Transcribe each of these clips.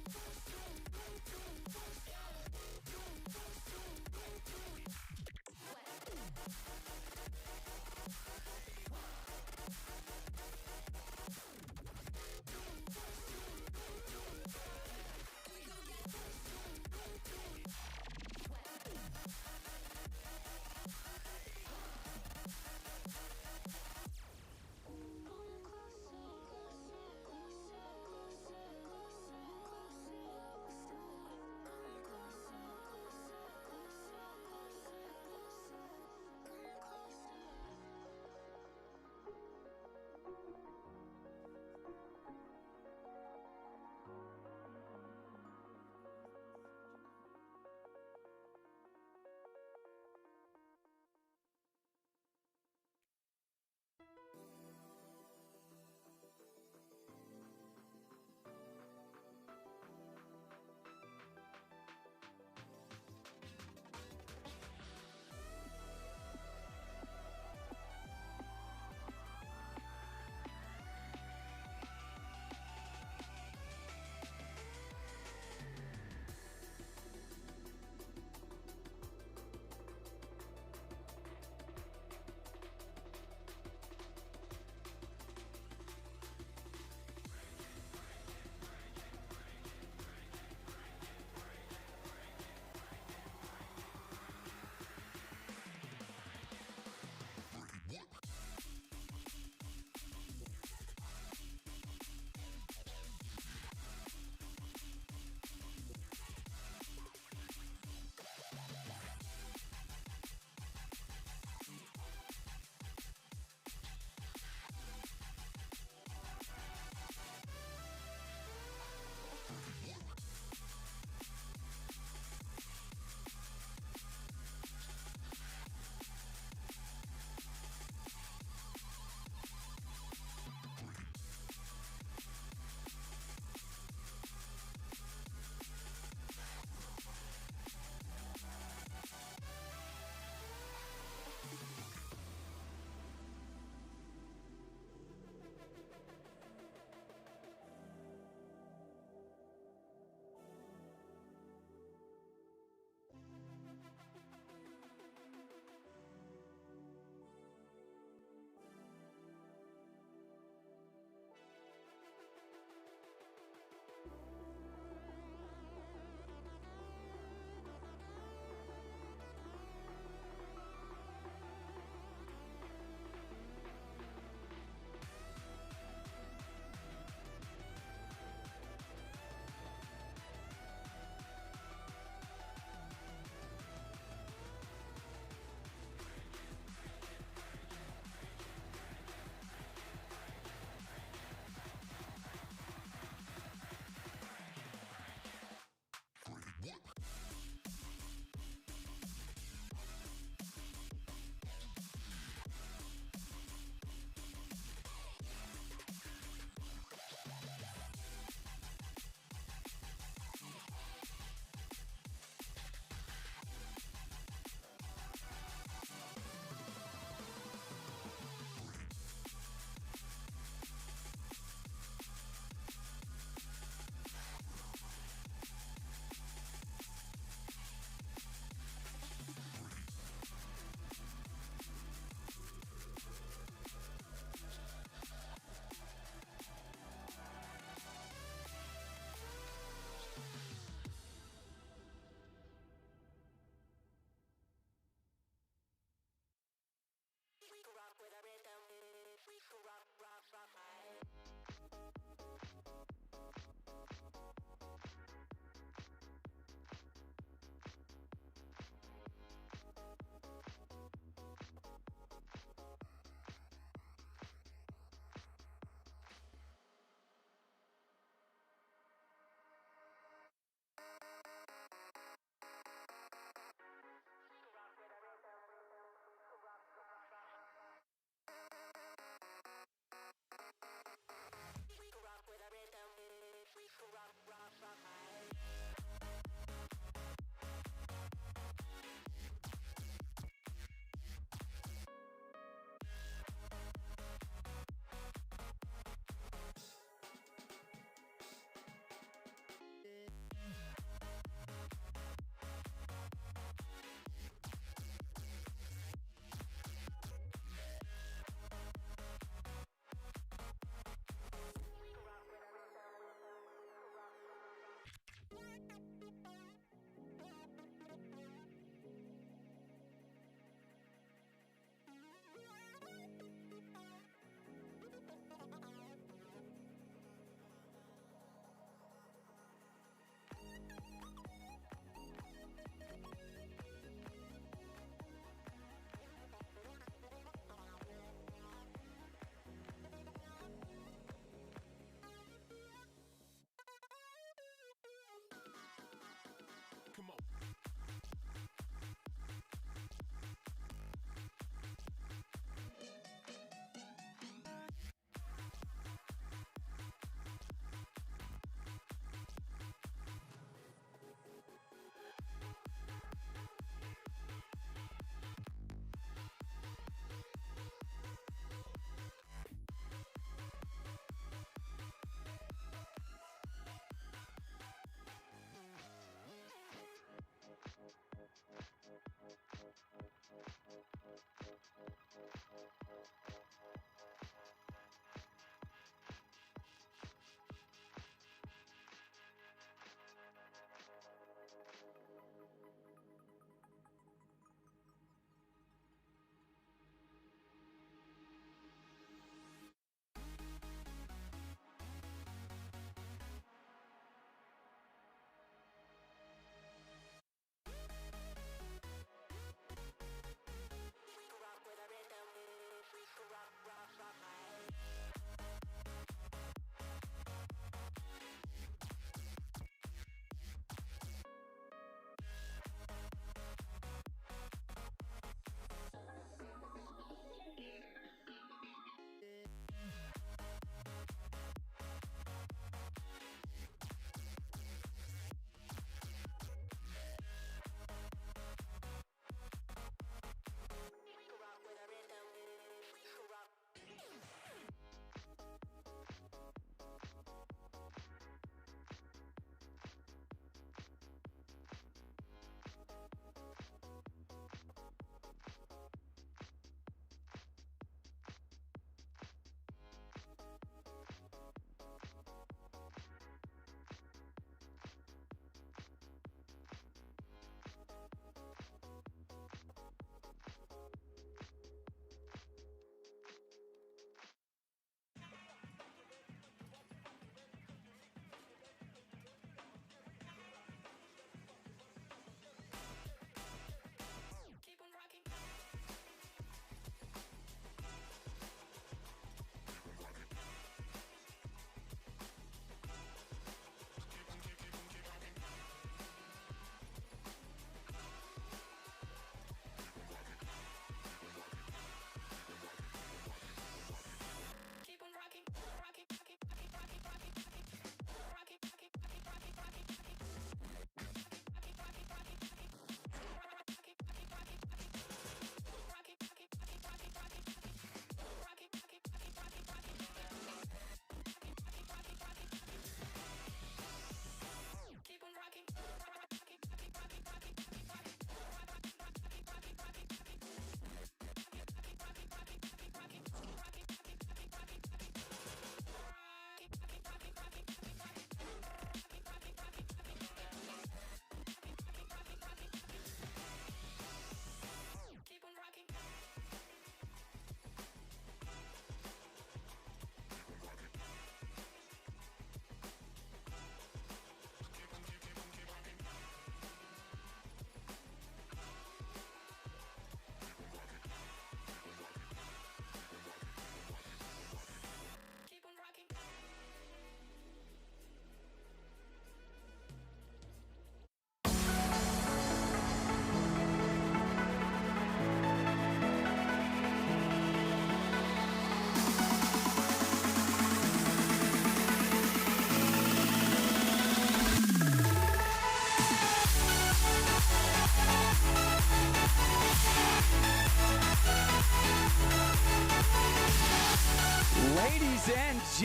Come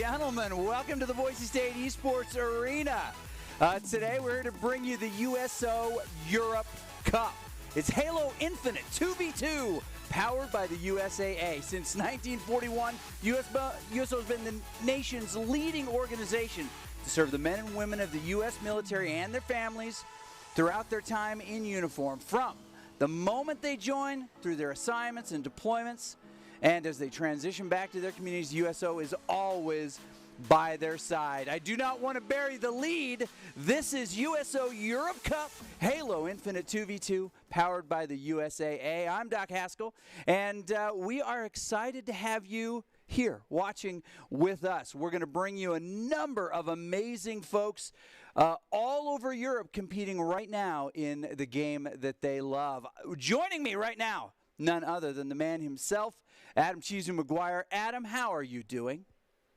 gentlemen, welcome to the Boise State Esports Arena. Today we're here to bring you the USO Europe Cup. It's Halo Infinite 2v2, powered by the USAA. Since 1941, USO has been the nation's leading organization to serve the men and women of the U.S. military and their families throughout their time in uniform, from the moment they join through their assignments and deployments. And as they transition back to their communities, USO is always by their side. I do not want to bury the lead. This is USO Europe Cup Halo Infinite 2v2, powered by the USAA. I'm Doc Haskell, and we are excited to have you here watching with us. We're going to bring you a number of amazing folks all over Europe competing right now in the game that they love. Joining me right now, none other than the man himself, Adam Chizu McGuire. Adam, how are you doing?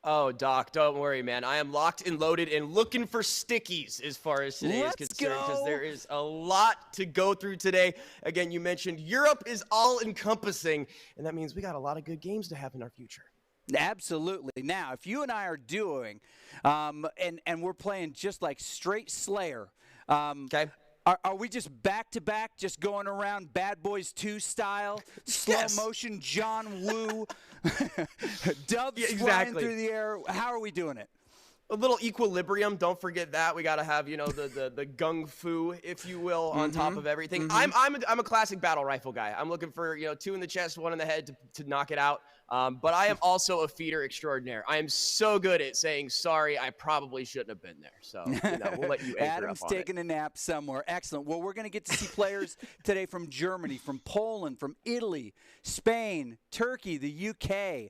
Oh, Doc, don't worry, man. I am locked and loaded and looking for stickies as far as today is concerned, because there is a lot to go through today. Again, you mentioned Europe is all-encompassing, and that means we got a lot of good games to have in our future. Absolutely. Now, if you and I are duoing, and we're playing just like straight Slayer, Okay. Are we just back-to-back, just going around Bad Boys 2 style, slow motion John Woo, dubs flying through the air? How are we doing it? A little equilibrium. Don't forget that. We got to have, the gung fu, if you will, on top of everything. I'm a classic battle rifle guy. I'm looking for, 2 in the chest, 1 in the head to knock it out. But I am also a feeder extraordinaire. I am so good at saying, sorry, I probably shouldn't have been there. So, we'll let you anchor Adam's up on taking a nap somewhere. Excellent. Well, we're going to get to see players today from Germany, from Poland, from Italy, Spain, Turkey, the UK.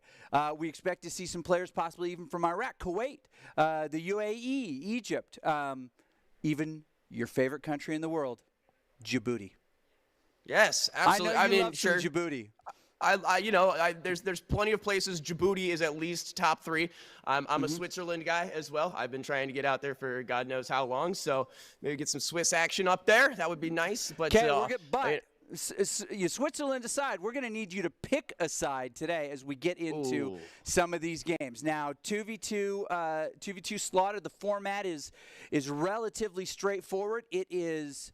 We expect to see some players possibly even from Iraq, Kuwait, the UAE, Egypt, even your favorite country in the world, Djibouti. Yes, absolutely. I know you love some Djibouti. There's plenty of places. Djibouti is at least top 3. I'm a Switzerland guy as well. I've been trying to get out there for God knows how long, so maybe get some Swiss action up there. That would be nice. But Switzerland aside, we're going to need you to pick a side today as we get into some of these games. Now, 2v2 slaughter. The format is relatively straightforward. It is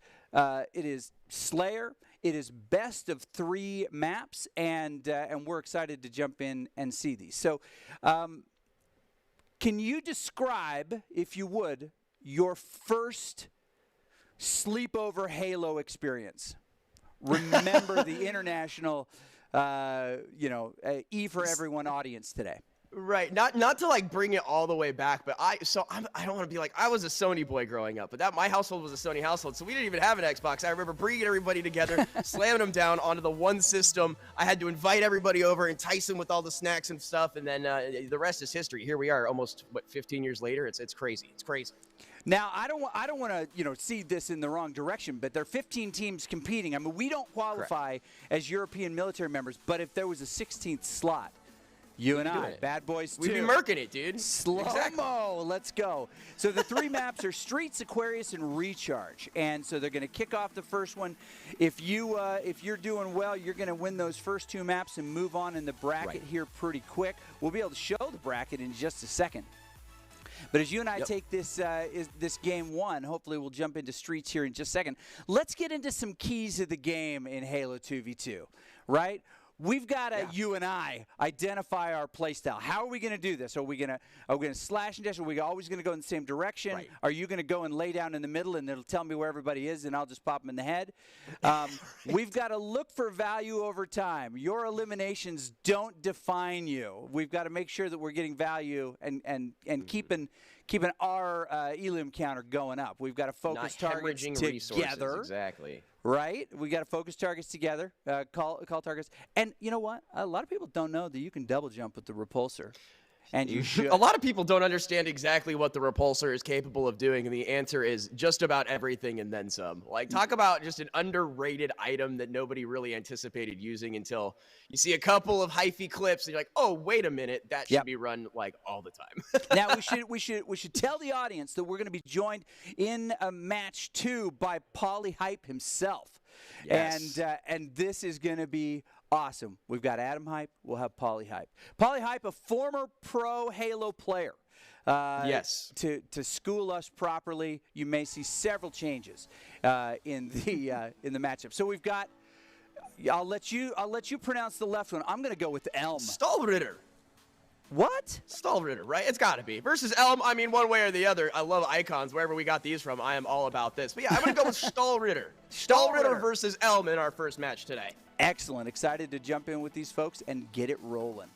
Slayer. It is best of 3 maps, and we're excited to jump in and see these. So, can you describe, if you would, your first sleepover Halo experience? Remember the international, E for Everyone audience today. Right, not to like bring it all the way back, but I don't want to be like, I was a Sony boy growing up, but my household was a Sony household, so we didn't even have an Xbox. I remember bringing everybody together, slamming them down onto the one system. I had to invite everybody over, entice them with all the snacks and stuff, and then the rest is history. Here we are, almost 15 years later. It's crazy. It's crazy. Now, I don't want to see this in the wrong direction, but there are 15 teams competing. I mean, we don't qualify as European military members, but if there was a 16th slot, you and I, Bad Boys 2. We'd be murking it, dude. Slow-mo. Let's go. So the 3 maps are Streets, Aquarius, and Recharge. And so they're going to kick off the first one. If you're doing well, you're going to win those first 2 maps and move on in the bracket here pretty quick. We'll be able to show the bracket in just a second. But as you and I take this game 1, hopefully we'll jump into Streets here in just a second. Let's get into some keys of the game in Halo 2v2, right? We've got to, you and I, identify our play style. How are we going to do this? Are we going to slash and dash? Are we always going to go in the same direction? Right. Are you going to go and lay down in the middle and it'll tell me where everybody is and I'll just pop them in the head? We've got to look for value over time. Your eliminations don't define you. We've got to make sure that we're getting value and keeping our elim counter going up. We've got to focus targets together. Exactly. Right? We got to focus targets together, call targets. And you know what? A lot of people don't know that you can double jump with the repulsor. And you should. A lot of people don't understand exactly what the repulsor is capable of doing, and the answer is just about everything and then some. Like, talk about just an underrated item that nobody really anticipated using until you see a couple of hyphy clips, and you're like, oh, wait a minute, that should be run like all the time. Now we should tell the audience that we're going to be joined in match 2 by Poly Hype himself. Yes. And this is going to be Awesome. We've got Adam Hype. We'll have Pauly Hype. Pauly Hype, a former pro Halo player. Yes. To school us properly, you may see several changes in the matchup. So we've got. I'll let you pronounce the left one. I'm going to go with Elm. Stahlritter. What? Stahlritter, right? It's got to be. Versus Elm, I mean, one way or the other. I love icons. Wherever we got these from, I am all about this. But yeah, I'm going to go with Stahlritter. Stahlritter versus Elm in our first match today. Excellent. Excited to jump in with these folks and get it rolling.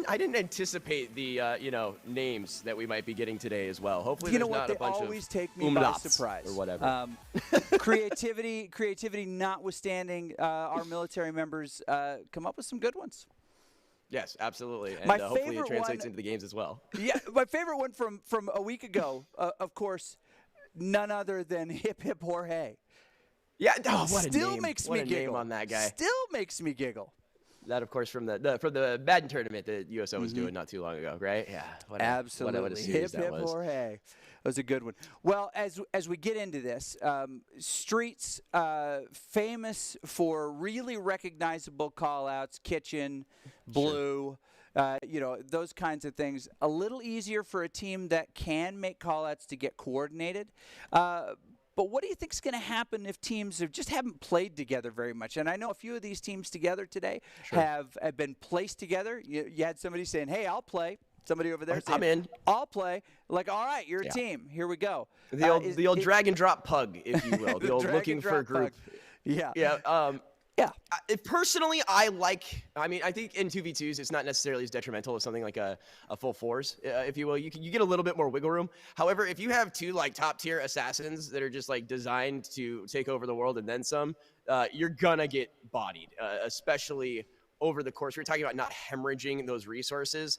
I didn't anticipate the names that we might be getting today as well. Hopefully, you know there's what? not a They bunch always of take me by umlauts surprise or whatever. Creativity notwithstanding, our military members come up with some good ones. Yes, absolutely, and My hopefully it favorite translates one- into the games as well. Yeah, my favorite one from a week ago, of course, none other than Hip Hip Jorge. Yeah, oh, what Still a name. makes What me a giggle. name on that guy. Still makes me giggle. That, of course, from the Madden tournament that USO was doing not too long ago, right? Yeah, Absolutely. What a series Hip that Hip was. Jorge. That was a good one. Well, as we get into this, Streets famous for really recognizable call-outs, Kitchen, Blue, those kinds of things. A little easier for a team that can make call-outs to get coordinated. But what do you think is going to happen if teams haven't played together very much? And I know a few of these teams together today have been placed together. You had somebody saying, hey, I'll play. Somebody over there saying, I'm in. I'll play. Like, all right, you're a team. Here we go. The old drag and drop pug, if you will. The old looking for a group. Pug. Yeah. Yeah. Yeah. Personally, I think in 2v2s, it's not necessarily as detrimental as something like a full fours, if you will. You get a little bit more wiggle room. However, if you have two like top tier assassins that are just like designed to take over the world and then some, you're gonna get bodied, especially over the course. We're talking about not hemorrhaging those resources.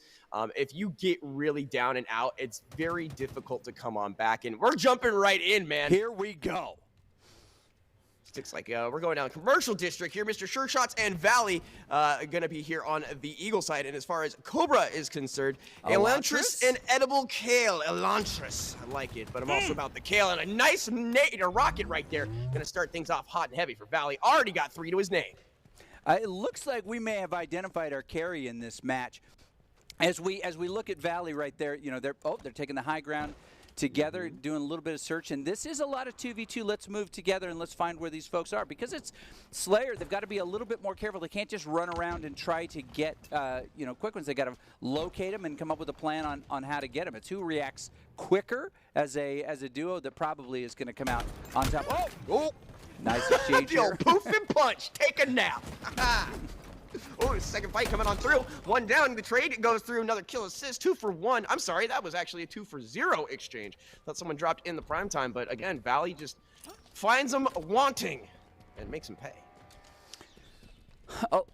If you get really down and out, it's very difficult to come on back. And we're jumping right in, man. Here we go. Looks like we're going down commercial district here. Mr. Sure Shots and Valley going to be here on the Eagle side. And as far as Cobra is concerned, Elantris and Edible Kale. Elantris, I like it, but I'm also about the Kale. And a nice rocket right there. Going to start things off hot and heavy for Valley. Already got 3 to his name. It looks like we may have identified our carry in this match. As we look at Valley right there, they're taking the high ground together, doing a little bit of search, and this is a lot of 2v2. Let's move together and let's find where these folks are. Because it's Slayer, they've got to be a little bit more careful. They can't just run around and try to get quick ones. They got to locate them and come up with a plan on how to get them. It's who reacts quicker as a duo that probably is going to come out on top. Oh, nice exchange The here. old poof and punch. Take a nap. Oh, second fight coming on through. 1 down. The trade goes through. Another kill assist. 2 for 1. I'm sorry, that was actually a 2 for 0 exchange. Thought someone dropped in the prime time, but again, Valley just finds them wanting and makes them pay.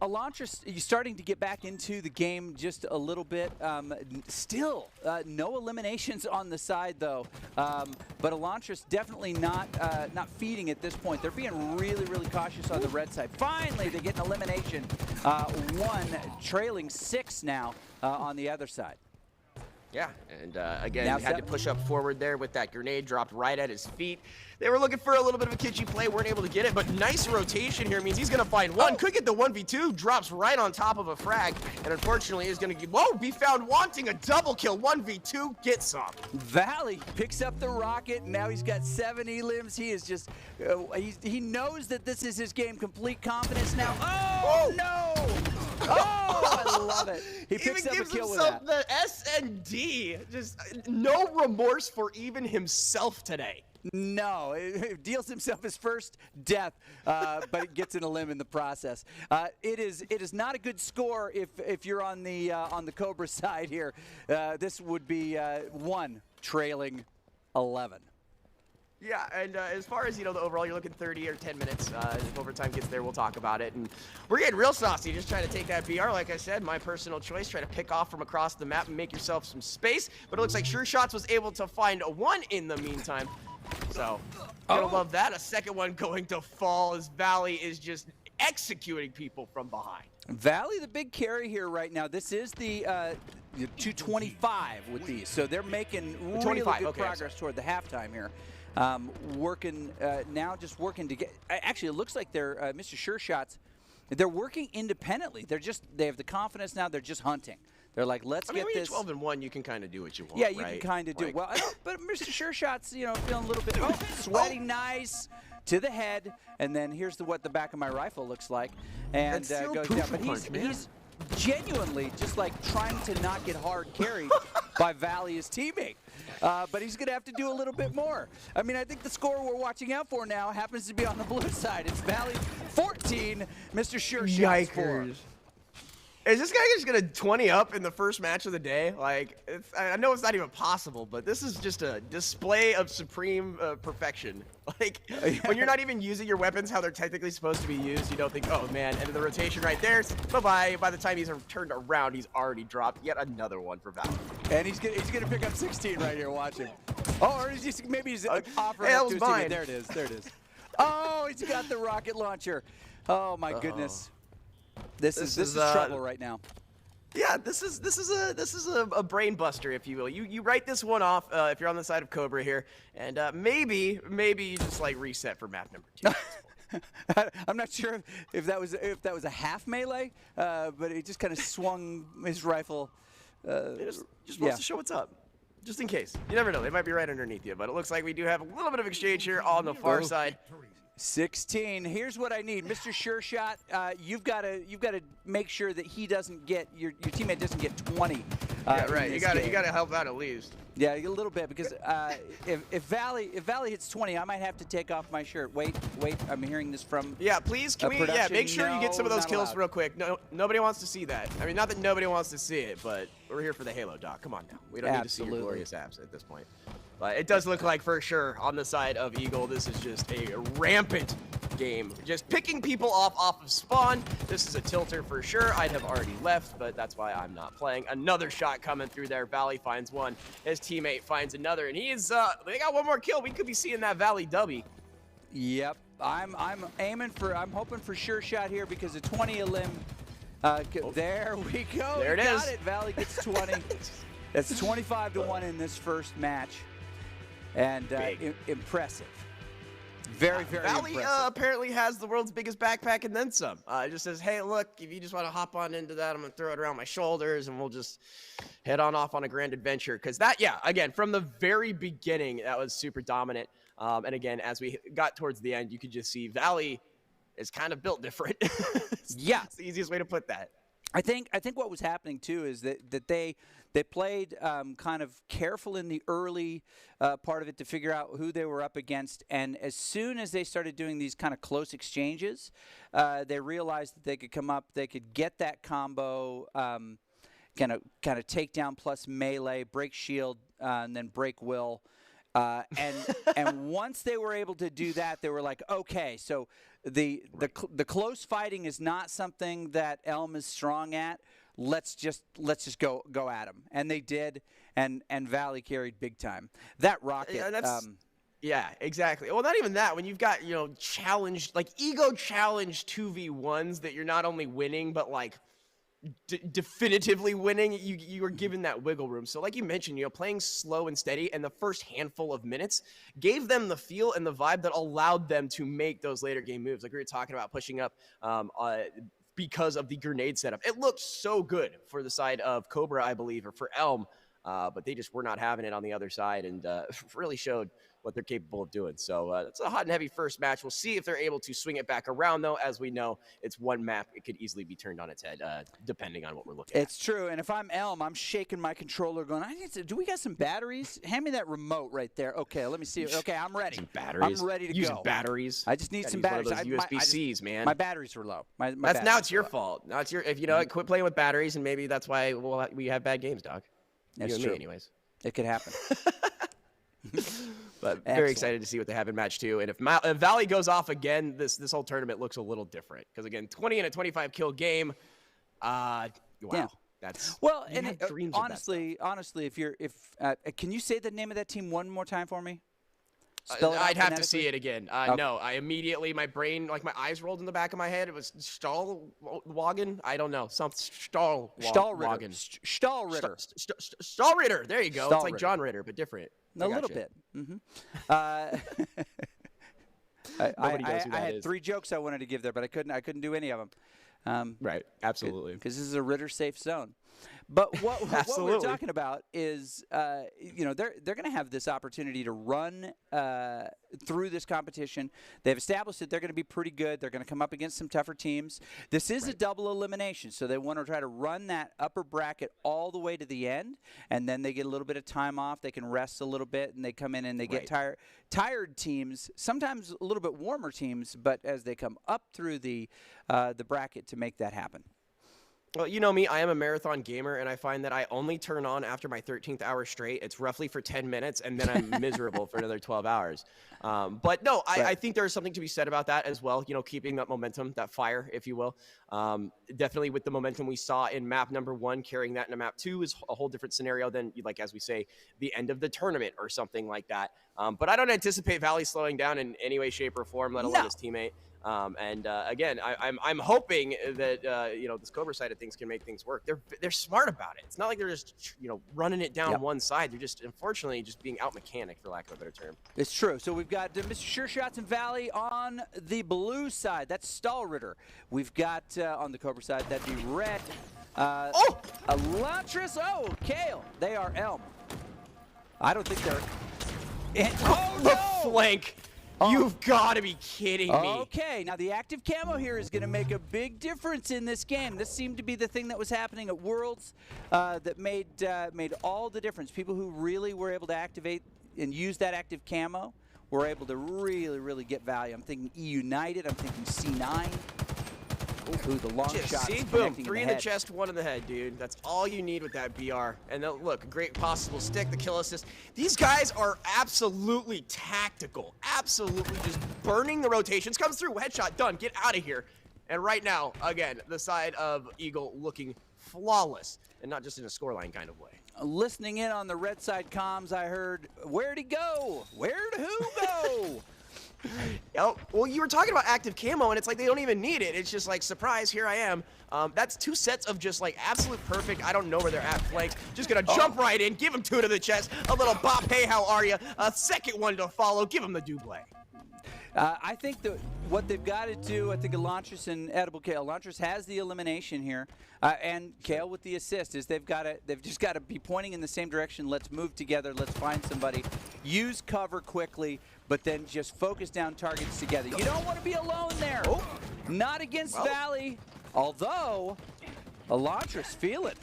Elantris, you're starting to get back into the game just a little bit. Still, no eliminations on the side, though. But Elantris definitely not feeding at this point. They're being really, really cautious on the red side. Finally, they get an elimination. 1, trailing 6 now on the other side. Yeah, and again, Now had to push up forward there with that grenade dropped right at his feet. They were looking for a little bit of a kitschy play, weren't able to get it, but nice rotation here means he's going to find one. Could get the 1v2, drops right on top of a frag, and unfortunately is going to be found wanting a double kill. 1v2, get some. Valley picks up the rocket. Now he's got 7 elims. He is just, he knows that this is his game. Complete confidence now. Oh, no! Oh, I love it. He picks up a kill with that. The S&D, just no remorse for even himself today. No, it deals himself his first death, but it gets an elim in the process. It is not a good score if you're on the Cobra side here. This would be 1 trailing 11. Yeah, and as far as, the overall, you're looking 30 or 10 minutes. If overtime gets there, we'll talk about it. And we're getting real saucy, just trying to take that BR. Like I said, my personal choice, try to pick off from across the map and make yourself some space. But it looks like Sure Shots was able to find 1 in the meantime. So, gonna love that. A second one going to fall as Valley is just executing people from behind. Valley, the big carry here right now. This is the 225 with these. So they're making really good progress toward the halftime here. Working now, just working to get. Actually, it looks like they're Mr. Sure Shots They're working independently. They have the confidence now. They're just hunting. They're like, let's get when this. you're 12-1, you can kind of do what you want. Yeah, you right? can kind of do Like, well. But Mr. Sure Shot's, feeling a little bit sweaty, nice to the head, and then here's what the back of my rifle looks like, and goes down. But he's genuinely just like trying to not get hard carried by Valley, his teammate. But he's going to have to do a little bit more. I mean, I think the score we're watching out for now happens to be on the blue side. It's Valley 14, Mr. Sure Shot 4. Is this guy just going to 20 up in the first match of the day? Like, I know it's not even possible, but this is just a display of supreme perfection. Like, when you're not even using your weapons how they're technically supposed to be used, you don't think, oh, man, end of the rotation right there. Bye-bye. By the time he's turned around, he's already dropped yet another one for Valley. And he's gonna pick up 16 right here. Watch him. Oh, or maybe he's offering hey, up to his mine. teammate. There it is. There it is. Oh, he's got the rocket launcher. Oh my goodness. This is trouble right now. Yeah, this is a brain buster, if you will. You write this one off if you're on the side of Cobra here, and maybe you just like reset for map number 2. I'm not sure if that was a half melee, but he just kind of swung his rifle. Just wants to show what's up, just in case. You never know; they might be right underneath you. But it looks like we do have a little bit of exchange here on the far side. 16. Here's what I need, Mr. Sure Shot. You've got to make sure that he doesn't get your teammate doesn't get 20. Yeah, right. You got to help out at least. Yeah, a little bit because if Valley hits 20, I might have to take off my shirt. Wait. I'm hearing this from. Yeah, please. Can we? Yeah, make sure you get some of those kills real quick. No, nobody wants to see that. I mean, not that nobody wants to see it, but we're here for the Halo, Doc. Come on now. We don't need to see your glorious abs at this point. But it does look like, for sure, on the side of Eagle, this is just a rampant game. Just picking people off of spawn. This is a tilter for sure. I'd have already left, but that's why I'm not playing. Another shot coming through there. Valley finds one. His teammate finds another, and they got one more kill. We could be seeing that Valley dubby. Yep. I'm hoping for Sure Shot here because a 20 elim. There we go. There it is. Got it. Valley gets 20. That's 25-1 in this first match. And impressive. Very Valley impressive. Apparently has the world's biggest backpack and then some. It just says, hey, look, if you just want to hop on into that, I'm going to throw it around my shoulders and we'll just head on off on a grand adventure. Because again, from the very beginning, that was super dominant. And again, as we got towards the end, you could just see Valley is kind of built different. Yeah. It's the easiest way to put that. I think what was happening too is that they played kind of careful in the early part of it to figure out who they were up against, and as soon as they started doing these kind of close exchanges, they realized that they could come up, they could get that combo, kind of takedown plus melee, break shield, and then break will. And once they were able to do that, they were like, okay, so the close fighting is not something that Elm is strong at. Let's just go at them, and they did, and Valley carried big time. That rocket. Yeah, exactly. Well, not even that. When you've got challenged ego challenge 2v1s that you're not only winning but like definitively winning, you are given that wiggle room. So like you mentioned, playing slow and steady and the first handful of minutes gave them the feel and the vibe that allowed them to make those later game moves. Like we were talking about pushing up because of the grenade setup. It looked so good for the side of Cobra, I believe, or for Elm, but they just were not having it on the other side and really showed what they're capable of doing. So it's a hot and heavy first match. We'll see if they're able to swing it back around, though. As we know, it's one map. It could easily be turned on its head, depending on what we're looking at. It's true. And if I'm Elm, I'm shaking my controller going, do we got some batteries? Hand me that remote right there. Okay, let me see. Okay, I'm ready. Some batteries. I'm ready to Using go. batteries. I just need some batteries. One of those USB-Cs, man. My batteries were low. Now it's your fault. Now it's if quit playing with batteries, and maybe that's why we have bad games, Doc. That's true. Me, anyways. It could happen. But very excited to see what they have in match 2. And if Valley goes off again, this whole tournament looks a little different. Because again, 20 and a 25 kill game. Wow. Yeah. That's and honestly, can you say the name of that team one more time for me? I'd have to see it again. Okay. No, I immediately, my brain, my eyes rolled in the back of my head. It was Stahlwagen. I don't know. Stahlwagen. Stahlritter. There you go. It's like John Ritter, but different. A little bit. Mm-hmm. I had 3 jokes I wanted to give there, but I couldn't do any of them. Right, absolutely. Because this is a Ritter safe zone. But what we're talking about is, you know, they're going to have this opportunity to run through this competition. They've established that they're going to be pretty good. They're going to come up against some tougher teams. This is a double elimination, so they want to try to run that upper bracket all the way to the end, and then they get a little bit of time off. They can rest a little bit, and they come in and they get tired teams, sometimes a little bit warmer teams, but as they come up through the bracket to make that happen. Well, you know me, I am a marathon gamer, and I find that I only turn on after my 13th hour straight. It's roughly for 10 minutes, and then I'm miserable for another 12 hours. But no, I think there's something to be said about that as well, you know, keeping that momentum, that fire, if you will. Definitely with the momentum we saw in map number 1, carrying that into map 2 is a whole different scenario than, like, as we say, the end of the tournament or something like that. But I don't anticipate Valley slowing down in any way, shape, or form, let alone his teammate. Again, I'm hoping that you know, this Cobra side of things can make things work. They're smart about it. It's not like they're just, you know, running it down one side. They're just, unfortunately, just being out mechanic, for lack of a better term. It's true. So we've got Mr. Sure Shots and Valley on the blue side. That's Stahlritter. We've got on the Cobra side, that'd be red. Elantris. Oh, Kale. They are Elm. I don't think they're. The flank. You've got to be kidding me. Okay, now the active camo here is going to make a big difference in this game. This seemed to be the thing that was happening at Worlds that made all the difference. People who really were able to activate and use that active camo were able to really, really get value. I'm thinking E United. I'm thinking C9. Ooh, the long shot. See, boom, 3 in the chest, 1 in the head, dude. That's all you need with that BR. And look, a great possible stick, the kill assist. These guys are absolutely tactical, absolutely just burning the rotations. Comes through, headshot, done, get out of here. And right now, again, the side of Eagle looking flawless, and not just in a scoreline kind of way. Listening in on the red side comms, I heard, where'd he go? Where'd who go? Well, you were talking about active camo, and it's like they don't even need it. It's just like, surprise, here I am. That's 2 sets of just like absolute perfect. I don't know where they're at flanks. Just gonna jump right in, give him 2 to the chest, a little bop. Hey, how are you? A second one to follow. Give him the double. I think that what they've got to do, I think Elantris and Edible Kale. Elantris has the elimination here, and Kale with the assist. Is they've just got to be pointing in the same direction. Let's move together. Let's find somebody. Use cover quickly, but then just focus down targets together. You don't want to be alone there. Not against Valley, although Elantris feel it.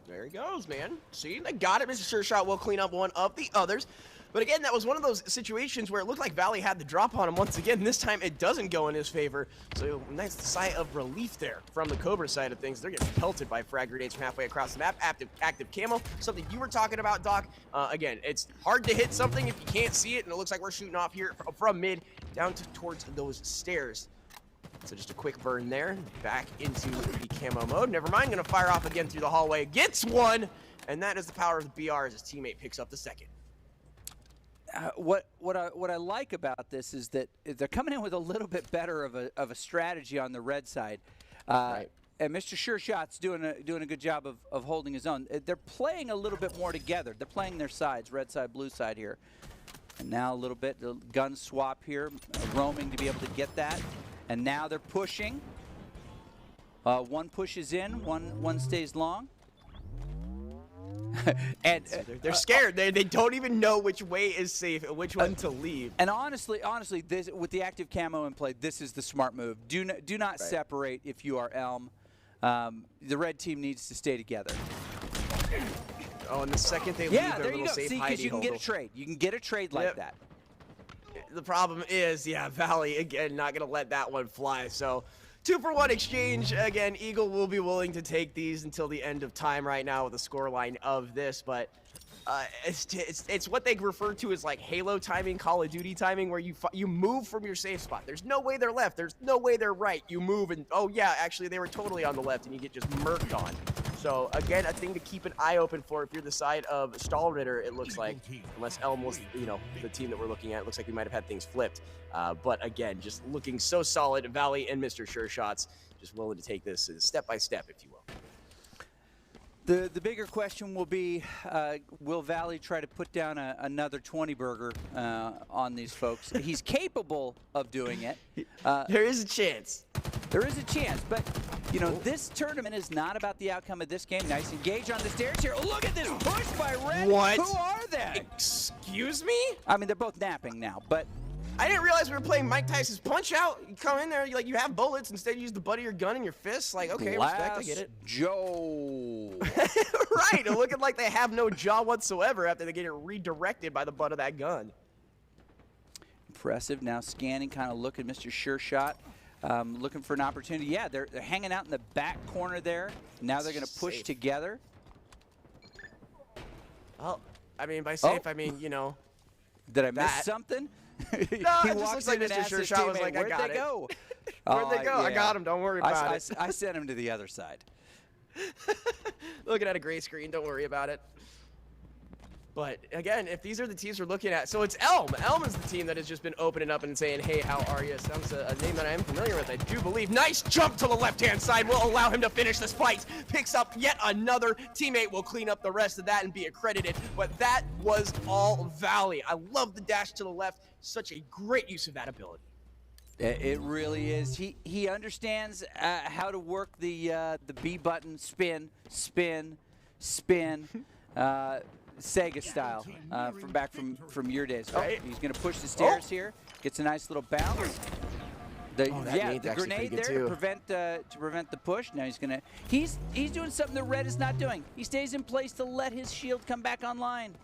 There he goes, man. See, they got it. Mr. Sure Shot will clean up one of the others. But again, that was one of those situations where it looked like Valley had the drop on him once again. This time it doesn't go in his favor. So nice sigh of relief there from the Cobra side of things. They're getting pelted by frag grenades from halfway across the map. Active camo, something you were talking about, Doc. Again, it's hard to hit something if you can't see it, and it looks like we're shooting off here from mid down towards those stairs. So just a quick burn there, back into the camo mode. Never mind, gonna fire off again through the hallway. Gets one, and that is the power of the BR as his teammate picks up the second. What I like about this is that they're coming in with a little bit better of a strategy on the red side, and Mr. Sure Shot's doing a good job of holding his own. They're playing a little bit more together. They're playing their sides, red side, blue side here, and now a little bit the gun swap here, roaming to be able to get that, and now they're pushing. One pushes in, one stays long. And they're scared. They don't even know which way is safe and which one to leave. And honestly, this, with the active camo in play, this is the smart move. Do not separate if you are Elm. The red team needs to stay together. Oh, and the second they leave their little safe hiding hole. See, because you can get a trade. You can get a trade like that. The problem is, Valley, again, not going to let that one fly. So 2-for-1 exchange. Again, Eagle will be willing to take these until the end of time right now with the scoreline of this, but it's what they refer to as like Halo timing, Call of Duty timing, where you move from your safe spot. There's no way they're left. There's no way they're right. You move and, oh yeah, actually they were totally on the left, and you get just murked on. So again, a thing to keep an eye open for if you're the side of Stahlritter, it looks like, unless Elm was, the team that we're looking at, it looks like we might have had things flipped. But again, just looking so solid. Valley and Mr. Sure Shots just willing to take this step by step, if you will. The bigger question will be, will Valley try to put down another 20 burger on these folks? He's capable of doing it. There is a chance. There is a chance, but you know, this tournament is not about the outcome of this game. Nice engage on the stairs here. Look at this push by Red. What? Who are they? Excuse me? I mean, they're both napping now, but I didn't realize we were playing Mike Tyson's Punch-Out. You come in there, you have bullets. Instead, you use the butt of your gun in your fists. Like, okay, respect, I get it. Joe. Right, and looking like they have no jaw whatsoever after they get it redirected by the butt of that gun. Impressive. Now scanning, kind of looking, Mr. Sure Shot, looking for an opportunity. Yeah, they're hanging out in the back corner there. Now they're going to push together. Well, I mean, by safe, I mean, you know. Did I miss something? No, it just looks like Mr. Sure Shot was like, I got it. Where'd they go? Where'd they go? Yeah. I got him. Don't worry about it. I sent him to the other side. Looking at a gray screen. Don't worry about it. But again, if these are the teams we're looking at, so it's Elm. Elm is the team that has just been opening up and saying, hey, how are you? Sounds a name that I am familiar with, I do believe. Nice jump to the left-hand side will allow him to finish this fight. Picks up yet another teammate, will clean up the rest of that and be accredited. But that was all Valley. I love the dash to the left. Such a great use of that ability. It really is. He understands how to work the B button, spin, spin, spin. Sega style, from your days. Oh, he's going to push the stairs here. Gets a nice little bounce. The grenade there to prevent the push. Now he's doing something that Red is not doing. He stays in place to let his shield come back online.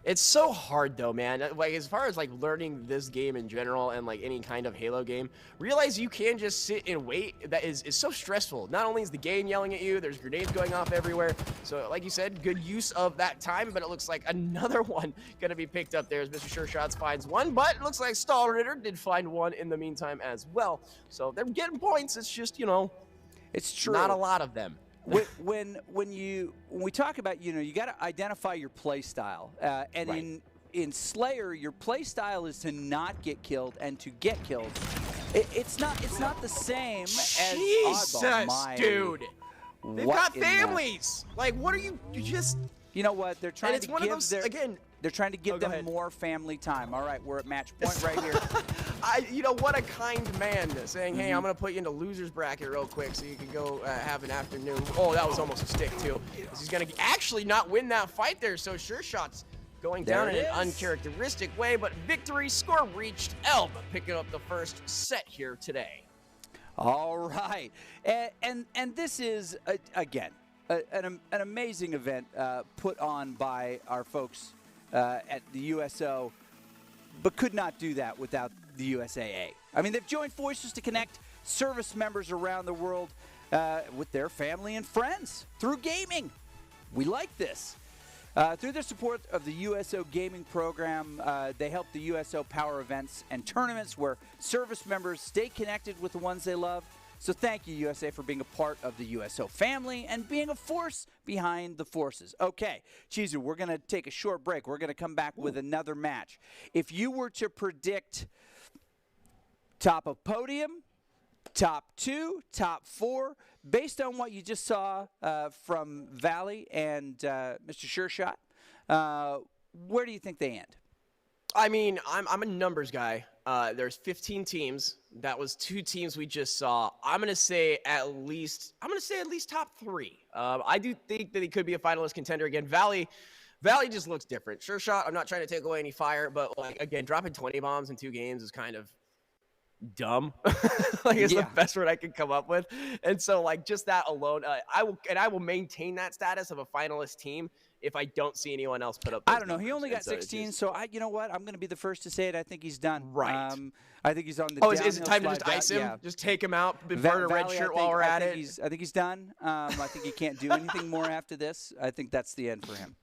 It's so hard though, man. Like, as far as like learning this game in general and like any kind of Halo game, realize you can just sit and wait. That is so stressful. Not only is the game yelling at you, there's grenades going off everywhere. So like you said, good use of that time, but it looks like another one gonna be picked up there as Mr. Sure Shots finds one, but it looks like Stall Ritter did find one in the meantime as well. So they're getting points. It's just, you know, it's true. Not a lot of them. when we talk about, you know, you got to identify your play style, and right. in Slayer, your play style is to not get killed and to get killed. It's not the same as Oddball. Dude, they've got families. Like, what are you just? You know what? They're trying to give those, again. They're trying to give them more family time. All right, we're at match point right here. You know, what a kind man saying, hey, I'm going to put you into loser's bracket real quick so you can go have an afternoon. Oh, that was almost a stick, too. He's going to actually not win that fight there, so Sure Shots going down in an uncharacteristic way, but victory score reached. Elm picking up the first set here today. All right. And this is, again, an amazing event put on by our folks at the USO, but could not do that without the USAA. I mean, they've joined forces to connect service members around the world with their family and friends through gaming. We like this. Through their support of the USO gaming program, they help the USO power events and tournaments where service members stay connected with the ones they love. So thank you, USA, for being a part of the USO family and being a force behind the forces. Okay, Chizu, we're going to take a short break. We're going to come back with another match. If you were to predict top of podium, top 2, top 4, based on what you just saw from Valley and Mr. Sure Shot, where do you think they end? I mean, I'm a numbers guy. There's 15 teams. That was 2 teams we just saw. I'm gonna say at least top 3. I do think that he could be a finalist contender again. Valley just looks different. Sure Shot. I'm not trying to take away any fire, but like again, dropping 20 bombs in 2 games is kind of dumb. Like, it's the best word I could come up with. And so like just that alone, I will maintain that status of a finalist team if I don't see anyone else put up. I don't know. He only got 16, so you know what? I'm going to be the first to say it. I think he's done. Right. I think he's on the. Oh, is it time to just ice him? Yeah. Just take him out, burn a red shirt while we're at it. I think he's done. I think he can't do anything more after this. I think that's the end for him.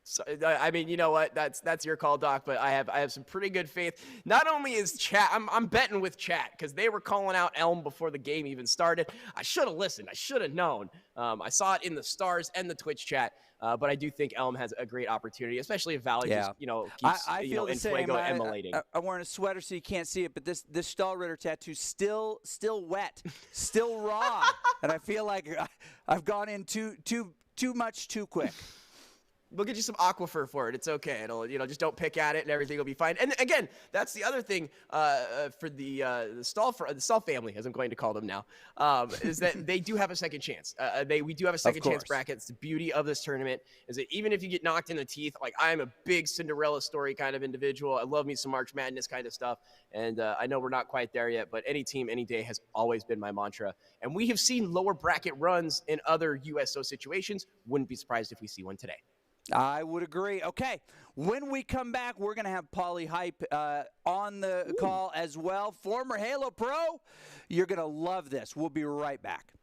So, I mean, you know what? That's your call, Doc. But I have some pretty good faith. Not only is chat, I'm betting with chat because they were calling out Elm before the game even started. I should have listened. I should have known. I saw it in the stars and the Twitch chat. But I do think Elm has a great opportunity, especially if Valley just keeps I feel in Fuego emulating. I'm wearing a sweater so you can't see it, but this Stall Ritter tattoo still wet, still raw, and I feel like I've gone in too much too quick. We'll get you some aquifer for it. It's okay. It'll, just don't pick at it and everything will be fine. And again, that's the other thing for the Stahl family, as I'm going to call them now, is that they do have a second chance. We do have a second chance bracket. It's the beauty of this tournament is that even if you get knocked in the teeth, like I'm a big Cinderella story kind of individual. I love me some March Madness kind of stuff. And I know we're not quite there yet, but any team, any day has always been my mantra. And we have seen lower bracket runs in other USO situations. Wouldn't be surprised if we see one today. I would agree. Okay, when we come back, we're going to have Pauly Hype on the call as well. Former Halo Pro, you're going to love this. We'll be right back.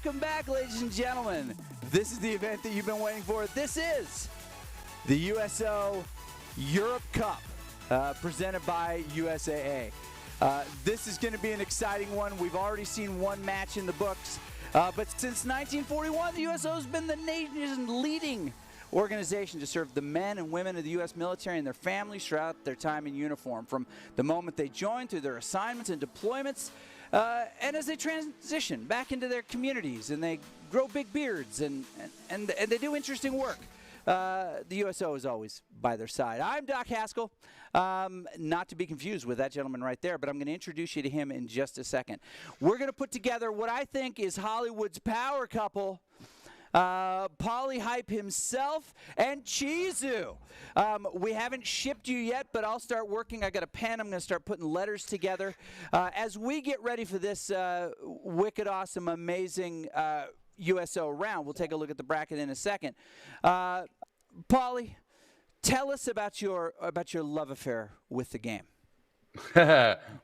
Welcome back, ladies and gentlemen. This is the event that you've been waiting for. This is the USO Europe Cup, presented by USAA. This is going to be an exciting one. We've already seen one match in the books, but since 1941, the USO has been the nation's leading organization to serve the men and women of the U.S. military and their families throughout their time in uniform, from the moment they join through their assignments and deployments, and as they transition back into their communities and they grow big beards and they do interesting work. The USO is always by their side. I'm Doc Haskell, not to be confused with that gentleman right there, but I'm going to introduce you to him in just a second. We're going to put together what I think is Hollywood's power couple, Paulie Hype himself and Chizu. We haven't shipped you yet, but I'll start working. I got a pen. I'm going to start putting letters together. As we get ready for this wicked, awesome, amazing USO round, we'll take a look at the bracket in a second. Paulie, tell us about your love affair with the game.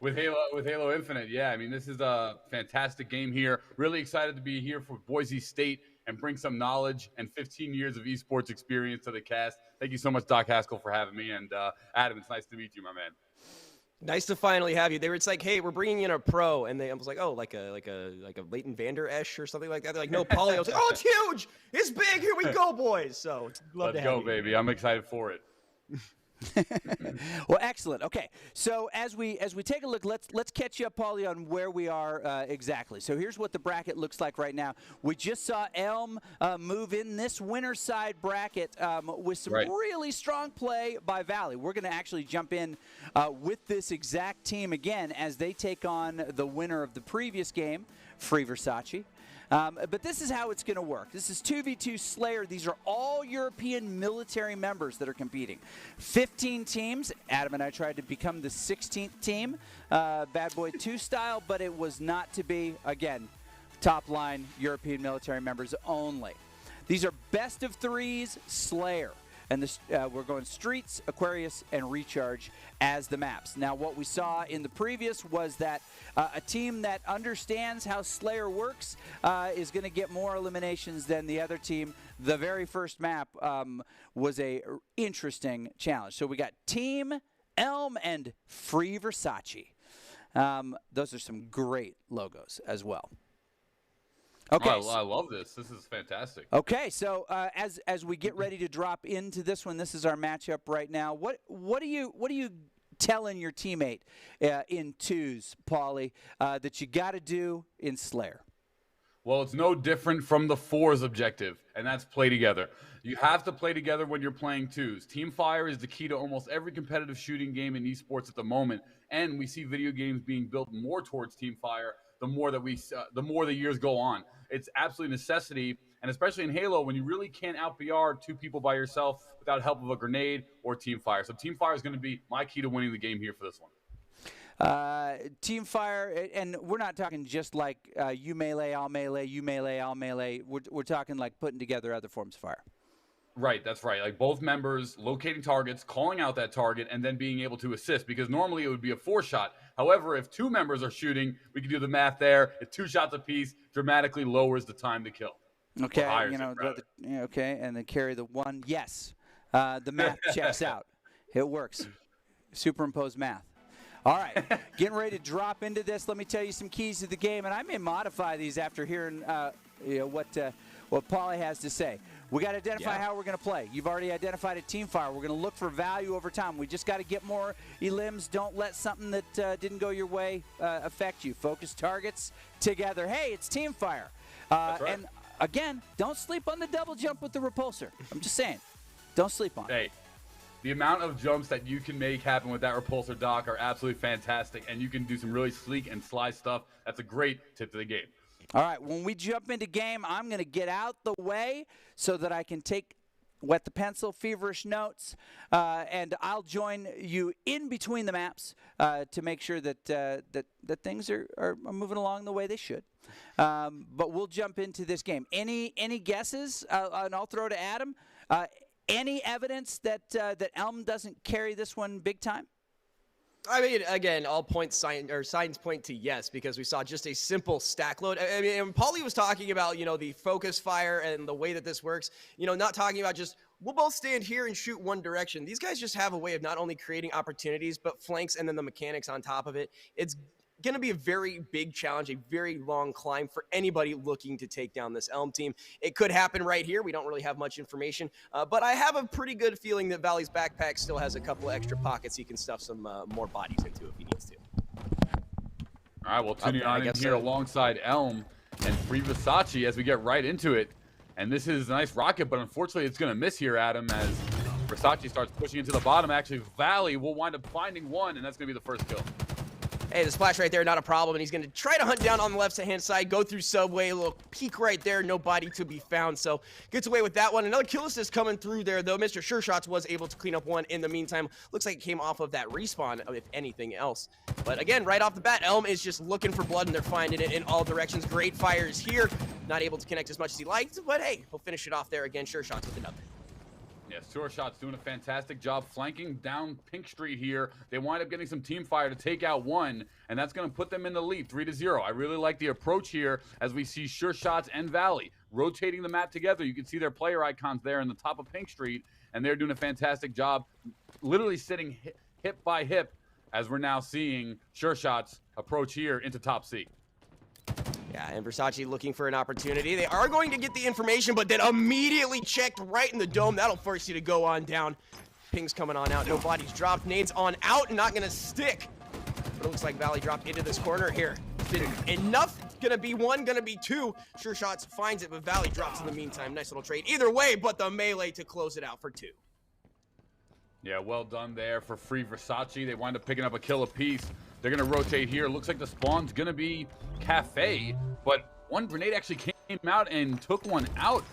with Halo Infinite, yeah. I mean, this is a fantastic game here. Really excited to be here for Boise State and bring some knowledge and 15 years of esports experience to the cast. Thank you so much, Doc Haskell, for having me. And Adam, it's nice to meet you, my man. Nice to finally have you. It's like, hey, we're bringing in a pro, and I was like, oh, like a Leighton Vander Esch or something like that. They're like, no, Paulie. I was like, oh, it's huge, it's big. Here we go, boys. So let's go, baby. I'm excited for it. Well, excellent. Okay, so as we take a look, let's catch you up, Paulie, on where we are exactly. So here's what the bracket looks like right now. We just saw Elm move in this winner side bracket with some really strong play by Valley. We're going to actually jump in with this exact team again as they take on the winner of the previous game, Free Versace. But this is how it's going to work. This is 2v2 Slayer. These are all European military members that are competing. 15 teams. Adam and I tried to become the 16th team, Bad Boy 2 style, but it was not to be. Again, top line European military members only. These are best of threes Slayer. And this, we're going Streets, Aquarius, and Recharge as the maps. Now, what we saw in the previous was that a team that understands how Slayer works is going to get more eliminations than the other team. The very first map was a interesting challenge. So we got Team Elm and Free Versace. Those are some great logos as well. Okay, I love this. This is fantastic. Okay, so as we get ready to drop into this one, this is our matchup right now. What are you telling your teammate in twos, Paulie, that you got to do in Slayer? Well, it's no different from the fours objective, and that's play together. You have to play together when you're playing twos. Team fire is the key to almost every competitive shooting game in esports at the moment, and we see video games being built more towards team fire the more the years go on. It's absolute necessity, and especially in Halo, when you really can't out-PR two people by yourself without help of a grenade or team fire. So team fire is going to be my key to winning the game here for this one. Team fire, and we're not talking just like you melee, I'll melee, you melee, I'll melee. We're talking like putting together other forms of fire. Right, that's right. Like both members locating targets, calling out that target, and then being able to assist, because normally it would be a 4-shot. However, if two members are shooting, we can do the math there. If 2 shots apiece, dramatically lowers the time to kill. Okay, okay, and then carry the 1. Yes, the math checks out. It works. Superimpose math. All right, getting ready to drop into this. Let me tell you some keys to the game, and I may modify these after hearing what Paulie has to say. We got to identify how we're going to play. You've already identified a team fire. We're going to look for value over time. We just got to get more elims. Don't let something that didn't go your way affect you. Focus targets together. Hey, it's team fire. That's right. And again, don't sleep on the double jump with the repulsor. I'm just saying, don't sleep on it. Hey, the amount of jumps that you can make happen with that repulsor, Doc, are absolutely fantastic, and you can do some really sleek and sly stuff. That's a great tip to the game. All right, when we jump into game, I'm going to get out the way so that I can wet the pencil, feverish notes, and I'll join you in between the maps to make sure that that things are moving along the way they should. But we'll jump into this game. Any guesses? And I'll throw to Adam. Any evidence that Elm doesn't carry this one big time? I mean, again, all signs point to yes, because we saw just a simple stack load. I mean, and Paulie was talking about, the focus fire and the way that this works, not talking about just, we'll both stand here and shoot one direction. These guys just have a way of not only creating opportunities, but flanks and then the mechanics on top of it. It's going to be a very big challenge, a very long climb for anybody looking to take down this Elm team. It could happen right here. We don't really have much information, but I have a pretty good feeling that Valley's backpack still has a couple of extra pockets he can stuff some more bodies into if he needs to. All right, well, tuning on in here alongside Elm and Free Versace as we get right into it. And this is a nice rocket, but unfortunately it's going to miss here, Adam, as Versace starts pushing into the bottom. Actually, Valley will wind up finding one, and that's going to be the first kill. Hey, the splash right there, not a problem, and he's going to try to hunt down on the left-hand side, go through Subway, a little peek right there, no body to be found, so gets away with that one. Another kill assist coming through there, though. Mr. Sure Shots was able to clean up one in the meantime. Looks like it came off of that respawn, if anything else. But again, right off the bat, Elm is just looking for blood, and they're finding it in all directions. Great fires here. Not able to connect as much as he liked, but hey, he'll finish it off there again. Sure Shots with another. Yes, Sure Shots doing a fantastic job flanking down Pink Street here. They wind up getting some team fire to take out one, and that's going to put them in the lead, 3-0. I really like the approach here as we see Sure Shots and Valley rotating the map together. You can see their player icons there in the top of Pink Street, and they're doing a fantastic job literally sitting hip by hip as we're now seeing Sure Shots approach here into top C. Yeah, and Versace looking for an opportunity. They are going to get the information, but then immediately checked right in the dome. That'll force you to go on down. Ping's coming on out. No bodies dropped. Nades on out. Not going to stick. But it looks like Valley dropped into this corner here. Enough. Going to be one. Going to be two. Sure Shots finds it, but Valley drops in the meantime. Nice little trade. Either way, but the melee to close it out for two. Yeah, well done there for Free Versace. They wind up picking up a kill apiece. They're going to rotate here. Looks like the spawn's going to be Cafe, but one grenade actually came out and took one out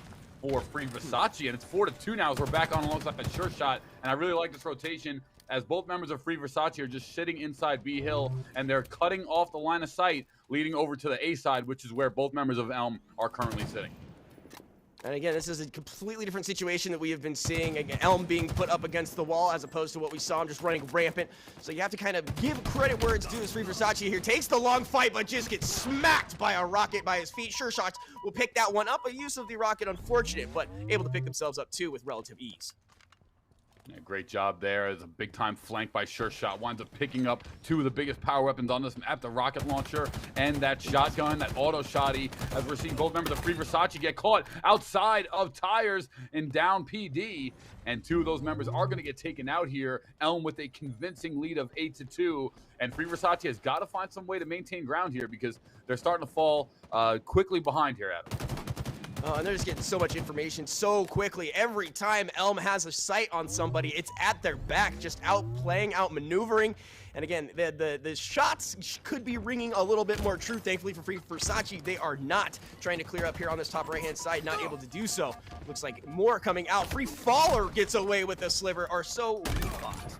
for Free Versace, and it's 4-2 now as we're back on alongside that Sure Shot. And I really like this rotation as both members of Free Versace are just sitting inside B Hill, and they're cutting off the line of sight leading over to the A side, which is where both members of Elm are currently sitting. And again, this is a completely different situation that we have been seeing. Again, Elm being put up against the wall as opposed to what we saw him just running rampant. So you have to kind of give credit where it's due as Free Versace here takes the long fight, but just gets smacked by a rocket by his feet. Sure Shots will pick that one up. A use of the rocket, unfortunate, but able to pick themselves up too with relative ease. Yeah, great job there. It's a big-time flank by Sure Shot. Winds up picking up two of the biggest power weapons on this map, the rocket launcher and that shotgun, that auto shotty, as we're seeing both members of Free Versace get caught outside of tires and down PD. And two of those members are going to get taken out here. Elm with a convincing lead of 8-2. And Free Versace has got to find some way to maintain ground here because they're starting to fall quickly behind here, Adam. Oh, and they're just getting so much information so quickly. Every time Elm has a sight on somebody, it's at their back, just out playing, out maneuvering. And again, the shots could be ringing a little bit more true. Thankfully for Free Versace, they are not trying to clear up here on this top right-hand side, not able to do so. Looks like more coming out. Free Faller gets away with a sliver, or so we thought.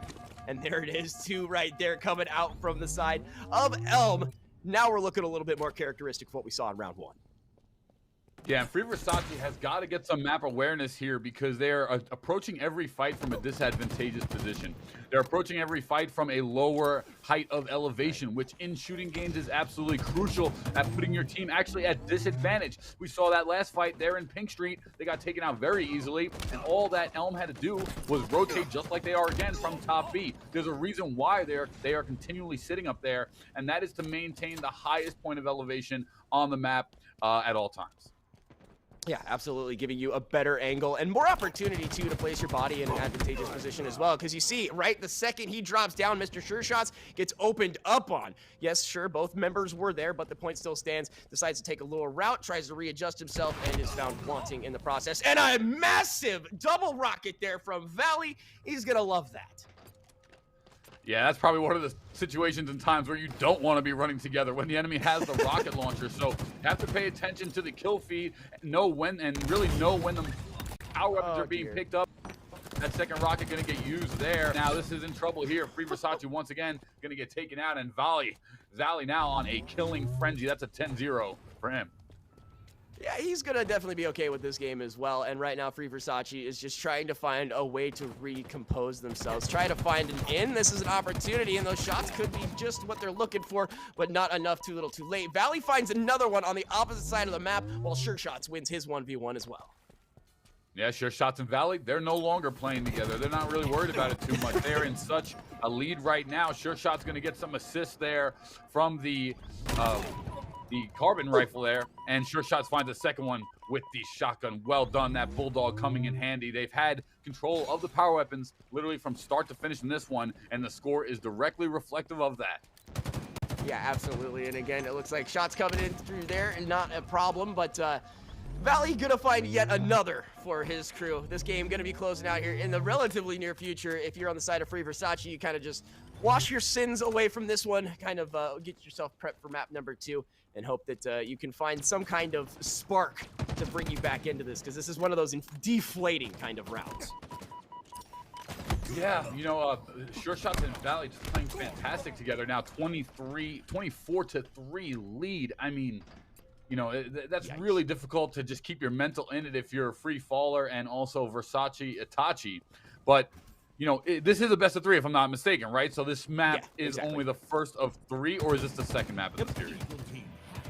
And there it is, two right there coming out from the side of Elm. Now we're looking a little bit more characteristic of what we saw in round one. Yeah, and Free Versace has got to get some map awareness here because they're approaching every fight from a disadvantageous position. They're approaching every fight from a lower height of elevation, which in shooting games is absolutely crucial at putting your team actually at disadvantage. We saw that last fight there in Pink Street. They got taken out very easily, and all that Elm had to do was rotate just like they are again from top B. There's a reason why they are continually sitting up there, and that is to maintain the highest point of elevation on the map at all times. Yeah, absolutely, giving you a better angle and more opportunity, too, to place your body in an advantageous position as well. Because you see, right, the second he drops down, Mr. Sure Shots gets opened up on. Yes, sure, both members were there, but the point still stands. Decides to take a little route, tries to readjust himself, and is found wanting in the process. And a massive double rocket there from Valley. He's going to love that. Yeah, that's probably one of the situations and times where you don't want to be running together when the enemy has the rocket launcher. So you have to pay attention to the kill feed, know when the power weapons are being picked up. That second rocket going to get used there. Now this is in trouble here. Free Versace once again going to get taken out, and Valley now on a killing frenzy. That's a 10-0 for him. Yeah, he's going to definitely be okay with this game as well. And right now, Free Versace is just trying to find a way to recompose themselves. Try to find an in. This is an opportunity, and those shots could be just what they're looking for, but not enough, too little, too late. Valley finds another one on the opposite side of the map, while Sure Shots wins his 1v1 as well. Yeah, Sure Shots and Valley, they're no longer playing together. They're not really worried about it too much. They're in such a lead right now. Sure Shot's going to get some assists there from the carbon rifle there, and Sure Shots finds a second one with the shotgun. Well done. That Bulldog coming in handy. They've had control of the power weapons literally from start to finish in this one, and the score is directly reflective of that. Yeah, absolutely. And again, it looks like shots coming in through there and not a problem, but Valley gonna find yet another for his crew. This game gonna be closing out here in the relatively near future. If you're on the side of Free Versace, you kind of just wash your sins away from this one, kind of get yourself prepped for map number 2, and hope that you can find some kind of spark to bring you back into this, because this is one of those deflating kind of rounds. Yeah, you know, Sure Shots and Valley just playing fantastic together now. 24-3 lead. I mean, you know, that's Yikes. really difficult to just keep your mental in it if you're a free faller and also Versace Itachi. But, you know, this is a best of 3 if I'm not mistaken, right? So this map is only the first of 3, or is this the second map of the series?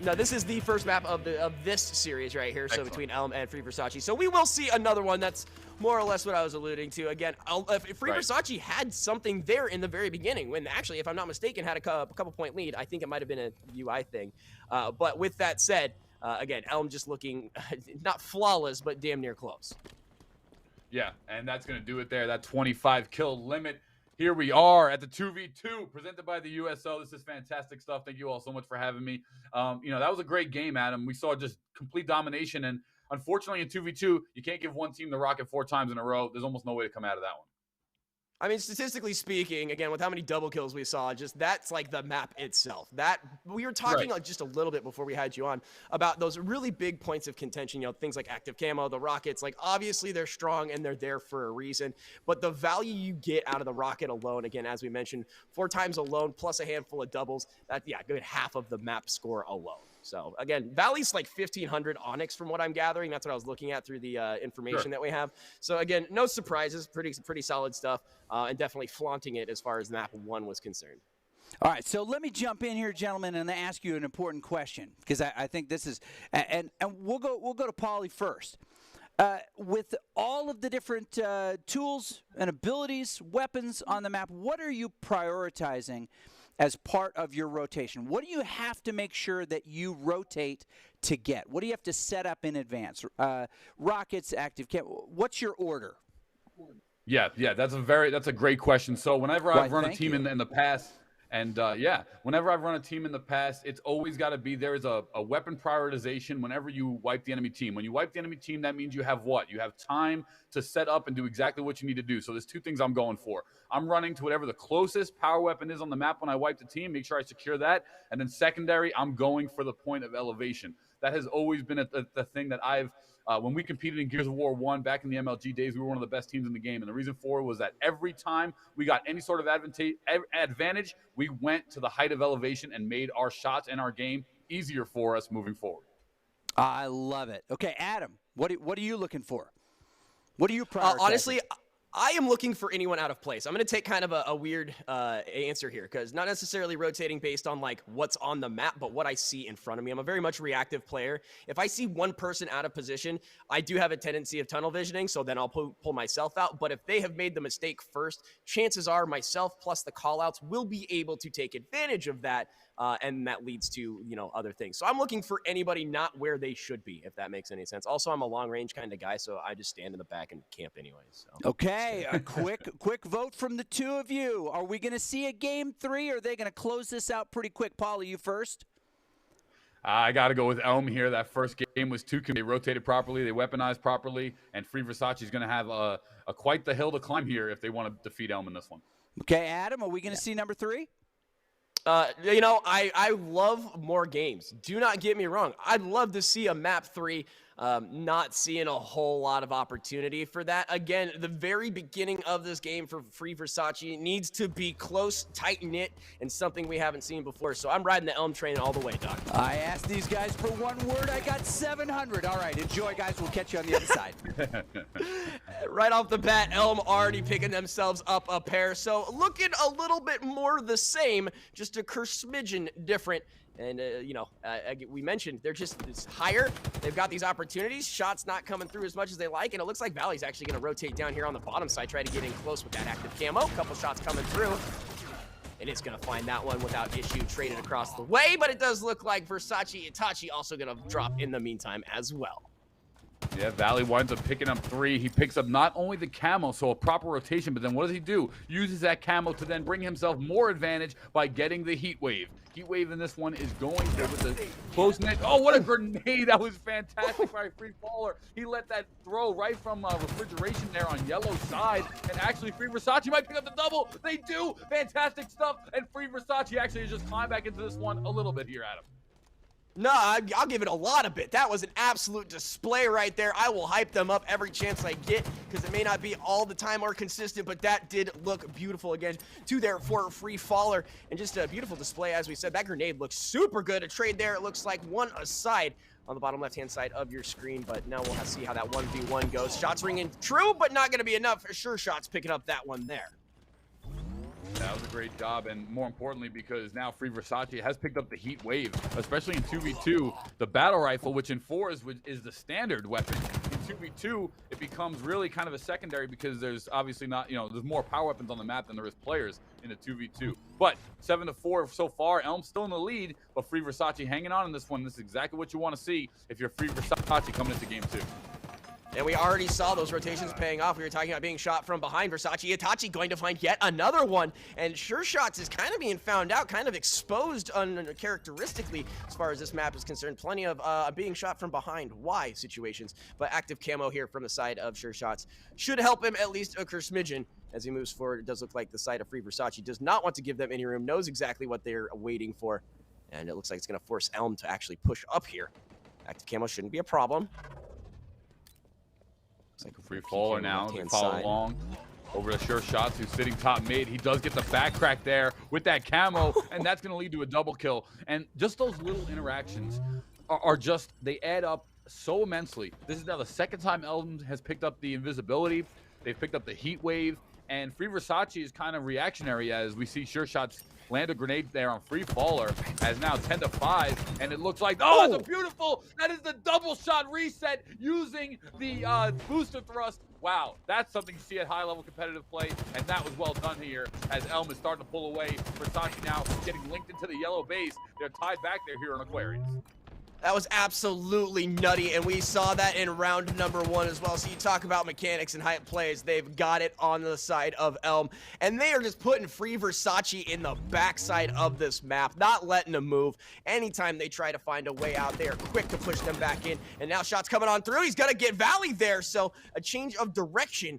No, this is the first map of this series right here. Excellent. So between Elm and Free Versace. So we will see another one. That's more or less what I was alluding to. Again, if Free Versace had something there in the very beginning, when actually, if I'm not mistaken, had a couple point lead. I think it might have been a UI thing. But with that said, again, Elm just looking not flawless, but damn near close. Yeah, and that's going to do it there. That 25 kill limit. Here we are at the 2v2 presented by the USO. This is fantastic stuff. Thank you all so much for having me. You know, that was a great game, Adam. We saw just complete domination. And unfortunately, in 2v2, you can't give one team the rocket 4 times in a row. There's almost no way to come out of that one. I mean, statistically speaking, again, with how many double kills we saw, just that's like the map itself. That we were talking like just a little bit before we had you on about those really big points of contention, you know, things like active camo, the rockets, like obviously they're strong and they're there for a reason, but the value you get out of the rocket alone, again, as we mentioned, 4 times alone, plus a handful of doubles, that, yeah, good half of the map score alone. So again, Valley's like 1,500 Onyx from what I'm gathering. That's what I was looking at through the information that we have. So again, no surprises, pretty solid stuff, and definitely flaunting it as far as map 1 was concerned. All right, so let me jump in here, gentlemen, and ask you an important question, because I think this is, and we'll go to Polly first. With all of the different tools and abilities, weapons on the map, what are you prioritizing as part of your rotation? What do you have to make sure that you rotate to get? What do you have to set up in advance? Rockets, active cam. What's your order? Yeah, that's a great question. So whenever I've run a team in the past, and whenever I've run a team in the past, it's always got to be there is a weapon prioritization whenever you wipe the enemy team. When you wipe the enemy team, that means you have what? You have time to set up and do exactly what you need to do. So there's 2 things I'm going for. I'm running to whatever the closest power weapon is on the map when I wipe the team, make sure I secure that. And then secondary, I'm going for the point of elevation. That has always been the thing that I've when we competed in Gears of War 1 back in the MLG days, we were one of the best teams in the game. And the reason for it was that every time we got any sort of advantage, we went to the height of elevation and made our shots and our game easier for us moving forward. I love it. Okay, Adam, what are you looking for? What are you prioritizing? Honestly, I am looking for anyone out of place. I'm going to take kind of a weird answer here, because not necessarily rotating based on like what's on the map, but what I see in front of me. I'm a very much reactive player. If I see one person out of position, I do have a tendency of tunnel visioning, so then I'll pull myself out. But if they have made the mistake first, chances are myself plus the callouts will be able to take advantage of that, and that leads to, you know, other things. So I'm looking for anybody not where they should be, if that makes any sense. Also, I'm a long range kind of guy, so I just stand in the back and camp anyway. So. Okay, a quick vote from the 2 of you. Are we going to see a game 3, or are they going to close this out pretty quick? Paulie, you first. I got to go with Elm here. That first game was 2. They rotated properly, they weaponized properly, and Free Versace is going to have a quite the hill to climb here if they want to defeat Elm in this one. Okay, Adam, are we going to see number 3? You know, I love more games. Do not get me wrong. I'd love to see a map 3. Not seeing a whole lot of opportunity for that. Again, the very beginning of this game for Free Versace needs to be close, tight-knit, and something we haven't seen before. So I'm riding the Elm train all the way, Doc. I asked these guys for one word. I got 700. All right, enjoy, guys. We'll catch you on the other side. Right off the bat, Elm already picking themselves up a pair. So looking a little bit more the same, just a smidgen different. And, we mentioned they're just higher. They've got these opportunities. Shots not coming through as much as they like. And it looks like Valley's actually going to rotate down here on the bottom side, try to get in close with that active camo. Couple shots coming through. And it's going to find that one without issue, traded across the way. But it does look like Versace Itachi also going to drop in the meantime as well. Yeah, Valley winds up picking up 3. He picks up not only the camo, so a proper rotation, but then what does he do? Uses that camo to then bring himself more advantage by getting the heat wave. Heat wave in this one is going there with the close net. Oh, what a grenade. That was fantastic by Free Faller. He let that throw right from refrigeration there on yellow side. And actually, Free Versace might pick up the double. They do. Fantastic stuff. And Free Versace actually has just climbed back into this one a little bit here, Adam. No, I'll give it a lot of it. That was an absolute display right there. I will hype them up every chance I get because it may not be all the time or consistent, but that did look beautiful again. 2 there for Free Faller, and just a beautiful display, as we said. That grenade looks super good. A trade there, it looks like 1 aside on the bottom left-hand side of your screen, but now we'll have to see how that 1v1 goes. Shots ringing true, but not going to be enough. Sure shots picking up that one there. That was a great job, and more importantly, because now Free Versace has picked up the heat wave, especially in 2v2. The battle rifle, which in 4s is the standard weapon. In 2v2, it becomes really kind of a secondary because there's obviously not, there's more power weapons on the map than there is players in a 2v2. But 7-4 so far. Elm's still in the lead, but Free Versace hanging on in this one. This is exactly what you want to see if you're Free Versace coming into game 2. And we already saw those rotations paying off. We were talking about being shot from behind. Versace Itachi going to find yet another one. And Sure Shots is kind of being found out, kind of exposed uncharacteristically as far as this map is concerned. Plenty of being shot from behind. Why situations? But active camo here from the side of Sure Shots should help him at least a smidgen as he moves forward. It does look like the side of Free Versace does not want to give them any room, knows exactly what they're waiting for. And it looks like it's going to force Elm to actually push up here. Active camo shouldn't be a problem. Like a Free Faller now, they follow along over to Sure Shots, who's sitting top mid. He does get the back crack there with that camo, and that's going to lead to a double kill. And just those little interactions are just, they add up so immensely. This is now the second time Elm has picked up the invisibility. They've picked up the heat wave, and Free Versace is kind of reactionary as we see Sure Shots land a grenade there on Free Faller as now 10-5, and it looks like, oh, it's a beautiful, that is the double shot reset using the booster thrust. Wow, that's something you see at high level competitive play, and that was well done here as Elm is starting to pull away. Versace now getting linked into the yellow base. They're tied back there here on Aquarius. That was absolutely nutty, and we saw that in round number 1 as well. So you talk about mechanics and hype plays, they've got it on the side of Elm, and they are just putting Free Versace in the backside of this map, not letting them move. Anytime they try to find a way out, they are quick to push them back in, and now shots coming on through. He's gonna get Valley there, so a change of direction,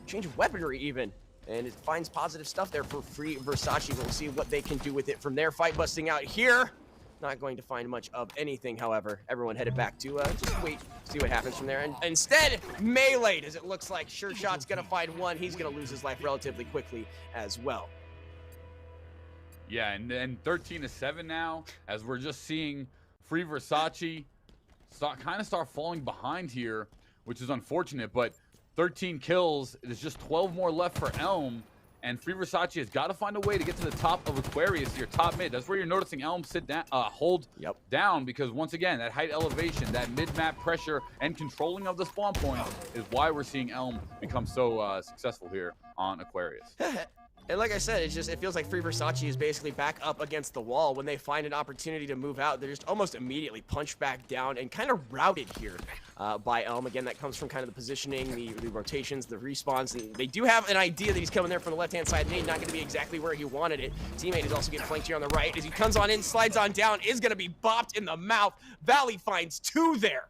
change of weaponry even. And it finds positive stuff there for Free Versace. We'll see what they can do with it from there. Fight busting out here. Not going to find much of anything, however. Everyone headed back to just wait, see what happens from there. And instead, meleeed, as it looks like Sure Shot's going to find one. He's going to lose his life relatively quickly as well. Yeah, and then 13-7 now, as we're just seeing Free Versace kind of start falling behind here, which is unfortunate. But 13 kills, there's just 12 more left for Elm. And Free Versace has got to find a way to get to the top of Aquarius, your top mid. That's where you're noticing Elm sit down, hold down, because once again, that height elevation, that mid-map pressure, and controlling of the spawn point is why we're seeing Elm become so successful here on Aquarius. And like I said, it feels like Free Versace is basically back up against the wall. When they find an opportunity to move out, they're just almost immediately punched back down and kind of routed here by Elm. Again, that comes from kind of the positioning, the rotations, the respawns. And they do have an idea that he's coming there from the left-hand side. Nade not going to be exactly where he wanted it. Teammate is also getting flanked here on the right. As he comes on in, slides on down, is going to be bopped in the mouth. Valley finds 2 there.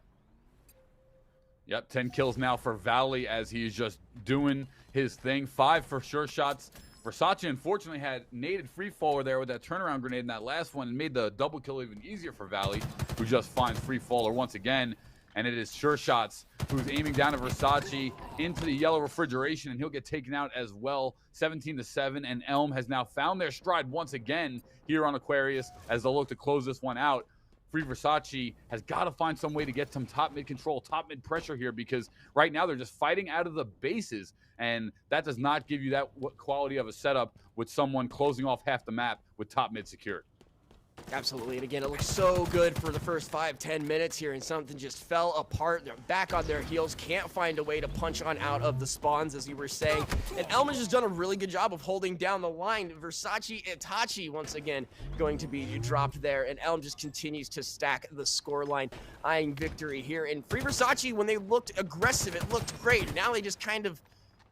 Yep, 10 kills now for Valley as he's just doing his thing. 5 for Sure Shots. Versace unfortunately had naded Free Faller there with that turnaround grenade in that last one and made the double kill even easier for Valley, who just finds Free Faller once again. and it is Sure Shots who's aiming down at Versace into the yellow refrigeration, and he'll get taken out as well. 17-7, and Elm has now found their stride once again here on Aquarius as they'll look to close this one out. Free Versace has got to find some way to get some top mid control, top mid pressure here, because right now they're just fighting out of the bases, and that does not give you that quality of a setup with someone closing off half the map with top mid secured. Absolutely, and again, it looked so good for the first 5-10 minutes here, and something just fell apart. They're back on their heels, can't find a way to punch on out of the spawns, as you were saying. And Elm has just done a really good job of holding down the line. Versace Itachi, once again, going to be dropped there, and Elm just continues to stack the scoreline, eyeing victory here. And Free Versace, when they looked aggressive, it looked great. Now they just kind of,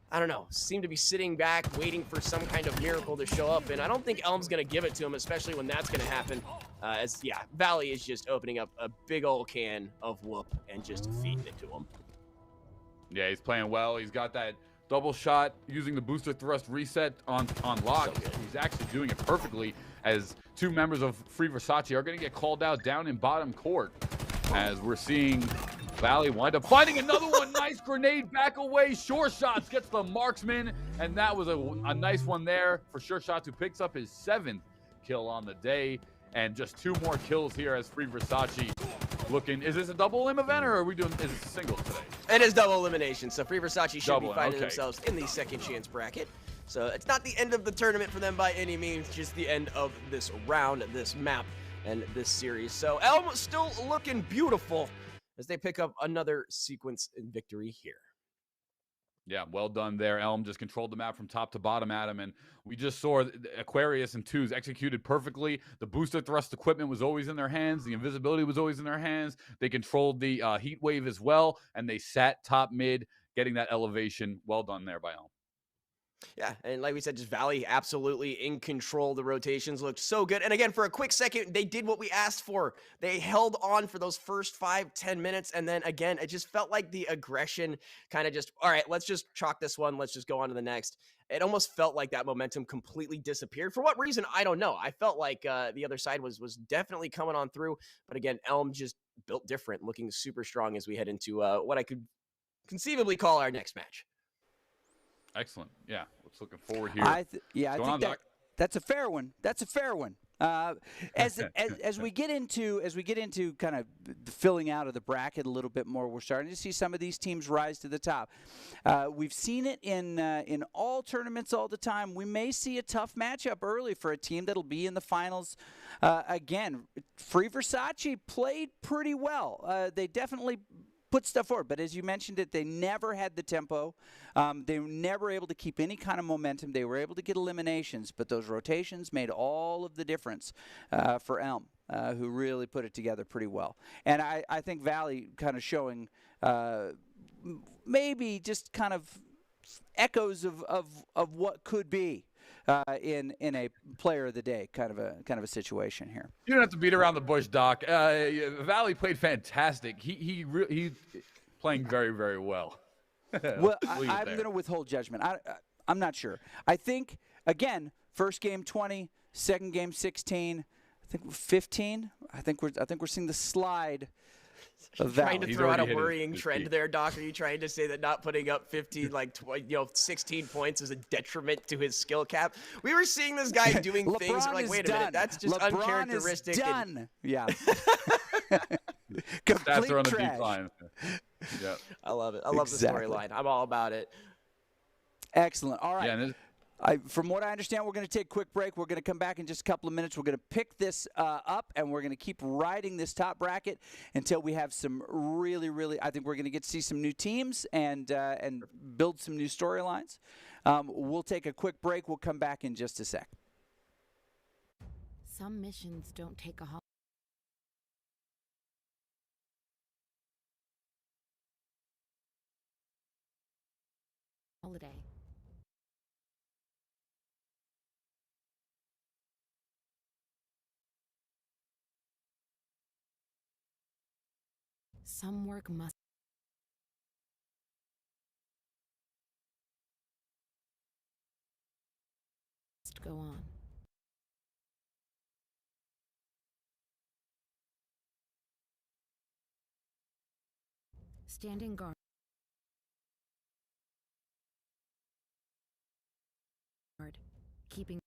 I don't know, seem to be sitting back, waiting for some kind of miracle to show up, and I don't think Elm's going to give it to him, especially when that's going to happen, yeah, Valley is just opening up a big old can of whoop and just feeding it to him. Yeah, he's playing well. He's got that double shot using the booster thrust reset on lock. So he's actually doing it perfectly, as two members of Free Versace are going to get called out down in bottom court, as we're seeing Valley wind up finding another one. Nice grenade back away. Sure Shots gets the marksman, and that was a nice one there for Sure Shots, who picks up his 7th kill on the day, and just 2 more kills here as Free Versace looking. Is this a double elim event, or are we doing, is this a singles today? It is double elimination, so Free Versace should be finding okay. themselves in the second chance bracket. So it's not the end of the tournament for them by any means, just the end of this round, this map, and this series. So Elm still looking beautiful as they pick up another sequence in victory here. Yeah, well done there. Elm just controlled the map from top to bottom, Adam, and we just saw Aquarius and Twos executed perfectly. The booster thrust equipment was always in their hands. The invisibility was always in their hands. They controlled the heat wave as well, and they sat top mid, getting that elevation. Well done there by Elm. Yeah, and like we said, just Valley absolutely in control. The rotations looked so good. And again, for a quick second, they did what we asked for. They held on for those first 5-10 minutes. And then again, it just felt like the aggression kind of just, all right, let's just chalk this one. Let's just go on to the next. It almost felt like that momentum completely disappeared. For what reason, I don't know. I felt like the other side was definitely coming on through. But again, Elm just built different, looking super strong as we head into what I could conceivably call our next match. Excellent. Yeah, let's looking forward here. I think that's a fair one. That's a fair one. As we get into kind of the filling out of the bracket a little bit more, we're starting to see some of these teams rise to the top. We've seen it in all tournaments all the time. We may see a tough matchup early for a team that'll be in the finals. Again, Free Versace played pretty well. They definitely put stuff forward, but as you mentioned it, they never had the tempo. They were never able to keep any kind of momentum. They were able to get eliminations, but those rotations made all of the difference for Elm, who really put it together pretty well. And I think Valley kind of showing maybe just kind of echoes of what could be in a player of the day kind of a situation here. You don't have to beat around the bush, Doc. Valley played fantastic. He playing very, very well. Well, I'm going to withhold judgment. I'm not sure. I think, again, first game 20, second game 16, I think 15. I think we're seeing the slide. Trying to throw out a worrying trend there, Doc? Are you trying to say that not putting up 15, 16 points is a detriment to his skill cap? We were seeing this guy doing things like, wait a minute, that's just LeBron uncharacteristic. Is done. Yeah. Stats are on the trash. decline. Yeah. I love it. I love the storyline. I'm all about it. Excellent. All right. Yeah, from what I understand, we're going to take a quick break. We're going to come back in just a couple of minutes. We're going to pick this up, and we're going to keep riding this top bracket until we have some really, I think we're going to get to see some new teams and build some new storylines. We'll take a quick break. We'll come back in just a sec. Some missions don't take a holiday. Some work must go on. Standing guard. Keeping.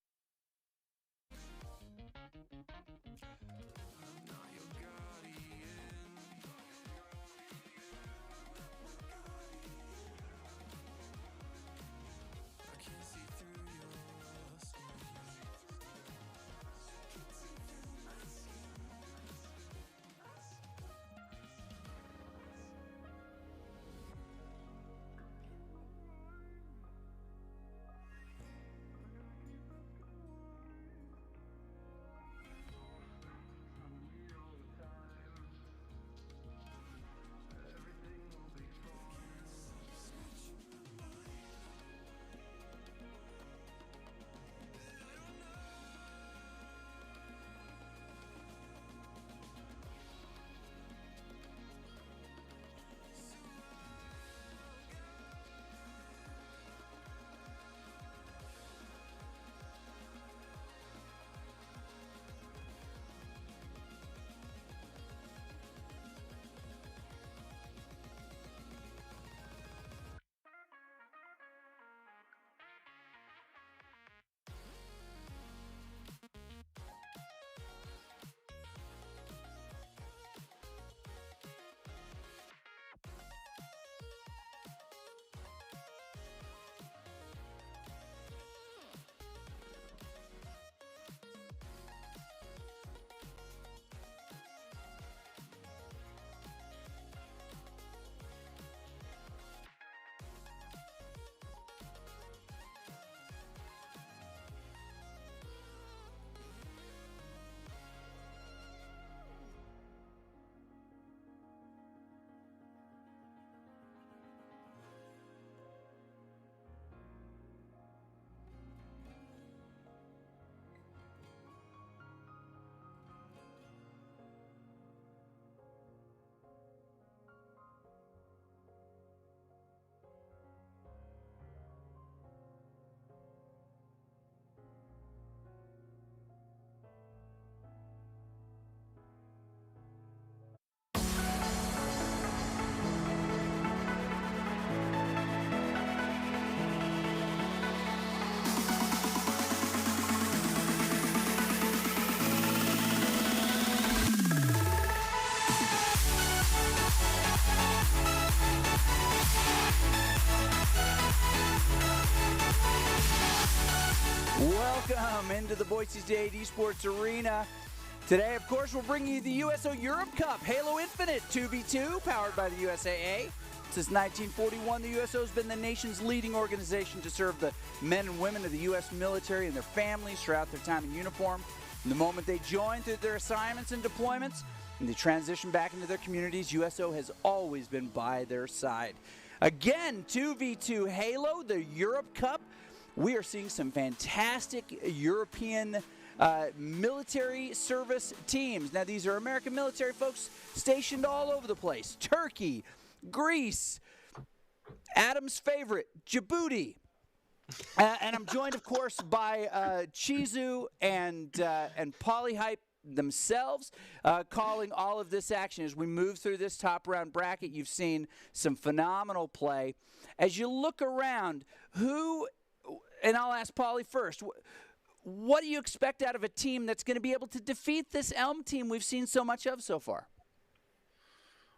Welcome into the Boise State Esports Arena. Today, of course, we're bringing you the USO Europe Cup Halo Infinite 2v2, powered by the USAA. Since 1941, the USO has been the nation's leading organization to serve the men and women of the U.S. military and their families throughout their time in uniform. From the moment they join through their assignments and deployments, and they transition back into their communities, USO has always been by their side. Again, 2v2 Halo, the Europe Cup. We are seeing some fantastic European military service teams. Now, these are American military folks stationed all over the place. Turkey, Greece, Adam's favorite, Djibouti. And I'm joined, of course, by Chizu and Polyhype themselves, calling all of this action. As we move through this top round bracket, you've seen some phenomenal play. As you look around, and I'll ask Polly first, what do you expect out of a team that's going to be able to defeat this Elm team we've seen so much of so far?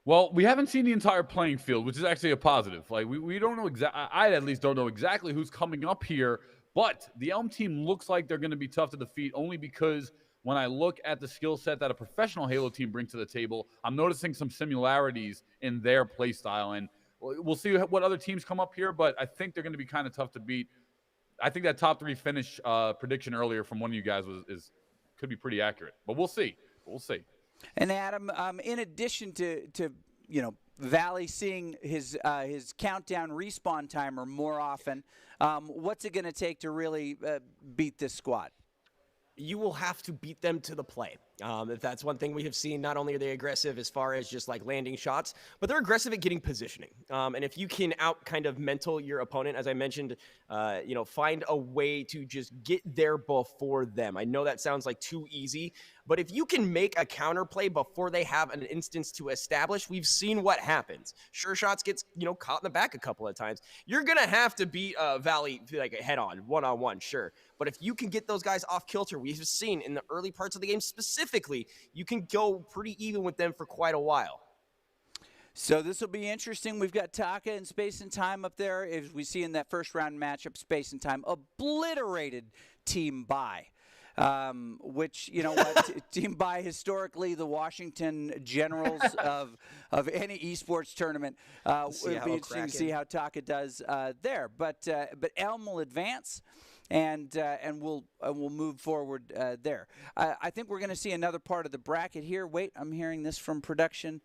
Well, we haven't seen the entire playing field, which is actually a positive. Like we don't know I at least don't know exactly who's coming up here, but the Elm team looks like they're going to be tough to defeat only because when I look at the skill set that a professional Halo team brings to the table, I'm noticing some similarities in their play style, and we'll see what other teams come up here, but I think they're going to be kind of tough to beat. I think that top 3 finish prediction earlier from one of you guys could be pretty accurate, but we'll see. We'll see. And Adam, in addition to Valley seeing his countdown respawn timer more often, what's it going to take to really beat this squad? You will have to beat them to the play. If that's one thing we have seen, not only are they aggressive as far as just like landing shots, but they're aggressive at getting positioning. And if you can out kind of mental your opponent, as I mentioned, find a way to just get there before them. I know that sounds like too easy, But if you can make a counterplay before they have an instance to establish, we've seen what happens. Sure Shots gets, caught in the back a couple of times. You're going to have to beat Valley like head on, one-on-one, sure. But if you can get those guys off kilter, we've seen in the early parts of the game specifically, you can go pretty even with them for quite a while. So this will be interesting. We've got Taka and Space and Time up there. As we see in that first round matchup, Space and Time obliterated Team Bai. Which, you know what, Team Bai, historically the Washington Generals of any esports tournament. It'll be interesting to see how Taka does there. But Elm will advance, and we'll move forward there. I think we're going to see another part of the bracket here. Wait, I'm hearing this from production.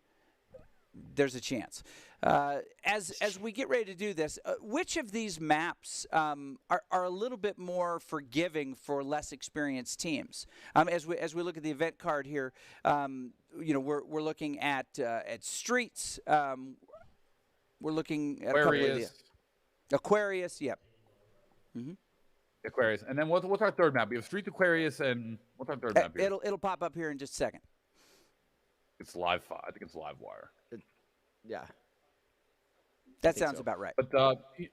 There's a chance. As we get ready to do this, which of these maps are a little bit more forgiving for less experienced teams? As we look at the event card here, we're looking at streets. We're looking at Aquarius. Aquarius. Yep. Mm-hmm. Aquarius, and then what's our third map? We have Street, Aquarius, and what's our third map here? It'll pop up here in just a second. It's live. I think it's live wire. Yeah. That sounds about right. But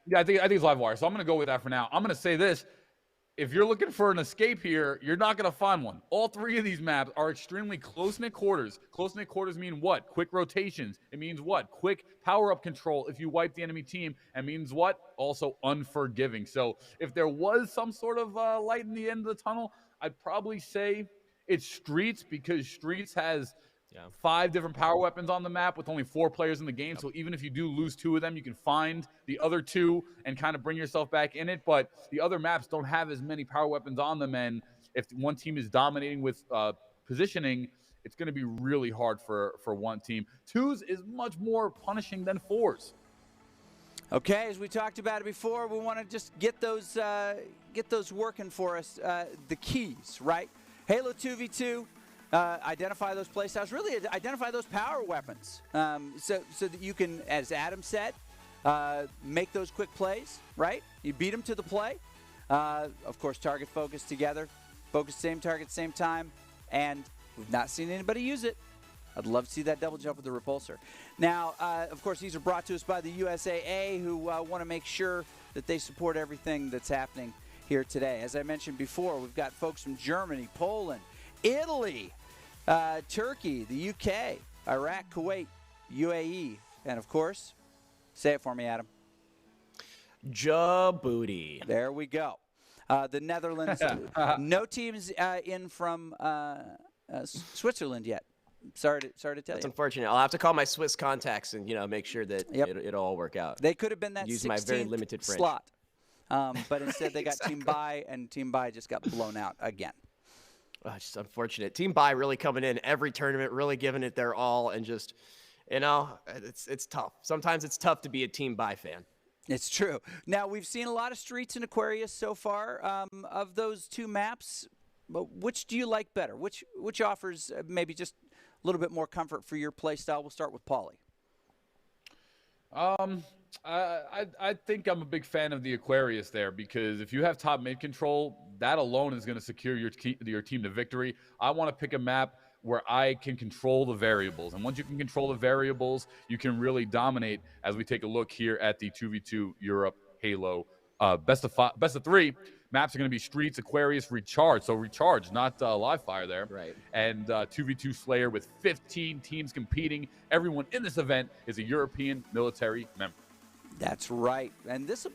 yeah, I think it's live wire. So I'm going to go with that for now. I'm going to say this: if you're looking for an escape here, you're not going to find one. All three of these maps are extremely close-knit quarters. Close-knit quarters mean what? Quick rotations. It means what? Quick power-up control if you wipe the enemy team. And means what? Also unforgiving. So if there was some sort of light in the end of the tunnel, I'd probably say it's Streets, because Streets has 5 different power weapons on the map with only 4 players in the game. So even if you do lose 2 of them, you can find the other 2 and kind of bring yourself back in it. But the other maps don't have as many power weapons on them. And if one team is dominating with positioning, it's going to be really hard for one team. 2s is much more punishing than 4s. Okay, as we talked about it before, we want to just get those working for us. The keys, right? Halo 2v2. Identify those playstyles, really identify those power weapons, so that you can, as Adam said, make those quick plays, right? You beat them to the play. Of course, target focus together, focus same target, same time, and we've not seen anybody use it. I'd love to see that double jump with the repulsor. Now, of course, these are brought to us by the USAA, who want to make sure that they support everything that's happening here today. As I mentioned before, we've got folks from Germany, Poland, Italy, Turkey, the UK, Iraq, Kuwait, UAE, and of course, say it for me, Adam. Djibouti. There we go. The Netherlands. No teams in from Switzerland yet. Sorry to tell you. That's unfortunate. I'll have to call my Swiss contacts and make sure that it'll all work out. They could have been that Use 16th my very limited French slot, but instead they got Team Bai, and Team Bai just got blown out again. Oh, just unfortunate. Team Bai really coming in every tournament, really giving it their all, and just, it's tough. Sometimes it's tough to be a Team Bai fan. It's true. Now, we've seen a lot of Streets in Aquarius so far. Of those 2 maps, but which do you like better? Which offers maybe just a little bit more comfort for your play style? We'll start with Paulie. I think I'm a big fan of the Aquarius there, because if you have top mid control, that alone is going to secure your team to victory. I want to pick a map where I can control the variables, and once you can control the variables, you can really dominate. As we take a look here at the 2v2 Europe Halo best of 3 maps are going to be Streets, Aquarius, Recharge. So Recharge, not live fire there. Right. And 2v2 Slayer with 15 teams competing. Everyone in this event is a European military member. That's right, and this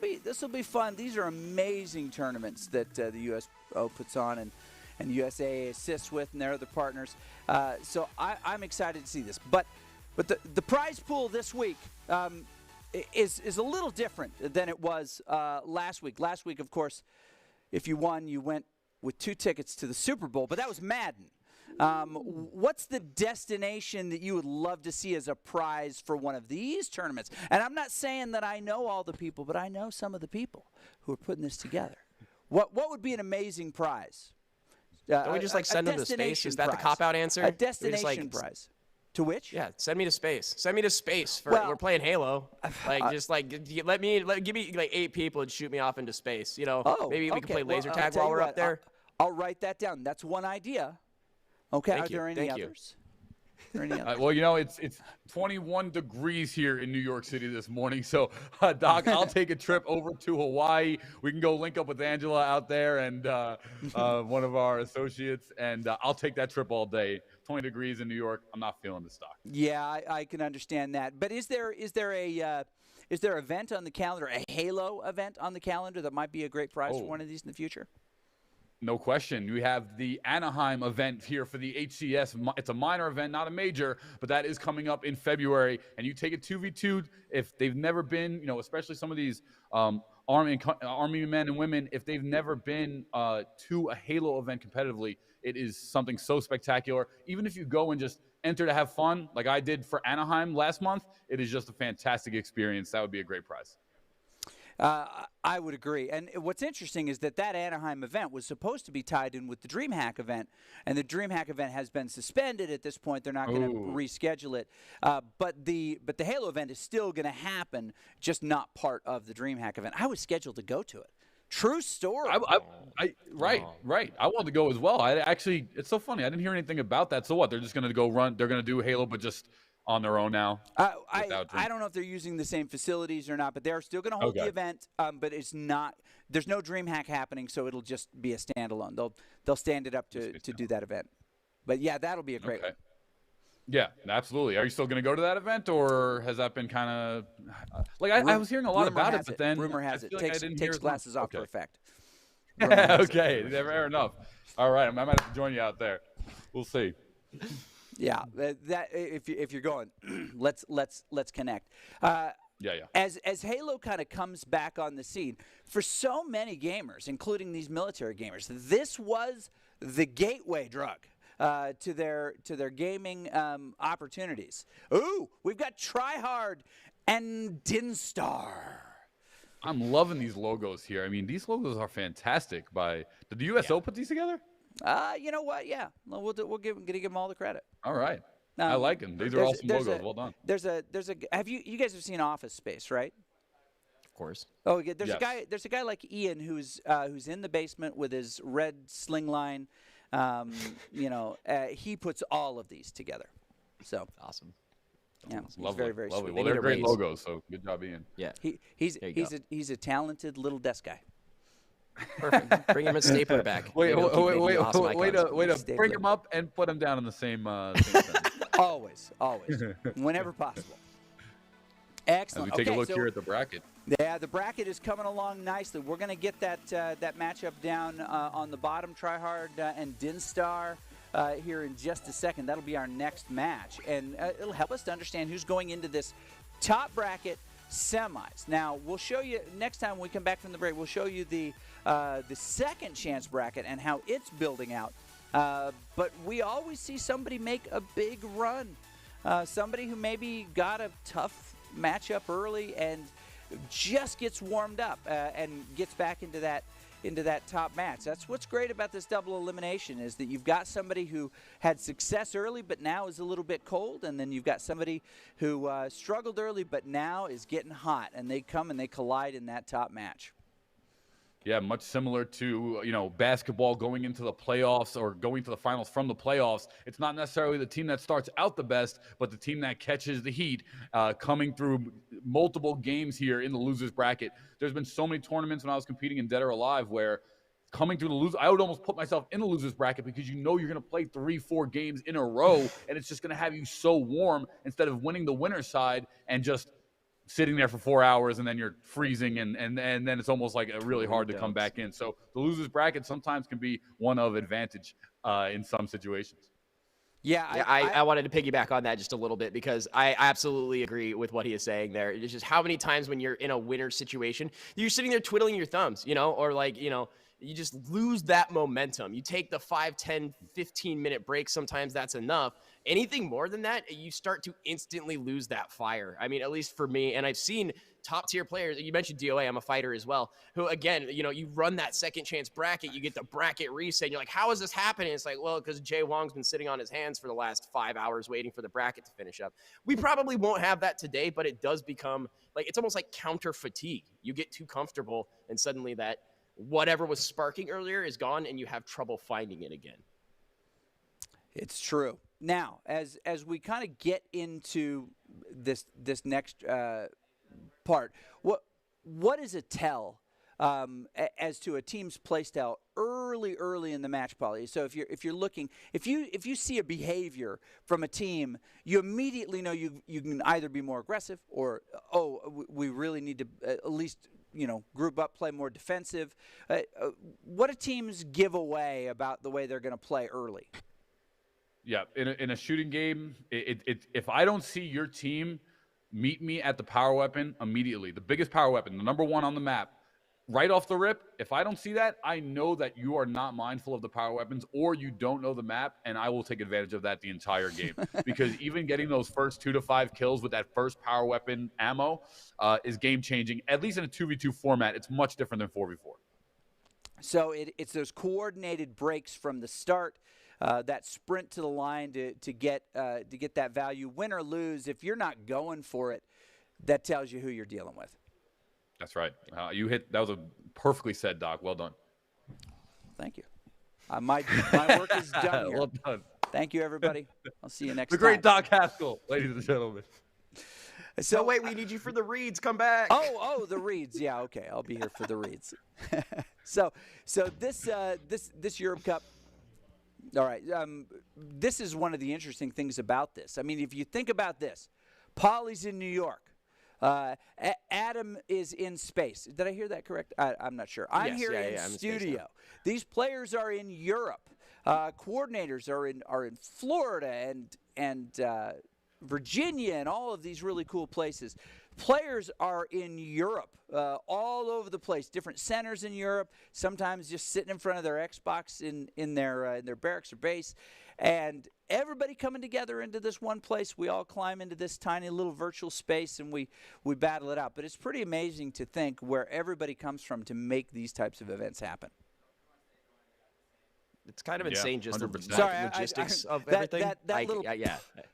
will be fun. These are amazing tournaments that the USO puts on, and USAA assists with, and their other partners. So I'm excited to see this. But the prize pool this week is a little different than it was last week. Last week, of course, if you won, you went with 2 tickets to the Super Bowl, but that was Madden. What's the destination that you would love to see as a prize for one of these tournaments? And I'm not saying that I know all the people, but I know some of the people who are putting this together. What would be an amazing prize? Don't we just send them to space? Is that the cop-out answer? A destination prize. To which? Yeah, send me to space. Send me to space. We're playing Halo. Give me 8 people and shoot me off into space. Maybe we can play laser tag while we're up there. I'll write that down. That's one idea. Okay. Thank Are you. there any Thank you. others? Are there any others? Well, it's 21 degrees here in New York City this morning. So, Doc, I'll take a trip over to Hawaii. We can go link up with Angela out there and one of our associates, and I'll take that trip all day. 20 degrees in New York. I'm not feeling the stock. Yeah, I can understand that. But is there an event on the calendar, a Halo event on the calendar that might be a great prize for Oh. one of these in the future? No question. We have the Anaheim event here for the HCS. It's a minor event, not a major, but that is coming up in February. And you take a 2v2 if they've never been, especially some of these Army men and women, if they've never been to a Halo event competitively, it is something so spectacular. Even if you go and just enter to have fun, like I did for Anaheim last month, it is just a fantastic experience. That would be a great prize. I would agree. And what's interesting is that Anaheim event was supposed to be tied in with the DreamHack event, and the DreamHack event has been suspended at this point. They're not going to reschedule it. But the Halo event is still going to happen, just not part of the DreamHack event. I was scheduled to go to it. True story. Right. I wanted to go as well. It's so funny. I didn't hear anything about that. So what? They're just going to go run. They're going to do Halo, but just on their own now. I don't know if they're using the same facilities or not, but they're still going to hold the event. But it's not. There's no DreamHack happening, so it'll just be a standalone. They'll stand it up to do that event. But yeah, that'll be a great one. Yeah, absolutely. Are you still going to go to that event, or has that been kind of like I was hearing a lot about it, but then rumor has it takes glasses off for effect. Okay, fair enough. All right, I might have to join you out there. We'll see. Yeah, that if you're going, let's connect. Yeah. As Halo kind of comes back on the scene, for so many gamers, including these military gamers, this was the gateway drug to their gaming opportunities. Ooh, we've got Tryhard and Dinstar. I'm loving these logos here. I mean, these logos are fantastic. Did the USO put these together? You know what? Yeah, we'll give them all the credit. All right, I like them. These are awesome logos. Well done. There's a. Have you guys have seen Office Space, right? Of course. Oh, yeah. There's a guy like Ian who's in the basement with his red sling line. He puts all of these together. So awesome. Yeah, lovely, very, very lovely. sweet. Well, they're great logos, so good job, Ian. Yeah. He's a talented little desk guy. Perfect. Bring him a stapler back. Wait to bring him up and put him down in the same sentence. Always, whenever possible. Excellent. As we take a look here at the bracket. Yeah, the bracket is coming along nicely. We're going to get that matchup down on the bottom, Tryhard and Dinstar, here in just a second. That'll be our next match, and it'll help us to understand who's going into this top bracket semis. Now, we'll show you next time when we come back from the break. We'll show you the second chance bracket and how it's building out. But we always see somebody make a big run, somebody who maybe got a tough matchup early and just gets warmed up and gets back into that top match. That's what's great about this double elimination, is that you've got somebody who had success early but now is a little bit cold, and then you've got somebody who struggled early but now is getting hot, and they come and they collide in that top match. Yeah, much similar to, basketball going into the playoffs or going to the finals from the playoffs. It's not necessarily the team that starts out the best, but the team that catches the heat, coming through multiple games here in the losers bracket. There's been so many tournaments when I was competing in Dead or Alive where coming through the loser, I would almost put myself in the losers bracket because you're going to play 3-4 games in a row, and it's just going to have you so warm instead of winning the winner's side and just sitting there for 4 hours and then you're freezing and then it's almost like really hard to come back in. So the losers bracket sometimes can be one of advantage in some situations. I wanted to piggyback on that just a little bit because I absolutely agree with what he is saying there. It's just how many times when you're in a winner situation, you're sitting there twiddling your thumbs, or you just lose that momentum. You take the 5, 10, 15-minute break. Sometimes that's enough. Anything more than that, you start to instantly lose that fire. I mean, at least for me, and I've seen top-tier players. You mentioned DOA. I'm a fighter as well. Who, again, you run that second chance bracket. You get the bracket reset. And you're like, how is this happening? It's like, well, because Jay Wong's been sitting on his hands for the last 5 hours waiting for the bracket to finish up. We probably won't have that today, but it does become like it's almost like counter fatigue. You get too comfortable, and suddenly that whatever was sparking earlier is gone, and you have trouble finding it again. It's true. Now, as we kind of get into this next part, what is a tell as to a team's play style early in the match, Paulie? So if you're looking, if you see a behavior from a team, you immediately know you can either be more aggressive or we really need to at least group up, play more defensive. What do teams give away about the way they're going to play early? Yeah, in a shooting game, if I don't see your team meet me at the power weapon immediately, the biggest power weapon, the number one on the map, right off the rip, if I don't see that, I know that you are not mindful of the power weapons or you don't know the map, and I will take advantage of that the entire game. Because even getting those first 2 to 5 kills with that first power weapon ammo is game-changing. At least in a 2v2 format, it's much different than 4v4. So it's those coordinated breaks from the start, that sprint to the line to get that value. Win or lose, if you're not going for it, that tells you who you're dealing with. That's right. That was a perfectly said, Doc. Well done. Thank you. My work is done here. Well done. Thank you, everybody. I'll see you next The time. great Doc Haskell, ladies and gentlemen. So wait, we need you for the reads. Come back. Oh, the reads. Yeah, okay. I'll be here for the reads. So this Europe Cup. All right. This is one of the interesting things about this. I mean, if you think about this, Paulie's in New York. Adam is in space. Did I hear that correct? I'm not sure. I'm here in studio. These players are in Europe. Coordinators are in Florida and Virginia and all of these really cool places. Players are in Europe, all over the place, different centers in Europe, sometimes just sitting in front of their Xbox in their barracks or base, and everybody coming together into this one place. We all climb into this tiny little virtual space, and we battle it out. But it's pretty amazing to think where everybody comes from to make these types of events happen. It's kind of insane, just 100%. the Sorry, logistics of that everything. That little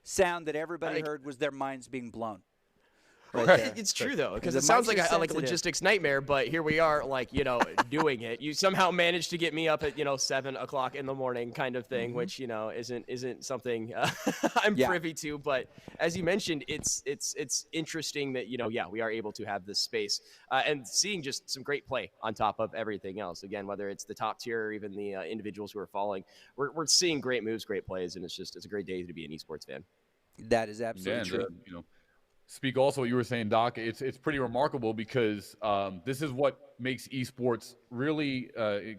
sound that everybody heard was their minds being blown. Right. It's true though, because The it sounds mics like are a sensitive. logistics nightmare. But here we are, doing it. You somehow managed to get me up at 7 o'clock in the morning, kind of thing, which isn't something I'm privy to. But as you mentioned, it's interesting that we are able to have this space and seeing just some great play on top of everything else. Again, whether it's the top tier or even the individuals who are falling, we're seeing great moves, great plays, and it's a great day to be an esports fan. That is absolutely true. Speak also what you were saying, Doc. It's pretty remarkable because this is what makes esports really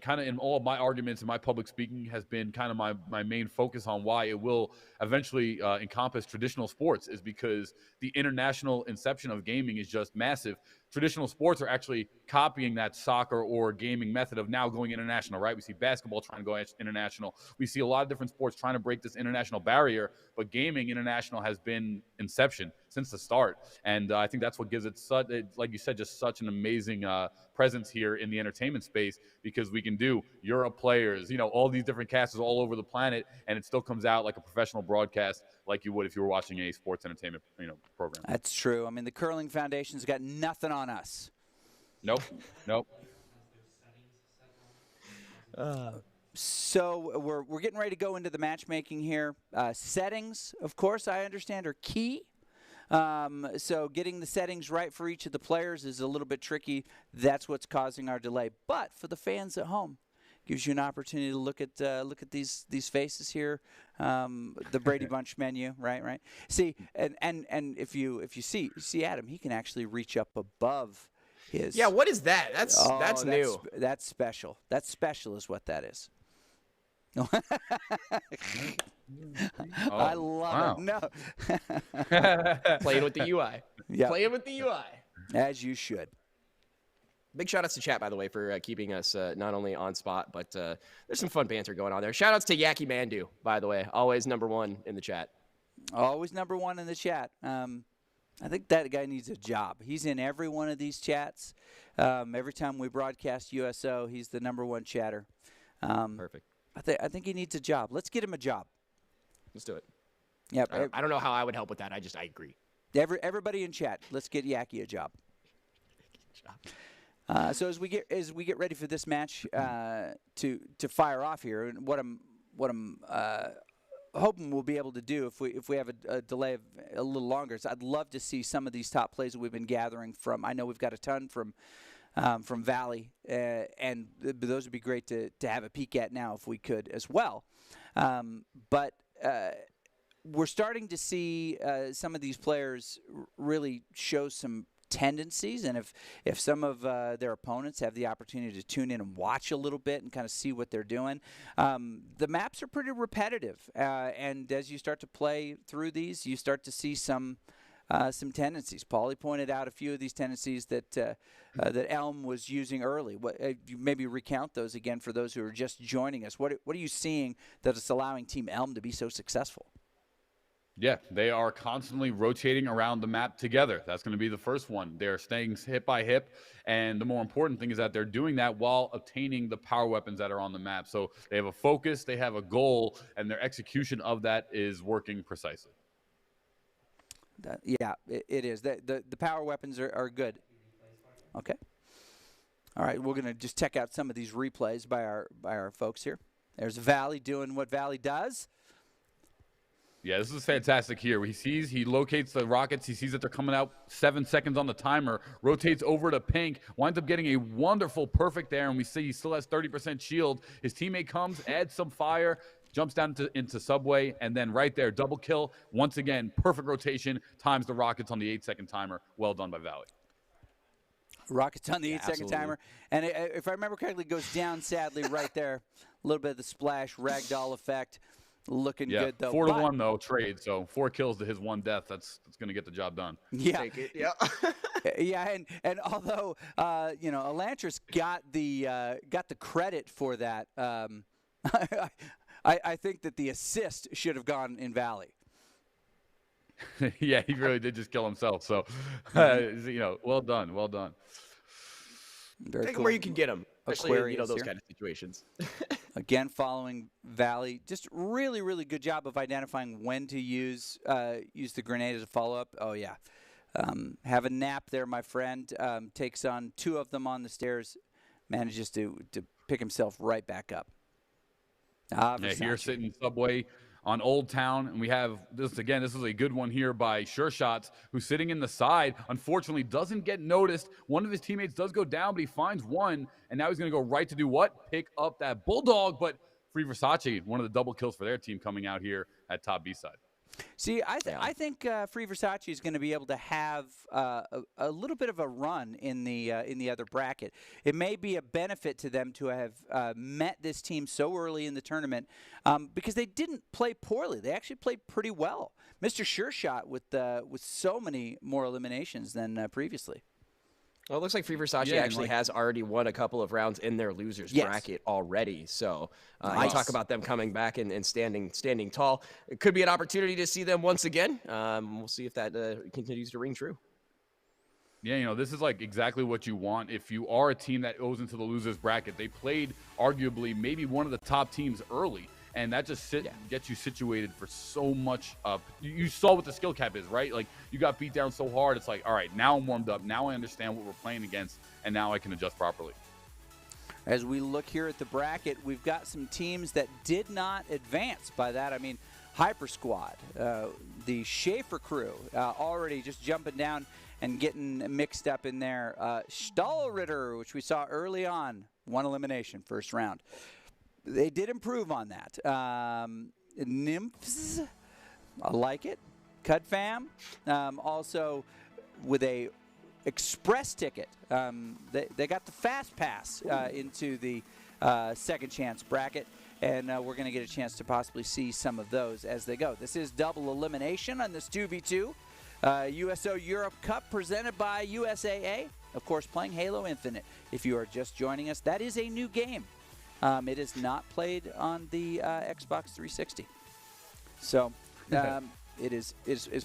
kind of, in all of my arguments and my public speaking, has been kind of my main focus on why it will eventually encompass traditional sports, is because the international inception of gaming is just massive. Traditional sports are actually copying that soccer or gaming method of now going international, right? We see basketball trying to go international. We see a lot of different sports trying to break this international barrier, but gaming international has been inception since the start. And I think that's what gives it such, like you said, just such an amazing presence here in the entertainment space, because we can do Europe players, all these different casters all over the planet, and it still comes out like a professional broadcast like you would if you were watching a sports entertainment program. That's true. I mean, the Curling Foundation's got nothing on us. Nope. So we're getting ready to go into the matchmaking here. Settings, of course, I understand, are key. So getting the settings right for each of the players is a little bit tricky. That's what's causing our delay. But for the fans at home, gives you an opportunity to look at these faces here, the Brady Bunch menu, right. See, and if you see Adam, he can actually reach up above his. Yeah, what is that? That's new. That's special. That's special is what that is. I love it. No. Playing with the UI. Yeah. Playing with the UI. As you should. Big shout outs to chat, by the way, for keeping us not only on spot, but there's some fun banter going on there. Shout outs to Yaki Mandu, by the way. Always #1 in the chat. Always #1 in the chat. I think that guy needs a job. He's in every one of these chats. Every time we broadcast USO, he's the #1 chatter. Perfect. I think he needs a job. Let's get him a job. Let's do it. Yep. I don't know how I would help with that. I agree. Everybody in chat, let's get Yaki a job. So as we get ready for this match to fire off here, and what I'm hoping we'll be able to do if we have a delay of a little longer is I'd love to see some of these top plays that we've been gathering from. I know we've got a ton from Valley, and those would be great to have a peek at now if we could as well. But we're starting to see some of these players really show some tendencies, and if some of their opponents have the opportunity to tune in and watch a little bit and kind of see what they're doing, the maps are pretty repetitive, and as you start to play through these, you start to see some tendencies. Paulie pointed out a few of these tendencies that that Elm was using early. You maybe recount those again for those who are just joining us. What are you seeing that is allowing Team Elm to be so successful? Yeah, they are constantly rotating around the map together. That's going to be the first one. They're staying hip by hip, and the more important thing is that they're doing that while obtaining the power weapons that are on the map. So they have a focus, they have a goal, and their execution of that is working precisely. Yeah, it is. The power weapons are good. Okay. All right, we're going to just check out some of these replays by our folks here. There's Valley doing what Valley does. Yeah, this is fantastic here. He locates the rockets. He sees that they're coming out 7 seconds on the timer, rotates over to Pink, winds up getting a wonderful perfect there, and we see he still has 30% shield. His teammate comes, adds some fire, jumps down into Subway, and then right there, double kill. Once again, perfect rotation, times the rockets on the 8-second timer. Well done by Valley. Rockets on the 8-second timer. And if I remember correctly, it goes down sadly right there. A little bit of the splash, ragdoll effect. Looking good, though. 4-1, though, trade. So 4 kills to his 1 death. That's going to get the job done. Yeah. Take it, yeah. Yeah, and although, Elantris got the credit for that, I think that the assist should have gone in Valley. Yeah, he really did just kill himself. So, well done. Well done. Very Take cool. him where you can get him, especially Aquarius those here. kind of situations. Again, following Valley, just really, really good job of identifying when to use the grenade as a follow-up. Oh, yeah. Have a nap there, my friend. Takes on 2 of them on the stairs, manages to pick himself right back up. Here sitting Subway on Old Town, and we have this again. This is a good one here by Sure Shots, who's sitting in the side. Unfortunately, doesn't get noticed. One of his teammates does go down, but he finds one, and now he's going to go right to do what? Pick up that Bulldog. But Free Versace, one of the double kills for their team, coming out here at top B side. See, I think Free Versace is going to be able to have a little bit of a run in the other bracket. It may be a benefit to them to have met this team so early in the tournament because they didn't play poorly. They actually played pretty well. Mr. Sure Shot with so many more eliminations than previously. Well, it looks like Free Versace actually has already won a couple of rounds in their losers bracket already. So you talk about them coming back and standing tall. It could be an opportunity to see them once again. We'll see if that continues to ring true. Yeah, this is like exactly what you want if you are a team that goes into the losers bracket. They played arguably maybe one of the top teams early. And that just gets you situated for so much. You saw what the skill cap is, right? Like, you got beat down so hard. It's like, all right, now I'm warmed up. Now I understand what we're playing against, and now I can adjust properly. As we look here at the bracket, we've got some teams that did not advance. By that, I mean Hyper Squad, the Schaefer crew, already just jumping down and getting mixed up in there. Stahlritter, which we saw early on, 1 elimination, first round. They did improve on that. Nymphs, I like it. Cud Fam, also with a express ticket. They got the fast pass into the second chance bracket, and we're going to get a chance to possibly see some of those as they go. This is double elimination on this 2v2 USO Europe Cup presented by USAA. Of course, playing Halo Infinite. If you are just joining us, that is a new game. It is not played on the Xbox 360. So it is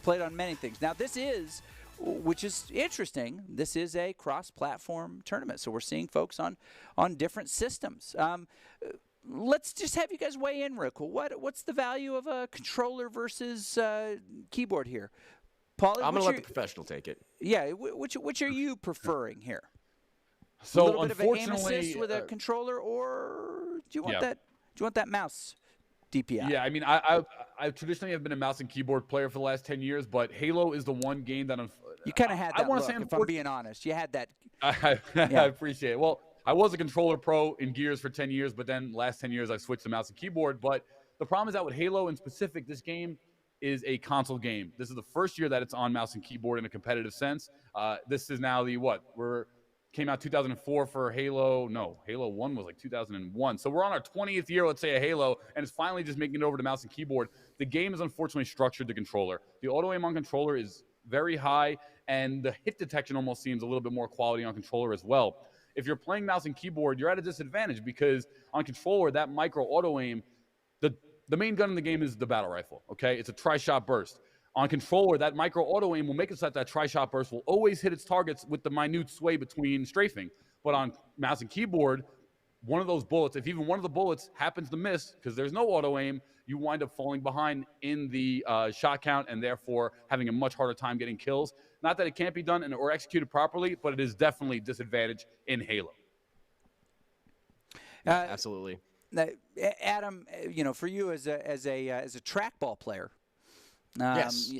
played on many things. Now this is, which is interesting, this is a cross-platform tournament. So we're seeing folks on different systems. Let's just have you guys weigh in real quick. What's the value of a controller versus keyboard here? Paulie, I'm going to let the professional take it. Yeah, which are you preferring here? So a little bit of an aim unfortunately, assist with a controller, or do you want that? Do you want that mouse DPI. Yeah, I mean, I traditionally have been a mouse and keyboard player for the last 10 years, but Halo is the one game that You kind of had I that want look, to say, if I'm being honest. You had that. I Yeah. appreciate it. Well, I was a controller pro in Gears for 10 years, but then last 10 years I've switched to mouse and keyboard. But the problem is that with Halo in specific, this game is a console game. This is the first year that it's on mouse and keyboard in a competitive sense. This is now the came out 2004 for Halo. No, Halo 1 was like 2001. So we're on our 20th year, let's say, of Halo, and it's finally just making it over to mouse and keyboard. The game is unfortunately structured to controller. The auto aim on controller is very high, and the hit detection almost seems a little bit more quality on controller as well. If you're playing mouse and keyboard, you're at a disadvantage because on controller, that micro auto aim, the main gun in the game is the battle rifle, okay? It's a tri-shot burst. On controller, that micro auto aim will make it so that tri-shot burst will always hit its targets with the minute sway between strafing. But on mouse and keyboard, one of those bullets, if even one of the bullets happens to miss because there's no auto aim, you wind up falling behind in the shot count and therefore having a much harder time getting kills. Not that it can't be done or executed properly, but it is definitely disadvantage in Halo. Absolutely. Adam, for you as a trackball player. Yes.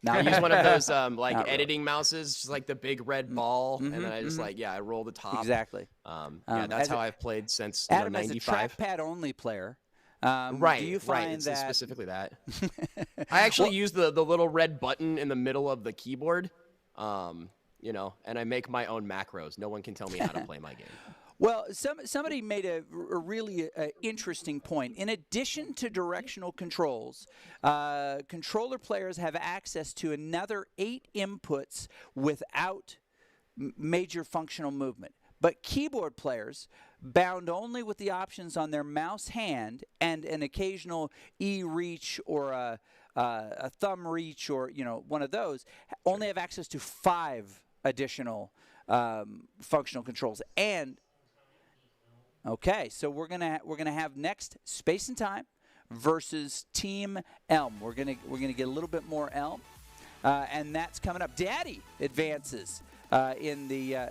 Now I use one of those Not editing mouses, just like the big red ball, and then I just I roll the top. Exactly. That's how I've played since Adam, 95. as a trackpad only player, Right. do you find It's that specifically that? I actually use the little red button in the middle of the keyboard, and I make my own macros. No one can tell me how to play my game. Well, somebody made a really interesting point. In addition to directional controls, controller players have access to another 8 inputs without major functional movement. But keyboard players, bound only with the options on their mouse hand and an occasional E-reach or a thumb reach or one of those, only have access to 5 additional functional controls. And okay, so we're gonna have next Space and Time versus Team Elm. We're gonna get a little bit more Elm, and that's coming up. Daddy advances in the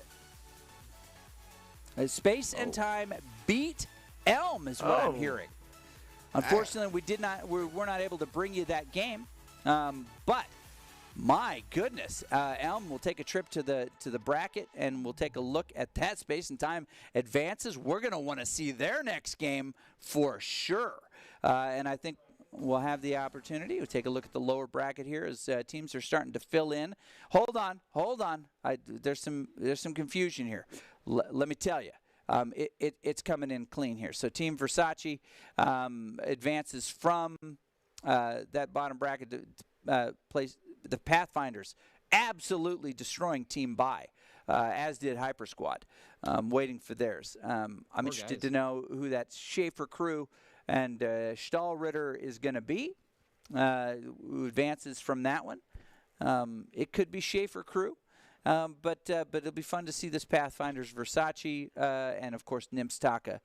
Space and Time beat Elm is what I'm hearing. Unfortunately, we're not able to bring you that game, but. My goodness, Elm will take a trip to the bracket, and we'll take a look at that. Space and Time advances. We're going to want to see their next game for sure, and I think we'll have the opportunity to take a look at the lower bracket here as teams are starting to fill in. Hold on. There's some confusion here. Let me tell you. It's coming in clean here. So Team Versace advances from that bottom bracket to place. The Pathfinders absolutely destroying Team Buy, as did Hyper Squad, waiting for theirs. I'm interested to know who that Schaefer crew and Stahlritter is going to be, who advances from that one. It could be Schaefer crew, but it'll be fun to see this Pathfinders Versace and, of course, Nimstaka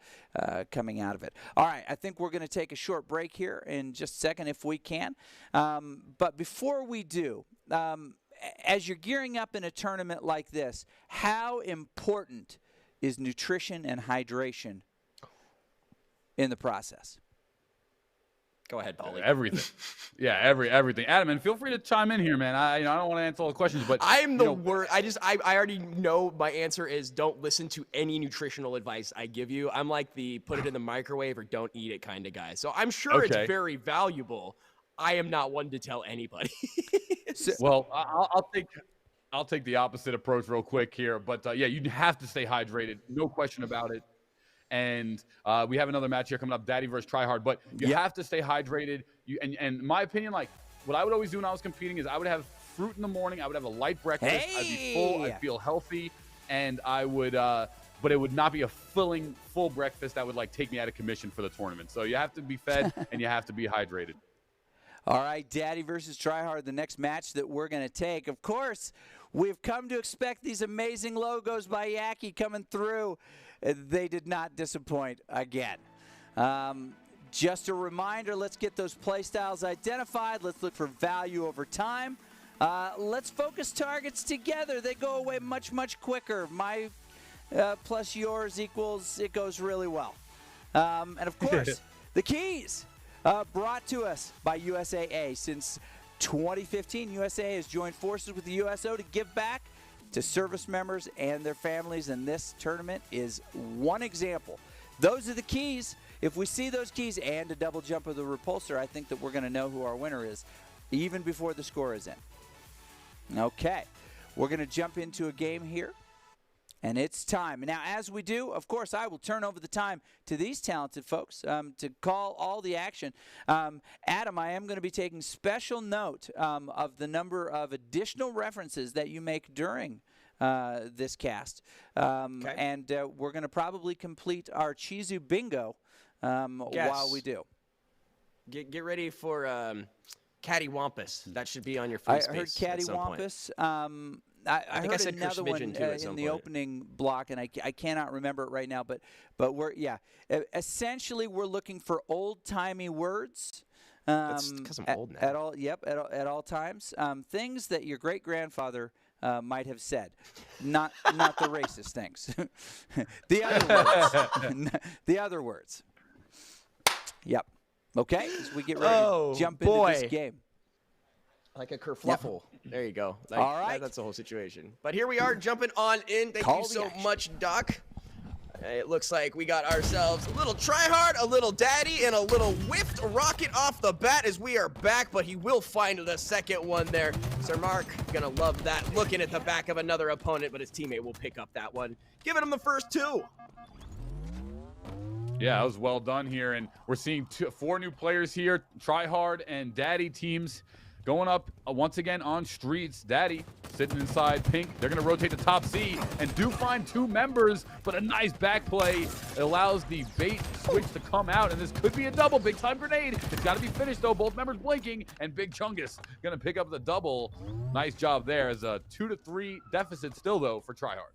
coming out of it. All right, I think we're going to take a short break here in just a second if we can. But before we do, as you're gearing up in a tournament like this, how important is nutrition and hydration in the process? Go ahead, Paulie. Everything. Yeah, everything. Adam, and feel free to chime in here, man. I don't want to answer all the questions, but I'm the worst. I already know my answer is don't listen to any nutritional advice I give you. I'm like the put it in the microwave or don't eat it kind of guy. So I'm sure it's very valuable. I am not one to tell anybody. Well, I'll take the opposite approach real quick here, but yeah, you have to stay hydrated, no question about it. And we have another match here coming up, Daddy versus Tryhard. But you have to stay hydrated. And in my opinion, like what I would always do when I was competing is I would have fruit in the morning. I would have a light breakfast. I'd be full. I'd feel healthy, and I would. But it would not be a full breakfast that would like take me out of commission for the tournament. So you have to be fed and you have to be hydrated. All right, Daddy versus Tryhard, the next match that we're going to take. Of course, we've come to expect these amazing logos by Yaki coming through. They did not disappoint again. Just a reminder, let's get those play styles identified. Let's look for value over time. Let's focus targets together. They go away much, much quicker. My plus yours equals, it goes really well. And of course, The keys brought to us by USAA. Since 2015, USAA has joined forces with the USO to give back to service members and their families, and this tournament is one example. Those are the keys. If we see those keys and a double jump of the repulsor, I think that we're going to know who our winner is even before the score is in. Okay, we're going to jump into a game here. And it's time. Now, as we do, of course, I will turn over the time to these talented folks to call all the action. Adam, I am going to be taking special note of the number of additional references that you make during this cast. Okay. And we're going to probably complete our Chizu bingo while we do. Get ready for Cattywampus. That should be on your free space. I heard Cattywampus. I think heard I said another one too at some in the point. opening block, and I cannot remember it right now. But we're essentially we're looking for old timey words. That's because I'm old now. At all times. Things that your great grandfather might have said, not the racist things. The other words. The other words. Yep. Okay. As we get ready to jump into this game. Like a kerfluffle. Yep. There you go. All right. That's the whole situation. But here we are jumping on in. Thank you so much, Doc. It looks like we got ourselves a little tryhard, a little daddy, and a little whiffed rocket off the bat as we are back, but he will find the second one there. Sir Mark, gonna love that. Looking at the back of another opponent, but his teammate will pick up that one. Giving him the first two. Yeah, that was well done here, and we're seeing 4 new players here, tryhard and daddy teams. Going up once again on streets. Daddy sitting inside pink. They're going to rotate the top C and do find 2 members, but a nice back play. It allows the bait switch to come out, and this could be a double. Big time grenade. It's got to be finished, though. Both members blinking, and Big Chungus going to pick up the double. Nice job there as a 2-3 deficit still, though, for tryhard.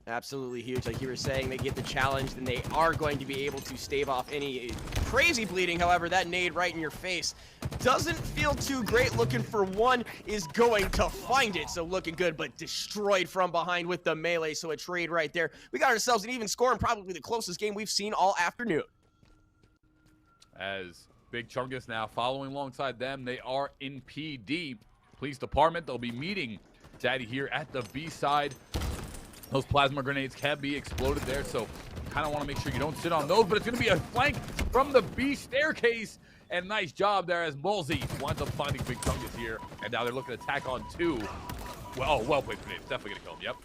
Absolutely huge. Like you were saying, they get the challenge, then they are going to be able to stave off any crazy bleeding. However, that nade right in your face doesn't feel too great. Looking for one is going to find it. So looking good, but destroyed from behind with the melee. So a trade right there. We got ourselves an even score and probably the closest game we've seen all afternoon. As Big Chungus now following alongside them, they are in PD. Police Department, they'll be meeting Daddy here at the B side. Those plasma grenades can be exploded there, so kind of want to make sure you don't sit on those, but it's going to be a flank from the B staircase, and nice job there as Molzy winds up finding Big Chungus here, and now they're looking to attack on 2. Well played grenades. Definitely going to kill him, yep.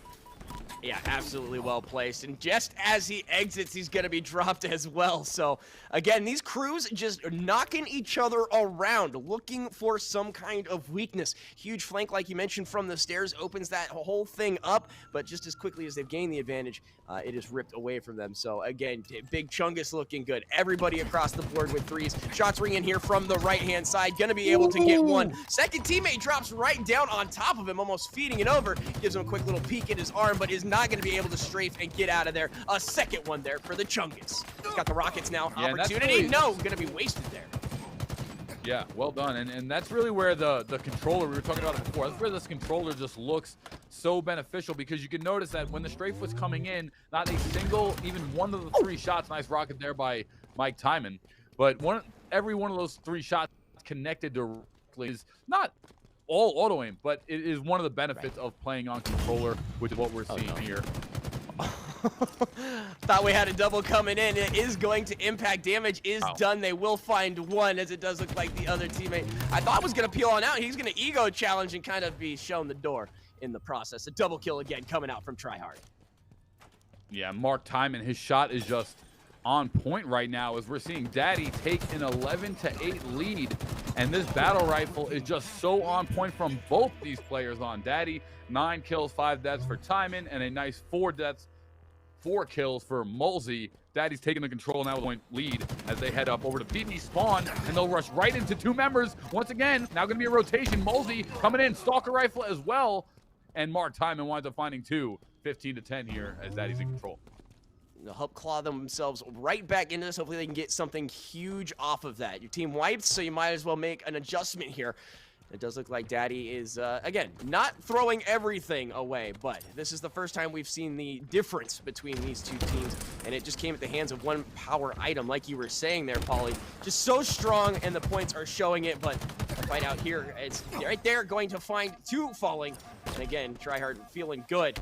Yeah, absolutely well placed. And just as he exits, he's going to be dropped as well. So, again, these crews just knocking each other around, looking for some kind of weakness. Huge flank, like you mentioned, from the stairs opens that whole thing up. But just as quickly as they've gained the advantage, it is ripped away from them. So, again, Big Chungus looking good. Everybody across the board with 3s. Shots ringing here from the right-hand side. Going to be able to get one. Second teammate drops right down on top of him, almost feeding it over. Gives him a quick little peek at his arm, but is not going to be able to strafe and get out of there. A second one there for the Chungus. He's got the rockets now. Yeah, opportunity. No, going to be wasted there. Yeah, well done. And that's really where the controller, we were talking about it before, that's where this controller just looks so beneficial, because you can notice that when the strafe was coming in, not a single, even one of the 3 shots, nice rocket there by Mike Timon, but every one of those 3 shots connected directly is not all auto aim, but it is one of the benefits of playing on controller, which is what we're seeing here. Thought we had a double coming in. It is going to impact. Damage is done. They will find one, as it does look like the other teammate I thought was going to peel on out. He's going to ego challenge and kind of be shown the door in the process. A double kill again coming out from Tryhard. Yeah, Mark Timon, his shot is just on point right now, as we're seeing Daddy take an 11-8 lead, and this battle rifle is just so on point from both these players on Daddy. 9 kills, 5 deaths for Timon, and a nice 4 deaths, 4 kills for Molzy. Daddy's taking the control now with a point lead as they head up over to PD spawn, and they'll rush right into 2 members once again. Now going to be a rotation. Molzy coming in, stalker rifle as well, and Mark Timon winds up finding 2. 15-10 here as Daddy's in control. They'll help claw themselves right back into this. Hopefully they can get something huge off of that. Your team wiped, so you might as well make an adjustment here. It does look like Daddy is, again, not throwing everything away, but this is the first time we've seen the difference between these two teams, and it just came at the hands of one power item, like you were saying there, Paulie. Just so strong, and the points are showing it, but the fight out here, it's right there, going to find 2 falling. And again, Tryhard feeling good.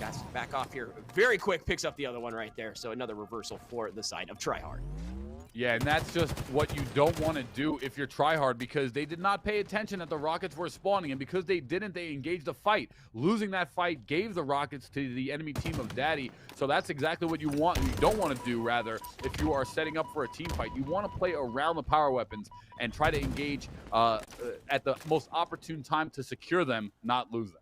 Got to back off here. Very quick, picks up the other one right there, so another reversal for the side of Tryhard. Yeah, and that's just what you don't want to do if you're Tryhard, because they did not pay attention that the Rockets were spawning, and because they didn't, they engaged the fight. Losing that fight gave the Rockets to the enemy team of Daddy, so that's exactly what you want. You don't want to do, rather, if you are setting up for a team fight. You want to play around the power weapons and try to engage at the most opportune time to secure them, not lose them.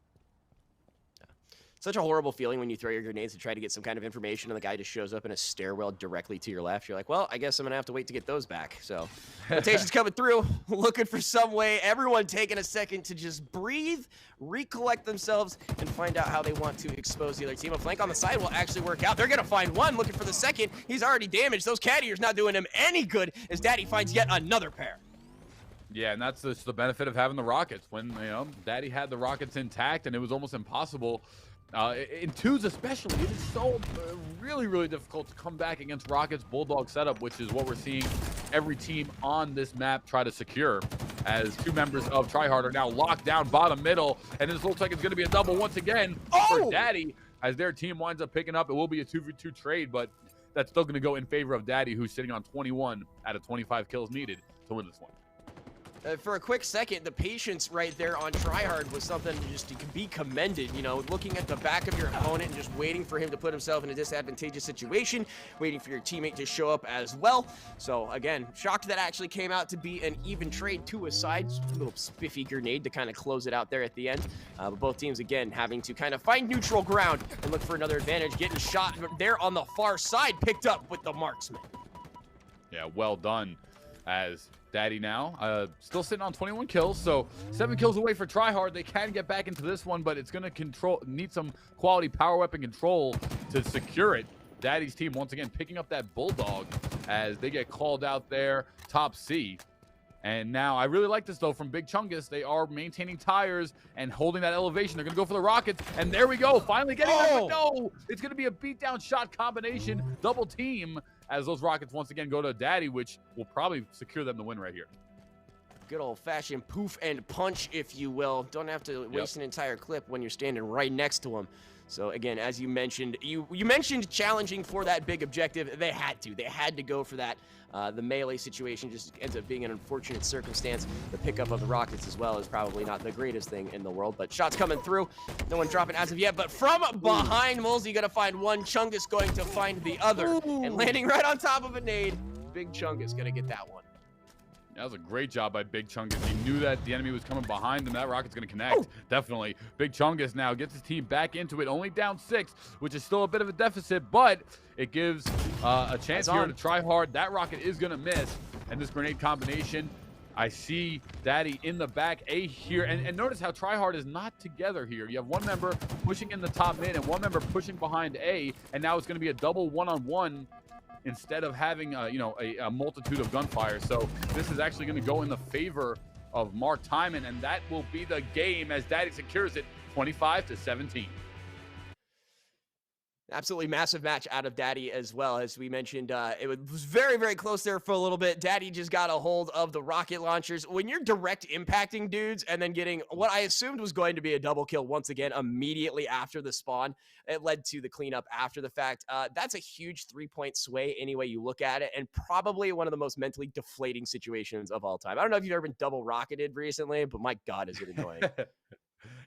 Such a horrible feeling when you throw your grenades to try to get some kind of information and the guy just shows up in a stairwell directly to your left. You're like, well, I guess I'm going to have to wait to get those back. So rotation's coming through, looking for some way. Everyone taking a second to just breathe, recollect themselves, and find out how they want to expose the other team. A flank on the side will actually work out. They're going to find one, looking for the second. He's already damaged. Those cat ears not doing him any good as Daddy finds yet another pair. Yeah, and that's just the benefit of having the Rockets. When, Daddy had the Rockets intact and it was almost impossible. In twos especially, it is so really, really difficult to come back against Rockets Bulldog setup, which is what we're seeing every team on this map try to secure, as 2 members of Tryhard are now locked down bottom middle, and this looks like it's going to be a double once again for Daddy, as their team winds up picking up. It will be a 2v2 trade, but that's still going to go in favor of Daddy, who's sitting on 21 out of 25 kills needed to win this one. For a quick second, the patience right there on Tryhard was something just to be commended. Looking at the back of your opponent and just waiting for him to put himself in a disadvantageous situation, waiting for your teammate to show up as well. So again, shocked that actually came out to be an even trade to a side. Just a little spiffy grenade to kind of close it out there at the end. But both teams, again, having to kind of find neutral ground and look for another advantage. Getting shot there on the far side, picked up with the marksman. Yeah, well done, as Daddy now still sitting on 21 kills, so 7 kills away for Tryhard. They can get back into this one, but it's going to need some quality power weapon control to secure it. Daddy's team once again picking up that Bulldog as they get called out there top C. And now I really like this though from Big Chungus. They are maintaining tires and holding that elevation. They're going to go for the Rockets, and there we go, finally getting them. But no, it's going to be a beatdown shot combination, double team, as those Rockets once again go to Daddy, which will probably secure them the win right here. Good old-fashioned poof and punch, if you will. Don't have to waste an entire clip when you're standing right next to him. So again, as you mentioned, you mentioned challenging for that big objective. They had to go for that. The melee situation just ends up being an unfortunate circumstance. The pickup of the Rockets as well is probably not the greatest thing in the world, but shots coming through. No one dropping as of yet, but from behind, Molesy gonna find one. Chungus going to find the other, and landing right on top of a nade. Big Chungus gonna get that one. That was a great job by Big Chungus. He knew that the enemy was coming behind him. That Rocket's going to connect. Definitely. Big Chungus now gets his team back into it. Only down 6, which is still a bit of a deficit, but it gives a chance here to try hard. That Rocket is going to miss. And this grenade combination, I see Daddy in the back A here. And notice how Tryhard is not together here. You have one member pushing in the top mid and one member pushing behind A. And now it's going to be a double one-on-one instead of having a multitude of gunfire. So this is actually going to go in the favor of Mark Timon, and that will be the game as Daddy secures it 25-17. Absolutely massive match out of Daddy as well. As we mentioned, it was very, very close there for a little bit. Daddy just got a hold of the rocket launchers. When you're direct impacting dudes and then getting what I assumed was going to be a double kill once again immediately after the spawn, it led to the cleanup after the fact. That's a huge 3-point sway any way you look at it, and probably one of the most mentally deflating situations of all time. I don't know if you've ever been double rocketed recently, but my God, is it annoying.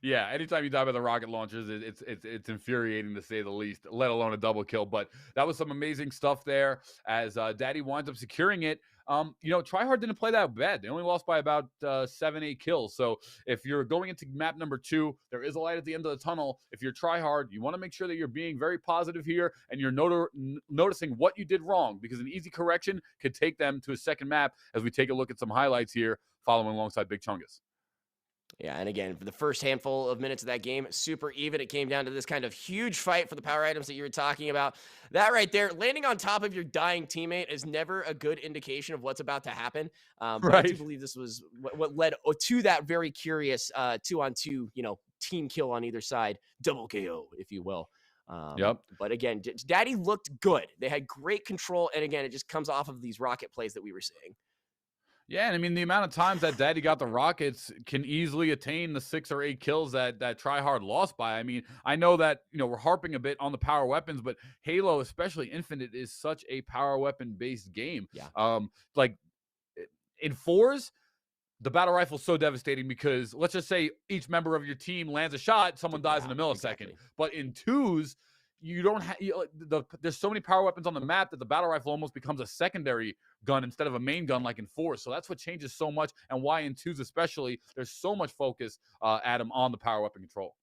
Yeah, anytime you talk about the rocket launchers, it's infuriating to say the least, let alone a double kill. But that was some amazing stuff there as Daddy winds up securing it. Tryhard didn't play that bad. They only lost by about 7-8 kills. So if you're going into map number 2, there is a light at the end of the tunnel. If you're Tryhard, you want to make sure that you're being very positive here and you're noticing what you did wrong, because an easy correction could take them to a second map as we take a look at some highlights here following alongside Big Chungus. Yeah, and again, for the first handful of minutes of that game, super even. It came down to this kind of huge fight for the power items that you were talking about. That right there, landing on top of your dying teammate is never a good indication of what's about to happen. But I do Right. believe this was what led to that very curious 2-on-2, team kill on either side, double KO, if you will. Yep. But again, Daddy looked good. They had great control, and again, it just comes off of these rocket plays that we were seeing. Yeah, and I mean the amount of times that Daddy got the Rockets can easily attain the 6 or 8 kills that Tryhard lost by. I mean, I know that we're harping a bit on the power weapons, but Halo, especially Infinite, is such a power weapon based game. Yeah. Like in fours, the battle rifle is so devastating because let's just say each member of your team lands a shot, someone dies in a millisecond. Exactly. But in twos, you don't have there's so many power weapons on the map that the battle rifle almost becomes a secondary gun instead of a main gun like in fours. So that's what changes so much, and why in twos especially there's so much focus, Adam, on the power weapon control.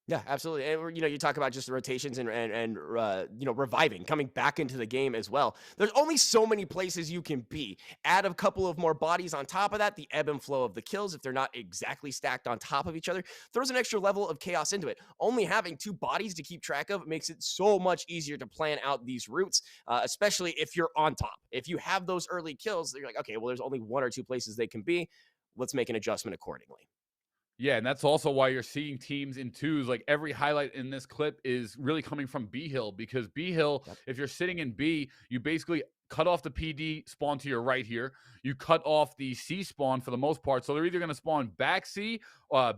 Yeah, absolutely. And you talk about just the rotations and reviving, coming back into the game as well. There's only so many places you can be. Add a couple of more bodies on top of that, the ebb and flow of the kills, if they're not exactly stacked on top of each other, throws an extra level of chaos into it. Only having 2 bodies to keep track of makes it so much easier to plan out these routes, especially if you're on top. If you have those early kills, you're like, okay, well, there's only 1 or 2 places they can be. Let's make an adjustment accordingly. Yeah, and that's also why you're seeing teams in twos. Like every highlight in this clip is really coming from B Hill, because B Hill, if you're sitting in B, you basically cut off the PD spawn to your right here. You cut off the C spawn for the most part. So they're either going to spawn back C,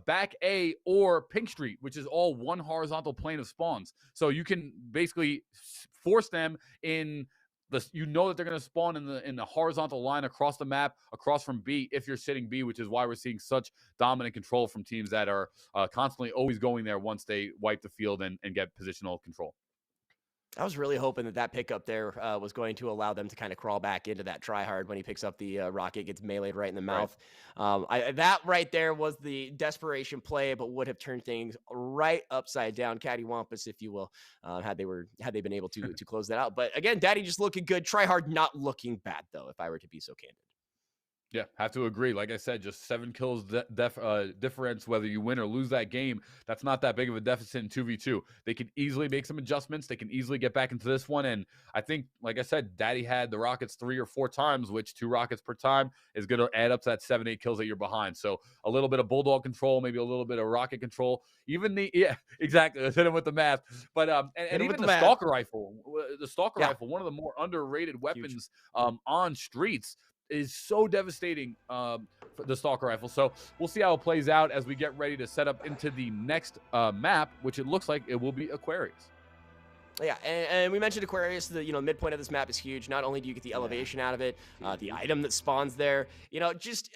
back A, or Pink Street, which is all one horizontal plane of spawns. So you can basically force them in that they're going to spawn in the horizontal line across the map, across from B, if you're sitting B, which is why we're seeing such dominant control from teams that are constantly always going there once they wipe the field and get positional control. I was really hoping that pickup there was going to allow them to kind of crawl back into that tryhard when he picks up the rocket, gets meleeed right in the mouth. Right. That right there was the desperation play, but would have turned things right upside down, cattywampus, if you will, had they been able to close that out. But again, Daddy just looking good, tryhard not looking bad though, if I were to be so candid. Yeah, have to agree. Like I said, just 7 kills difference, whether you win or lose that game. That's not that big of a deficit in 2v2. They can easily make some adjustments. They can easily get back into this one. And I think, like I said, Daddy had the Rockets 3 or 4 times, which 2 Rockets per time is going to add up to that 7-8 kills that you're behind. So a little bit of Bulldog control, maybe a little bit of Rocket control. Yeah, exactly. Let's hit him with the math. But and even the Stalker rifle, rifle, one of the more underrated weapons on streets, is so devastating for the Stalker rifle. So we'll see how it plays out as we get ready to set up into the next map, which it looks like it will be Aquarius. Yeah, and we mentioned Aquarius. The midpoint of this map is huge. Not only do you get the elevation out of it, the item that spawns there. Just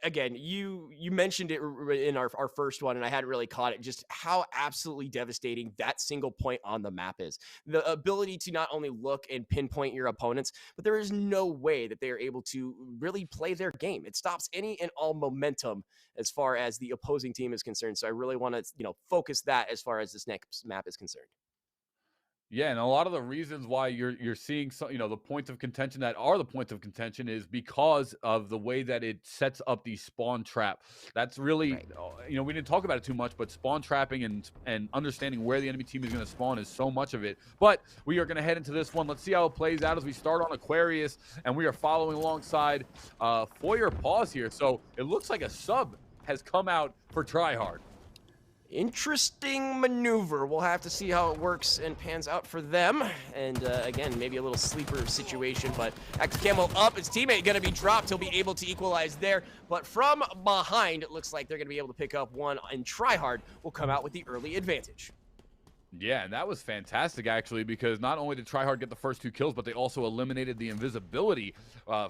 again, you mentioned it in our first one, and I hadn't really caught it. Just how absolutely devastating that single point on the map is. The ability to not only look and pinpoint your opponents, but there is no way that they are able to really play their game. It stops any and all momentum as far as the opposing team is concerned. So I really want to focus that as far as this next map is concerned. Yeah, and a lot of the reasons why you're seeing the points of contention that are the points of contention is because of the way that it sets up the spawn trap. That's really we didn't talk about it too much, but spawn trapping and understanding where the enemy team is going to spawn is so much of it. But we are going to head into this one. Let's see how it plays out as we start on Aquarius, and we are following alongside Foyer Pause here. So it looks like a sub has come out for Tryhard. Interesting maneuver. We'll have to see how it works and pans out for them. And again, maybe a little sleeper situation, but Active Camo up. His teammate going to be dropped. He'll be able to equalize there. But from behind, it looks like they're going to be able to pick up one, and Tryhard will come out with the early advantage. Yeah, and that was fantastic, actually, because not only did Tryhard get the first 2 kills, but they also eliminated the invisibility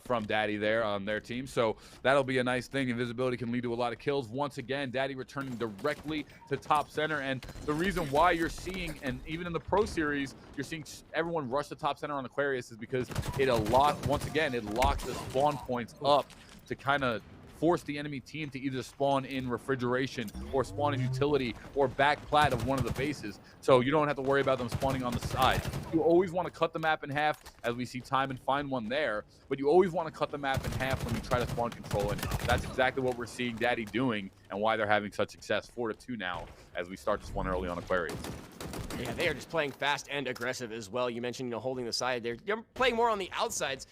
from Daddy there on their team. So that'll be a nice thing. Invisibility can lead to a lot of kills. Once again, Daddy returning directly to top center. And the reason why you're seeing, and even in the Pro Series, you're seeing everyone rush to top center on Aquarius is because it locks the spawn points up to kind of force the enemy team to either spawn in refrigeration or spawn in utility or back plat of one of the bases. So you don't have to worry about them spawning on the side. You always want to cut the map in half, as we see Timon find one there, but you always want to cut the map in half when you try to spawn control, and that's exactly what we're seeing Daddy doing and why they're having such success. 4-2 now as we start this one early on Aquarius. Yeah, they are just playing fast and aggressive as well. You mentioned, holding the side. They're playing more on the outsides,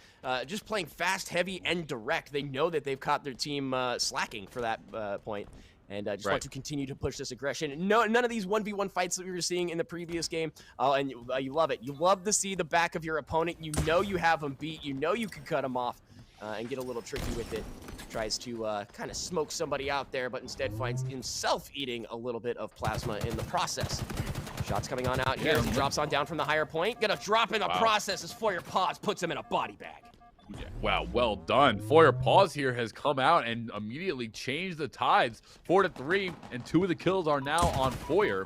just playing fast, heavy, and direct. They know that they've caught their team slacking for that point, and just want to continue to push this aggression. None of these 1v1 fights that we were seeing in the previous game, and you love it. You love to see the back of your opponent. You know you have them beat. You know you can cut them off and get a little tricky with it. Tries to kind of smoke somebody out there, but instead finds himself eating a little bit of plasma in the process. Shots coming on out here as he drops on down from the higher point. Gonna drop in the process as Foyer Pause puts him in a body bag. Yeah, wow, well done. Foyer Pause here has come out and immediately changed the tides. 4-3, and 2 of the kills are now on Foyer.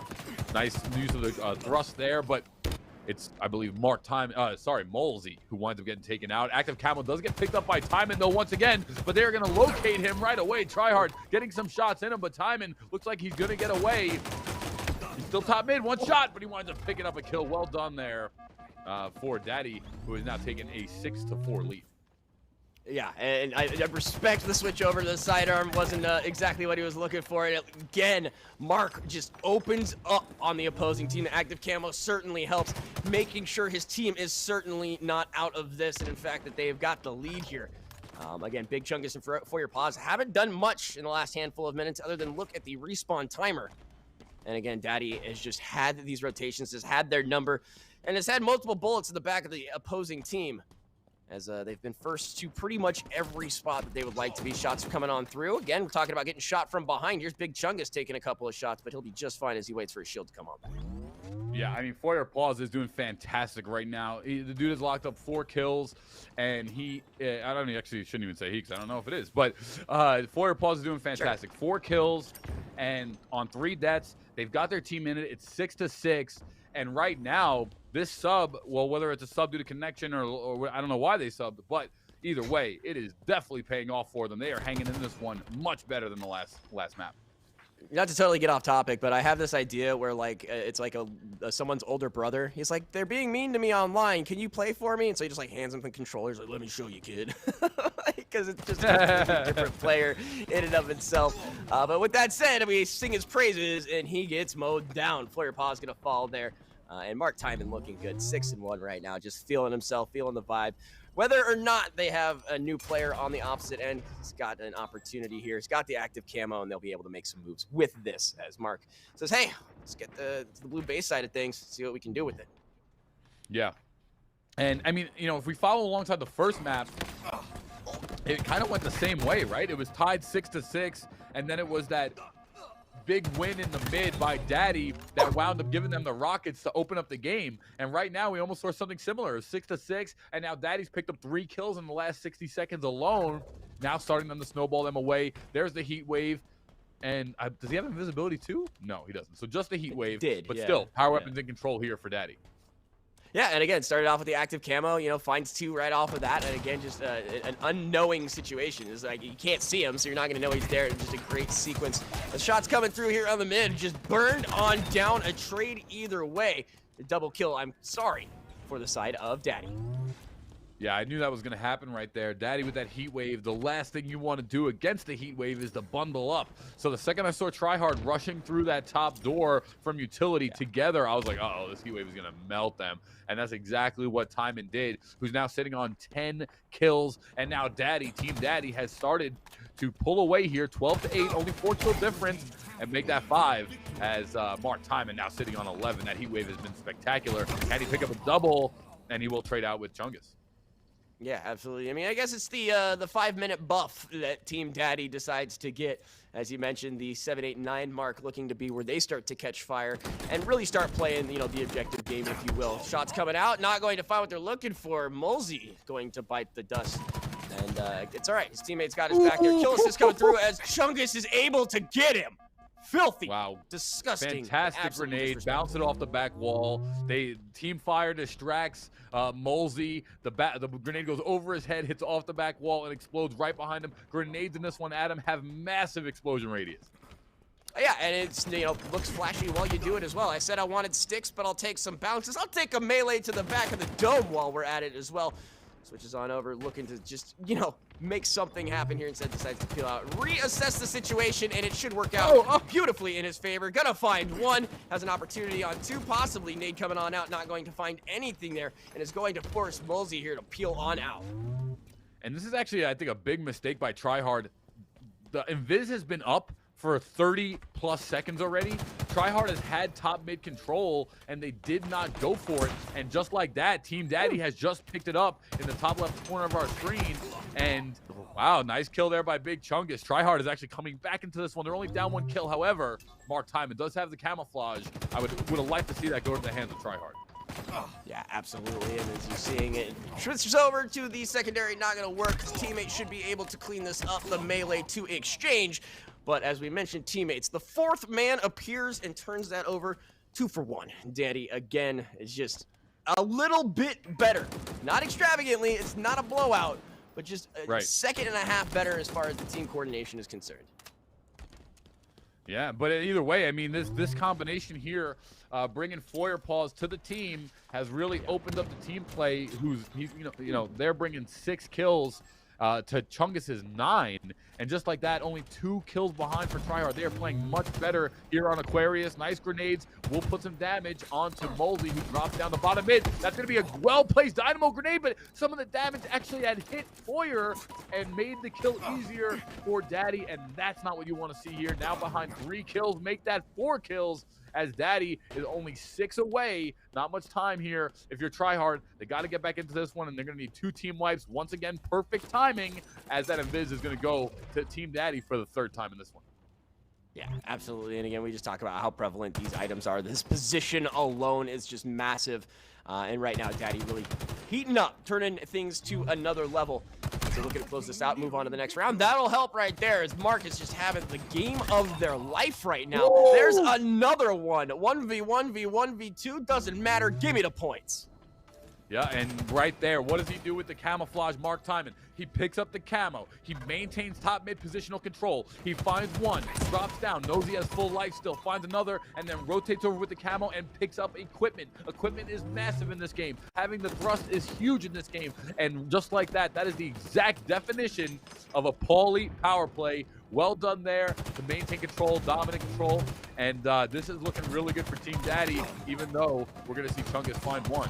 Nice use of the thrust there, but it's, I believe, Molesy who winds up getting taken out. Active Camo does get picked up by Timon, though, once again, but they're going to locate him right away. Tryhard getting some shots in him, but Timon looks like he's going to get away. He's still top mid, one shot, but he winds up picking up a kill. Well done there for Daddy, who has now taken a 6-4 lead. Yeah, and I respect the switch over to the sidearm. Wasn't exactly what he was looking for. And again, Mark just opens up on the opposing team. The active camo certainly helps, making sure his team is certainly not out of this, and in fact that they've got the lead here. Again, Big Chungus and Foyer Pause haven't done much in the last handful of minutes other than look at the respawn timer. And again, Daddy has just had these rotations, has had their number, and has had multiple bullets in the back of the opposing team, as they've been first to pretty much every spot that they would like to be. Shots are coming on through. Again, we're talking about getting shot from behind. Here's Big Chungus taking a couple of shots, but he'll be just fine as he waits for his shield to come on back. Yeah, I mean, Foyer Pause is doing fantastic right now. The dude has locked up 4 kills, and actually shouldn't even say he, because I don't know if it is, but Foyer Pause is doing fantastic. Sure. 4 kills, and on 3 deaths, they've got their team in it. It's 6-6, and right now, this sub, well, whether it's a sub due to connection or I don't know why they subbed, but either way, it is definitely paying off for them. They are hanging in this one much better than the last map. Not to totally get off topic, but I have this idea where, like, it's like someone's older brother. He's like, they're being mean to me online. Can you play for me? And so he just, like, hands him the controllers. Like, let me show you, kid. Because it's just a different player in and of itself. But with that said, we sing his praises, and he gets mowed down. Foyer Pause going to fall there. And Mark Timon looking good. 6-1 right now. Just feeling himself, feeling the vibe. Whether or not they have a new player on the opposite end, he's got an opportunity here. He's got the active camo, and they'll be able to make some moves with this, as Mark says, hey, let's get the blue base side of things, see what we can do with it. Yeah. And, I mean, if we follow alongside the first map, it kind of went the same way, right? It was tied 6-6, and then it was that big win in the mid by Daddy that wound up giving them the rockets to open up the game. And right now we almost saw something similar, 6-6, and now Daddy's picked up 3 kills in the last 60 seconds alone, now starting them to snowball them away. There's the heat wave, and does he have invisibility too? No, he doesn't. So just the heat wave, but still power weapons in control here for Daddy. Yeah, and again, started off with the active camo, finds 2 right off of that, and again, just an unknowing situation. It's like, you can't see him, so you're not going to know he's there. It's just a great sequence. The shots coming through here on the mid, just burned on down, a trade either way. The double kill, I'm sorry, for the side of Daddy. Yeah, I knew that was going to happen right there. Daddy with that heat wave. The last thing you want to do against the heat wave is to bundle up. So the second I saw Tryhard rushing through that top door from utility together, I was like, uh-oh, this heat wave is going to melt them. And that's exactly what Timon did, who's now sitting on 10 kills. And now Daddy, Team Daddy, has started to pull away here, 12-8, only 4 kill difference, and make that 5 as Mark Timon now sitting on 11. That heat wave has been spectacular. Can he pick up a double? And he will trade out with Chungus. Yeah, absolutely. I mean, I guess it's the 5-minute buff that Team Daddy decides to get. As you mentioned, the 7, 8, 9 mark looking to be where they start to catch fire and really start playing, the objective game, if you will. Shots coming out, not going to find what they're looking for. Molesy going to bite the dust. And it's all right. His teammate's got his back there. Kill assist coming through as Chungus is able to get him. Filthy. Wow. Disgusting. Fantastic Absolutely grenade. disrespectful. Bounce it off the back wall. Team fire distracts Molesy. The grenade goes over his head, hits off the back wall, and explodes right behind him. Grenades in this one, Adam, have massive explosion radius. Yeah, and it's, looks flashy while you do it as well. I said I wanted sticks, but I'll take some bounces. I'll take a melee to the back of the dome while we're at it as well. Switches on over, looking to just, make something happen here. Instead decides to peel out, reassess the situation, and it should work out beautifully in his favor. Gonna find one, has an opportunity on two, possibly nade coming on out, not going to find anything there, and is going to force Molesy here to peel on out. And this is actually, I think, a big mistake by Tryhard. The Invis has been up for 30 plus seconds already. Tryhard has had top mid control, and they did not go for it. And just like that, Team Daddy has just picked it up in the top left corner of our screen. And wow, nice kill there by Big Chungus. Tryhard is actually coming back into this one. They're only down one kill. However, Mark Timon does have the camouflage. I would have liked to see that go to the hands of Tryhard. Yeah, absolutely. And as you're seeing it, switches over to the secondary. Not going to work. His teammate should be able to clean this up. The melee to exchange. But as we mentioned, teammates, the fourth man appears and turns that over 2 for 1. Daddy, again, is just a little bit better. Not extravagantly. It's not a blowout, but just a second and a half better as far as the team coordination is concerned. Yeah, but either way, I mean, this combination here, bringing Foyer Paws to the team, has really opened up the team play. They're bringing 6 kills to Chungus's 9, and just like that, only 2 kills behind for Tryhard. They are playing much better here on Aquarius. Nice grenades. We'll put some damage onto Molesy, who drops down the bottom mid. That's going to be a well-placed Dynamo grenade, but some of the damage actually had hit Foyer and made the kill easier for Daddy, and that's not what you want to see here. Now behind 3 kills, make that 4 kills, as Daddy is only 6 away. Not much time here. If you're Tryhard, they got to get back into this one, and they're going to need 2 team wipes. Once again, perfect timing, as that Invis is going to go to Team Daddy for the 3rd time in this one. Yeah, absolutely. And again, we just talk about how prevalent these items are. This position alone is just massive. And right now, Daddy really heating up, turning things to another level. So looking to close this out, move on to the next round. That'll help right there, as Mark is just having the game of their life right now. Whoa. There's another one. 1v1, v1, v2, doesn't matter. Give me the points. Yeah, and right there, what does he do with the camouflage, Mark Timon? He picks up the camo. He maintains top mid positional control. He finds one, drops down, knows he has full life still, finds another, and then rotates over with the camo and picks up equipment. Equipment is massive in this game. Having the thrust is huge in this game. And just like that, that is the exact definition of a Paulie power play. Well done there to maintain control, dominant control. And this is looking really good for Team Daddy, even though we're going to see Chungus find one.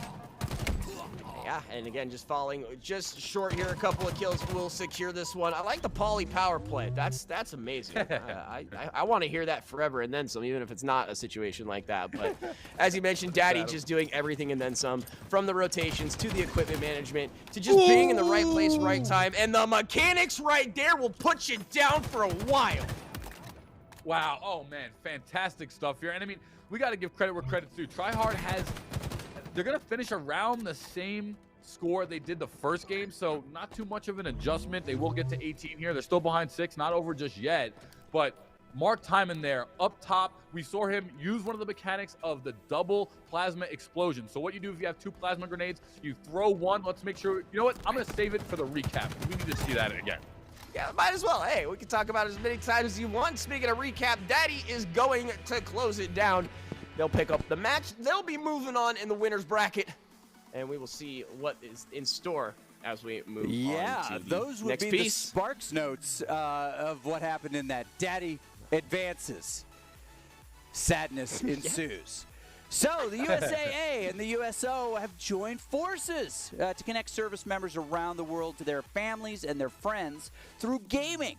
Yeah, and again, just falling just short here. A couple of kills will secure this one. I like the Paulie power play. That's amazing. I want to hear that forever and then some, even if it's not a situation like that. But as you mentioned, Daddy just doing everything and then some, from the rotations to the equipment management to just being in the right place, right time. And the mechanics right there will put you down for a while. Wow. Oh, man. Fantastic stuff here. And, I mean, we got to give credit where credit's due. Tryhard has... They're going to finish around the same score they did the first game, so not too much of an adjustment. They will get to 18 here. They're still behind 6, not over just yet. But Mark Timon there, up top, we saw him use one of the mechanics of the double plasma explosion. So what you do if you have 2 plasma grenades, you throw one. Let's make sure, you know what? I'm going to save it for the recap. We need to see that again. Yeah, might as well. Hey, we can talk about it as many times as you want. Speaking of recap, Daddy is going to close it down. They'll pick up the match. They'll be moving on in the winner's bracket, and we will see what is in store as we move on to the those would next be piece. the Sparks notes of what happened in that. Daddy advances. Sadness ensues. So the USAA and the USO have joined forces to connect service members around the world to their families and their friends through gaming.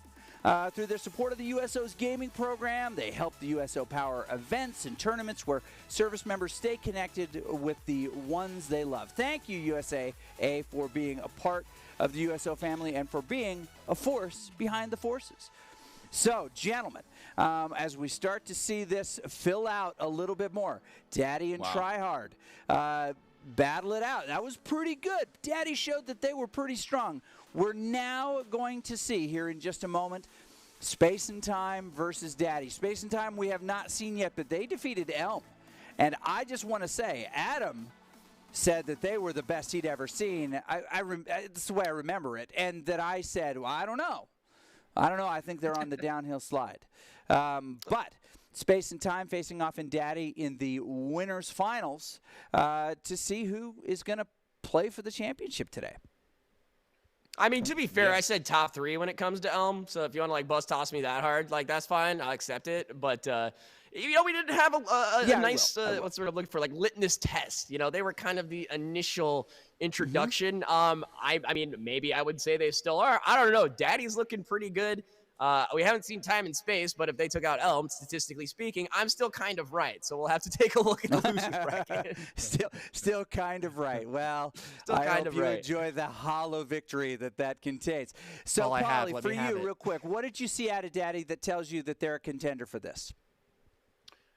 Through their support of the USO's gaming program, they help the USO power events and tournaments where service members stay connected with the ones they love. Thank you, USAA, for being a part of the USO family and for being a force behind the forces. So, gentlemen, as we start to see this fill out a little bit more, Daddy and Tryhard battle it out. That was pretty good. Daddy showed that they were pretty strong. We're now going to see here in just a moment Space and Time versus Daddy. Space and Time we have not seen yet, but they defeated Elm. And I just want to say, Adam said that they were the best he'd ever seen. That's the way I remember it. And that I said, well, I don't know. I think they're on the downhill slide. But Space and Time facing off in Daddy in the winners finals to see who is going to play for the championship today. I mean, to be fair, I said top 3 when it comes to Elm. So if you want to like bus toss me that hard, like that's fine. I'll accept it. But you know, we didn't have a nice what's the word I'm looking for, like litmus test. You know, they were kind of the initial introduction. I mean, maybe I would say they still are. I don't know. Daddy's looking pretty good. We haven't seen Time and Space, but if they took out Elm, statistically speaking, I'm still kind of right. So we'll have to take a look at the losers bracket. still kind of right. Well, still I kind hope of you right. enjoy the hollow victory that contains. So, Polly, for you, real quick, what did you see out of Daddy that tells you that they're a contender for this?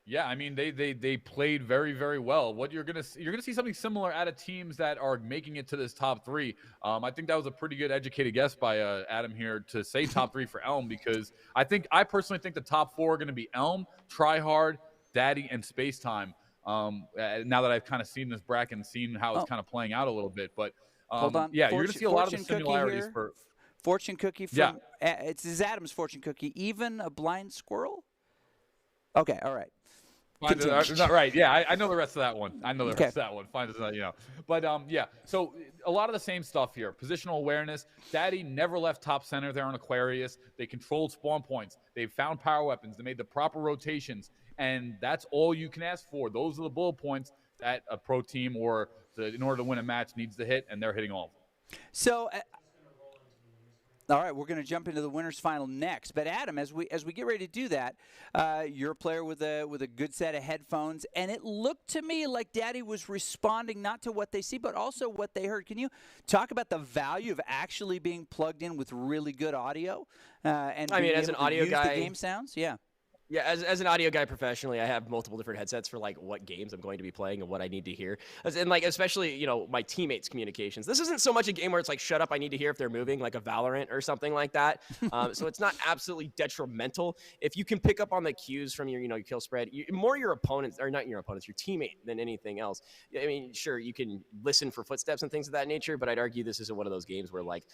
Yeah, I mean they played very, very well. What you're gonna see something similar out of teams that are making it to this top 3. I think that was a pretty good educated guess by Adam here to say top 3 for Elm, because I personally think the top 4 are going to be Elm, Try Hard, Daddy, and Space Time. Now that I've kind of seen this bracket and seen how it's kind of playing out a little bit, but hold on. Yeah, you're going to see a lot of the similarities for fortune cookie. From it's Adam's fortune cookie. Even a blind squirrel. Okay, all right. Right, yeah, I know the rest of that one. Rest of that one. Fine, you know. But, yeah, so a lot of the same stuff here. Positional awareness. Daddy never left top center there on Aquarius. They controlled spawn points. They found power weapons. They made the proper rotations. And that's all you can ask for. Those are the bullet points that a pro team in order to win a match needs to hit, and they're hitting all of them. So all right, we're going to jump into the winners final next. But Adam, as we get ready to do that, you're a player with a good set of headphones, and it looked to me like Daddy was responding not to what they see, but also what they heard. Can you talk about the value of actually being plugged in with really good audio and I mean, as an audio guy, the game sounds? Yeah. Yeah, as an audio guy professionally, I have multiple different headsets for like what games I'm going to be playing and what I need to hear. And like especially, you know, my teammates' communications. This isn't so much a game where it's like shut up, I need to hear if they're moving, like a Valorant or something like that. So it's not absolutely detrimental if you can pick up on the cues from your kill spread. Your opponents, or not your opponents, your teammate than anything else. I mean, sure, you can listen for footsteps and things of that nature, but I'd argue this isn't one of those games where like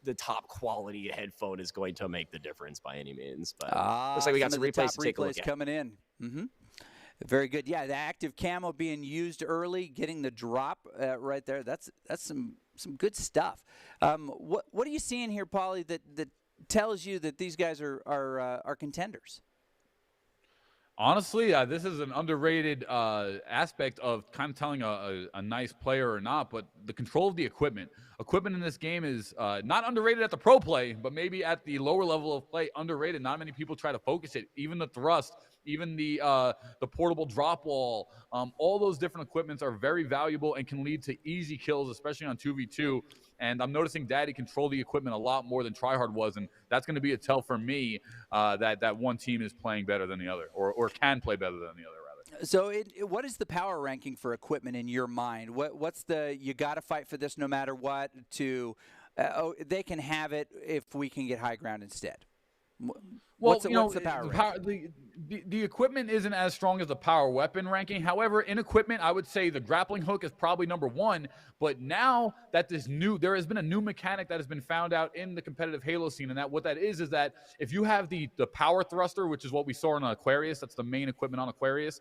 the top quality headphone is going to make the difference by any means. But looks like we got some replays to take a look at. Coming in. Very good. Yeah, the active camo being used early, getting the drop right there. That's some good stuff. What are you seeing here, Paulie, that tells you that these guys are contenders? Honestly, this is an underrated aspect of kind of telling a nice player or not, but the control of the equipment. Equipment in this game is not underrated at the pro play, but maybe at the lower level of play, underrated. Not many people try to focus it. Even the thrust, even the portable drop wall, all those different equipments are very valuable and can lead to easy kills, especially on 2v2. And I'm noticing Daddy control the equipment a lot more than Tryhard was, and that's going to be a tell for me that one team is playing better than the other, or can play better than the other, rather. So what is the power ranking for equipment in your mind? What's the you got to fight for this no matter what to they can have it if we can get high ground instead? What's the power ranking? The equipment isn't as strong as the power weapon ranking. However, in equipment, I would say the grappling hook is probably number 1. But now that there has been a new mechanic that has been found out in the competitive Halo scene, and what that is that if you have the power thruster, which is what we saw on Aquarius, that's the main equipment on Aquarius,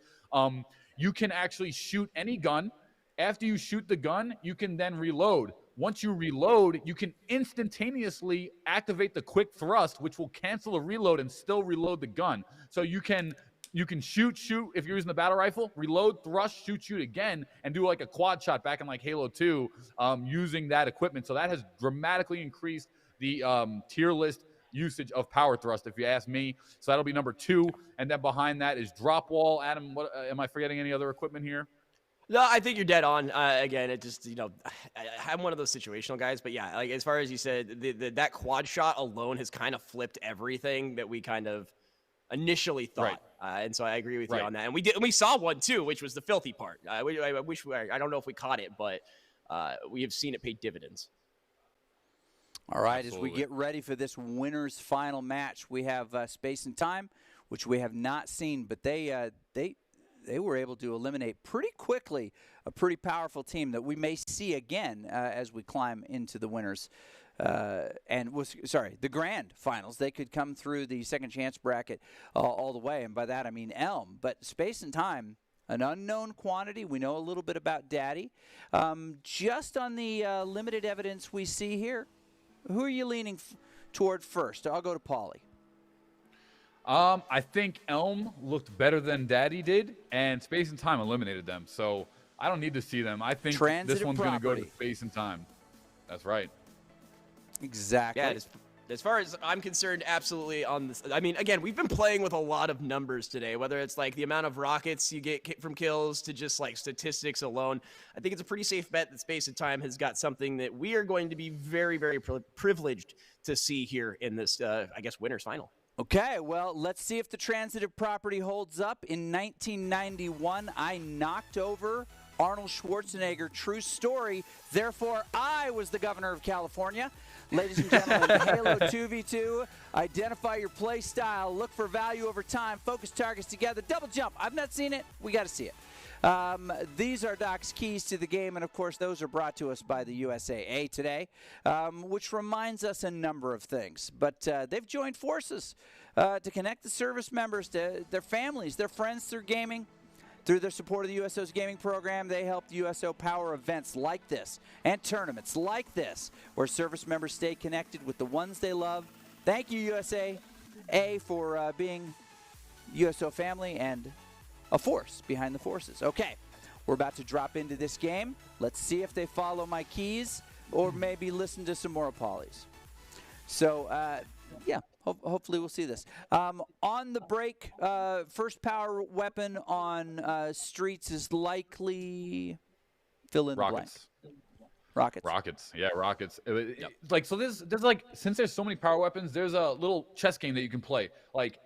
you can actually shoot any gun. After you shoot the gun, you can then reload. Once you reload, you can instantaneously activate the quick thrust, which will cancel a reload and still reload the gun. So you can shoot if you're using the battle rifle, reload, thrust, shoot again, and do like a quad shot back in like Halo 2 using that equipment. So that has dramatically increased the tier list usage of power thrust, if you ask me. So that'll be number 2. And then behind that is drop wall. Adam, am I forgetting any other equipment here? No, I think you're dead on. Again, it just, I'm one of those situational guys. But yeah, like as far as you said, that quad shot alone has kind of flipped everything that we kind of initially thought. Right. And so I agree with you on that. And we saw one too, which was the filthy part. I don't know if we caught it, but we have seen it pay dividends. All right, Absolutely. as we get ready for this winner's final match, we have Space and Time, which we have not seen, but they were able to eliminate pretty quickly a pretty powerful team that we may see again as we climb into the winners. The grand finals. They could come through the second chance bracket all the way, and by that I mean Elm. But Space and Time, an unknown quantity. We know a little bit about Daddy. Just on the limited evidence we see here, who are you leaning toward first? I'll go to Paulie. I think Elm looked better than Daddy did, and Space and Time eliminated them. So I don't need to see them. I think this one's going to go to Space and Time. That's right. Exactly. Yeah, as far as I'm concerned, absolutely on this. I mean, again, we've been playing with a lot of numbers today, whether it's like the amount of rockets you get from kills to just like statistics alone. I think it's a pretty safe bet that Space and Time has got something that we are going to be very, very privileged to see here in this, I guess, winners final. Okay, well, let's see if the transitive property holds up. In 1991, I knocked over Arnold Schwarzenegger. True story. Therefore, I was the governor of California. Ladies and gentlemen, Halo 2v2. Identify your play style. Look for value over time. Focus targets together. Double jump. I've not seen it. We got to see it. These are Doc's keys to the game, and of course those are brought to us by the USAA today, which reminds us a number of things. But they've joined forces to connect the service members to their families, their friends through gaming. Through their support of the USO's gaming program, they helped USO power events like this and tournaments like this, where service members stay connected with the ones they love. Thank you, USAA, for being USO family and a force behind the forces. Okay, we're about to drop into this game. Let's see if they follow my keys or maybe listen to some more Paulies. So, yeah, hopefully we'll see this. On the break, first power weapon on Streets is likely fill in the blank. Rockets. Yeah, rockets. Like, so there's like, since there's so many power weapons, there's a little chess game that you can play. Like,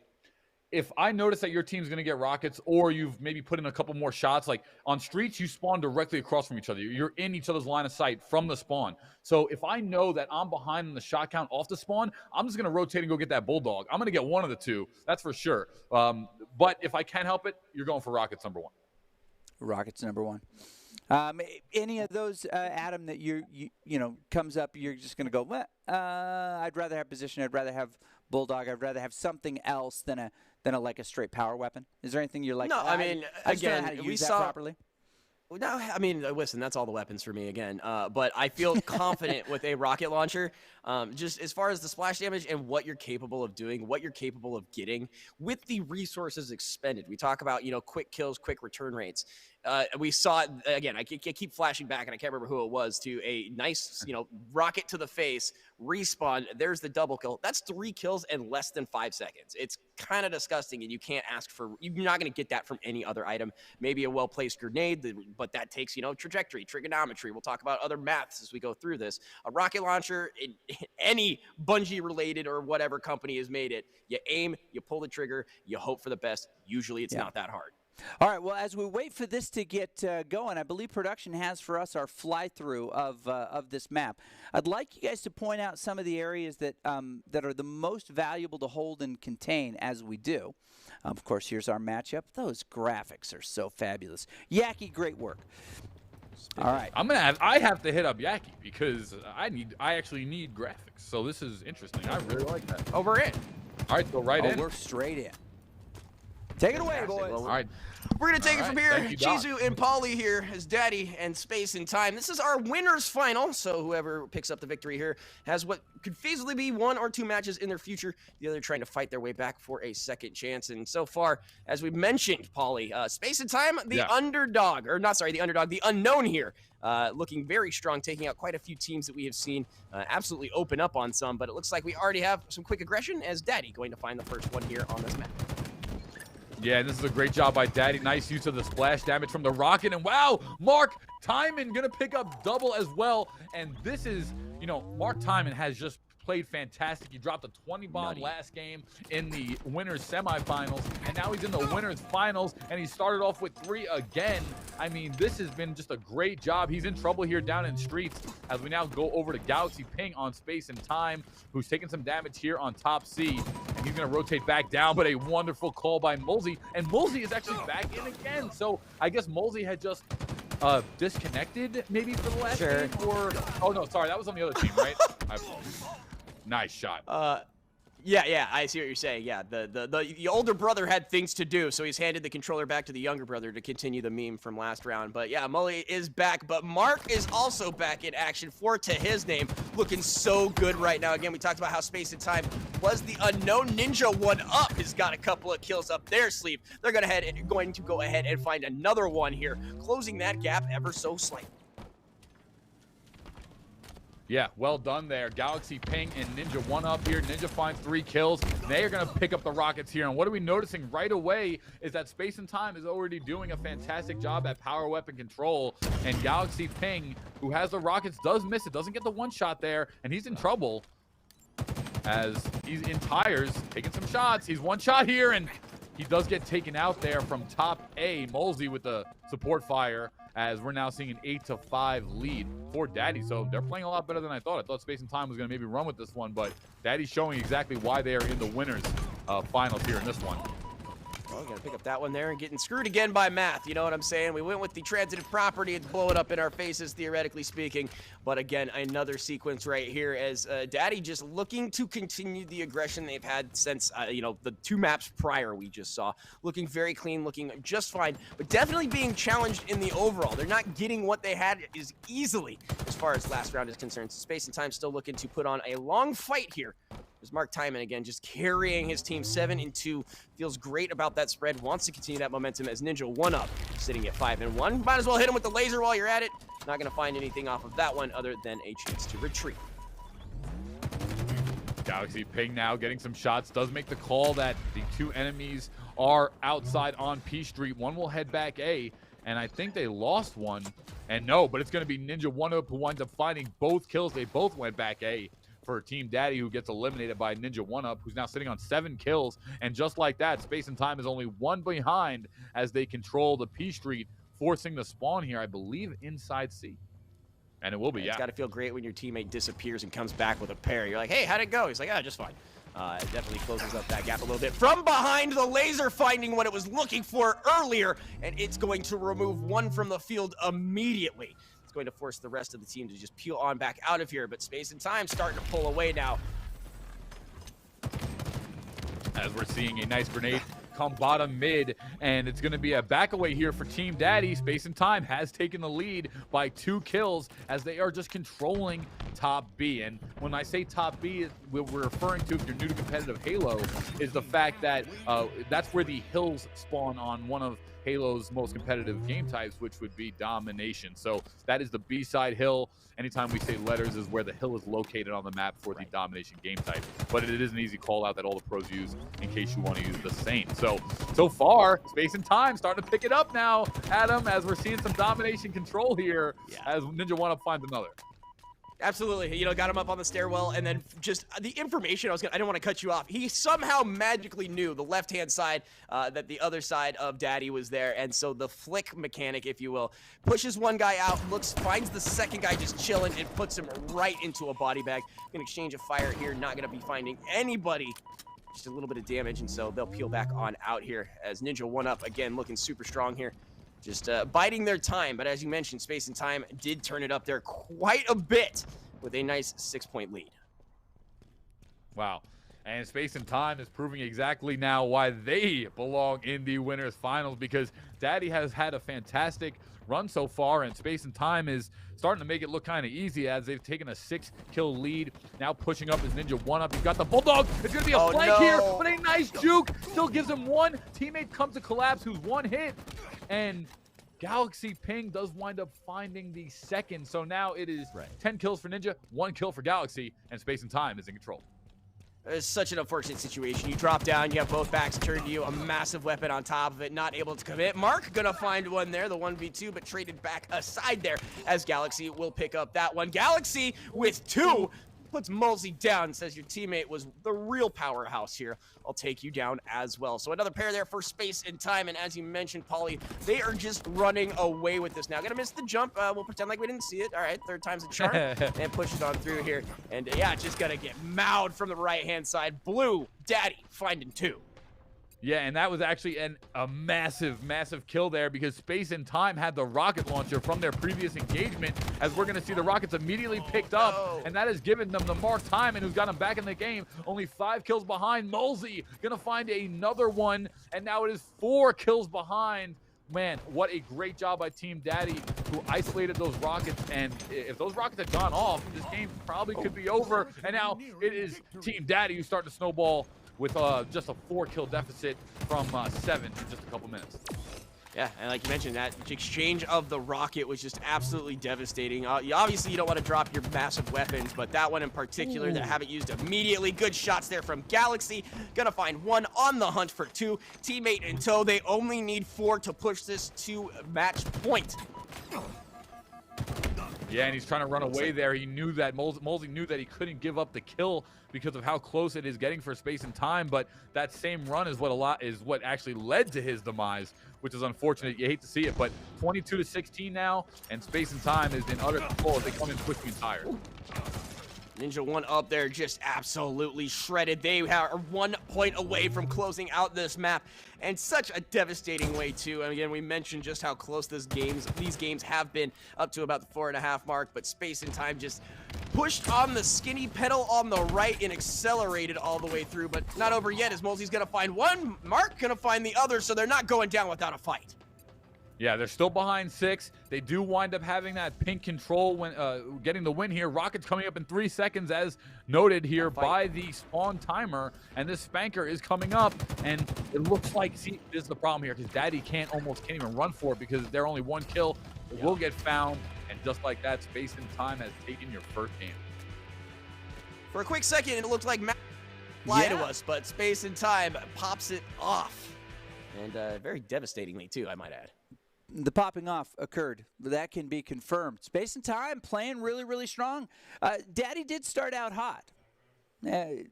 if I notice that your team's going to get rockets, or you've maybe put in a couple more shots, like on Streets, you spawn directly across from each other. You're in each other's line of sight from the spawn. So if I know that I'm behind in the shot count off the spawn, I'm just going to rotate and go get that Bulldog. I'm going to get one of the two. That's for sure. But if I can't help it, you're going for rockets number one. Rockets number one. Any of those, Adam, that you comes up, you're just going to go, well, I'd rather have position. I'd rather have Bulldog. I'd rather have something else than a like a straight power weapon. Is there anything you're like? No, I mean, again, we saw properly. No, I mean, listen, that's all the weapons for me again. But I feel confident with a rocket launcher, just as far as the splash damage and what you're capable of doing, what you're capable of getting with the resources expended. We talk about, quick kills, quick return rates. We saw it again. I keep flashing back, and I can't remember who it was, to a nice, rocket to the face, respawn. There's the double kill. That's 3 kills in less than 5 seconds. It's kind of disgusting, and you can't ask for. You're not going to get that from any other item. Maybe a well-placed grenade, but that takes, trajectory, trigonometry. We'll talk about other maths as we go through this. A rocket launcher, any Bungie-related or whatever company has made it, you aim, you pull the trigger, you hope for the best. Usually, it's not that hard. All right, well, as we wait for this to get going, I believe production has for us our fly-through of this map. I'd like you guys to point out some of the areas that that are the most valuable to hold and contain as we do. Of course, here's our matchup. Those graphics are so fabulous. Yaki, great work. All right, I have to hit up Yaki because I actually need graphics. So this is interesting. I really like that. Oh, we're in. All right, go right in. We're straight in. Take it away, boys. Well, all right. We're going to take it from here. Chizu and Paulie here as Daddy and Space and Time. This is our winner's final, so whoever picks up the victory here has what could feasibly be 1 or 2 matches in their future. The other trying to fight their way back for a second chance. And so far, as we mentioned, Paulie, Space and Time, the underdog, or not, sorry, the underdog, the unknown here, looking very strong, taking out quite a few teams that we have seen absolutely open up on some. But it looks like we already have some quick aggression as Daddy going to find the first one here on this map. Yeah, this is a great job by Daddy. Nice use of the splash damage from the rocket. And wow, Mark Timon going to pick up double as well. And this is, Mark Timon has just played fantastic. He dropped a 20 bomb Nutty. last game in the winners semifinals, and now he's in the winners finals, and he started off with 3 again. I mean, this has been just a great job. He's in trouble here down in streets as we now go over to Galaxy Ping on Space and Time, who's taking some damage here on top C, and he's going to rotate back down, but a wonderful call by Mulsey, and Mulsey is actually back in again. So I guess Mulsey had just disconnected maybe for the last game, or oh no, sorry, that was on the other team, right? Nice shot. Yeah, I see what you're saying. Yeah, the older brother had things to do, so he's handed the controller back to the younger brother to continue the meme from last round. But yeah, Mully is back, but Mark is also back in action for to his name, looking so good right now. Again, we talked about how Space and Time was the unknown. Ninja 1-up has got a couple of kills up their sleeve. They're going to go ahead and find another one here, closing that gap ever so slightly. Yeah, well done there. Galaxy Ping and Ninja 1-up here. Ninja finds 3 kills. They are going to pick up the Rockets here. And what are we noticing right away is that Space and Time is already doing a fantastic job at power weapon control. And Galaxy Ping, who has the Rockets, does miss it. Doesn't get the one shot there. And he's in trouble as he's in tires, taking some shots. He's one shot here, and he does get taken out there from top A. Mulsey with the support fire, as we're now seeing an 8-5 lead for Daddy. So they're playing a lot better than I thought. I thought Space and Time was going to maybe run with this one, but Daddy's showing exactly why they are in the winners finals here in this one. Well, we got to pick up that one there and getting screwed again by math. You know what I'm saying? We went with the transitive property to blow it up in our faces, theoretically speaking. But again, another sequence right here as Daddy just looking to continue the aggression they've had since, the 2 maps prior we just saw. Looking very clean, looking just fine, but definitely being challenged in the overall. They're not getting what they had as easily as far as last round is concerned. So Space and Time still looking to put on a long fight here. There's Mark Timon again, just carrying his team 7-2. Feels great about that spread. Wants to continue that momentum as Ninja 1-up, sitting at 5-1. Might as well hit him with the laser while you're at it. Not going to find anything off of that one other than a chance to retreat. Galaxy Ping now getting some shots. Does make the call that the 2 enemies are outside on P Street. One will head back A, and I think they lost one. And no, but it's going to be Ninja 1-up who winds up finding both kills. They both went back A for Team Daddy, who gets eliminated by Ninja 1-up, who's now sitting on 7 kills. And just like that, Space and Time is only 1 behind as they control the P Street, forcing the spawn here, I believe, inside C. And it will be, It's got to feel great when your teammate disappears and comes back with a pair. You're like, hey, how'd it go? He's like, oh, just fine. It definitely closes up that gap a little bit. From behind, the laser finding what it was looking for earlier, and it's going to remove one from the field immediately. It's going to force the rest of the team to just peel on back out of here, but Space and Time starting to pull away now. As we're seeing a nice grenade come bottom mid, and it's going to be a back away here for Team Daddy. Space and Time has taken the lead by 2 kills as they are just controlling top B. And when I say top B, what we're referring to, if you're new to competitive Halo, is the fact that that's where the hills spawn on one of Halo's most competitive game types, which would be domination. So that is the B-side hill. Anytime we say letters is where the hill is located on the map for the domination game type. But it is an easy call out that all the pros use in case you want to use the same. So far, Space and Time starting to pick it up now, Adam, as we're seeing some domination control here as Ninja 1-up finds another. Absolutely. Got him up on the stairwell, and then just the information I didn't want to cut you off. He somehow magically knew the left-hand side, that the other side of Daddy was there, and so the flick mechanic, if you will, pushes one guy out, finds the second guy just chilling, and puts him right into a body bag. An exchange of fire here, not going to be finding anybody. Just a little bit of damage, and so they'll peel back on out here as Ninja 1-up, again, looking super strong here. Just biding their time, but as you mentioned, Space and Time did turn it up there quite a bit with a nice 6-point lead. Wow. And Space and Time is proving exactly now why they belong in the winners finals, because Daddy has had a fantastic run so far, and Space and Time is starting to make it look kind of easy as they've taken a 6-kill lead. Now pushing up is Ninja 1-up. He's got the Bulldog. It's going to be a flank here, but a nice juke. Still gives him one. Teammate comes to collapse, who's 1 hit. And Galaxy Ping does wind up finding the second. So now it is 10 kills for Ninja, 1 kill for Galaxy, and Space and Time is in control. It's such an unfortunate situation. You drop down, you have both backs turned to you, a massive weapon on top of it, not able to commit. Mark gonna find one there, the 1v2, but traded back aside there as Galaxy will pick up that one. Galaxy with 2. puts Mulsey down and says your teammate was the real powerhouse here. I'll take you down as well. So another pair there for Space and Time. And as you mentioned, Pauly, they are just running away with this now. Gonna miss the jump. We'll pretend like we didn't see it. All right, third time's a charm. And push it on through here. And yeah, just gonna get mowed from the right-hand side. Blue Daddy finding 2. Yeah, and that was actually a massive, massive kill there because Space and Time had the rocket launcher from their previous engagement, as we're going to see the rockets immediately picked up, and that has given them the Mark Timon, who's got them back in the game. Only 5 kills behind. Mulsey going to find another one, and now it is 4 kills behind. Man, what a great job by Team Daddy, who isolated those rockets, and if those rockets had gone off, this game probably could be over, and now it is Team Daddy who's starting to snowball with just a 4-kill deficit from 7 in just a couple minutes. Yeah, and like you mentioned, that exchange of the rocket was just absolutely devastating. Obviously, you don't want to drop your massive weapons, but that one in particular that haven't used immediately. Good shots there from Galaxy. Gonna find 1 on the hunt for 2. Teammate in tow. They only need 4 to push this to match point. Yeah, and he's trying to run away there. He knew that Mulsey knew that he couldn't give up the kill because of how close it is getting for Space and Time, but that same run is what actually led to his demise, which is unfortunate. You hate to see it, but 22-16 now, and Space and Time is in utter control as they come in quickly and tired. Ninja 1 up there just absolutely shredded. They are 1 point away from closing out this map, and such a devastating way too. And again, we mentioned just how close these games have been up to about the 4.5 mark, but Space and Time just pushed on the skinny pedal on the right and accelerated all the way through, but not over yet as Mulsey's gonna find 1, Mark gonna find the other, so they're not going down without a fight. Yeah, they're still behind 6. They do wind up having that pink control when getting the win here. Rockets coming up in 3 seconds, as noted here by the spawn timer. And this spanker is coming up, and it looks like, see, this is the problem here, because Daddy can't even run for it because they're only 1 kill. It will get found, and just like that, Space and Time has taken your first game. For a quick second, it looked like Matt lied to us, but Space and Time pops it off. And very devastatingly, too, I might add. The popping off occurred. That can be confirmed. Space and Time playing really, really strong. Daddy did start out hot. They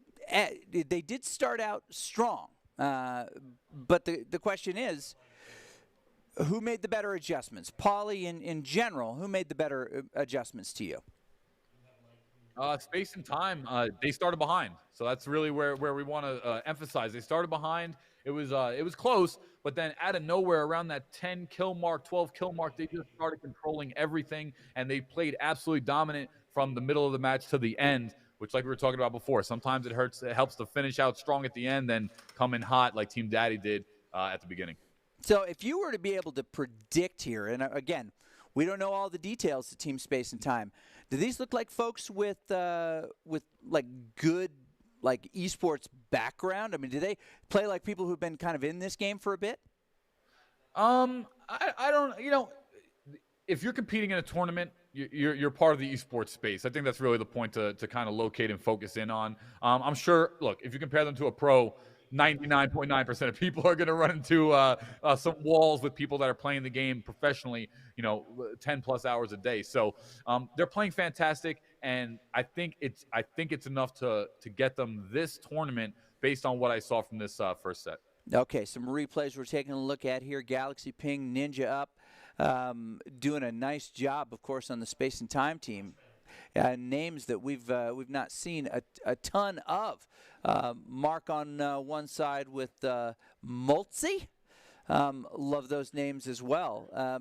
did start out strong. But the question is, who made the better adjustments? Pauly, in general, who made the better adjustments to you? Space and Time, they started behind. So that's really where we want to emphasize. They started behind. It was close, but then out of nowhere, around that 10 kill mark, 12 kill mark, they just started controlling everything, and they played absolutely dominant from the middle of the match to the end, which, like we were talking about before, sometimes it helps to finish out strong at the end, then come in hot like Team Daddy did at the beginning. So if you were to be able to predict here, and again, we don't know all the details of Team Space and Time, do these look like folks with like good esports background? I mean, do they play like people who've been kind of in this game for a bit? I don't, if you're competing in a tournament, you're part of the esports space. I think that's really the point to kind of locate and focus in on. I'm sure, look, if you compare them to a pro, 99.9% of people are going to run into some walls with people that are playing the game professionally, 10 plus hours a day. So they're playing fantastic, and I think it's enough to get them this tournament based on what I saw from this first set. Okay, some replays we're taking a look at here. Galaxy Ping, Ninja up, doing a nice job, of course, on the Space and Time team. Names that we've not seen a ton of. Mark on one side with Mulsey. Love those names as well.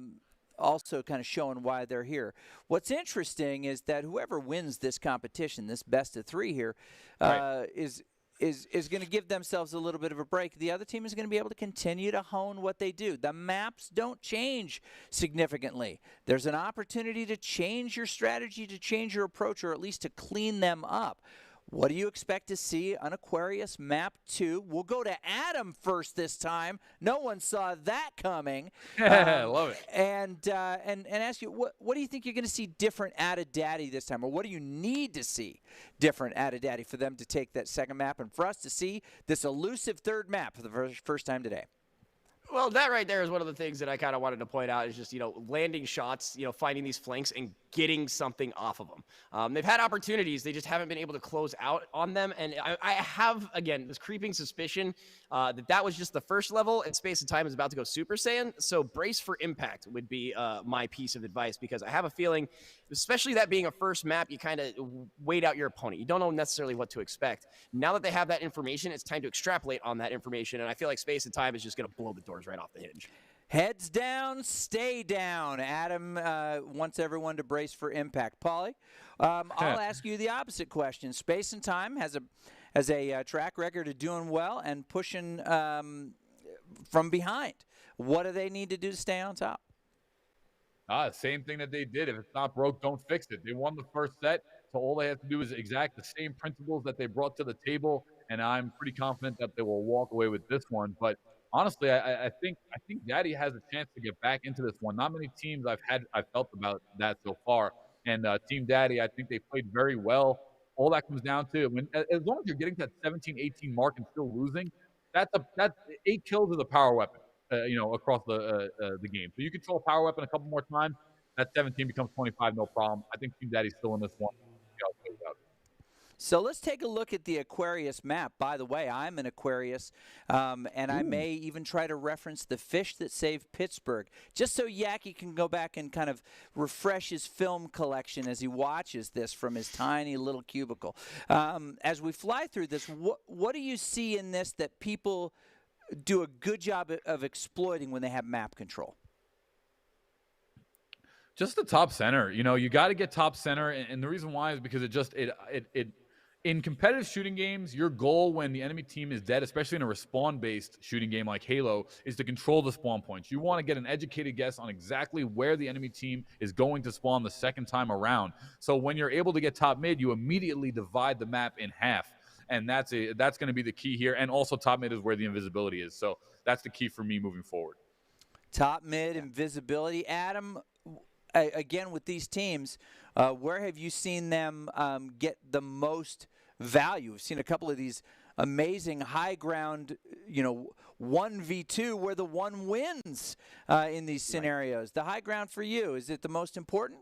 Also kind of showing why they're here. What's interesting is that whoever wins this competition, this best of 3 here, right, is going to give themselves a little bit of a break. The other team is going to be able to continue to hone what they do. The maps don't change significantly. There's an opportunity to change your strategy, to change your approach, or at least to clean them up. What do you expect to see on Aquarius Map 2? We'll go to Adam first this time. No one saw that coming. I love it. And ask you, what do you think you're going to see different out of Daddy this time? Or what do you need to see different out of Daddy for them to take that second map and for us to see this elusive third map for the first time today? Well, that right there is one of the things that I kind of wanted to point out is just, landing shots, finding these flanks and getting something off of them. They've had opportunities. They just haven't been able to close out on them. And I have, again, this creeping suspicion that was just the first level, and Space and Time is about to go Super Saiyan. So brace for impact would be my piece of advice, because I have a feeling, especially that being a first map, you kind of wait out your opponent. You don't know necessarily what to expect. Now that they have that information, it's time to extrapolate on that information. And I feel like Space and Time is just going to blow the doors right off the hinge. Heads down, stay down. Adam wants everyone to brace for impact. Paulie, I'll ask you the opposite question. Space and Time has a track record of doing well and pushing from behind. What do they need to do to stay on top? Same thing that they did. If it's not broke, don't fix it. They won the first set, so all they have to do is exact the same principles that they brought to the table, and I'm pretty confident that they will walk away with this one. But honestly, I think Daddy has a chance to get back into this one. Not many teams I've felt about that so far, and Team Daddy, I think they played very well. All that comes down to, as long as you're getting to that 17, 18 mark and still losing, that's 8 kills is a power weapon. Across the game. So you control power weapon a couple more times, that 17 becomes 25, no problem. I think Team Daddy's still in this one. So let's take a look at the Aquarius map. By the way, I'm an Aquarius, and I may even try to reference the fish that saved Pittsburgh, just so Yaki can go back and kind of refresh his film collection as he watches this from his tiny little cubicle. As we fly through this, what do you see in this that people do a good job of exploiting when they have map control? Just the top center. You got to get top center, and the reason why is because it in competitive shooting games, your goal when the enemy team is dead, especially in a respawn-based shooting game like Halo, is to control the spawn points. You want to get an educated guess on exactly where the enemy team is going to spawn the second time around. So when you're able to get top mid, you immediately divide the map in half. And that's going to be the key here. And also top mid is where the invisibility is. So that's the key for me moving forward. Top mid, invisibility. Adam, again, with these teams, where have you seen them get the most value? We've seen a couple of these amazing high ground, 1v2 where the one wins in these scenarios. The high ground for you, is it the most important?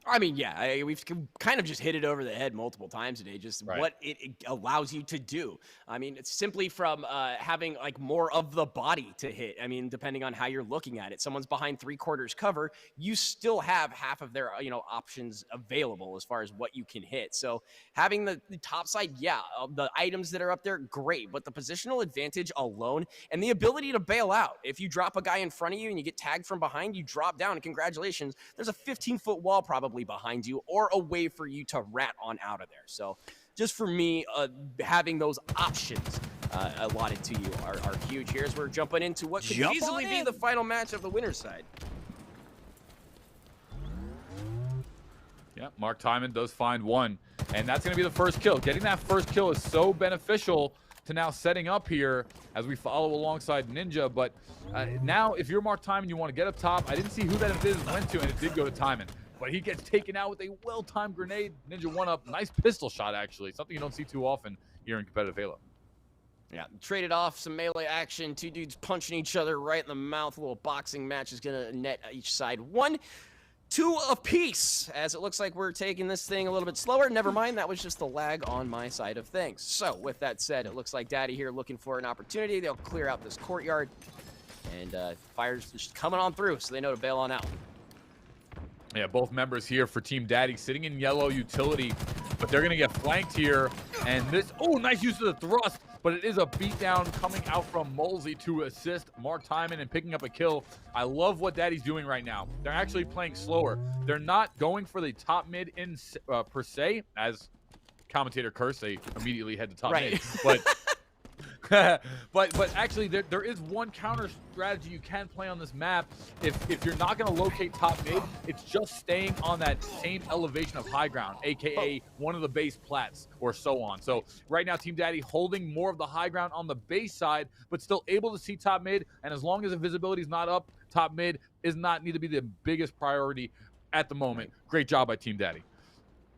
I mean, yeah, we've kind of just hit it over the head multiple times today, just what it allows you to do. I mean, it's simply from having like more of the body to hit. I mean, depending on how you're looking at it, someone's behind 3/4 cover, you still have half of their, options available as far as what you can hit. So having the top side, the items that are up there, great. But the positional advantage alone and the ability to bail out. If you drop a guy in front of you and you get tagged from behind, you drop down and congratulations, there's a 15-foot wall probably behind you or a way for you to rat on out of there. So just for me, having those options allotted to you are huge. Here's where we're jumping into what could easily be the final match of the winner's side. Yeah, Mark Timon does find one, and that's going to be the first kill. Getting that first kill is so beneficial to now setting up here as we follow alongside Ninja. But now if you're Mark Timon, you want to get up top. I didn't see who that went to, and it did go to Timon. But he gets taken out with a well-timed grenade. Ninja one up. Nice pistol shot, actually. Something you don't see too often here in competitive Halo. Yeah, traded off some melee action. 2 dudes punching each other right in the mouth. A little boxing match is going to net each side 1-2 apiece. As it looks like we're taking this thing a little bit slower. Never mind, that was just the lag on my side of things. So with that said, it looks like Daddy here looking for an opportunity. They'll clear out this courtyard. And fire's just coming on through, so they know to bail on out. Yeah, both members here for Team Daddy sitting in yellow utility, but they're going to get flanked here. And this, nice use of the thrust, but it is a beatdown coming out from Molsey to assist Mark Timon and picking up a kill. I love what Daddy's doing right now. They're actually playing slower. They're not going for the top mid in per se, as commentator Curse, they immediately head to top mid. But but actually, there is one counter strategy you can play on this map. If you're not going to locate top mid, it's just staying on that same elevation of high ground, aka one of the base plats or so on. So right now, Team Daddy holding more of the high ground on the base side, but still able to see top mid. And as long as the visibility is not up, top mid is not need to be the biggest priority at the moment. Great job by Team Daddy.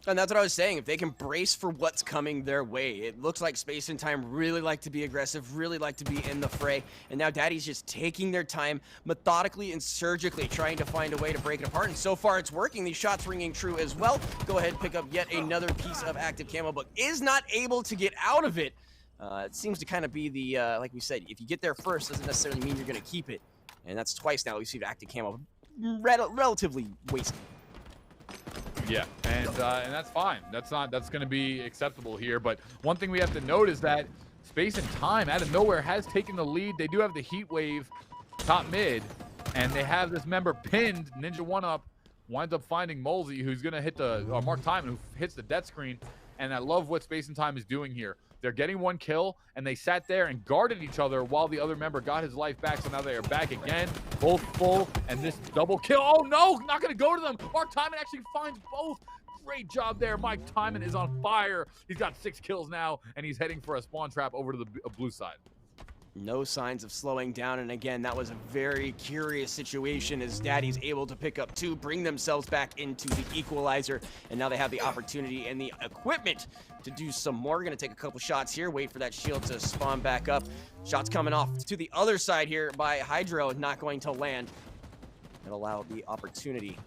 And that's what I was saying. If they can brace for what's coming their way, it looks like Space and Time really like to be aggressive, really like to be in the fray. And now Daddy's just taking their time, methodically and surgically trying to find a way to break it apart. And so far it's working. These shots ringing true as well. Go ahead, pick up yet another piece of active camo, but is not able to get out of it. It seems to kind of be the, like we said, if you get there first, doesn't necessarily mean you're going to keep it. And that's twice now we've seen active camo relatively wasted. Yeah, and that's fine. That's going to be acceptable here. But one thing we have to note is that Space and Time out of nowhere has taken the lead. They do have the heat wave top mid, and they have this member pinned. Ninja 1-up winds up finding Molzy, who's going to hit the Mark Timon, who hits the death screen. And I love what Space and Time is doing here. They're getting one kill, and they sat there and guarded each other while the other member got his life back. So now they are back again, both full, and this double kill. Oh no, not gonna go to them. Mark Timon actually finds both. Great job there. Mike Timon is on fire. He's got 6 kills now, and he's heading for a spawn trap over to the blue side. No signs of slowing down, and again, that was a very curious situation as Daddy's able to pick up 2, bring themselves back into the equalizer, and now they have the opportunity and the equipment to do some more. We're gonna take a couple shots here, wait for that shield to spawn back up. Shots coming off to the other side here by Hydro, not going to land. It'll allow the opportunity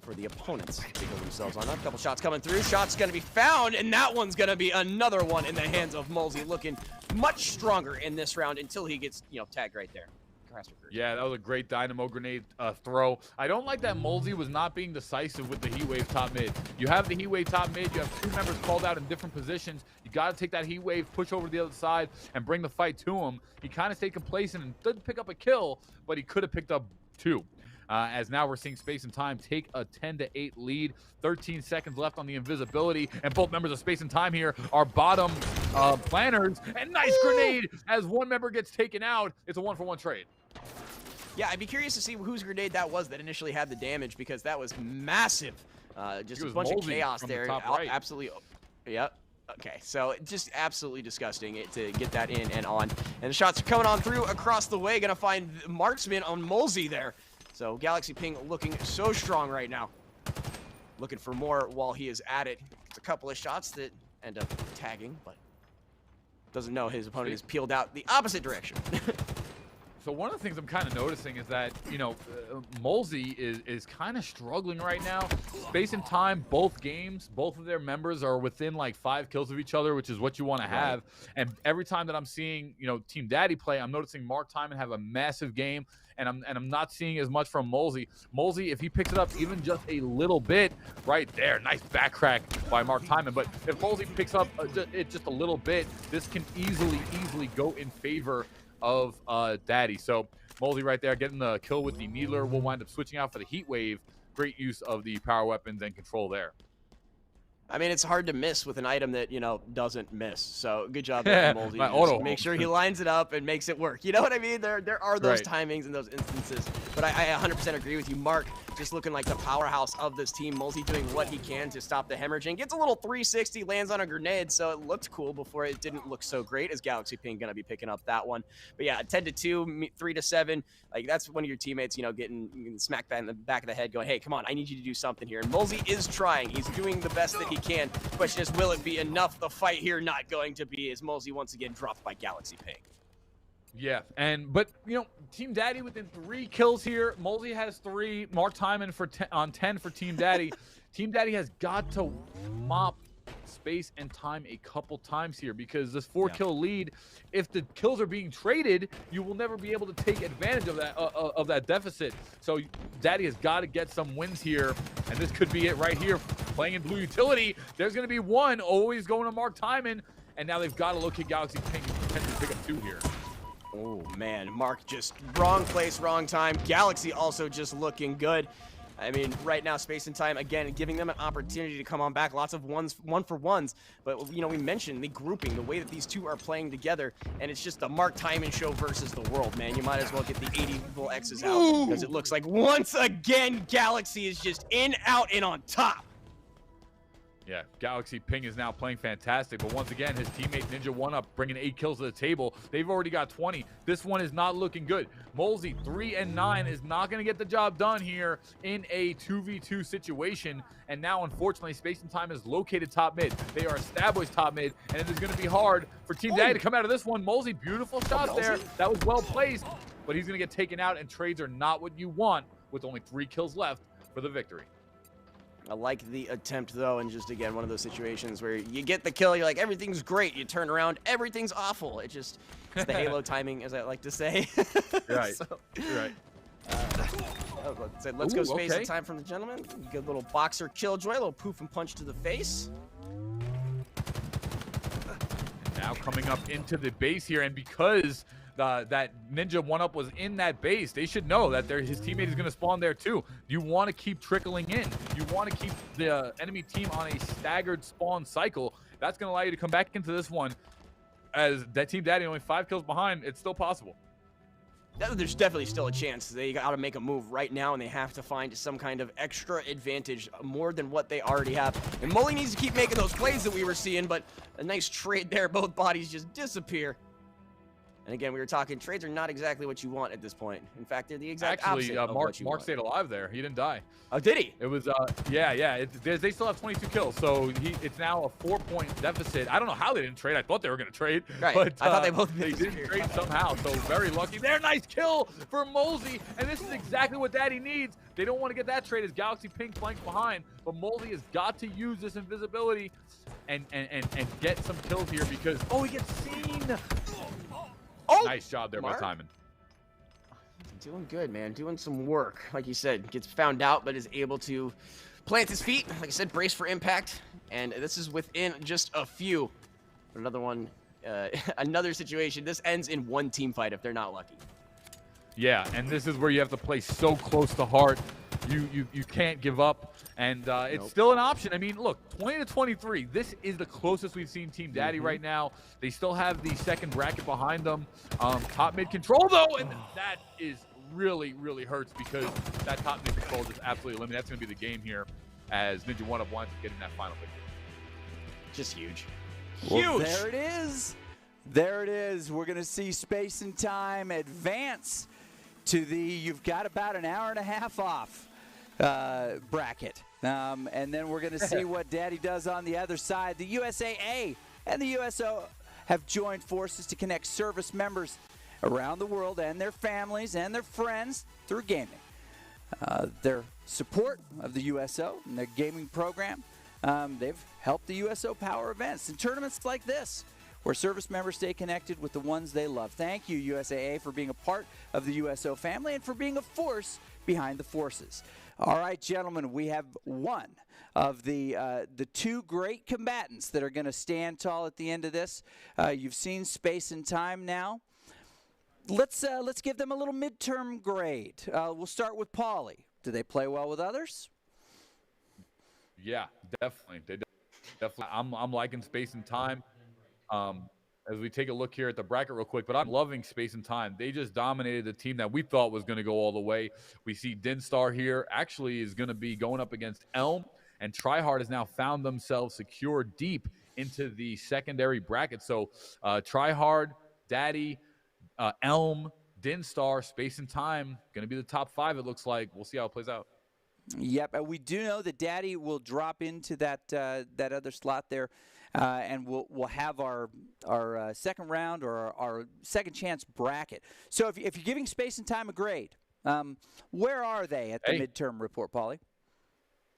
for the opponents to go themselves on. A couple shots coming through. Shots going to be found, and that one's going to be another one in the hands of Molzy, looking much stronger in this round until he gets, tagged right there. Yeah, that was a great dynamo grenade throw. I don't like that Molzy was not being decisive with the heat wave top mid. You have the heat wave top mid. You have 2 members called out in different positions. You got to take that heat wave, push over to the other side, and bring the fight to him. He kind of stayed complacent and didn't pick up a kill, but he could have picked up 2. As now we're seeing Space and Time take a 10-8 lead. 13 seconds left on the invisibility, and both members of Space and Time here are bottom planners. And nice grenade as one member gets taken out. It's a 1-for-1 trade. Yeah, I'd be curious to see whose grenade that was that initially had the damage, because that was massive. Just a bunch of chaos there. Right. Absolutely. Yep. Okay, so just absolutely disgusting to get that in and on. And the shots are coming on through across the way. Gonna find marksman on Molzy there. So Galaxy Ping looking so strong right now. Looking for more while he is at it. It's a couple of shots that end up tagging, but doesn't know his opponent is peeled out the opposite direction. So one of the things I'm kind of noticing is that, Molzy is kind of struggling right now. Space and Time, both games, both of their members are within like 5 kills of each other, which is what you want to have. And every time that I'm seeing, Team Daddy play, I'm noticing Mark Timon have a massive game, and I'm not seeing as much from Molzy. Molzy, if he picks it up even just a little bit, right there, nice back crack by Mark Timon. But if Molzy picks up it just a little bit, this can easily go in favor of Daddy. So Molzy right there getting the kill with the Needler. Will wind up switching out for the heat wave. Great use of the power weapons and control there. I mean, it's hard to miss with an item that, doesn't miss. So good job there from Molzy. Make sure he lines it up and makes it work. You know what I mean? There are those timings and those instances. But I 100% agree with you. Mark just looking like the powerhouse of this team. Molzy doing what he can to stop the hemorrhaging. Gets a little 360, lands on a grenade, so it looked cool before it didn't look so great, as Galaxy Ping going to be picking up that one. But yeah, 10-2, 3-7. Like, that's one of your teammates, getting smacked in the back of the head going, hey, come on, I need you to do something here. And Molzy is trying. He's doing the best that he can. Question is, will it be enough? The fight here not going to be, as Molzy once again dropped by Galaxy Ping. Yeah, but Team Daddy within 3 kills here. Molzy has 3. Mark Timon on 10 for Team Daddy. Team Daddy has got to mop Space and Time a couple times here, because this 4-kill lead, if the kills are being traded, you will never be able to take advantage of that deficit. So Daddy has got to get some wins here, and this could be it right here. Playing in blue utility, there's going to be 1 always going to Mark Timon, and now they've got to look at Galaxy Ping and potentially pick up 2 here. Oh man, Mark just wrong place, wrong time. Galaxy also just looking good. I mean, right now, Space and Time, again, giving them an opportunity to come on back. Lots of 1-for-1s. But, we mentioned the grouping, the way that these two are playing together, and it's just the Mark Timon show versus the world, man. You might as well get the 80 X's out, because it looks like, once again, Galaxy is just in, out, and on top. Yeah, Galaxy Ping is now playing fantastic, but once again, his teammate Ninja 1UP bringing 8 kills to the table. They've already got 20. This one is not looking good. Molesy, 3 and 9, is not going to get the job done here in a 2v2 situation. And now, unfortunately, Space and Time is located top mid. They are established top mid, and it is going to be hard for Team Daddy to come out of this one. Molesy, beautiful shot there. That was well placed, but he's going to get taken out, and trades are not what you want with only 3 kills left for the victory. I like the attempt, though, and just, again, one of those situations where you get the kill, you're like, everything's great. You turn around, everything's awful. It's the Halo timing, as I like to say. Right, So, right. Let's go Ooh, Space okay. and Time from the gentleman. Good little boxer killjoy, a little poof and punch to the face. Now coming up into the base here, and because that Ninja 1UP was in that base, they should know that his teammate is going to spawn there too. You want to keep trickling in. You want to keep the enemy team on a staggered spawn cycle. That's going to allow you to come back into this one. As that Team Daddy only 5 kills behind, it's still possible. There's definitely still a chance. They got to make a move right now, and they have to find some kind of extra advantage, more than what they already have. And Mully needs to keep making those plays that we were seeing, but a nice trade there. Both bodies just disappear. And again, we were talking, trades are not exactly what you want at this point. In fact, they're the exact opposite of what you Mark want. stayed alive there. He didn't die. Oh, did he? It was, yeah. They still have 22 kills, so it's now a 4-point deficit. I don't know how they didn't trade. I thought they were going to trade. Right. But, I thought they both they didn't disappeared. trade somehow, so very lucky. There, nice kill for Molesy, and this is exactly what Daddy needs. They don't want to get that trade as Galaxy Ping flanks behind, but Molesy has got to use this invisibility and get some kills here because, oh, he gets seen. Oh, Nice job there by Timon. Doing good, man. Doing some work. Like you said, gets found out, but is able to plant his feet. Like I said, brace for impact. And this is within just a few. Another one, another situation. This ends in one team fight if they're not lucky. Yeah, and this is where you have to play so close to heart. You can't give up, and it's still an option. I mean, look, 20-23. This is the closest we've seen Team Daddy right now. They still have the second bracket behind them. Top mid control though, and that is really hurts because that top mid control just absolutely eliminated. That's going to be the game here, as Ninja 1UP winds up getting that final victory. Just huge. Well, Huge. there it is. There it is. We're going to see Space and Time advance to the you've got about an hour and a half off bracket. And then we're going to see what Daddy does on the other side. The USAA and the USO have joined forces to connect service members around the world and their families and their friends through gaming. Their support of the USO and their gaming program, they've helped the USO power events and tournaments like this, where service members stay connected with the ones they love. Thank you, USAA, for being a part of the USO family and for being a force behind the forces. All right, gentlemen, we have one of the 2 great combatants that are going to stand tall at the end of this. You've seen Space and Time now. Let's give them a little midterm grade. We'll start with Paulie. Do they play well with others? Yeah, definitely. Definitely. I'm liking Space and Time. As we take a look here at the bracket real quick, but I'm loving Space and Time. They just dominated the team that we thought was going to go all the way. We see Dinstar here actually is going to be going up against Elm, and Tryhard has now found themselves secure deep into the secondary bracket. So Tryhard, Daddy, Elm, Dinstar, Space and Time, going to be the top 5, it looks like. We'll see how it plays out. Yep, and we do know that Daddy will drop into that other slot there, and we'll have our second round or our second chance bracket. So if you're giving Space and Time a grade, where are they at the midterm report, Paulie?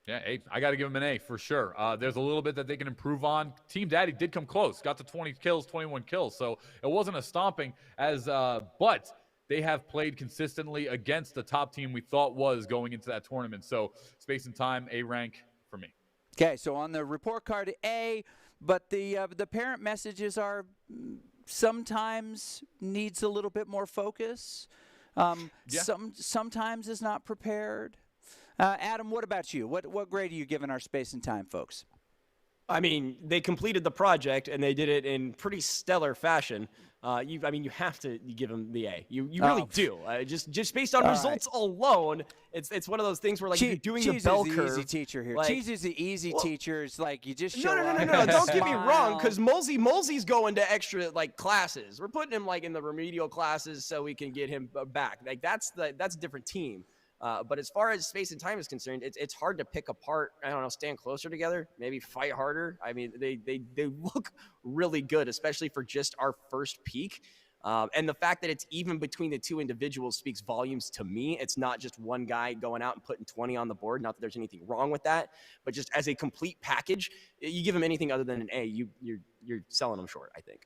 Yeah, I got to give them an A for sure. There's a little bit that they can improve on. Team Daddy did come close, got to 20 kills, 21 kills, so it wasn't a stomping but they have played consistently against the top team we thought was going into that tournament. So Space and Time, A rank for me. Okay, so on the report card, A, but the parent messages are sometimes needs a little bit more focus. Sometimes is not prepared. Adam, what about you? What grade are you giving our Space and Time folks? I mean, they completed the project and they did it in pretty stellar fashion. You have to give them the A. You really do. Just based on results alone, it's one of those things where like you're doing the bell curve. Cheese is the easy teacher here. Like, Cheese is the easy teacher. It's like you just show up. No. Don't get me wrong, because Molsey's going to extra like classes. We're putting him like in the remedial classes so we can get him back. Like that's a different team. But as far as space and time is concerned, it's hard to pick apart. I don't know, stand closer together, maybe fight harder. I mean, they look really good, especially for just our first peak. And the fact that it's even between the two individuals speaks volumes to me. It's not just one guy going out and putting 20 on the board. Not that there's anything wrong with that, but just as a complete package, you give them anything other than an A, you're selling them short, I think.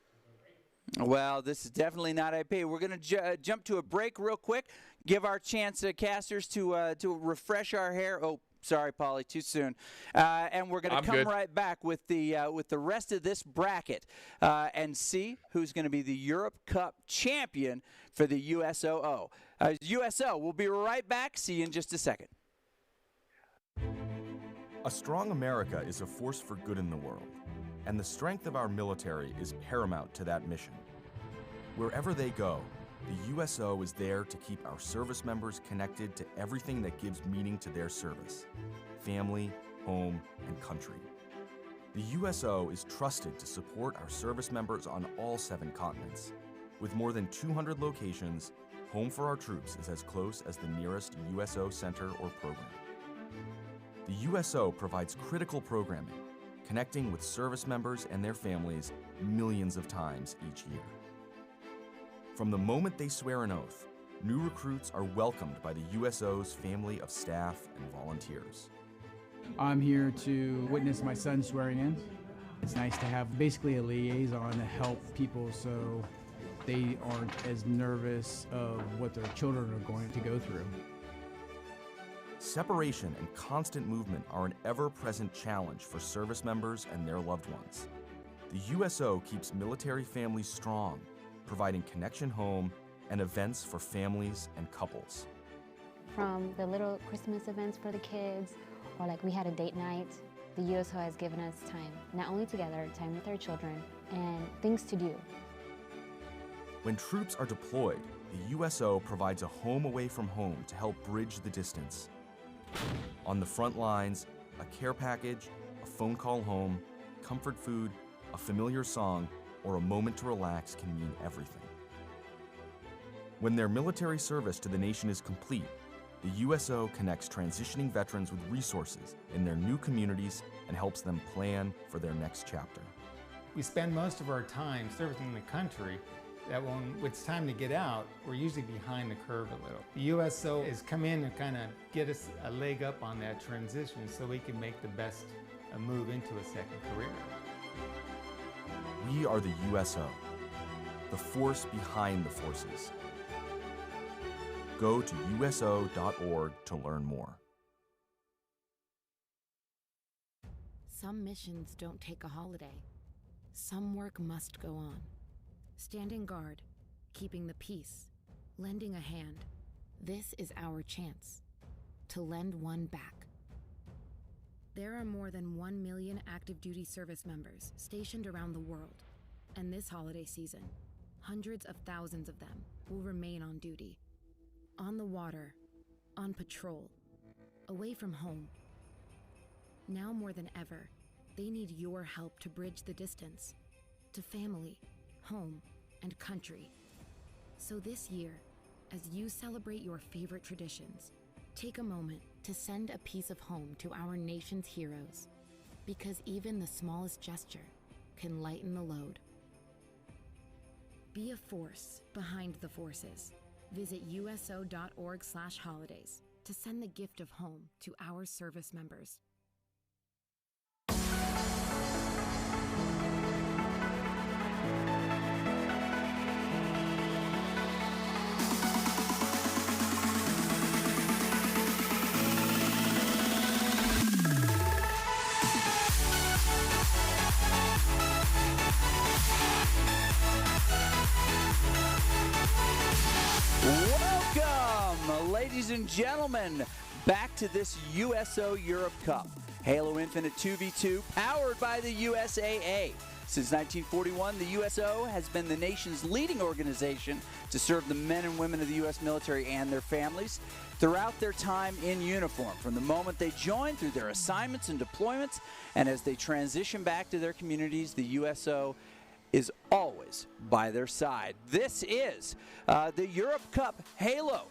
Well, this is definitely not AP. We're going to jump to a break real quick. Give our chance casters to refresh our hair. Oh, sorry, Paulie, too soon. And we're going to come right back with the rest of this bracket and see who's going to be the Europe Cup champion for the USOO. USO, we'll be right back. See you in just a second. A strong America is a force for good in the world, and the strength of our military is paramount to that mission. Wherever they go, the USO is there to keep our service members connected to everything that gives meaning to their service: family, home, and country. The USO is trusted to support our service members on all 7 continents. With more than 200 locations, Home for Our Troops is as close as the nearest USO center or program. The USO provides critical programming, connecting with service members and their families millions of times each year. From the moment they swear an oath, new recruits are welcomed by the USO's family of staff and volunteers. I'm here to witness my son swearing in. It's nice to have basically a liaison to help people so they aren't as nervous of what their children are going to go through. Separation and constant movement are an ever-present challenge for service members and their loved ones. The USO keeps military families strong, providing connection home and events for families and couples. From the little Christmas events for the kids, or like we had a date night, the USO has given us time, not only together, time with our children, and things to do. When troops are deployed, the USO provides a home away from home to help bridge the distance. On the front lines, a care package, a phone call home, comfort food, a familiar song, or a moment to relax can mean everything. When their military service to the nation is complete, the USO connects transitioning veterans with resources in their new communities and helps them plan for their next chapter. We spend most of our time servicing the country, that when it's time to get out, we're usually behind the curve a little. The USO has come in and kind of get us a leg up on that transition so we can make the best move into a second career. We are the USO, the force behind the forces. Go to USO.org to learn more. Some missions don't take a holiday. Some work must go on. Standing guard, keeping the peace, lending a hand. This is our chance to lend one back. There are more than 1 million active duty service members stationed around the world, and this holiday season, hundreds of thousands of them will remain on duty. On the water, on patrol, away from home. Now more than ever, they need your help to bridge the distance to family, home, and country. So this year, as you celebrate your favorite traditions, take a moment to send a piece of home to our nation's heroes, because even the smallest gesture can lighten the load. Be a force behind the forces. Visit USO.org/holidays to send the gift of home to our service members. Welcome, ladies and gentlemen, back to this USO Europe Cup. Halo Infinite 2v2, powered by the USAA. Since 1941, the USO has been the nation's leading organization to serve the men and women of the U.S. military and their families throughout their time in uniform, from the moment they join through their assignments and deployments, and as they transition back to their communities, the USO is always by their side. This is the Europe Cup Halo.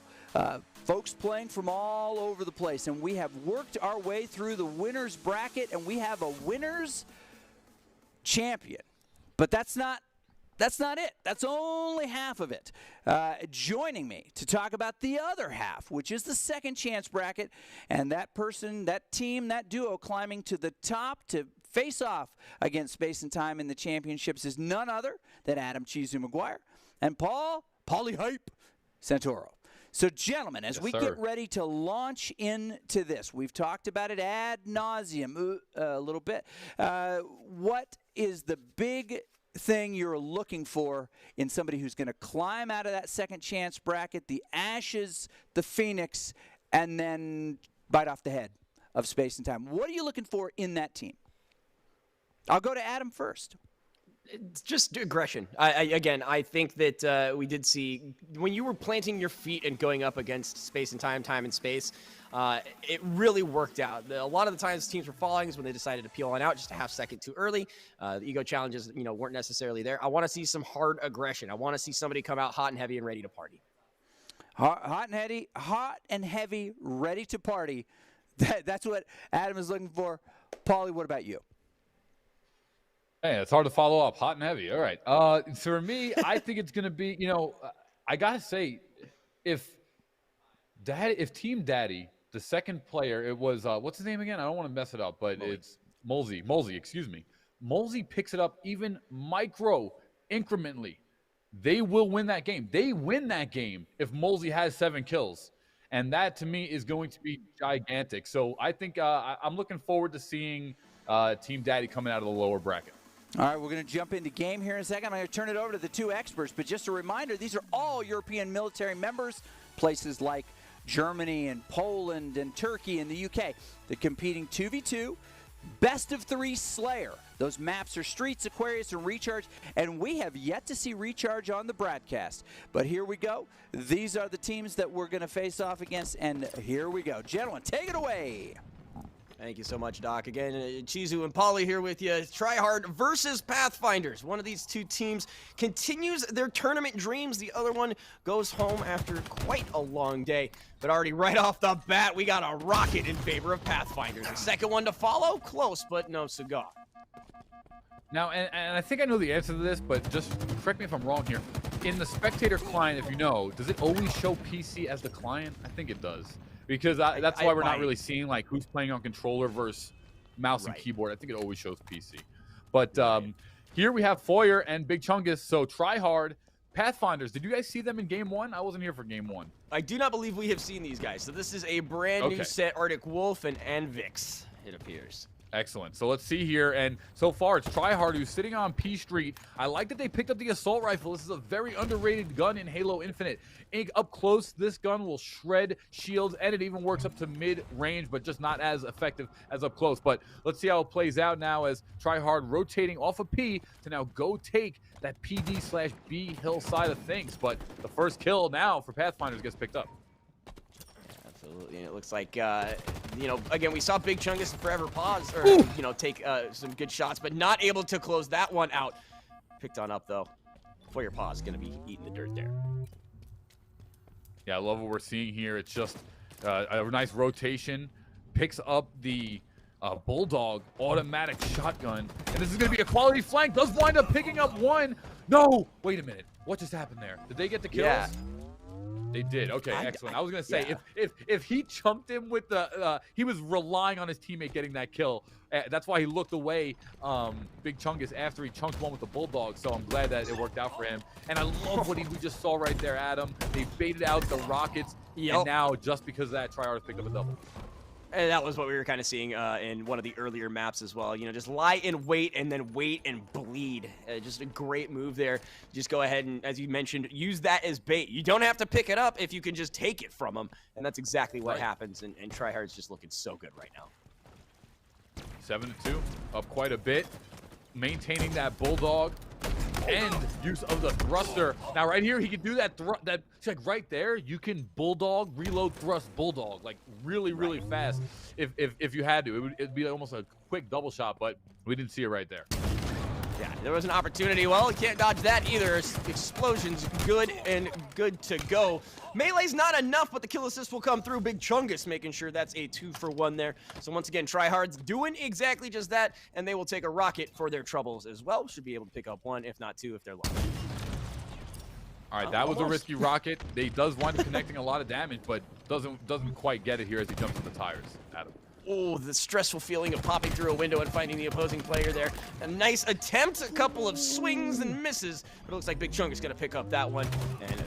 Folks playing from all over the place, and we have worked our way through the winner's bracket, and we have a winner's champion. But that's not it. That's only half of it. Joining me to talk about the other half, which is the second chance bracket, and that person, that team, that duo climbing to the top to face off against Space and Time in the championships is none other than Adam Chizu McGuire and Paulie Hype Santoro. So, gentlemen, as we get ready to launch into this, we've talked about it ad nauseum a little bit. What is the big thing you're looking for in somebody who's going to climb out of that second chance bracket, the Ashes, the Phoenix, and then bite off the head of Space and Time? What are you looking for in that team? I'll go to Adam first. It's just aggression. I think that we did see when you were planting your feet and going up against Space and Time, Time and Space, it really worked out. A lot of the times teams were falling is when they decided to peel on out just a half second too early. The ego challenges, weren't necessarily there. I want to see some hard aggression. I want to see somebody come out hot and heavy and ready to party. Hot and heavy, ready to party. That's what Adam is looking for. Paulie, what about you? Hey, it's hard to follow up. Hot and heavy. All right. So for me, I think it's going to be, I got to say, if Team Daddy, the second player, it was, what's his name again? I don't want to mess it up, but it's Molesey, excuse me. Molesey picks it up even incrementally. They will win that game. They win that game if Molesey has 7 kills. And that, to me, is going to be gigantic. So I think I'm looking forward to seeing Team Daddy coming out of the lower bracket. All right, we're going to jump into game here in a second. I'm going to turn it over to the two experts, but just a reminder, these are all European military members, places like Germany and Poland and Turkey and the UK. They're competing 2v2, best of 3 Slayer. Those maps are Streets, Aquarius, and Recharge, and we have yet to see Recharge on the broadcast. But here we go. These are the teams that we're going to face off against, and here we go. Gentlemen, take it away. Thank you so much, Doc. Again, Chizu and Paulie here with you. Tryhard versus Pathfinders. One of these two teams continues their tournament dreams. The other one goes home after quite a long day. But already right off the bat, we got a rocket in favor of Pathfinders. The second one to follow, close, but no cigar. Now, and I think I know the answer to this, but just correct me if I'm wrong here. In the spectator client, if you know, does it always show PC as the client? I think it does. Because that's why we're not really seeing like who's playing on controller versus mouse and keyboard. I think it always shows PC. But here we have Foyer and Big Chungus. So Tryhard, Pathfinders. Did you guys see them in game 1? I wasn't here for game 1. I do not believe we have seen these guys. So this is a brand new set. Arctic Wolf and Anvix, it appears. Excellent. So let's see here. And so far, it's Tryhard who's sitting on P Street. I like that they picked up the assault rifle. This is a very underrated gun in Halo Infinite. Up close, this gun will shred shields, and it even works up to mid-range, but just not as effective as up close. But let's see how it plays out now as Tryhard rotating off of P to now go take that PD/B hill side of things. But the first kill now for Pathfinders gets picked up. Absolutely, and it looks like, again, we saw Big Chungus and Forever pause, or, take some good shots, but not able to close that one out. Picked on up, though. For your pause, going to be eating the dirt there. Yeah, I love what we're seeing here. It's just a nice rotation. Picks up the Bulldog automatic shotgun. And this is going to be a quality flank. Does wind up picking up one. No! Wait a minute. What just happened there? Did they get the kills? Yeah. They did. Okay, excellent. I was going to say, if he chumped him with the he was relying on his teammate getting that kill. That's why he looked away, Big Chungus, after he chunked one with the Bulldog. So I'm glad that it worked out for him. And I love what we just saw right there, Adam. They baited out the Rockets. And now, just because of that, Tryhard picked up a double. And that was what we were kind of seeing in one of the earlier maps as well. Just lie in wait and then wait and bleed. Just a great move there. Just go ahead and, as you mentioned, use that as bait. You don't have to pick it up if you can just take it from them. And that's exactly what happens. And Tryhard's just looking so good right now. 7-2, up quite a bit. Maintaining that bulldog and use of the thruster. Now right here, he can do that. It's like right there, you can bulldog, reload, thrust, bulldog, like really fast. If you had to, it'd be almost a quick double shot, but we didn't see it right there. Yeah, there was an opportunity. Well, you can't dodge that either. Explosion's good and good to go. Melee's not enough, but the kill assist will come through. Big Chungus making sure that's a 2-for-1 there. So once again, Tryhard's doing exactly just that, and they will take a rocket for their troubles as well. Should be able to pick up 1, if not 2, if they're lucky. All right, that was a risky rocket. He does wind up connecting a lot of damage, but doesn't quite get it here as he jumps to the tires. Adam. Oh, the stressful feeling of popping through a window and finding the opposing player there. A nice attempt, a couple of swings and misses, but it looks like Big Chunk is going to pick up that one. And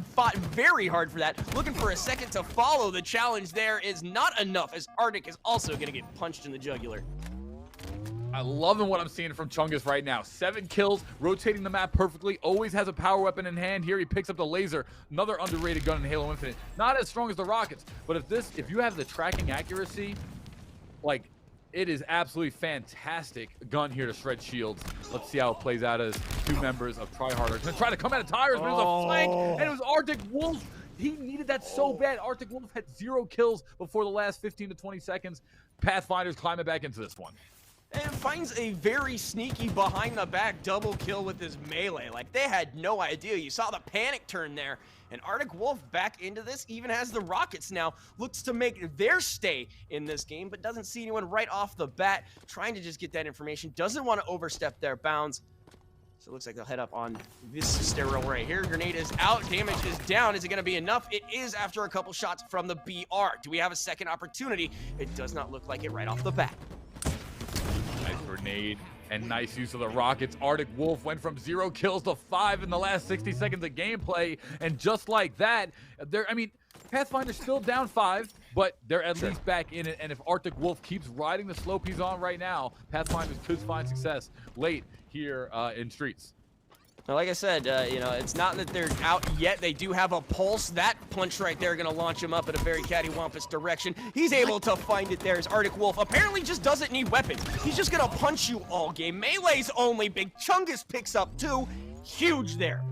fought very hard for that. Looking for a second to follow. The challenge there is not enough, as Arctic is also going to get punched in the jugular. I'm loving what I'm seeing from Chungus right now. 7 kills, rotating the map perfectly, always has a power weapon in hand. Here he picks up the laser, another underrated gun in Halo Infinite. Not as strong as the rockets, but if you have the tracking accuracy, like, it is absolutely fantastic gun here to shred shields. Let's see how it plays out as 2 members of Tryhard are going to try to come out of tires, but it was a flank, and it was Arctic Wolf. He needed that so bad. Arctic Wolf had 0 kills before the last 15 to 20 seconds. Pathfinder's climbing back into this one. And finds a very sneaky behind-the-back double kill with his melee. Like, they had no idea. You saw the panic turn there. And Arctic Wolf back into this, even has the rockets now. Looks to make their stay in this game, but doesn't see anyone right off the bat. Trying to just get that information. Doesn't want to overstep their bounds. So it looks like they'll head up on this stairwell right here. Grenade is out. Damage is down. Is it going to be enough? It is after a couple shots from the BR. Do we have a second opportunity? It does not look like it right off the bat. Nice grenade and nice use of the rockets. Arctic Wolf went from 0 kills to 5 in the last 60 seconds of gameplay, and just like that, Pathfinder's still down 5, but they're at least back in it. And if Arctic Wolf keeps riding the slope he's on right now, Pathfinders could find success late here in Streets. Now, like I said, it's not that they're out yet. They do have a pulse. That punch right there going to launch him up in a very cattywampus direction. He's able to find it there as Arctic Wolf apparently just doesn't need weapons. He's just going to punch you all game. Melee's only. Big Chungus picks up 2. Huge there.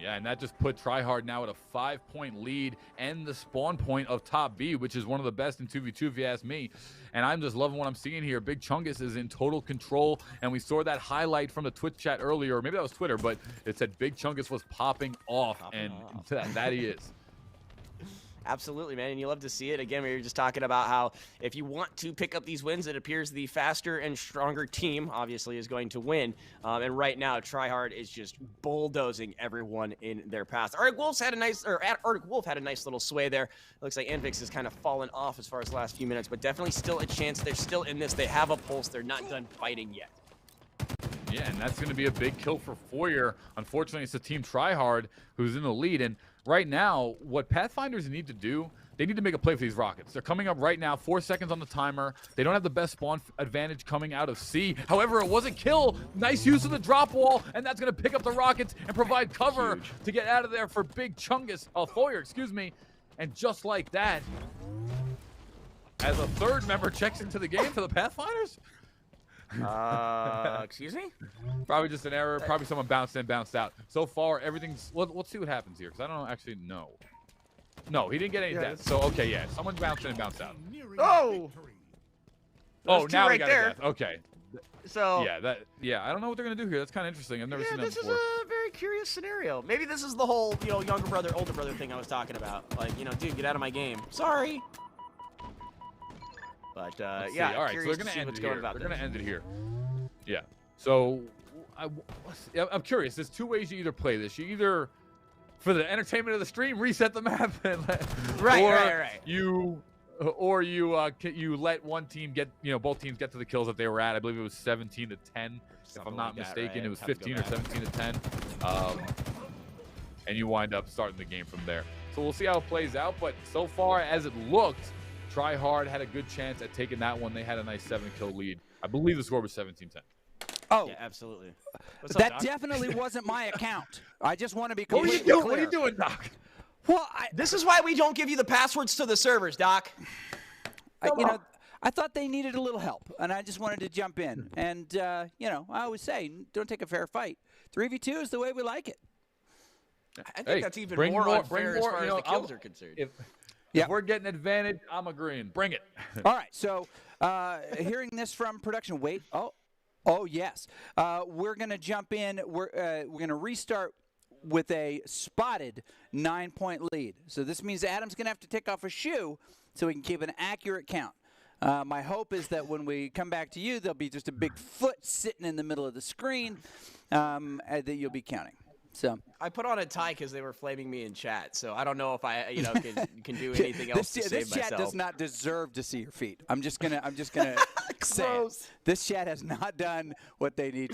Yeah, and that just put Tryhard now at a 5-point lead and the spawn point of top B, which is one of the best in 2v2 if you ask me. And I'm just loving what I'm seeing here. Big Chungus is in total control, and we saw that highlight from the Twitch chat earlier, or maybe that was Twitter, but it said Big Chungus was popping off, and that he is. Absolutely, man, and you love to see it. Again, we were just talking about how if you want to pick up these wins, it appears the faster and stronger team, obviously, is going to win. And right now, Tryhard is just bulldozing everyone in their path. Arctic Wolf had a nice little sway there. It looks like Anvix has kind of fallen off as far as the last few minutes, but definitely still a chance. They're still in this. They have a pulse. They're not done fighting yet. Yeah, and that's going to be a big kill for Foyer. Unfortunately, it's the team Tryhard who's in the lead. And right now, what Pathfinders need to do, they need to make a play for these rockets. They're coming up right now, 4 seconds on the timer. They don't have the best spawn advantage coming out of C. However, it was a kill. Nice use of the drop wall, and that's going to pick up the rockets and provide cover to get out of there for Big Chungus, Foyer, excuse me. And just like that, as a third member checks into the game for the Pathfinders, excuse me? Probably just an error. Probably someone bounced in, bounced out. So far, everything's... Let's see what happens here, because I don't actually know. No, he didn't get any deaths. So, okay, yeah. Someone bounced in and bounced out. Oh! Oh, now right we got there. a death. Okay. So... Yeah, I don't know what they're going to do here. That's kind of interesting. I've never seen that this before. Is a very curious scenario. Maybe this is the whole, younger brother, older brother thing I was talking about. Like, dude, get out of my game. Sorry. But, yeah, all right, so we're going to end it here. We're going to end it here. Yeah. So, I'm curious. There's 2 ways you either play this. You either, for the entertainment of the stream, reset the map, and right. You let one team get, both teams get to the kills that they were at. I believe it was 17 to 10, if I'm not mistaken. It was 15 or 17 to 10. And you wind up starting the game from there. So we'll see how it plays out. But so far as it looked, Tryhard had a good chance at taking that one. They had a nice 7-kill lead. I believe the score was 17-10. Oh, yeah, absolutely. That definitely wasn't my account. I just want to be completely clear. clear. What are you doing, Doc? Well, this is why we don't give you the passwords to the servers, Doc. I thought they needed a little help, and I just wanted to jump in. And, you know, I always say, don't take a fair fight. 3v2 is the way we like it. I think that's even more unfair as far as the kills are concerned. If we're getting advantage, I'm agreeing. Bring it. All right, so hearing this from production. Wait. Oh, yes. We're going to jump in. We're going to restart with a spotted 9-point lead. So this means Adam's going to have to take off a shoe so we can keep an accurate count. My hope is that when we come back to you, there'll be just a big foot sitting in the middle of the screen that you'll be counting. So I put on a tie because they were flaming me in chat, so I don't know if I, can do anything else to save myself. This chat does not deserve to see your feet. I'm just gonna say it. This chat has not done what they need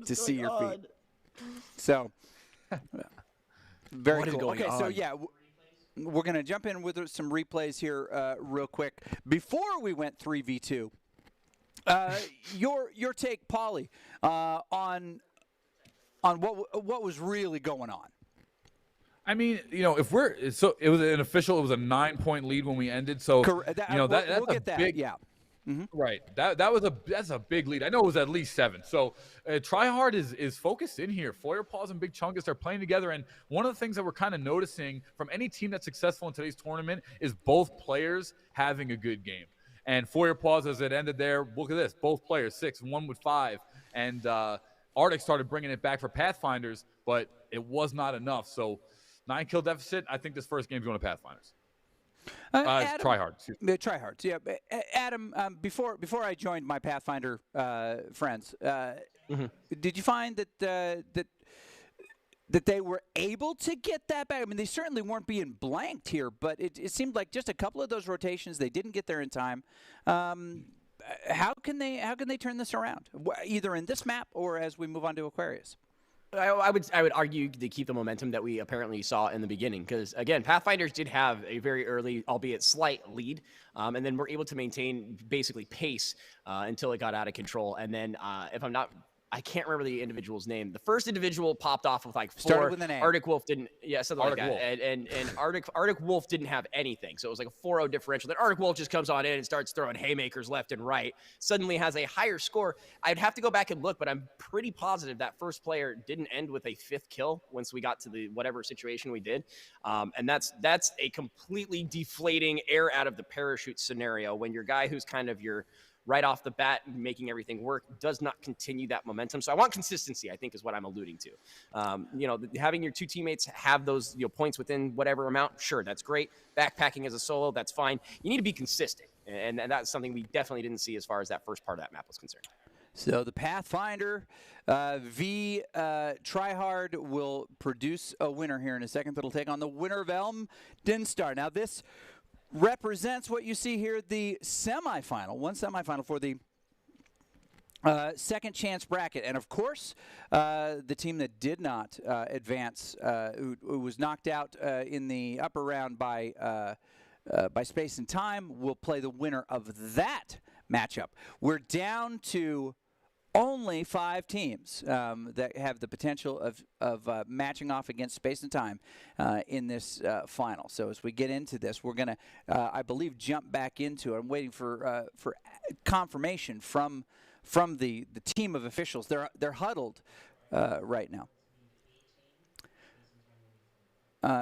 to see your feet. So very cool. Okay, so yeah, we're gonna jump in with some replays here real quick before we went 3v2. Your take, Paulie, on what was really going on. I mean, it was it was a 9-point lead when we ended. So we'll that's get that. Big, yeah. Mm-hmm. Right. That's a big lead. I know it was at least 7. So Tryhard is focused in here. Feuerpaws and Big Chungus are playing together. And one of the things that we're kind of noticing from any team that's successful in today's tournament is both players having a good game. And Feuerpaws, as it ended there, look at this. Both players, 6 and 1 with 5. And Arctic started bringing it back for Pathfinders, but it was not enough. So 9-kill deficit. I think this first game's going to Pathfinders. Tryhard. Tryhards, yeah. Adam, before I joined my Pathfinder friends, did you find that they were able to get that back? I mean, they certainly weren't being blanked here, but it seemed like just a couple of those rotations, they didn't get there in time. How can they turn this around, either in this map or as we move on to Aquarius? I would argue to keep the momentum that we apparently saw in the beginning, because again, Pathfinders did have a very early, albeit slight, lead, and then we're able to maintain basically pace until it got out of control. And then, I can't remember the individual's name. The first individual popped off with like 4. Started with an A. Arctic Wolf didn't. Yeah, something Arctic like that. Wolf. And Arctic Wolf didn't have anything, so it was like a 4-0 differential. Then Arctic Wolf just comes on in and starts throwing haymakers left and right. Suddenly has a higher score. I'd have to go back and look, but I'm pretty positive that first player didn't end with a 5th kill once we got to the whatever situation we did. And that's a completely deflating air out of the parachute scenario when your guy who's kind of your right off the bat making everything work does not continue that momentum. So I want consistency, I think, is what I'm alluding to. Having your 2 teammates have those points within whatever amount, sure, that's great. Backpacking as a solo, that's fine. You need to be consistent, and that's something we definitely didn't see as far as that first part of that map was concerned. So the Pathfinder v Tryhard will produce a winner here in a second that'll take on the winner of Elm Dinstar. Now this represents what you see here, the semifinal, one semifinal for the second chance bracket. And of course, the team that did not advance, who was knocked out in the upper round by Space and Time, will play the winner of that matchup. We're down to only 5 teams that have the potential of matching off against Space and Time in this final. So as we get into this, we're going to, I believe, jump back into it. I'm waiting for confirmation from the team of officials. They're huddled right now.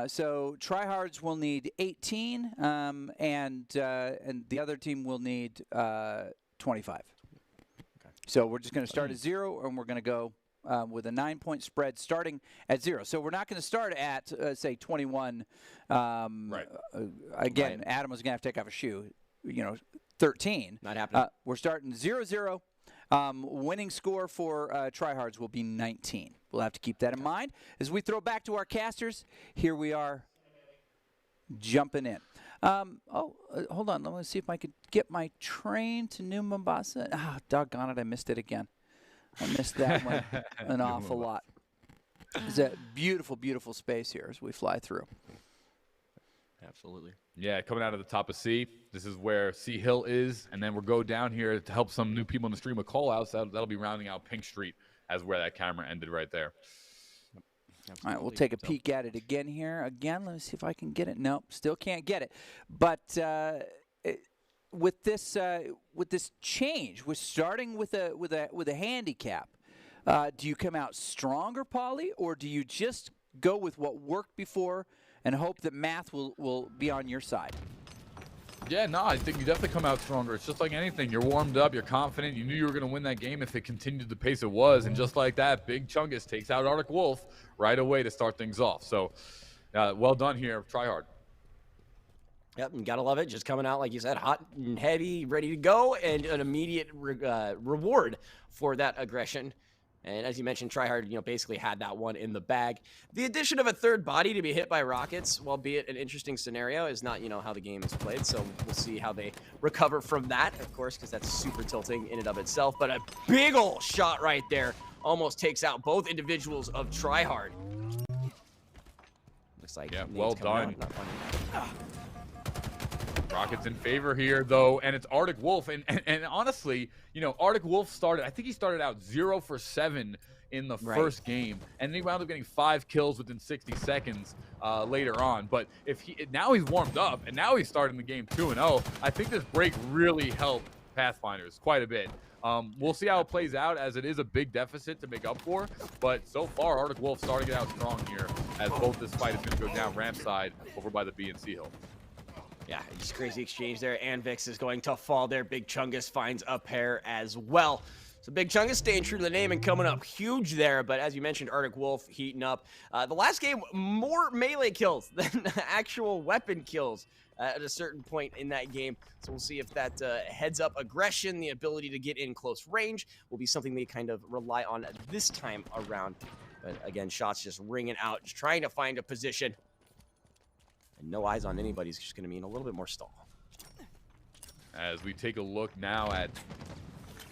So Tryhards will need 18, and the other team will need 25. So we're just going to start at 0, and we're going to go with a 9-point spread starting at 0. So we're not going to start at, say, 21. Right. Again, Right. Adam was going to have to take off a shoe. 13. Not happening. We're starting 0-0. Winning score for Tryhards will be 19. We'll have to keep that in mind. As we throw back to our casters, here we are jumping in. Hold on. Let me see if I could get my train to New Mombasa. Doggone it, I missed it again. I missed that one an awful lot. It's a beautiful, beautiful space here as we fly through. Absolutely. Yeah, coming out of the top of C. This is where C Hill is, and then we'll go down here to help some new people in the stream with call-outs. That'll be rounding out Pink Street as where that camera ended right there. Absolutely. All right, we'll take a peek at it again here. Again, let me see if I can get it. Nope, still can't get it. But with this change, with starting with a handicap, do you come out stronger, Paulie, or do you just go with what worked before and hope that math will be on your side? Yeah, no, I think you definitely come out stronger. It's just like anything. You're warmed up. You're confident. You knew you were going to win that game if it continued the pace it was. And just like that, Big Chungus takes out Arctic Wolf right away to start things off. So, well done here. Try hard. Yep, and gotta love it. Just coming out, like you said, hot and heavy, ready to go, and an immediate reward for that aggression. And as you mentioned, Tryhard, basically had that one in the bag. The addition of a third body to be hit by rockets, albeit an interesting scenario, is not, how the game is played. So we'll see how they recover from that, of course, because that's super tilting in and of itself. But a big ol' shot right there almost takes out both individuals of Tryhard. Looks like well done. Out. Rockets in favor here, though, and it's Arctic Wolf. And honestly, Arctic Wolf I think he started out 0 for 7 in the first game, and then he wound up getting 5 kills within 60 seconds later on. But now he's warmed up, and now he's starting the game 2-0. I think this break really helped Pathfinders quite a bit. We'll see how it plays out, as it is a big deficit to make up for. But so far, Arctic Wolf starting it out strong here, as both this fight is going to go down ramp side over by the B and C hill. Yeah, just crazy exchange there. Anvix is going to fall there. Big Chungus finds a pair as well. So Big Chungus staying true to the name and coming up huge there. But as you mentioned, Arctic Wolf heating up. The last game, more melee kills than actual weapon kills at a certain point in that game. So we'll see if that heads up aggression, the ability to get in close range, will be something they kind of rely on this time around. But again, shots just ringing out, just trying to find a position. And no eyes on anybody is just going to mean a little bit more stall. As we take a look now at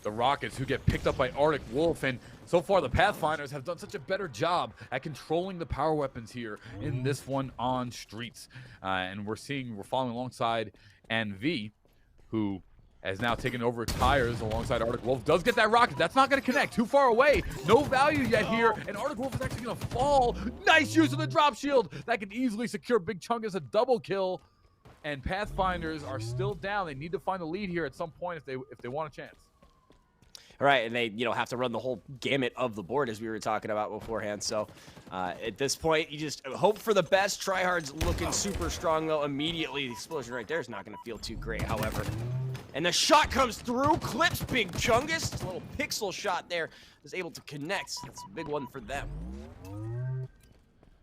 the Rockets, who get picked up by Arctic Wolf, and so far the Pathfinders have done such a better job at controlling the power weapons here in this one on Streets. And we're following alongside NV, who has now taken over tires alongside Arctic Wolf. Does get that rocket. That's not going to connect. Too far away. No value yet here. And Arctic Wolf is actually going to fall. Nice use of the drop shield. That can easily secure Big Chungus a double kill. And Pathfinders are still down. They need to find a lead here at some point if they want a chance. All right, and they have to run the whole gamut of the board, as we were talking about beforehand. So at this point, you just hope for the best. Tryhard's looking super strong, though. Immediately, the explosion right there is not going to feel too great, however. And the shot comes through, clips Big Chungus. It's a little pixel shot there, is able to connect. That's a big one for them.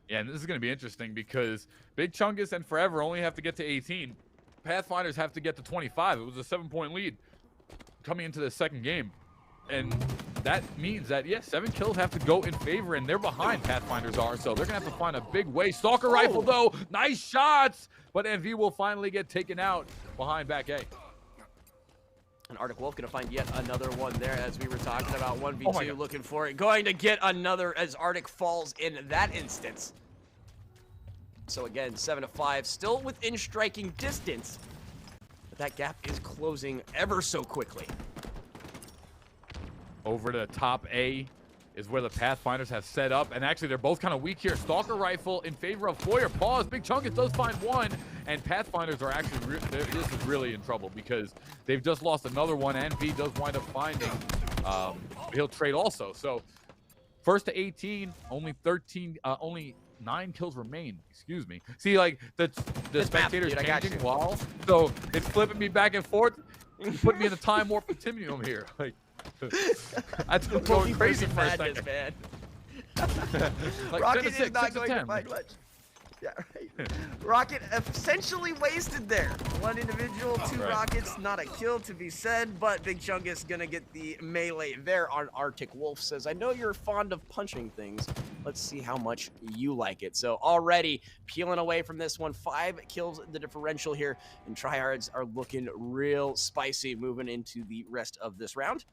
Yeah, and this is going to be interesting because Big Chungus and Forever only have to get to 18. Pathfinders have to get to 25. It was a 7-point lead coming into the second game. And that means that, 7 kills have to go in favor, and they're behind Pathfinders are, so they're going to have to find a big way. Stalker Rifle, though, nice shots, but NV will finally get taken out behind back A. And Arctic Wolf going to find yet another one there, as we were talking about. 1v2 looking for it. Going to get another as Arctic falls in that instance. So again, 7-5, still within striking distance. But that gap is closing ever so quickly. Over to top A is where the Pathfinders have set up. And actually, they're both kind of weak here. Stalker Rifle in favor of Foyer. Pause. Big Chungus does find one. And Pathfinders are actually, this is really in trouble because they've just lost another one. And V does wind up finding. He'll trade also. So first to 18, only 9 kills remain. Excuse me. See, like the spectators changing while. So it's flipping me back and forth. Put me in the time warp continuum here. Like, that's going crazy for a second. Man. Like Rocket is 6 not to going 10. to find much. Yeah, right. Rocket essentially wasted there. One individual, 2 rockets, not a kill to be said, but Big Chungus gonna get the melee there on Arctic Wolf. Says, I know you're fond of punching things. Let's see how much you like it. So already peeling away from this one, 5 kills the differential here, and Tryhards are looking real spicy moving into the rest of this round.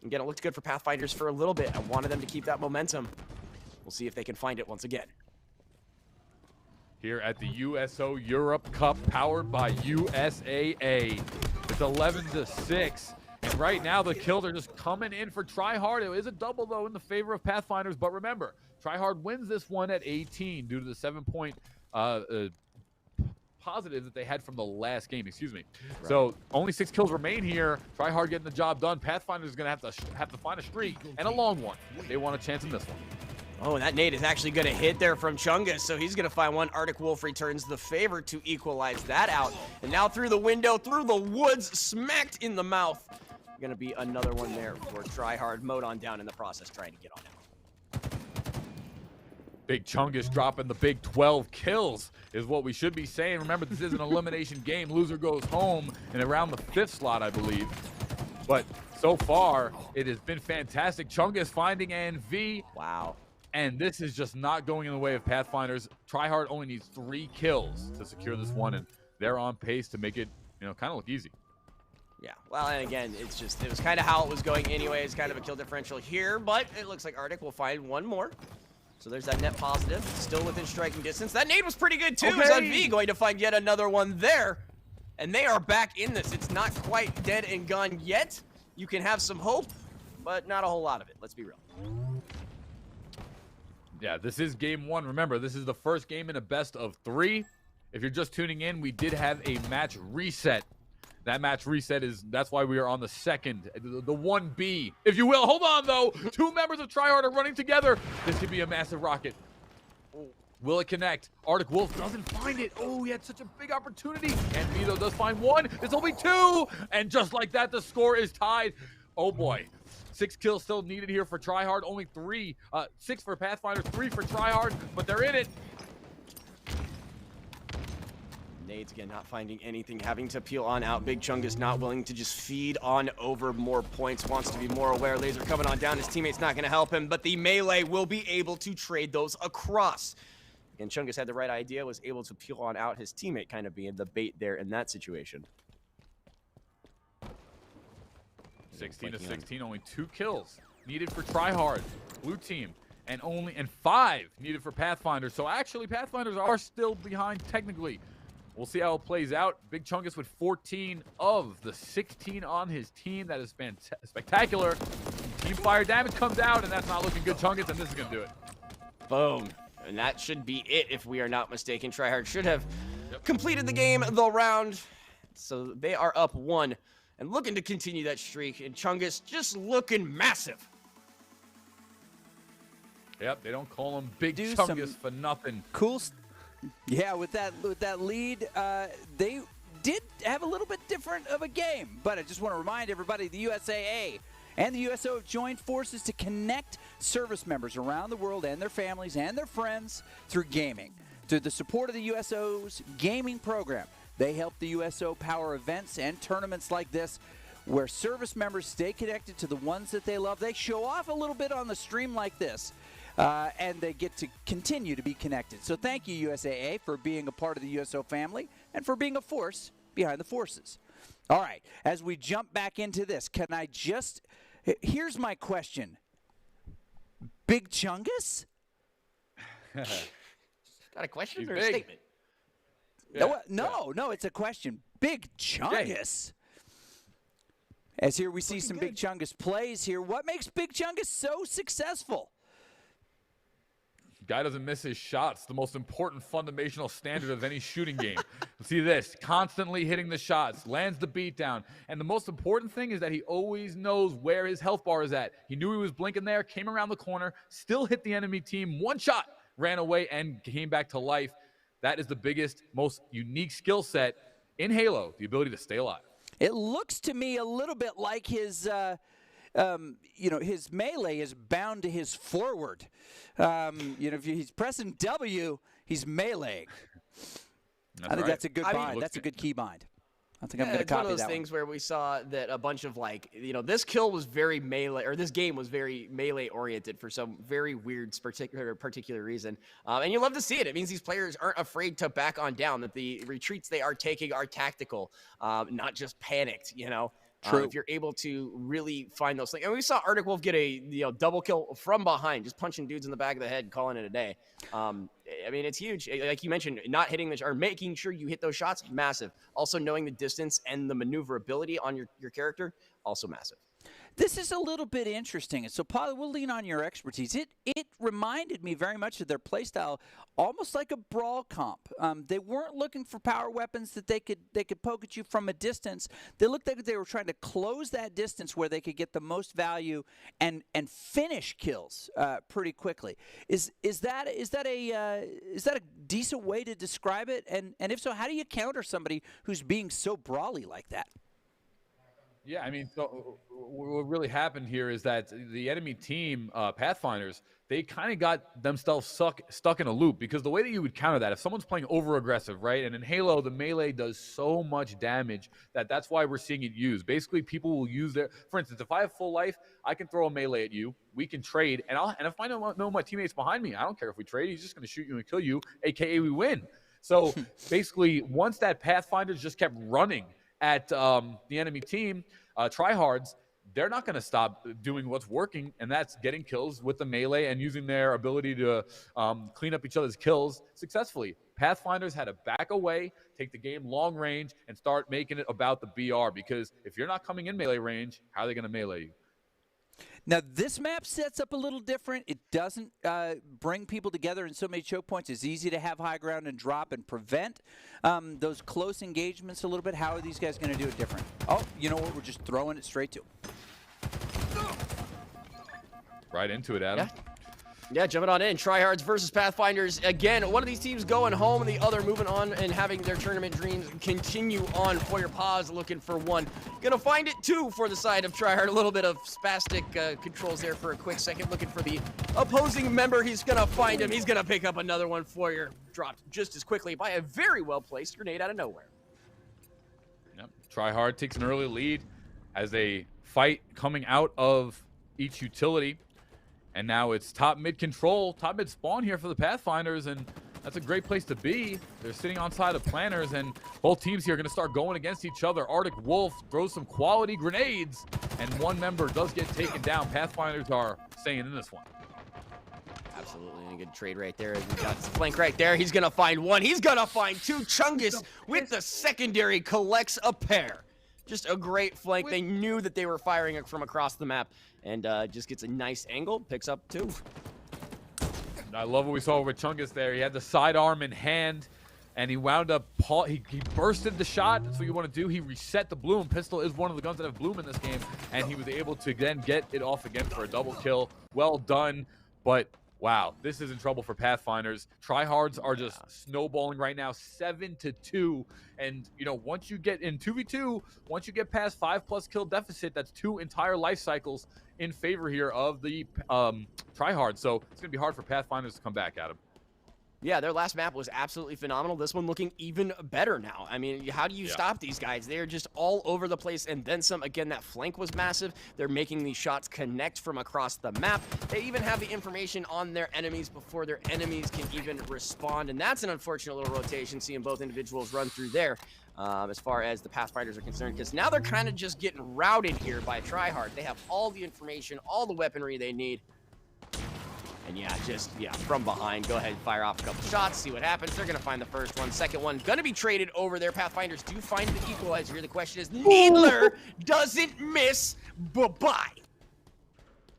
Again, it looked good for Pathfinders for a little bit. I wanted them to keep that momentum. We'll see if they can find it once again. Here at the USO Europe Cup, powered by USAA. It's 11-6. And right now, the kills are just coming in for Tryhard. It is a double, though, in the favor of Pathfinders. But remember, Tryhard wins this one at 18 due to the 7-point positive that they had from the last game. Excuse me. Right. So only 6 kills remain here. Try hard getting the job done. Pathfinder's going to have to find a streak and a long one. They want a chance in this one. Oh, and that nade is actually going to hit there from Chungus, so he's going to find one. Arctic Wolf returns the favor to equalize that out. And now through the window, through the woods, smacked in the mouth. Going to be another one there for Tryhard. Mode on down in the process, trying to get on out. Big Chungus dropping the big 12 kills is what we should be saying. Remember, this is an elimination game. Loser goes home in around the 5th slot, I believe. But so far, it has been fantastic. Chungus finding NV. Wow. And this is just not going in the way of Pathfinders. Tryhard only needs 3 kills to secure this one, and they're on pace to make it, kind of look easy. Yeah, well, and again, it was kind of how it was going anyways, kind of a kill differential here, but it looks like Arctic will find one more. So there's that net positive, still within striking distance. That nade was pretty good too. Okay. V going to find yet another one there. And they are back in this. It's not quite dead and gone yet. You can have some hope, but not a whole lot of it. Let's be real. Yeah, this is game 1. Remember, this is the first game in a best of 3. If you're just tuning in, we did have a match reset. That match reset that's why we are on the second, the 1B, if you will. Hold on, though. 2 members of Tryhard are running together. This could be a massive rocket. Will it connect? Arctic Wolf doesn't find it. Oh, he had such a big opportunity. And Vito does find 1. It's only 2. And just like that, the score is tied. Oh, boy. 6 kills still needed here for Tryhard. Only 3. 6 for Pathfinder, 3 for Tryhard. But they're in it. Nades again not finding anything, having to peel on out. Big Chungus not willing to just feed on over more points, wants to be more aware. Laser coming on down, his teammate's not going to help him, but the melee will be able to trade those across. And Chungus had the right idea, was able to peel on out, his teammate kind of being the bait there in that situation. 16 to 16, only 2 kills needed for Tryhard, blue team, and 5 needed for Pathfinder. So actually, Pathfinders are still behind technically. We'll see how it plays out. Big Chungus with 14 of the 16 on his team. That is spectacular. Team fire damage comes out, and that's not looking good, Chungus, and this is going to do it. Boom. And that should be it, if we are not mistaken. Tryhard should have completed the game, the round. So they are up 1 and looking to continue that streak. And Chungus just looking massive. Yep, they don't call him Big Chungus for nothing. Cool. Yeah, with that lead, they did have a little bit different of a game. But I just want to remind everybody, the USAA and the USO have joined forces to connect service members around the world and their families and their friends through gaming. Through the support of the USO's gaming program, they help the USO power events and tournaments like this, where service members stay connected to the ones that they love. They show off a little bit on the stream like this. And they get to continue to be connected. So thank you, USAA, for being a part of the USO family and for being a force behind the forces. All right, as we jump back into this, here's my question. Big Chungus? Got a question or big. A statement? Yeah. No, it's a question. Big Chungus? As here we see some Big Chungus plays here. What makes Big Chungus so successful? Guy doesn't miss his shots, the most important fundamental standard of any shooting game. See this, constantly hitting the shots, lands the beatdown, and the most important thing is that he always knows where his health bar is at. He knew he was blinking there, came around the corner, still hit the enemy team, 1 shot, ran away, and came back to life. That is the biggest, most unique skill set in Halo, the ability to stay alive. It looks to me a little bit like his melee is bound to his forward. If he's pressing W, he's meleeing. I think that's a good bind. That's a good key bind. I think I'm going to copy that one. It's one of those things where we saw that a bunch of this kill was very melee, or this game was very melee oriented for some very weird particular reason. And you love to see it. It means these players aren't afraid to back on down, that the retreats they are taking are tactical, not just panicked, True. If you're able to really find those things. And we saw Arctic Wolf get a double kill from behind, just punching dudes in the back of the head, calling it a day. It's huge. Like you mentioned, not hitting or making sure you hit those shots, massive. Also knowing the distance and the maneuverability on your character, also massive. This is a little bit interesting. And so, Paulie, we'll lean on your expertise. It reminded me very much of their playstyle, almost like a brawl comp. They weren't looking for power weapons that they could poke at you from a distance. They looked like they were trying to close that distance where they could get the most value and finish kills pretty quickly. Is that a decent way to describe it? And if so, how do you counter somebody who's being so brawly like that? Yeah, I mean, so what really happened here is that the enemy team, Pathfinders, they kind of got themselves stuck in a loop, because the way that you would counter that, if someone's playing over-aggressive, right, and in Halo, the melee does so much damage that's why we're seeing it used. Basically, people will use for instance, if I have full life, I can throw a melee at you, we can trade, and if I know my teammate's behind me, I don't care if we trade, he's just going to shoot you and kill you, aka we win. So basically, once that Pathfinders just kept running at the enemy team, tryhards, they're not going to stop doing what's working, and that's getting kills with the melee and using their ability to clean up each other's kills successfully. Pathfinders had to back away, take the game long range, and start making it about the BR, because if you're not coming in melee range, how are they going to melee you? Now, this map sets up a little different. It doesn't bring people together in so many choke points. It's easy to have high ground and drop and prevent those close engagements a little bit. How are these guys going to do it different? Oh, you know what? We're just throwing it straight to them. Right into it, Adam. Yeah, jumping on in. Tryhards versus Pathfinders. Again, one of these teams going home and the other moving on and having their tournament dreams continue on. For your pause, looking for one. Gonna find it two for the side of Tryhard. A little bit of spastic controls there for a quick second. Looking for the opposing member. He's gonna find him. He's gonna pick up another one. Foyer dropped just as quickly by a very well-placed grenade out of nowhere. Yep. Tryhard takes an early lead as a fight coming out of each utility. And now it's top mid control, top mid spawn here for the Pathfinders, and that's a great place to be. They're sitting on side of planners, and both teams here are going to start going against each other. Arctic Wolf throws some quality grenades, and one member does get taken down. Pathfinders are staying in this one. Absolutely, and a good trade right there. We got flank right there. He's going to find one. He's going to find two. Chungus with the secondary collects a pair. Just a great flank. They knew that they were firing from across the map, and just gets a nice angle, picks up two. I love what we saw with Chungus there. He had the sidearm in hand, and he wound up, he bursted the shot. That's what you want to do. He reset the bloom. Pistol is one of the guns that have bloom in this game, and he was able to then get it off again for a double kill. Well done, but wow, this is in trouble for Pathfinders. Tryhards are just snowballing right now, 7-2. And, you know, once you get in 2v2, once you get past 5+ kill deficit, that's 2 entire life cycles in favor here of the Tryhards. So it's going to be hard for Pathfinders to come back at him. Yeah, their last map was absolutely phenomenal. This one looking even better now. I mean, how do you stop these guys? They're just all over the place, and then some. Again, that flank was massive. They're making these shots connect from across the map. They even have the information on their enemies before their enemies can even respond, and that's an unfortunate little rotation, seeing both individuals run through there as far as the Pathfinders are concerned, because now they're kind of just getting routed here by Tryhard. They have all the information, all the weaponry they need. And yeah, from behind, go ahead and fire off a couple shots, see what happens. They're going to find the first one. Second one going to be traded over there. Pathfinders do find the equalizer here. The question is, Needler doesn't miss. Bye-bye.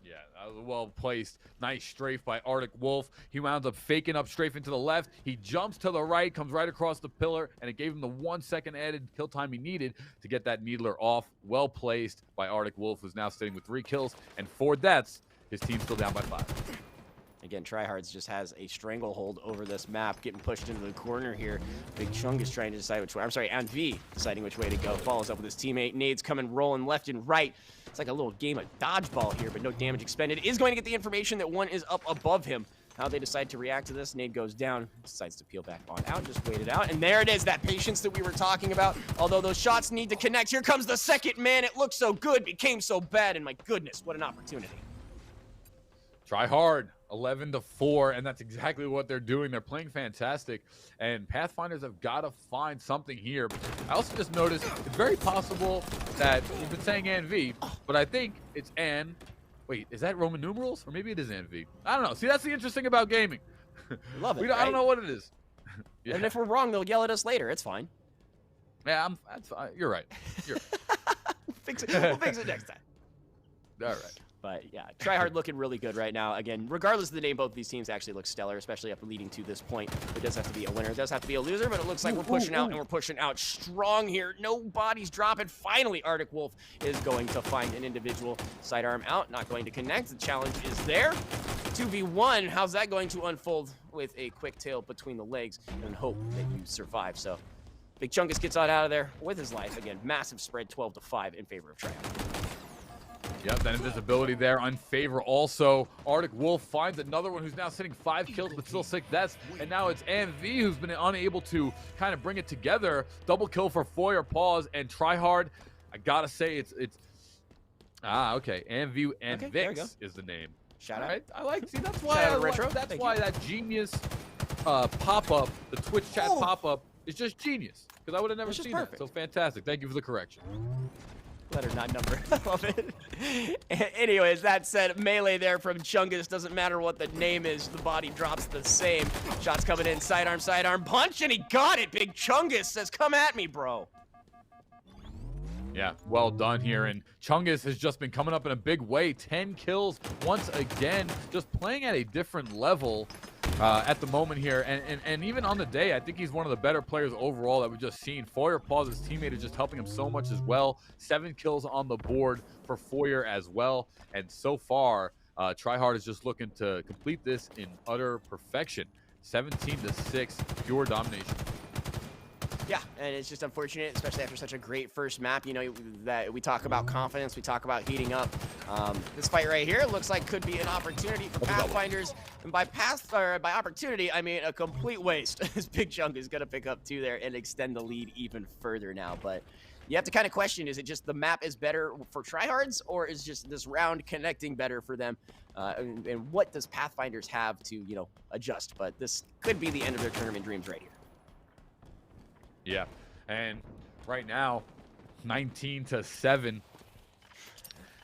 Yeah, that was well placed. Nice strafe by Arctic Wolf. He wound up faking up strafe into the left. He jumps to the right, comes right across the pillar, and it gave him the 1 second added kill time he needed to get that Needler off. Well placed by Arctic Wolf, who's now sitting with 3 kills and 4 deaths. His team's still down by 5. Again, Tryhards just has a stranglehold over this map, getting pushed into the corner here. Big Chung is trying to decide which way. I'm sorry, and V deciding which way to go. Follows up with his teammate. Nades coming rolling left and right. It's like a little game of dodgeball here, but no damage expended. Is going to get the information that one is up above him. How they decide to react to this. Nade goes down, decides to peel back on out, just wait it out. And there it is, that patience that we were talking about. Although those shots need to connect. Here comes the second man. It looked so good, became so bad, and my goodness, what an opportunity. Tryhard, 11-4, and that's exactly what they're doing. They're playing fantastic, and Pathfinders have got to find something here. But I also just noticed it's very possible that we've been saying ANV, but I think it's An. Wait, is that Roman numerals? Or maybe it is ANV. I don't know. See, that's the interesting about gaming. Love it, I don't know what it is. Yeah. And if we're wrong, they'll yell at us later. It's fine. Yeah, that's fine. You're right. You're right. We'll fix it next time. All right. But yeah, Tryhard looking really good right now. Again, regardless of the name, both of these teams actually look stellar, especially after leading to this point. It does have to be a winner. It does have to be a loser, but it looks like we're pushing out, and we're pushing out strong here. No bodies dropping. Finally, Arctic Wolf is going to find an individual. Sidearm out, not going to connect. The challenge is there. 2v1, how's that going to unfold with a quick tail between the legs and hope that you survive? So Big Chungus gets out of there with his life. Again, massive spread, 12-5 in favor of Tryhard. Yep, that invisibility there on favor also. Arctic Wolf finds another one who's now sitting 5 kills but still 6 deaths. And now it's AMV who's been unable to kind of bring it together. Double kill for Foyer Paws and Tryhard. I gotta say it's okay. AMV and Vix is the name. Shout out. Right? I like, see, that's why Retro. That's why that genius pop-up, the Twitch chat pop-up is just genius. Because I would have never seen that. So fantastic. Thank you for the correction. Letter 9 number. I love it. Anyways, that said, melee there from Chungus. Doesn't matter what the name is, the body drops the same. Shots coming in, sidearm punch, and he got it. Big Chungus says, come at me, bro. Yeah, well done here. And Chungus has just been coming up in a big way. 10 kills once again, just playing at a different level at the moment here. And even on the day, I think he's one of the better players overall that we've just seen. Foyer Paws, his teammate, is just helping him so much as well. 7 kills on the board for Foyer as well. And so far, Tryhard is just looking to complete this in utter perfection. 17-6, pure domination. Yeah, and it's just unfortunate, especially after such a great first map. You know, that we talk about confidence, we talk about heating up. This fight right here looks like could be an opportunity for Pathfinders, and by opportunity, I mean a complete waste. This Big Chunk is gonna pick up 2 there and extend the lead even further now. But you have to kind of question: is it just the map is better for Tryhards, or is just this round connecting better for them? And what does Pathfinders have to adjust? But this could be the end of their tournament dreams right here. Yeah, and right now, 19-7,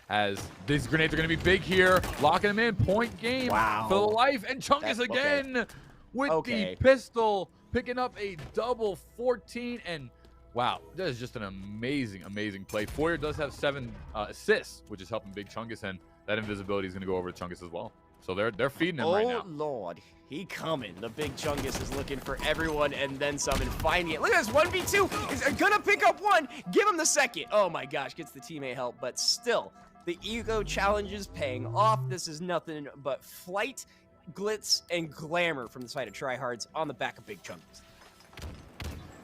as these grenades are going to be big here, locking them in, point game for the life, and Chungus again with the pistol, picking up a double 14, and wow, that is just an amazing, amazing play. Foyer does have 7 assists, which is helping Big Chungus, and that invisibility is going to go over to Chungus as well. So they're feeding him right now. Oh, Lord. He coming. The Big Chungus is looking for everyone and then some and finding it. Look at this. 1v2. He's going to pick up 1. Give him the second. Oh, my gosh. Gets the teammate help. But still, the ego challenge is paying off. This is nothing but flight, glitz, and glamour from the side of Tryhards on the back of Big Chungus.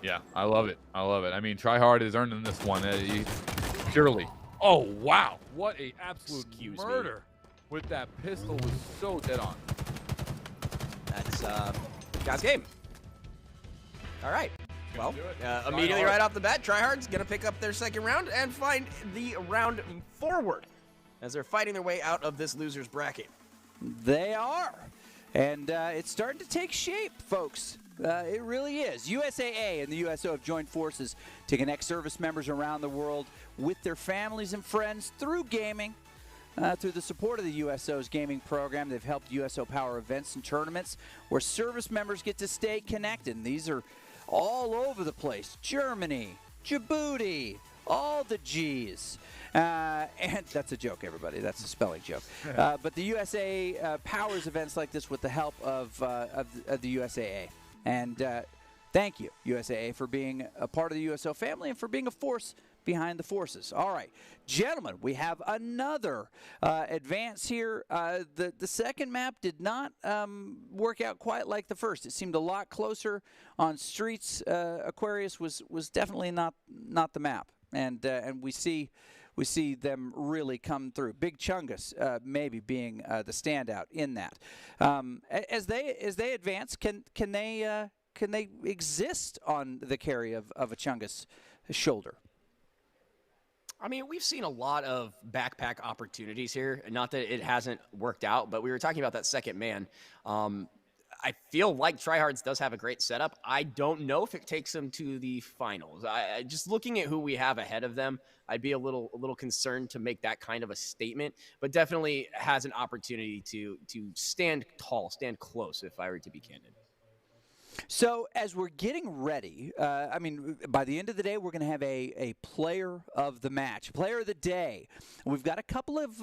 Yeah, I love it. I love it. I mean, Tryhard is earning this one. Purely. Oh, wow. What a absolute murder. With that pistol was so dead on. That's God's game. All right. Well, immediately right off the bat, Tryhard's going to pick up their second round and find the round forward as they're fighting their way out of this loser's bracket. They are. And it's starting to take shape, folks. It really is. USAA and the USO have joined forces to connect service members around the world with their families and friends through gaming. Through the support of the USO's gaming program, they've helped USO power events and tournaments where service members get to stay connected. And these are all over the place. Germany, Djibouti, all the G's. And that's a joke, everybody. That's a spelling joke. But the USA powers events like this with the help of the USAA. And thank you, USAA, for being a part of the USO family and for being a force behind the forces. All right, gentlemen, we have another advance here. The second map did not work out quite like the first. It seemed a lot closer on streets. Aquarius was definitely not the map, and we see them really come through. Big Chungus maybe being the standout in that. As they advance, can they exist on the carry of a Chungus shoulder? I mean, we've seen a lot of backpack opportunities here. Not that it hasn't worked out, but we were talking about that second man. I feel like Tryhards does have a great setup. I don't know if it takes them to the finals. Just looking at who we have ahead of them, I'd be a little concerned to make that kind of a statement, but definitely has an opportunity to stand tall, stand close, if I were to be candid. So as we're getting ready, I mean, by the end of the day, we're going to have a player of the match, player of the day. We've got a couple of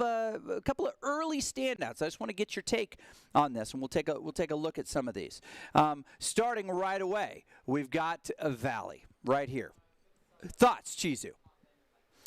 early standouts. I just want to get your take on this, and we'll take a look at some of these. Starting right away, we've got Valley right here. Thoughts, Chizu?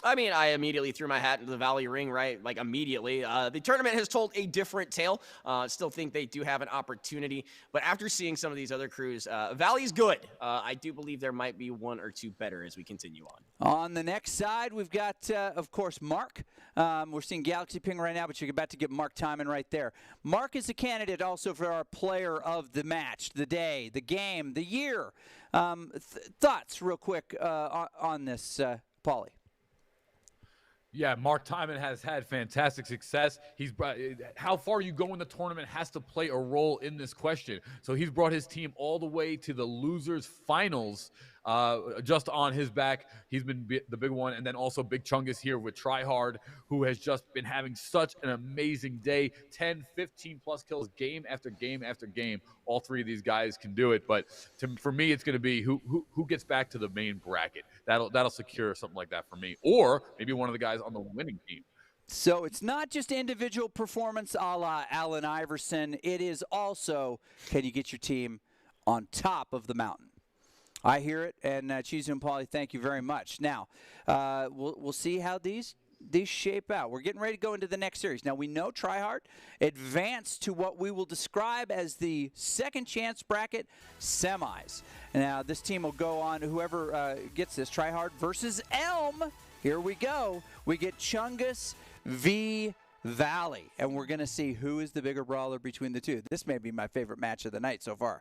I mean, I immediately threw my hat into the Valley ring, right? Like, immediately. The tournament has told a different tale. Still think they do have an opportunity. But after seeing some of these other crews, Valley's good. I do believe there might be one or two better as we continue on. On the next side, we've got, of course, Mark. We're seeing Galaxy Ping right now, but you're about to get Mark Timon right there. Mark is a candidate also for our player of the match, the day, the game, the year. Thoughts real quick on this, Paulie? Yeah, Mark Timon has had fantastic success. How far you go in the tournament has to play a role in this question. So he's brought his team all the way to the losers finals just on his back. He's been the big one. And then also Big Chungus here with Tryhard, who has just been having such an amazing day. 10, 15 plus kills game after game after game. All three of these guys can do it. But for me, it's going to be who gets back to the main bracket. That'll secure something like that for me. Or maybe one of the guys on the winning team. So it's not just individual performance a la Allen Iverson. It is also, can you get your team on top of the mountain? I hear it, and Chizu and Paulie, thank you very much. Now, we'll see how these shape out. We're getting ready to go into the next series. Now, we know Tryhard advanced to what we will describe as the second chance bracket semis. Now, this team will go on, whoever gets this, Tryhard versus Elm. Here we go. We get Chungus v. Valley, and we're going to see who is the bigger brawler between the two. This may be my favorite match of the night so far.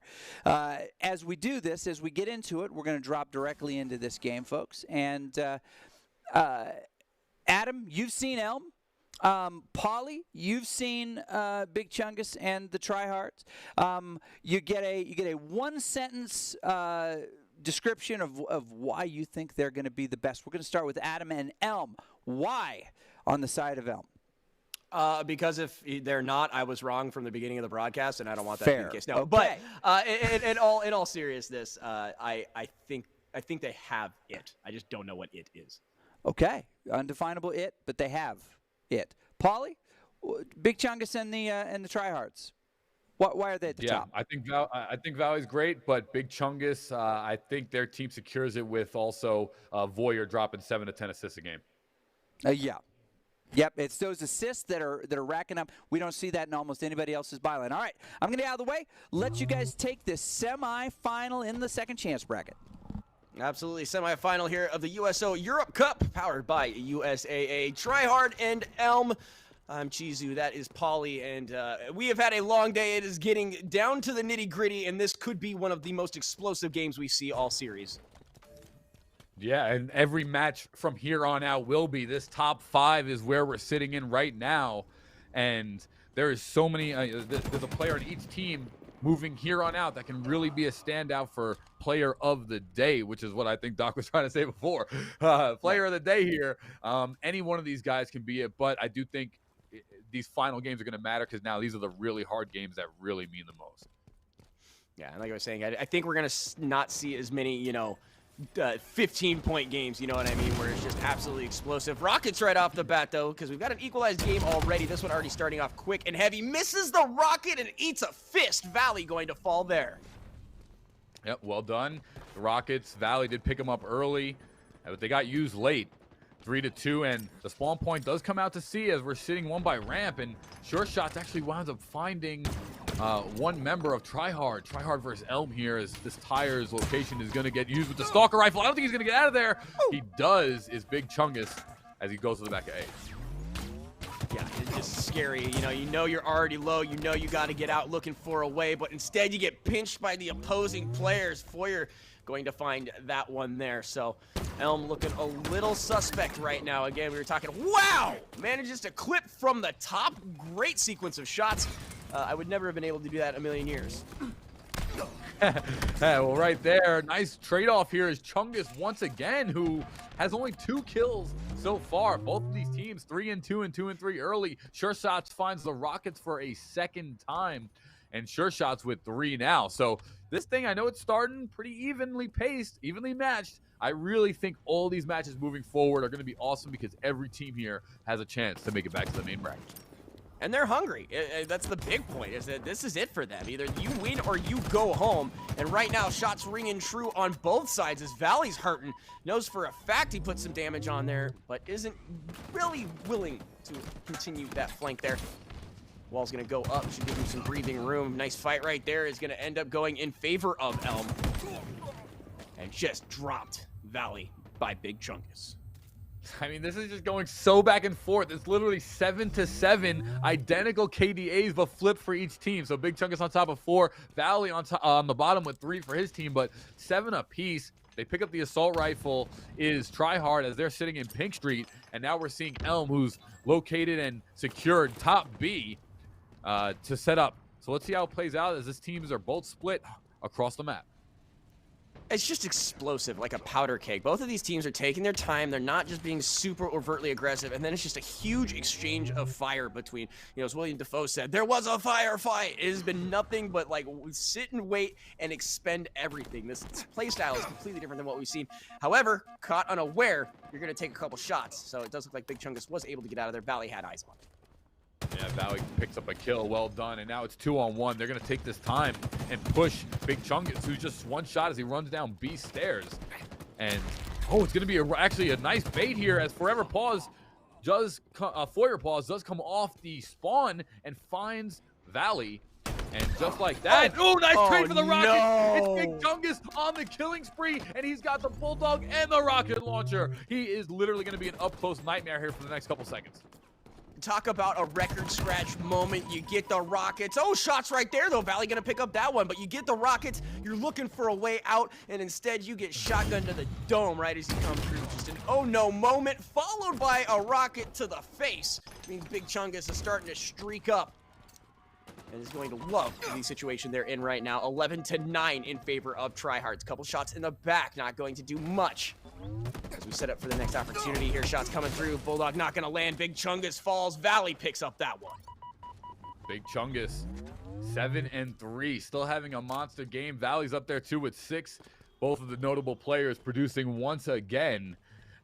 As we do this, as we get into it, we're going to drop directly into this game, folks. And Adam, you've seen Elm. Paulie, you've seen Big Chungus and the Tryhards. You get a one-sentence description of why you think they're going to be the best. We're going to start with Adam and Elm. Why on the side of Elm? Because if they're not, I was wrong from the beginning of the broadcast, and I don't want that Fair. to be the case. No, Okay. But in all seriousness, I think they have it. I just don't know what it is. Okay, undefinable it, but they have it. Paulie, Big Chungus and the Tryhards. Why are they at the top? I think Valley's great, but Big Chungus, I think their team secures it with also Voyer dropping 7 to 10 assists a game. Yeah. Yep, it's those assists that are racking up. We don't see that in almost anybody else's byline. All right, I'm going to get out of the way. Let you guys take this semifinal in the second chance bracket. Absolutely. Semifinal here of the USO Europe Cup, powered by USAA. Tryhard and Elm. I'm Chizu. That is Paulie. And we have had a long day. It is getting down to the nitty-gritty, and this could be one of the most explosive games we see all series. Yeah, and every match from here on out will be. This top 5 is where we're sitting in right now. And there is so many, there's a player on each team moving here on out that can really be a standout for player of the day, which is what I think Doc was trying to say before. Player of the day here. Any one of these guys can be it, but I do think these final games are going to matter because now these are the really hard games that really mean the most. Yeah, and like I was saying, I think we're going to not see as many, 15-point games, you know what I mean, where it's just absolutely explosive. Rockets right off the bat, though, because we've got an equalized game already. This one already starting off quick and heavy. Misses the rocket and eats a fist. Valley going to fall there. Yep, well done. The Rockets, Valley did pick them up early, but they got used late. 3-2, and the spawn point does come out to sea as we're sitting one by ramp, and Sure Shots actually winds up finding one member of Tryhard. Tryhard versus Elm here as this Tire's location is going to get used with the Stalker Rifle. I don't think he's going to get out of there. He does, is Big Chungus as he goes to the back of A. Yeah, it's just scary. You know you're already low. You know you got to get out looking for a way, but instead you get pinched by the opposing players. Foyer going to find that one there. So Elm looking a little suspect right now. Again, we were talking, wow! Manages to clip from the top. Great sequence of shots. I would never have been able to do that in a million years. Well, right there, nice trade-off here is Chungus once again, who has only 2 kills so far. Both of these teams 3-2 and 2-3 early. Sure Shots finds the Rockets for a second time. and Sure Shots with 3 now. So this thing, I know it's starting pretty evenly paced, evenly matched. I really think all these matches moving forward are going to be awesome because every team here has a chance to make it back to the main bracket. And they're hungry. That's the big point, is that this is it for them. Either you win or you go home. And right now, shots ringing true on both sides as Valley's hurting. Knows for a fact he put some damage on there, but isn't really willing to continue that flank there. Wall's going to go up. Should give him some breathing room. Nice fight right there is going to end up going in favor of Elm. And just dropped Valley by Big Chungus. I mean, this is just going so back and forth. It's literally 7-7, identical KDAs, but flipped for each team. So Big Chungus on top of 4, Valley on the bottom with 3 for his team, but 7 apiece. They pick up the assault rifle, is Tryhard as they're sitting in Pink Street, and now we're seeing Elm, who's located and secured top B to set up. So let's see how it plays out as these teams are both split across the map. It's just explosive, like a powder keg. Both of these teams are taking their time. They're not just being super overtly aggressive. And then it's just a huge exchange of fire between, as William Dafoe said, there was a firefight. It has been nothing but like sit and wait and expend everything. This play style is completely different than what we've seen. However, caught unaware, you're going to take a couple shots. So it does look like Big Chungus was able to get out of there. Valley had eyes on it. Yeah, Valley picks up a kill. Well done. And now it's 2-on-1. They're going to take this time and push Big Chungus, who's just one shot as he runs down B stairs. And, it's going to be actually a nice bait here as Forever Pause Foyer Pause does come off the spawn and finds Valley. And just like that, nice trade for the rocket. No. It's Big Chungus on the killing spree, and he's got the Bulldog and the rocket launcher. He is literally going to be an up-close nightmare here for the next couple seconds. Talk about a record scratch moment. You get the rockets. Shots right there, though. Valley gonna pick up that one, but you get the rockets. You're looking for a way out, and instead you get shotgun to the dome right as you come through. Just an oh-no moment, followed by a rocket to the face. Means Big Chungus is starting to streak up and is going to love the situation they're in right now. 11-9 in favor of Tryhards. Couple shots in the back, not going to do much. As we set up for the next opportunity here, shots coming through. Bulldog not going to land. Big Chungus falls. Valley picks up that one. Big Chungus, 7-3, still having a monster game. Valley's up there too with 6. Both of the notable players producing once again.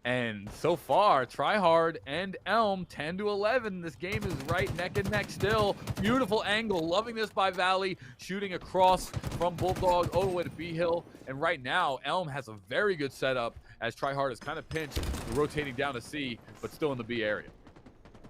And so far, Tryhard and Elm 10-11. This game is right neck and neck still. Beautiful angle. Loving this by Valley. Shooting across from Bulldog all the way to B-Hill. And right now, Elm has a very good setup as Tryhard is kind of pinched, rotating down to C, but still in the B area.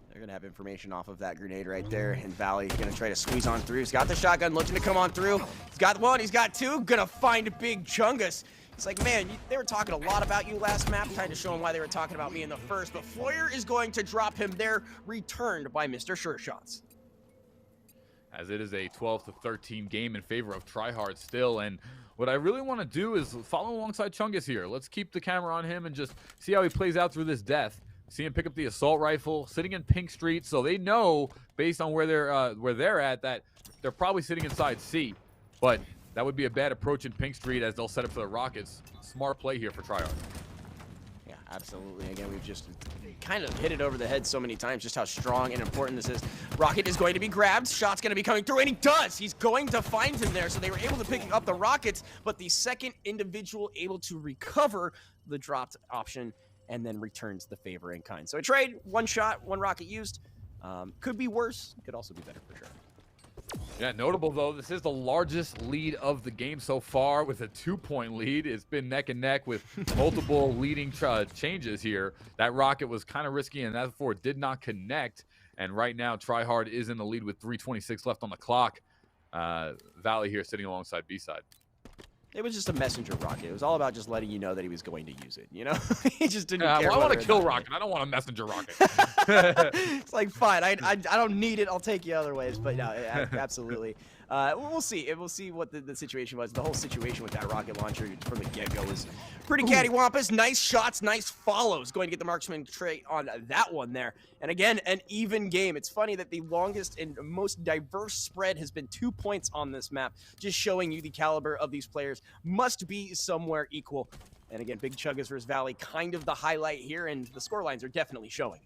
They're going to have information off of that grenade right there. And Valley going to try to squeeze on through. He's got the shotgun looking to come on through. He's got one. He's got 2. Going to find Big Chungus. It's like, man, they were talking a lot about you last map, trying to show them why they were talking about me in the first, but Foyer is going to drop him there, returned by Mr. Sure Shots. As it is a 12-13 game in favor of Tryhard still, and what I really want to do is follow alongside Chungus here. Let's keep the camera on him and just see how he plays out through this death. See him pick up the assault rifle, sitting in Pink Street, so they know, based on where they're at, that they're probably sitting inside C, but that would be a bad approach in Pink Street as they'll set up for the Rockets. Smart play here for Tryhard. Yeah, absolutely. Again, we've just kind of hit it over the head so many times, just how strong and important this is. Rocket is going to be grabbed. Shot's going to be coming through, and he does. He's going to find him there. So they were able to pick up the Rockets, but the second individual able to recover the dropped option and then returns the favor in kind. So a trade, 1 shot, 1 rocket used. Could be worse. Could also be better for sure. Yeah, notable though, this is the largest lead of the game so far with a 2-point lead. It's been neck and neck with multiple leading changes here. That rocket was kind of risky and therefore did not connect. And right now, Tryhard is in the lead with 3:26 left on the clock. Valley here sitting alongside B-side. It was just a messenger rocket. It was all about just letting you know that he was going to use it, He just didn't care. Well, I want a kill rocket. I don't want a messenger rocket. It's like, fine. I don't need it. I'll take you other ways. But no, absolutely. We'll see. We'll see what the situation was. The whole situation with that rocket launcher from the get-go was pretty cattywampus. Nice shots, nice follows. Going to get the marksman trait on that one there. And again, an even game. It's funny that the longest and most diverse spread has been 2 points on this map, just showing you the caliber of these players must be somewhere equal. And again, Big Chungus versus Valley, kind of the highlight here, and the scorelines are definitely showing.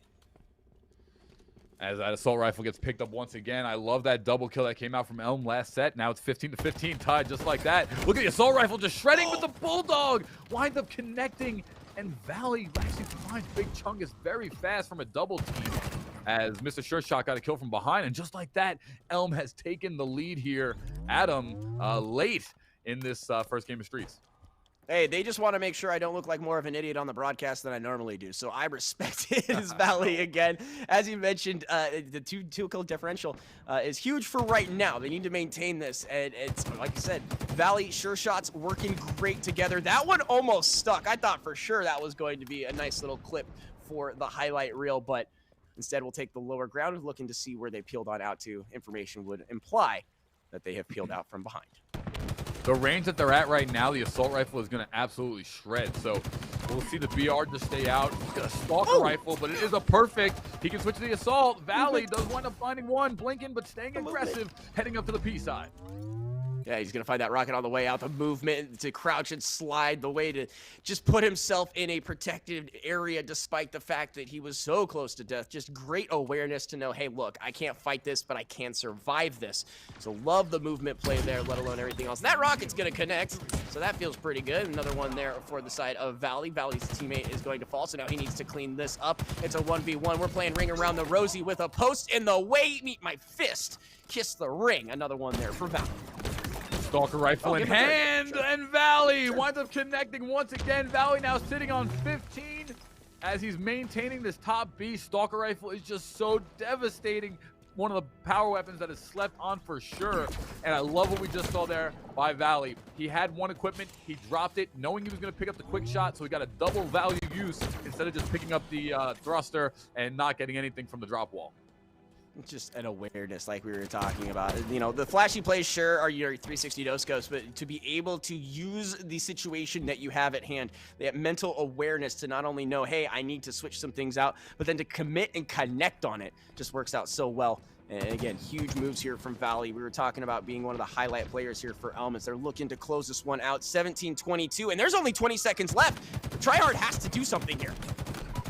As that assault rifle gets picked up once again. I love that double kill that came out from Elm last set. Now it's 15-15 tied just like that. Look at the assault rifle just shredding with the Bulldog. Winds up connecting, and Valley actually finds Big Chungus very fast from a double team as Mr. Sure Shot got a kill from behind. And just like that, Elm has taken the lead here. Adam late in this first game of Streets. Hey, they just want to make sure I don't look like more of an idiot on the broadcast than I normally do. So I respect his Valley again. As you mentioned, the two-kill differential is huge for right now. They need to maintain this. And it's, like you said, Valley, Sure Shots working great together. That one almost stuck. I thought for sure that was going to be a nice little clip for the highlight reel. But instead, we'll take the lower ground, looking to see where they peeled on out to. Information would imply that they have peeled out from behind. The range that they're at right now, the assault rifle is going to absolutely shred. So we'll see the BR just stay out. He's going to stalk a rifle, but it is a perfect. He can switch to the assault. Valley does wind up finding one, blinking, but staying aggressive, heading up to the P side. Yeah, he's going to find that rocket on the way out, the movement to crouch and slide, the way to just put himself in a protected area despite the fact that he was so close to death. Just great awareness to know, hey, look, I can't fight this, but I can survive this. So love the movement play there, let alone everything else. And that rocket's going to connect, so that feels pretty good. Another one there for the side of Valley. Valley's teammate is going to fall, so now he needs to clean this up. It's a 1v1. We're playing Ring Around the Rosie with a post in the way. Meet my fist. Kiss the ring. Another one there for Valley. Stalker rifle in hand, and Valley winds up connecting once again. Valley now sitting on 15 as he's maintaining this top B. Stalker rifle is just so devastating. One of the power weapons that is slept on for sure. And I love what we just saw there by Valley. He had one equipment, he dropped it, knowing he was going to pick up the quick shot, so he got a double value use instead of just picking up the thruster and not getting anything from the drop wall. Just an awareness like we were talking about. You know, the flashy plays sure are your 360 no-scopes, but to be able to use the situation that you have at hand, that mental awareness to not only know, hey, I need to switch some things out, but then to commit and connect on it just works out so well. And again, huge moves here from Valley. We were talking about being one of the highlight players here for Elm as they're looking to close this one out. 17-22, and there's only 20 seconds left. Tryhard has to do something here.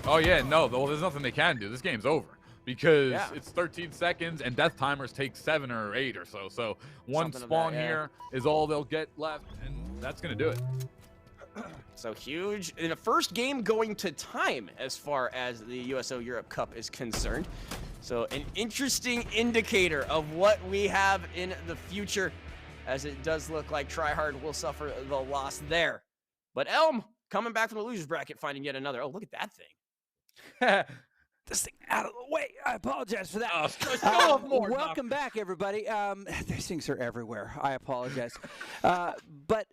Oh, yeah, no, well, there's nothing they can do. This game's over. Because it's 13 seconds and death timers take 7 or 8 or so. So one spawn here is all they'll get left, and that's going to do it. So huge. In the first game going to time as far as the USO Europe Cup is concerned. So an interesting indicator of what we have in the future, as it does look like Tryhard will suffer the loss there. But Elm coming back from the loser's bracket, finding yet another. Oh, look at that thing. This thing out of the way. I apologize for that. Welcome back, everybody. These things are everywhere. I apologize. But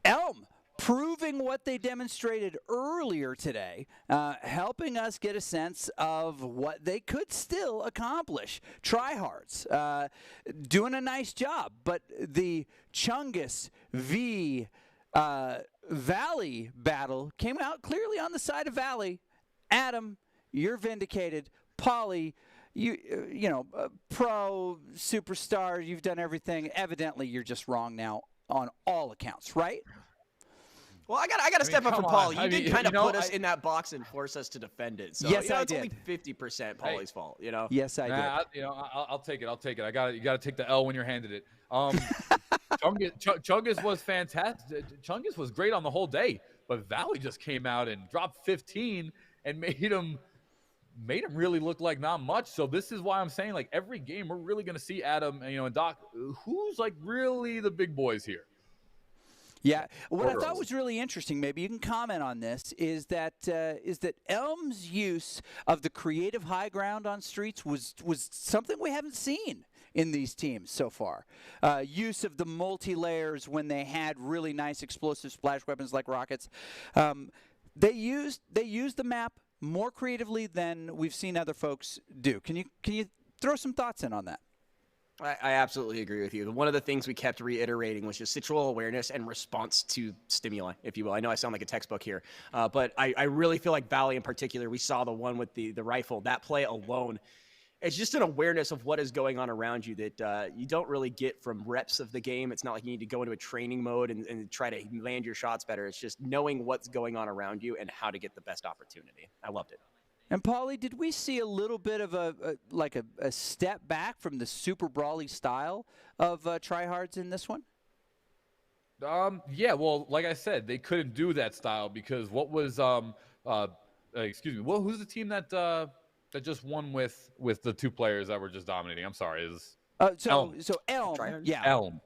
Elm proving what they demonstrated earlier today, helping us get a sense of what they could still accomplish. Tryhards doing a nice job, but the Chungus v. Valley battle came out clearly on the side of Valley. Adam, you're vindicated. Paulie, you know, pro, superstar, you've done everything. Evidently, you're just wrong now on all accounts, right? Well, I got to step up for Paulie. You did kind of put us in that box and force us to defend it. So, yes, I did. It's only 50% Paulie's fault, you know? Yes, I did. I'll take it. I'll take it. You got to take the L when you're handed it. Chungus was fantastic. Chungus was great on the whole day, but Valley just came out and dropped 15 and made him really look like not much. So this is why I'm saying, like, every game we're really going to see Adam, and Doc, who's like really the big boys here. Yeah, what I thought was really interesting, maybe you can comment on this, is that Elm's use of the creative high ground on Streets was something we haven't seen in these teams so far. Use of the multi-layers when they had really nice explosive splash weapons like rockets. They used the map more creatively than we've seen other folks do. Can you throw some thoughts in on that? I absolutely agree with you. One of the things we kept reiterating was just situational awareness and response to stimuli, if you will. I know I sound like a textbook here, but I really feel like Valley in particular, we saw the one with the rifle, that play alone. It's just an awareness of what is going on around you that you don't really get from reps of the game. It's not like you need to go into a training mode and try to land your shots better. It's just knowing what's going on around you and how to get the best opportunity. I loved it. And Paulie, did we see a little bit of a step back from the super brawly style of tryhards in this one? Yeah, well, like I said, they couldn't do that style because what was excuse me, well, who's the team that just won with the 2 players that were just dominating? I'm sorry, is So Elm, Tryhards? yeah. Elm,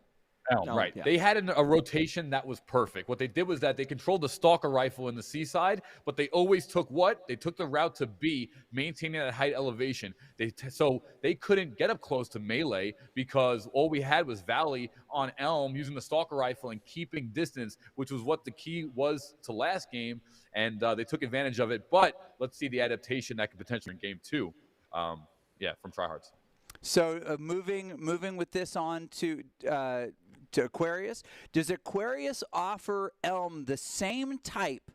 right. yeah. They had a rotation that was perfect. What they did was that they controlled the stalker rifle in the C side, but they always took what? They took the route to B, maintaining that height elevation. So they couldn't get up close to melee because all we had was Valley on Elm using the stalker rifle and keeping distance, which was what the key was to last game, and they took advantage of it. But let's see the adaptation that could potentially in game 2. From tryhards. So moving with this on to Aquarius. Does Aquarius offer Elm the same type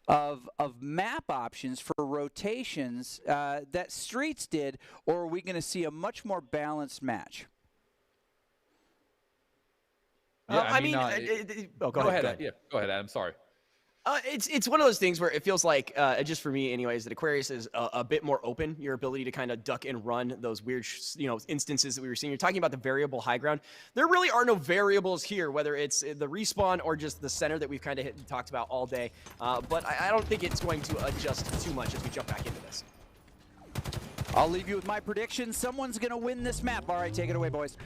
of map options for rotations that Streets did, or are we going to see a much more balanced match? Go ahead. Yeah, go ahead, Adam. Sorry. It's one of those things where it feels like, just for me anyways, that Aquarius is a bit more open. Your ability to kind of duck and run those weird, instances that we were seeing. You're talking about the variable high ground. There really are no variables here, whether it's the respawn or just the center that we've kind of talked about all day. But I don't think it's going to adjust too much as we jump back into this. I'll leave you with my prediction. Someone's going to win this map. All right, take it away, boys.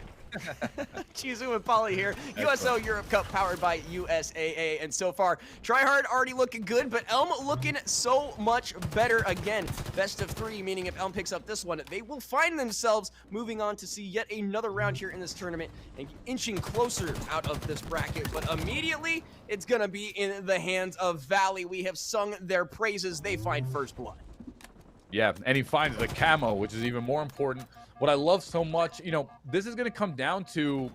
Chizu and Paulie here. USO Europe Cup powered by USAA. And so far, Tryhard already looking good, but Elm looking so much better again. Best of 3, meaning if Elm picks up this one, they will find themselves moving on to see yet another round here in this tournament and inching closer out of this bracket. But immediately, it's going to be in the hands of Valley. We have sung their praises. They find first blood. Yeah, and he finds the camo, which is even more important. What I love so much, this is going to come down to,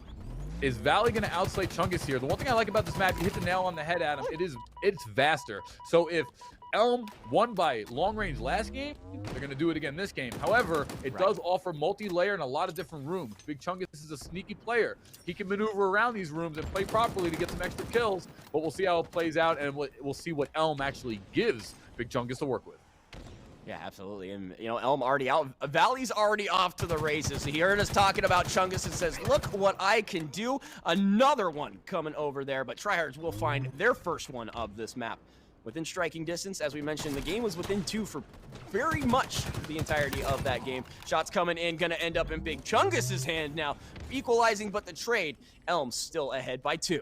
is Valley going to outslay Chungus here? The one thing I like about this map, you hit the nail on the head, Adam, it's vaster. So if Elm won by long range last game, they're going to do it again this game. However, it does offer multi-layer and a lot of different rooms. Big Chungus is a sneaky player. He can maneuver around these rooms and play properly to get some extra kills, but we'll see how it plays out, and we'll see what Elm actually gives Big Chungus to work with. Yeah, absolutely. And, Elm already out. Valley's already off to the races. He heard us talking about Chungus and says, look what I can do. Another one coming over there, but Tryhards will find their first one of this map. Within striking distance, as we mentioned, the game was within 2 for very much the entirety of that game. Shots coming in, gonna end up in Big Chungus's hand now. Equalizing, but the trade, Elm still ahead by 2.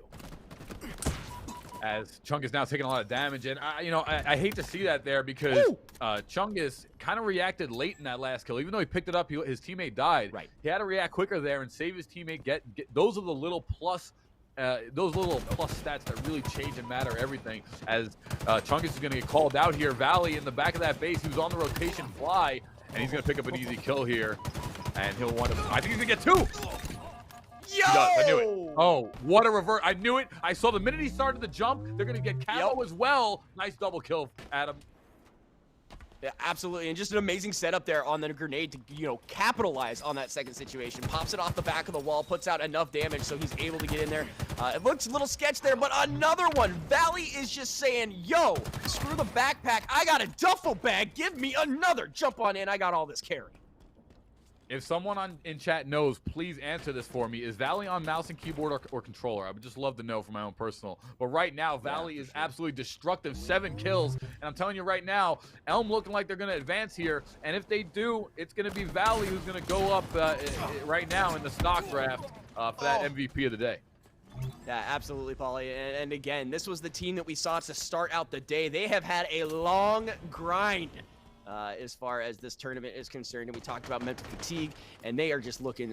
As Chungus now taking a lot of damage, and I hate to see that there because Chungus kind of reacted late in that last kill. Even though he picked it up, his teammate died. Right. He had to react quicker there and save his teammate. Get those are the little plus. Those little plus stats that really change and matter everything. As Chungus is going to get called out here. Valley in the back of that base. He was on the rotation fly, and he's going to pick up an easy kill here, and he'll want to. I think he's going to get 2. Yo! He does. I knew it. Oh, what a revert. I knew it. I saw the minute he started the jump, they're going to get camo as well. Nice double kill, Adam. Yeah, absolutely. And just an amazing setup there on the grenade to, capitalize on that second situation. Pops it off the back of the wall, puts out enough damage so he's able to get in there. It looks a little sketch there, but another one. Valley is just saying, yo, screw the backpack. I got a duffel bag. Give me another. Jump on in. I got all this carry. If someone in chat knows, please answer this for me. Is Valley on mouse and keyboard or controller? I would just love to know for my own personal. But right now, Valley is absolutely destructive. 7 kills. And I'm telling you right now, Elm looking like they're going to advance here. And if they do, it's going to be Valley who's going to go up right now in the stock draft for that MVP of the day. Yeah, absolutely, Paulie. And again, this was the team that we saw to start out the day. They have had a long grind. As far as this tournament is concerned, and we talked about mental fatigue, and they are just looking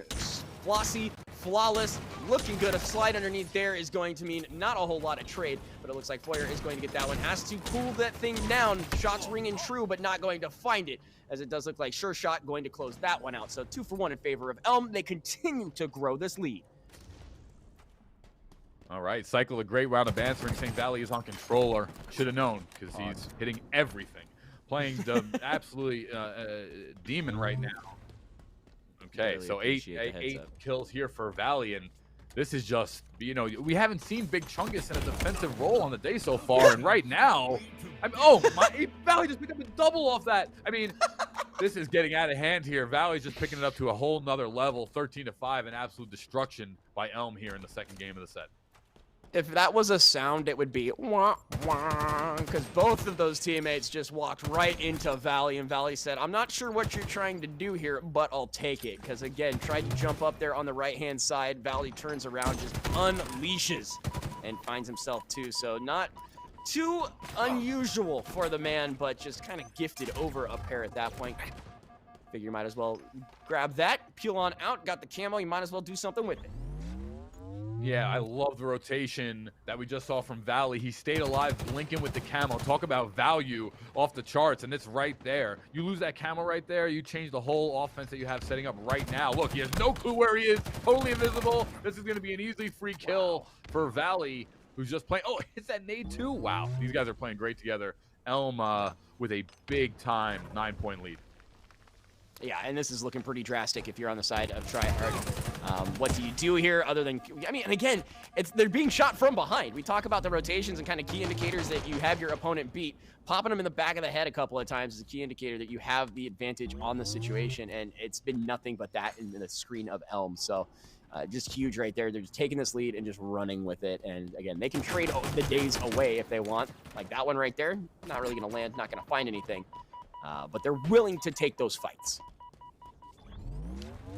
flossy, flawless, looking good. A slide underneath there is going to mean not a whole lot of trade, but it looks like Foyer is going to get that one. Has to cool that thing down. Shots ringing true, but not going to find it, as it does look like Sure Shot going to close that one out. So 2 for 1 in favor of Elm. They continue to grow this lead. All right, Cycle, a great round of answering. St. Valley is on controller. Should have known, because he's hitting everything. Playing the absolutely demon right now. Okay, Really so eight kills here for Valley, and This is just, you know, we haven't seen Big Chungus in a defensive role on the day so far, and right now, Valley just picked up a double off that. I mean, this is getting out of hand here. Valley's just picking it up to a whole nother level, 13-5, and absolute destruction by Elm here in the second game of the set. If that was a sound, it would be wah, wah, because both of those teammates just walked right into Valley, and Valley said, I'm not sure what you're trying to do here, but I'll take it, because again, tried to jump up there on the right-hand side. Valley turns around, just unleashes, and finds himself too, so not too unusual for the man, but just kind of gifted over a pair at that point. Figure you might as well grab that, peel on out, got the camo, you might as well do something with it. Yeah, I love the rotation that we just saw from Valley. He stayed alive, blinking with the camo. Talk about value off the charts, and it's right there. You lose that camo right there, you change the whole offense that you have setting up right now. Look, he has no clue where he is, totally invisible. This is going to be an easily free kill for Valley, who's just playing. Oh, hits that nade too? Wow, these guys are playing great together. Elm with a big-time 9-point lead. Yeah, and this is looking pretty drastic if you're on the side of tryhard. What do you do here other than, I mean, and again, they're being shot from behind. We talk about the rotations and kind of key indicators that you have your opponent beat. Popping them in the back of the head a couple of times is a key indicator that you have the advantage on the situation, and it's been nothing but that in the screen of Elm. So just huge right there. They're just taking this lead and just running with it. And again, they can trade the days away if they want. Like that one right there, not really going to land, not going to find anything. But they're willing to take those fights.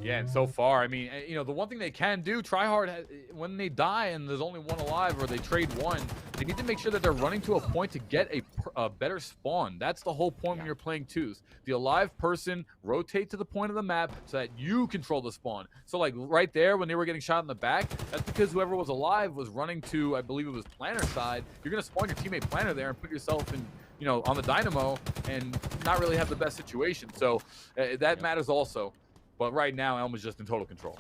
Yeah, and so far, I mean, you know, the one thing they can do, tryhard, when they die and there's only one alive or they trade one, they need to make sure that they're running to a point to get a better spawn. That's the whole point when you're playing twos. The alive person rotate to the point of the map so that you control the spawn. So, like, right there when they were getting shot in the back, that's because whoever was alive was running to, I believe it was planner side. You're going to spawn your teammate planner there and put yourself in, you know, on the dynamo and not really have the best situation. So that matters also. But right now, Elm is just in total control.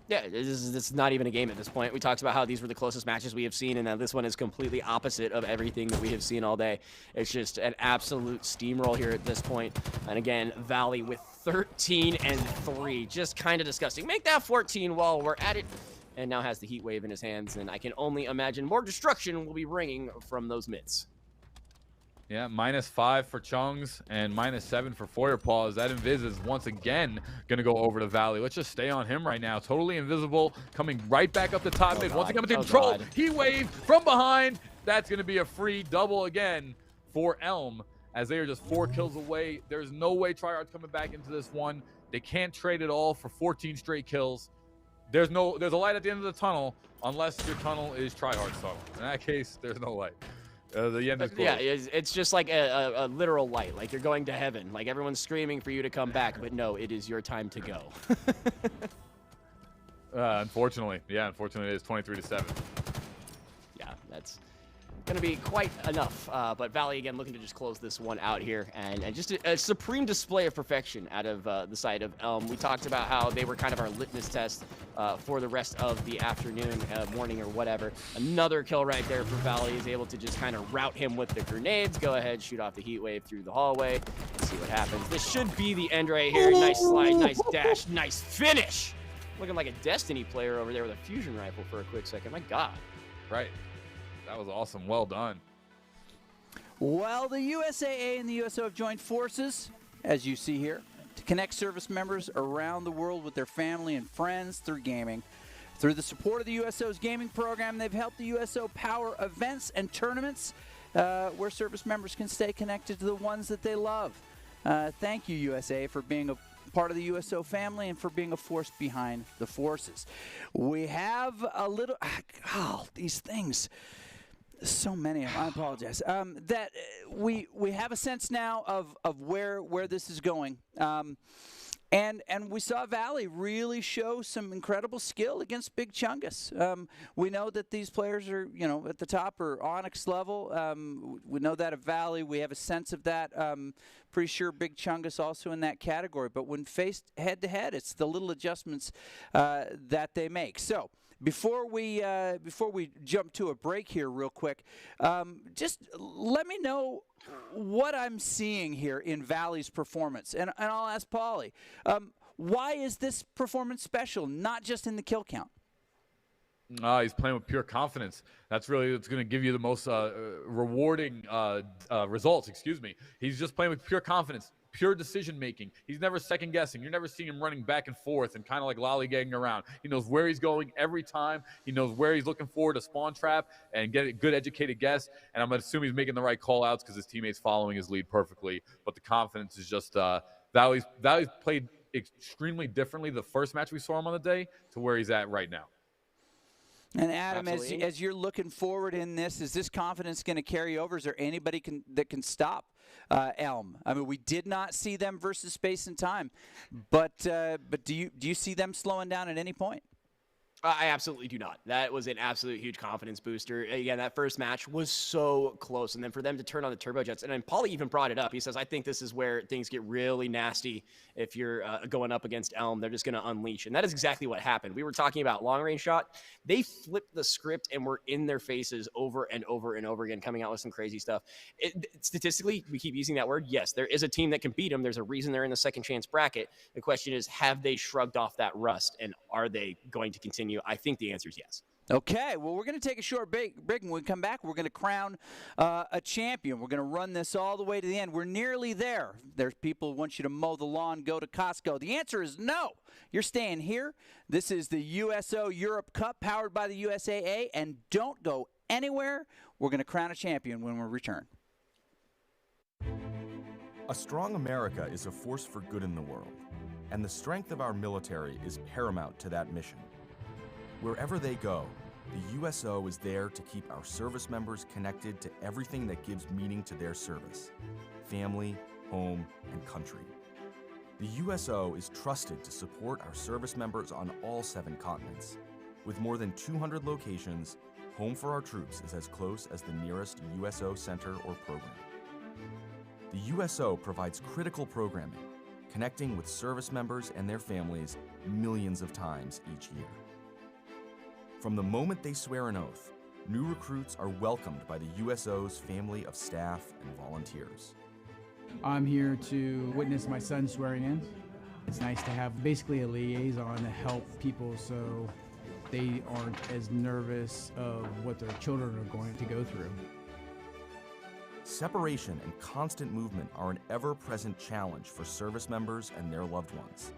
Yeah, this is not even a game at this point. We talked about how these were the closest matches we have seen, and now this one is completely opposite of everything that we have seen all day. It's just an absolute steamroll here at this point. And again, Valley with 13-3. Just kind of disgusting. Make that 14 while we're at it. And now has the heat wave in his hands, and I can only imagine more destruction will be ringing from those mitts. Yeah, -5 for Chungs and -7 for Feuerpaws. That Invis is once again going to go over to Valley. Let's just stay on him right now. Totally invisible, coming right back up the top mid. Once again, control. Heat wave from behind. That's going to be a free double again for Elm, as they are just 4 kills away. There's no way tryhard's coming back into this one. They can't trade it all for 14 straight kills. There's a light at the end of the tunnel, unless your tunnel is tryhard's tunnel. In that case, there's no light. The end is closed. Yeah, it's just like a literal light. Like you're going to heaven. Like everyone's screaming for you to come back, but no, it is your time to go. Unfortunately. Yeah, unfortunately it is 23-7. Yeah, that's going to be quite enough. But Valley, again, looking to just close this one out here. And just a supreme display of perfection out of the side of Elm. We talked about how they were kind of our litmus test for the rest of the afternoon, morning, or whatever. Another kill right there for Valley. Is able to just kind of route him with the grenades. Go ahead, shoot off the heat wave through the hallway. See what happens. This should be the end right here. Nice slide, nice dash, nice finish. Looking like a Destiny player over there with a fusion rifle for a quick second. My God. Right. That was awesome. Well done. Well, the USAA and the USO have joined forces, as you see here, to connect service members around the world with their family and friends through gaming. Through the support of the USO's gaming program, they've helped the USO power events and tournaments where service members can stay connected to the ones that they love. Thank you, USA, for being a part of the USO family and for being a force behind the forces. We have a little, these things, so many of them, I apologize, that we have a sense now of where this is going. And we saw Valley really show some incredible skill against Big Chungus. We know that these players are, at the top or Onyx level. We know that of Valley. We have a sense of that. Pretty sure Big Chungus also in that category. But when faced head-to-head, it's the little adjustments that they make. So before we jump to a break here real quick, just let me know what I'm seeing here in Valley's performance. And I'll ask Paulie, why is this performance special, not just in the kill count? He's playing with pure confidence. That's really what's going to give you the most rewarding results. Excuse me. He's just playing with pure confidence, pure decision making. He's never second guessing. You're never seeing him running back and forth and kind of like lollygagging around. He knows where he's going every time. He knows where he's looking for to spawn trap and get a good educated guess. And I'm going to assume he's making the right call outs because his teammates following his lead perfectly. But the confidence is just Valley's played extremely differently the first match we saw him on the day to where he's at right now. And Adam, as you're looking forward in this, is this confidence going to carry over? Is there anybody that can stop Elm? I mean, we did not see them versus Space and Time, but do you see them slowing down at any point? I absolutely do not. That was an absolute huge confidence booster. Again, that first match was so close. And then for them to turn on the turbojets, and then Paulie even brought it up. He says, I think this is where things get really nasty if you're going up against Elm. They're just going to unleash. And that is exactly what happened. We were talking about long-range shot. They flipped the script and were in their faces over and over and over again, coming out with some crazy stuff. Statistically, we keep using that word. Yes, there is a team that can beat them. There's a reason they're in the second chance bracket. The question is, have they shrugged off that rust, and are they going to continue? I think the answer is yes. Okay, well, we're going to take a short break. When we come back, we're going to crown a champion. We're going to run this all the way to the end. We're nearly there. There's people who want you to mow the lawn, go to Costco. The answer is no. You're staying here. This is the USO Europe Cup powered by the USAA, and don't go anywhere. We're going to crown a champion when we return. A strong America is a force for good in the world, and the strength of our military is paramount to that mission. Wherever they go, the USO is there to keep our service members connected to everything that gives meaning to their service: family, home, and country. The USO is trusted to support our service members on all 7 continents. With more than 200 locations, home for our troops is as close as the nearest USO center or program. The USO provides critical programming, connecting with service members and their families millions of times each year. From the moment they swear an oath, new recruits are welcomed by the USO's family of staff and volunteers. I'm here to witness my son swearing in. It's nice to have basically a liaison to help people so they aren't as nervous of what their children are going to go through. Separation and constant movement are an ever-present challenge for service members and their loved ones.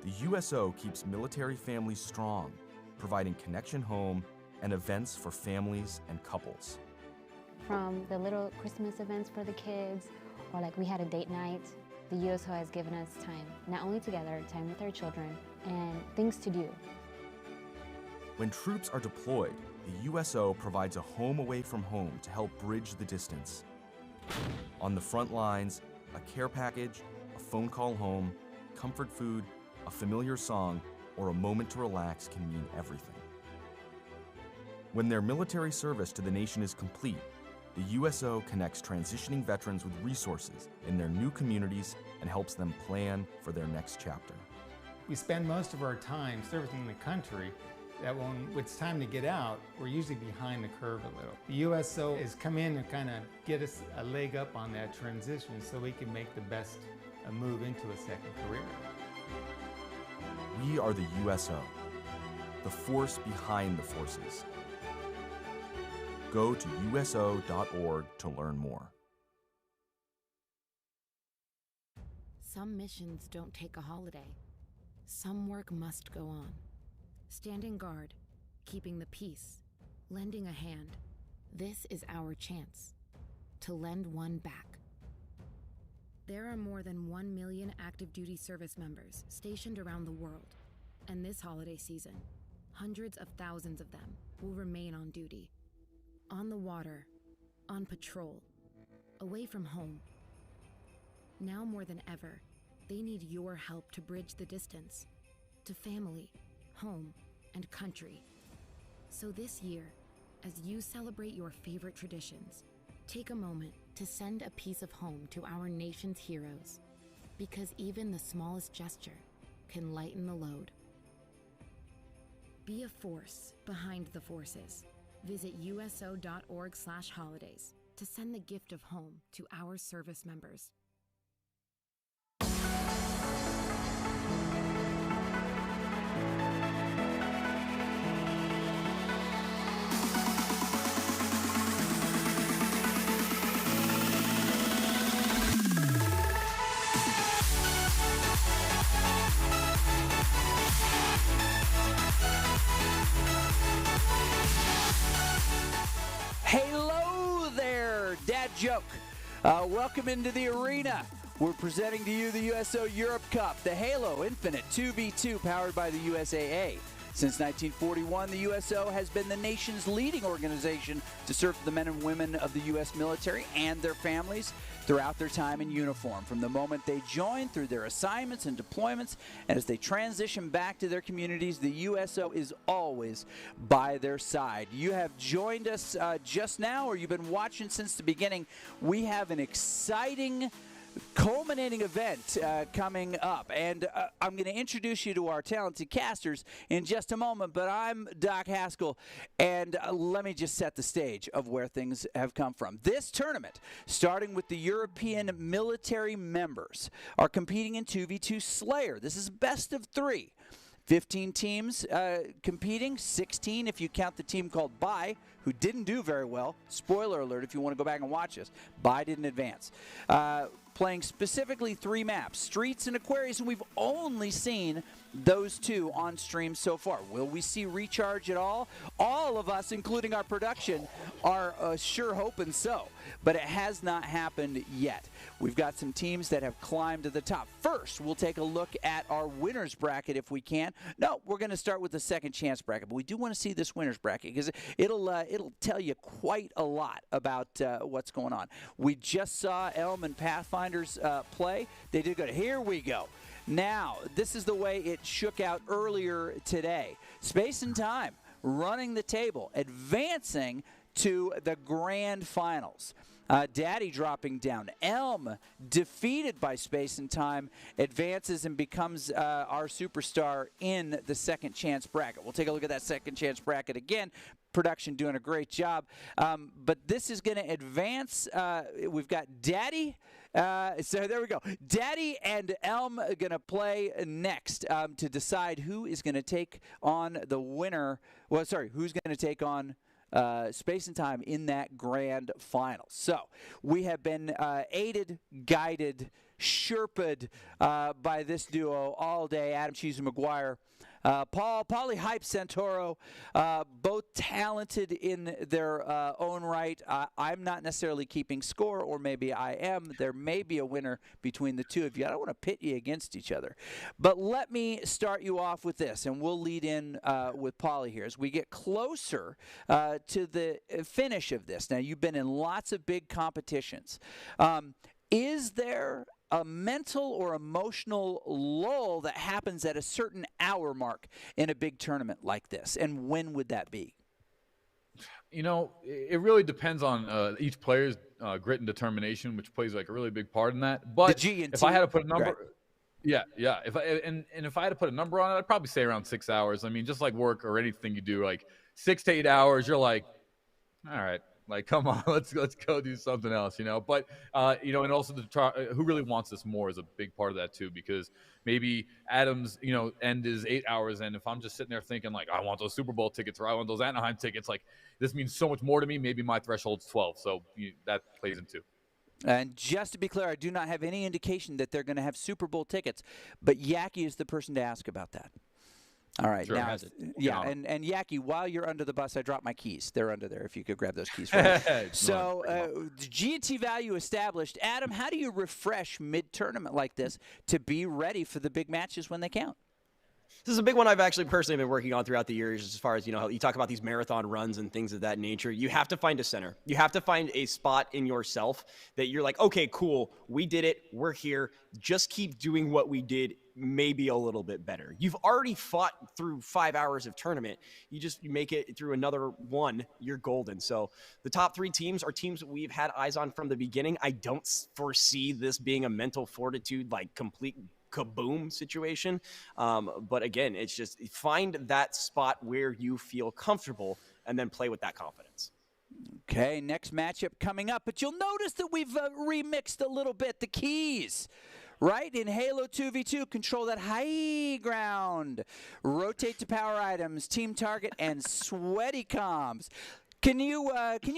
The USO keeps military families strong, providing connection home and events for families and couples. From the little Christmas events for the kids, or like we had a date night, the USO has given us time, not only together, time with our children, and things to do. When troops are deployed, the USO provides a home away from home to help bridge the distance. On the front lines, a care package, a phone call home, comfort food, a familiar song, or a moment to relax can mean everything. When their military service to the nation is complete, the USO connects transitioning veterans with resources in their new communities and helps them plan for their next chapter. We spend most of our time servicing the country that when it's time to get out, we're usually behind the curve a little. The USO has come in and kind of get us a leg up on that transition so we can make the best move into a second career. We are the USO, the force behind the forces. Go to USO.org to learn more. Some missions don't take a holiday. Some work must go on. Standing guard, keeping the peace, lending a hand. This is our chance to lend one back. There are more than 1 million active duty service members stationed around the world, and this holiday season, hundreds of thousands of them will remain on duty. On the water, on patrol, away from home. Now more than ever, they need your help to bridge the distance to family, home, and country. So this year, as you celebrate your favorite traditions, take a moment to send a piece of home to our nation's heroes, because even the smallest gesture can lighten the load. Be a force behind the forces. Visit USO.org/holidays to send the gift of home to our service members. joke. Welcome into the arena. We're presenting to you the USO Europe Cup, the Halo Infinite 2v2 powered by the USAA. Since 1941, the USO has been the nation's leading organization to serve the men and women of the U.S. military and their families throughout their time in uniform. From the moment they join, through their assignments and deployments, and as they transition back to their communities, the USO is always by their side. You have joined us just now, or you've been watching since the beginning. We have an exciting culminating event coming up, and I'm going to introduce you to our talented casters in just a moment, but I'm Doc Haskell, and let me just set the stage of where things have come from. This tournament, starting with the European military members, are competing in 2v2 Slayer. This is best of 3. 15 teams competing, 16 if you count the team called Bye, who didn't do very well. Spoiler alert if you want to go back and watch this. Bye didn't advance. Playing specifically 3 maps, Streets and Aquarius, and we've only seen those 2 on stream so far. Will we see Recharge at all? All of us, including our production, are sure hoping so, but it has not happened yet. We've got some teams that have climbed to the top. First, we'll take a look at our winners bracket if we can. No, we're going to start with the second chance bracket, but we do want to see this winners bracket because it'll tell you quite a lot about what's going on. We just saw Elm and Pathfinders play. They did good. Here we go. Now, this is the way it shook out earlier today. Space and Time running the table, advancing to the grand finals. Daddy dropping down. Elm, defeated by Space and Time, advances and becomes our superstar in the second chance bracket. We'll take a look at that second chance bracket again. Production doing a great job. But this is going to advance. We've got Daddy. So there we go. Daddy and Elm are going to play next to decide who is going to take on the winner. Well, sorry, who's going to take on Space and Time in that grand final. So we have been aided, guided, sherped by this duo all day. Adam Cheese McGuire, Paulie Hype Santoro, both talented in their own right. I'm not necessarily keeping score, or maybe I am. There may be a winner between the two of you. I don't want to pit you against each other. But let me start you off with this, and we'll lead in with Paulie here. As we get closer to the finish of this, now you've been in lots of big competitions. Is there a mental or emotional lull that happens at a certain hour mark in a big tournament like this? And when would that be? You know, it really depends on each player's grit and determination, which plays like a really big part in that. But if I had to put a number, right. Yeah. If I had to put a number on it, I'd probably say around 6 hours. I mean, just like work or anything you do, like 6 to 8 hours, you're like, all right. Like, come on, let's go do something else, you know. But, you know, and also who really wants this more is a big part of that, too, because maybe Adam's, you know, end is 8 hours. And if I'm just sitting there thinking, like, I want those Super Bowl tickets or I want those Anaheim tickets, like, this means so much more to me. Maybe my threshold's 12. So that plays into. And just to be clear, I do not have any indication that they're going to have Super Bowl tickets. But Yaki is the person to ask about that. All right. Sure, now, yeah, and Yaki, while you're under the bus, I dropped my keys. They're under there if you could grab those keys for me. So G&T value established. Adam, how do you refresh mid-tournament like this to be ready for the big matches when they count? This is a big one I've actually personally been working on throughout the years as far as, you know, you talk about these marathon runs and things of that nature. You have to find a center. You have to find a spot in yourself that you're like, okay, cool, we did it, we're here. Just keep doing what we did, maybe a little bit better. You've already fought through 5 hours of tournament. You make it through another one, you're golden. So the top 3 teams are teams that we've had eyes on from the beginning. I don't foresee this being a mental fortitude, like complete kaboom situation. But again, it's just find that spot where you feel comfortable and then play with that confidence. Okay, next matchup coming up, but you'll notice that we've remixed a little bit the keys. Right? In Halo 2v2, control that high ground. Rotate to power items, team target, and sweaty comms. Can you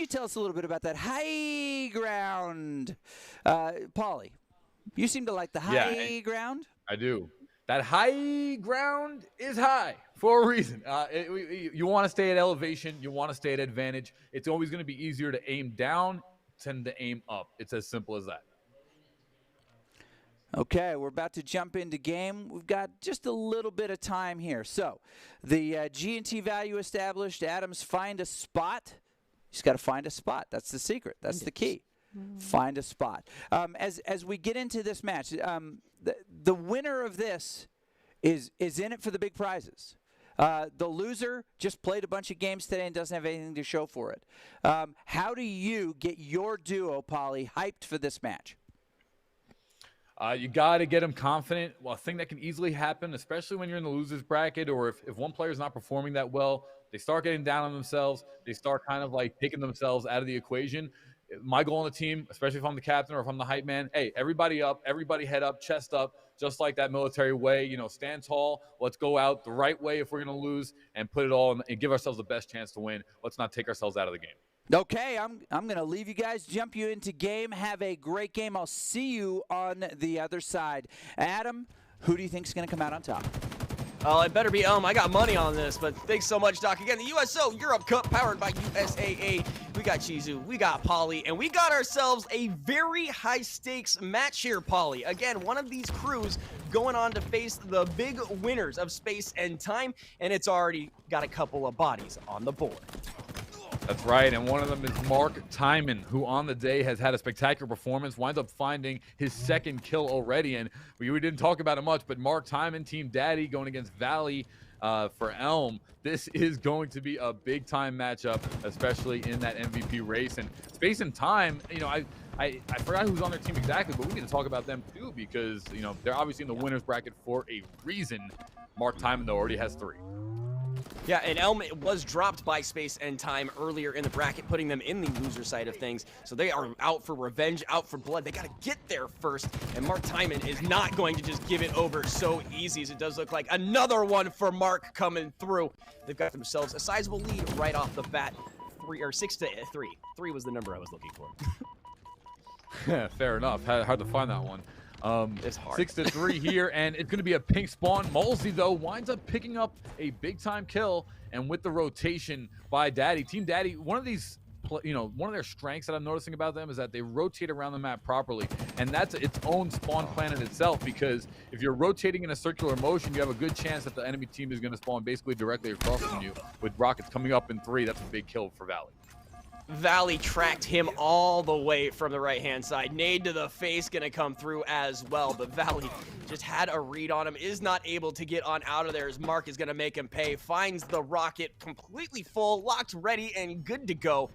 tell us a little bit about that high ground? Paulie, you seem to like the high ground. I do. That high ground is high for a reason. You want to stay at elevation. You want to stay at advantage. It's always going to be easier to aim down tend to aim up. It's as simple as that. Okay, we're about to jump into game. We've got just a little bit of time here. So, the G&T value established. Adams, find a spot. You just got to find a spot. That's the secret. That's the key. Find a spot. As we get into this match, the winner of this is in it for the big prizes. The loser just played a bunch of games today and doesn't have anything to show for it. How do you get your duo, Polly, hyped for this match? You got to get them confident. Well, a thing that can easily happen, especially when you're in the losers bracket, or if one player is not performing that well, they start getting down on themselves. They start kind of like taking themselves out of the equation. My goal on the team, especially if I'm the captain or if I'm the hype man, hey, everybody up, everybody head up, chest up, just like that military way. You know, stand tall. Let's go out the right way if we're going to lose and put it all in, and give ourselves the best chance to win. Let's not take ourselves out of the game. Okay, I'm going to leave you guys, jump you into game. Have a great game. I'll see you on the other side. Adam, who do you think is going to come out on top? Oh, it better be I got money on this, but thanks so much, Doc. Again, the USO Europe Cup powered by USAA. We got Chizu, we got Polly, and we got ourselves a very high-stakes match here, Polly. Again, one of these crews going on to face the big winners of Space and Time, and it's already got a couple of bodies on the board. That's right, and one of them is Mark Timon, who on the day has had a spectacular performance, winds up finding his second kill already, and we didn't talk about it much, but Mark Timon, Team Daddy, going against Valley for Elm. This is going to be a big-time matchup, especially in that MVP race. And Space and Time, you know, I forgot who's on their team exactly, but we get to talk about them too because, you know, they're obviously in the winner's bracket for a reason. Mark Timon, though, already has 3. Yeah, and Elm was dropped by Space and Time earlier in the bracket, putting them in the loser side of things. So they are out for revenge, out for blood. They got to get there first, and Mark Timon is not going to just give it over so easy as it does look like. Another one for Mark coming through. They've got themselves a sizable lead right off the bat. 6-3. 3 was the number I was looking for. Fair enough. Hard to find that one. It's hard. 6-3 here, and it's going to be a pink spawn. Malsey, though, winds up picking up a big-time kill, and with the rotation by Daddy, Team Daddy, one of their strengths that I'm noticing about them is that they rotate around the map properly, and that's its own spawn planet itself, because if you're rotating in a circular motion, you have a good chance that the enemy team is going to spawn basically directly across from you. With rockets coming up in 3, that's a big kill for Valley. Valley tracked him all the way from the right-hand side. Nade to the face gonna come through as well, but Valley just had a read on him, is not able to get on out of there as Mark is gonna make him pay. Finds the rocket completely full, locked, ready, and good to go.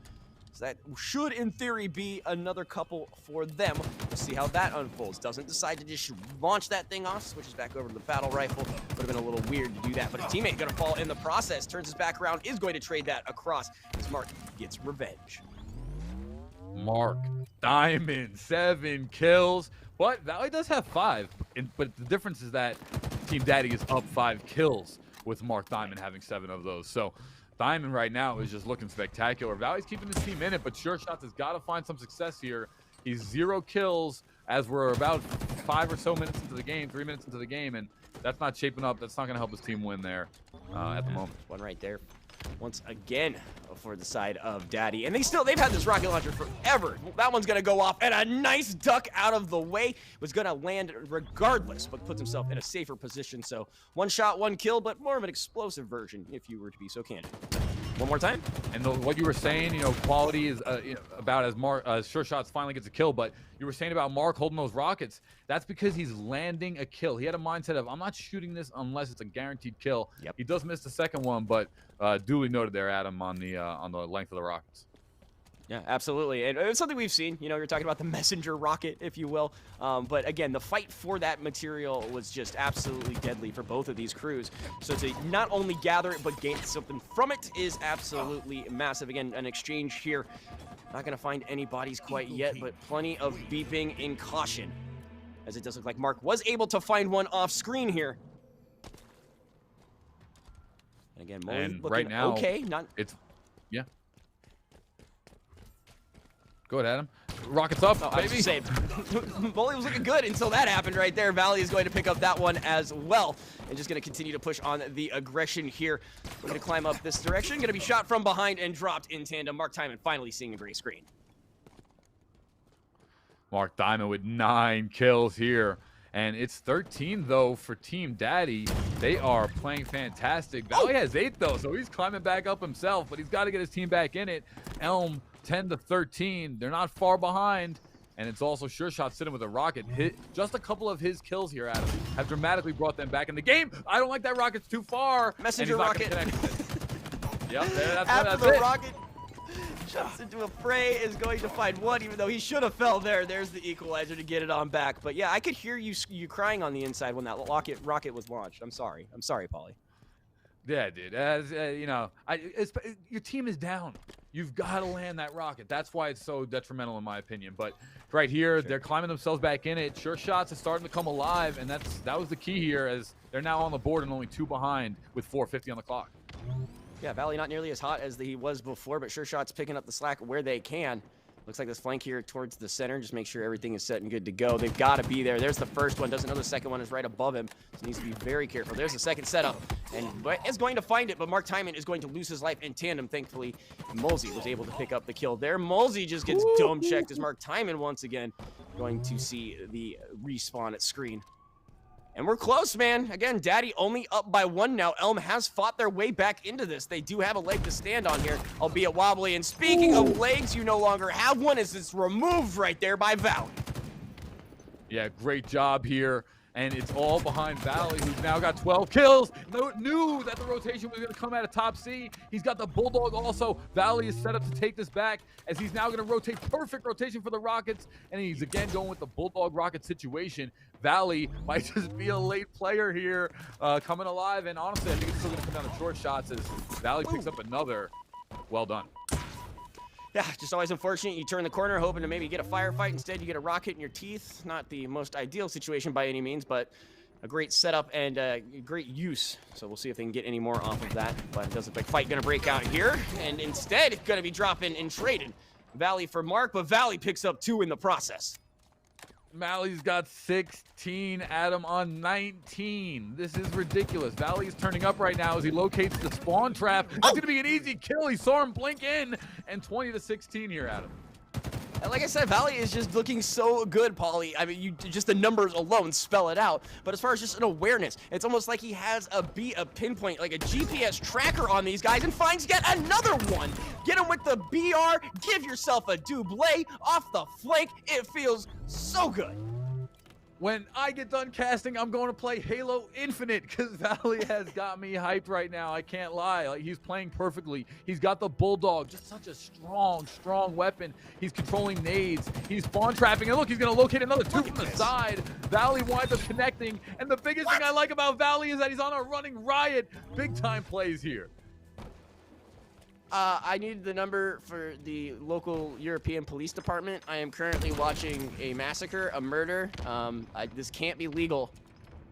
So that should, in theory, be another couple for them. We'll see how that unfolds. Doesn't decide to just launch that thing off, switches back over to the battle rifle. Would have been a little weird to do that, but a teammate gonna fall in the process. Turns his back around, is going to trade that across as Mark gets revenge. Mark Diamond, 7 kills, but Valley does have 5. But the difference is that Team Daddy is up 5 kills with Mark Diamond having 7 of those. So Diamond right now is just looking spectacular. Valley's keeping his team in it, but Sure Shots has got to find some success here. He's 0 kills as we're about 5 or so minutes into the game, 3 minutes into the game, and that's not shaping up. That's not going to help his team win there at the moment. One right there. Once again for the side of Daddy. And they've had this rocket launcher forever. That one's going to go off, and a nice duck out of the way. Was going to land regardless, but puts himself in a safer position. So 1 shot, 1 kill, but more of an explosive version, if you were to be so candid. One more time. And what you were saying, you know, quality is about as Sure Shots finally gets a kill, but you were saying about Mark holding those rockets. That's because he's landing a kill. He had a mindset of, I'm not shooting this unless it's a guaranteed kill. Yep. He does miss the second one, but duly noted there, Adam, on the length of the rockets. Yeah, absolutely. And it's something we've seen. You know, you're talking about the messenger rocket, if you will. But again, the fight for that material was just absolutely deadly for both of these crews. So to not only gather it, but gain something from it is absolutely massive. Again, an exchange here. Not going to find any bodies quite yet, but plenty of beeping in caution. As it does look like Mark was able to find one off screen here. And again, Molly looking right now, okay. Yeah. Go ahead, Adam. Rockets up, I was just saying, Molly was looking good until that happened right there. Valley is going to pick up that one as well. And just going to continue to push on the aggression here. We're going to climb up this direction. Going to be shot from behind and dropped in tandem. Mark Timon finally seeing a gray screen. Mark Diamond with 9 kills here. And it's 13, though, for Team Daddy. They are playing fantastic. Valley has 8, though, so he's climbing back up himself, but he's got to get his team back in it. Elm, 10 to 13. They're not far behind. And it's also Sure Shot sitting with a rocket. Just a couple of his kills here, Adam, have dramatically brought them back in the game. I don't like that rocket's too far. Messenger rocket. Yep, that's After the it. rocket jumps into a fray, is going to find one, even though he should have fell there. There's the equalizer to get it on back. But yeah, I could hear you crying on the inside when that rocket was launched. I'm sorry, Paulie. Yeah, dude. You know, your team is down. You've got to land that rocket. That's why it's so detrimental, in my opinion. But right here, they're climbing themselves back in it. Sure Shots is starting to come alive, and that was the key here, as they're now on the board and only 2 behind with 4:50 on the clock. Yeah, Valley not nearly as hot as he was before, but Sure Shot's picking up the slack where they can. Looks like this flank here towards the center. Just make sure everything is set and good to go. They've got to be there. There's the first one. Doesn't know the second one is right above him. So he needs to be very careful. There's the second setup. And is going to find it, but Mark Timon is going to lose his life in tandem, thankfully. Mulsey was able to pick up the kill there. Mulsey just gets dome checked as Mark Timon once again going to see the respawn at screen. And we're close, man. Again, Daddy only up by 1 now. Elm has fought their way back into this. They do have a leg to stand on here, albeit wobbly. And speaking of legs, you no longer have one, as it's removed right there by Valley. Yeah, great job here. And it's all behind Valley, who's now got 12 kills. Knew that the rotation was going to come out of top C. He's got the Bulldog also. Valley is set up to take this back, as he's now going to rotate. Perfect rotation for the Rockets. And he's again going with the Bulldog Rocket situation. Valley might just be a late player here, coming alive. And honestly, I think it's still going to come down to short shots as Valley picks up another. Well done. Yeah, just always unfortunate. You turn the corner hoping to maybe get a firefight. Instead, you get a rocket in your teeth. Not the most ideal situation by any means, but a great setup and great use. So we'll see if they can get any more off of that. But it does look like fight going to break out here. And instead, it's going to be dropping and trading. Valley for Mark, but Valley picks up 2 in the process. Valley's got 16, Adam on 19. This is ridiculous. Valley's turning up right now as he locates the spawn trap. That's going to be an easy kill. He saw him blink in, and 20 to 16 here, Adam. And like I said, Valley is just looking so good, Paulie. I mean, just the numbers alone spell it out. But as far as just an awareness, it's almost like he has a pinpoint, like a GPS tracker on these guys, and finds yet another one. Get him with the BR, give yourself a double off the flank. It feels so good. When I get done casting, I'm going to play Halo Infinite, because Valley has got me hyped right now. I can't lie. Like, he's playing perfectly. He's got the Bulldog, just such a strong weapon. He's controlling nades. He's spawn trapping. And look, he's going to locate another 2 from the side. Valley winds up connecting. And the biggest thing I like about Valley is that he's on a running riot. Big time plays here. I need the number for the local European police department. I am currently watching a massacre, a murder. This can't be legal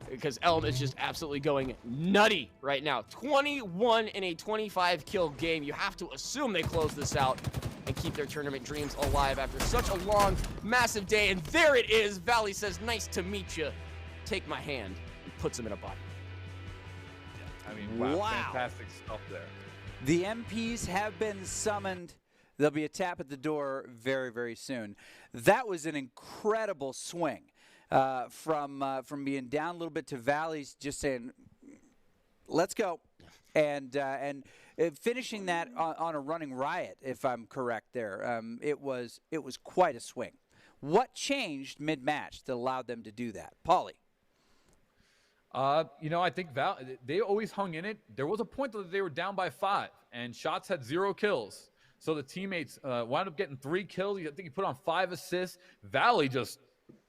because Elm is just absolutely going nutty right now. 21 in a 25 kill game. You have to assume they close this out and keep their tournament dreams alive after such a long, massive day. And there it is. Valley says, "Nice to meet you. Take my hand," and puts him in a body. I mean, wow. Fantastic stuff there. The MPs have been summoned. There'll be a tap at the door very, very soon. That was an incredible swing from being down a little bit to Valley's just saying, "Let's go," and finishing that on a running riot, if I'm correct there. It was quite a swing. What changed mid-match that allowed them to do that? Paulie. You know, I think they always hung in it. There was a point that they were down by 5, and Shots had 0 kills. So the teammates wound up getting 3 kills. I think he put on 5 assists. Valley just,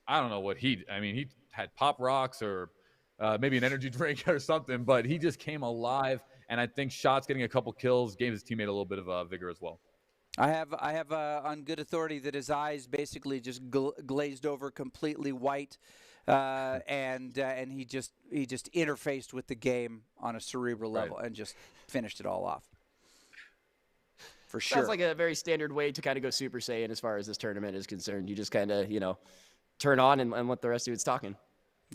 I don't know what he had Pop Rocks or maybe an energy drink or something, but he just came alive. And I think Shots getting a couple kills gave his teammate a little bit of vigor as well. I have on good authority that his eyes basically just glazed over completely white. And he just interfaced with the game on a cerebral level and just finished it all off. For sure. Sounds like a very standard way to kind of go Super Saiyan as far as this tournament is concerned. You just kind of, turn on and let the rest of it's talking.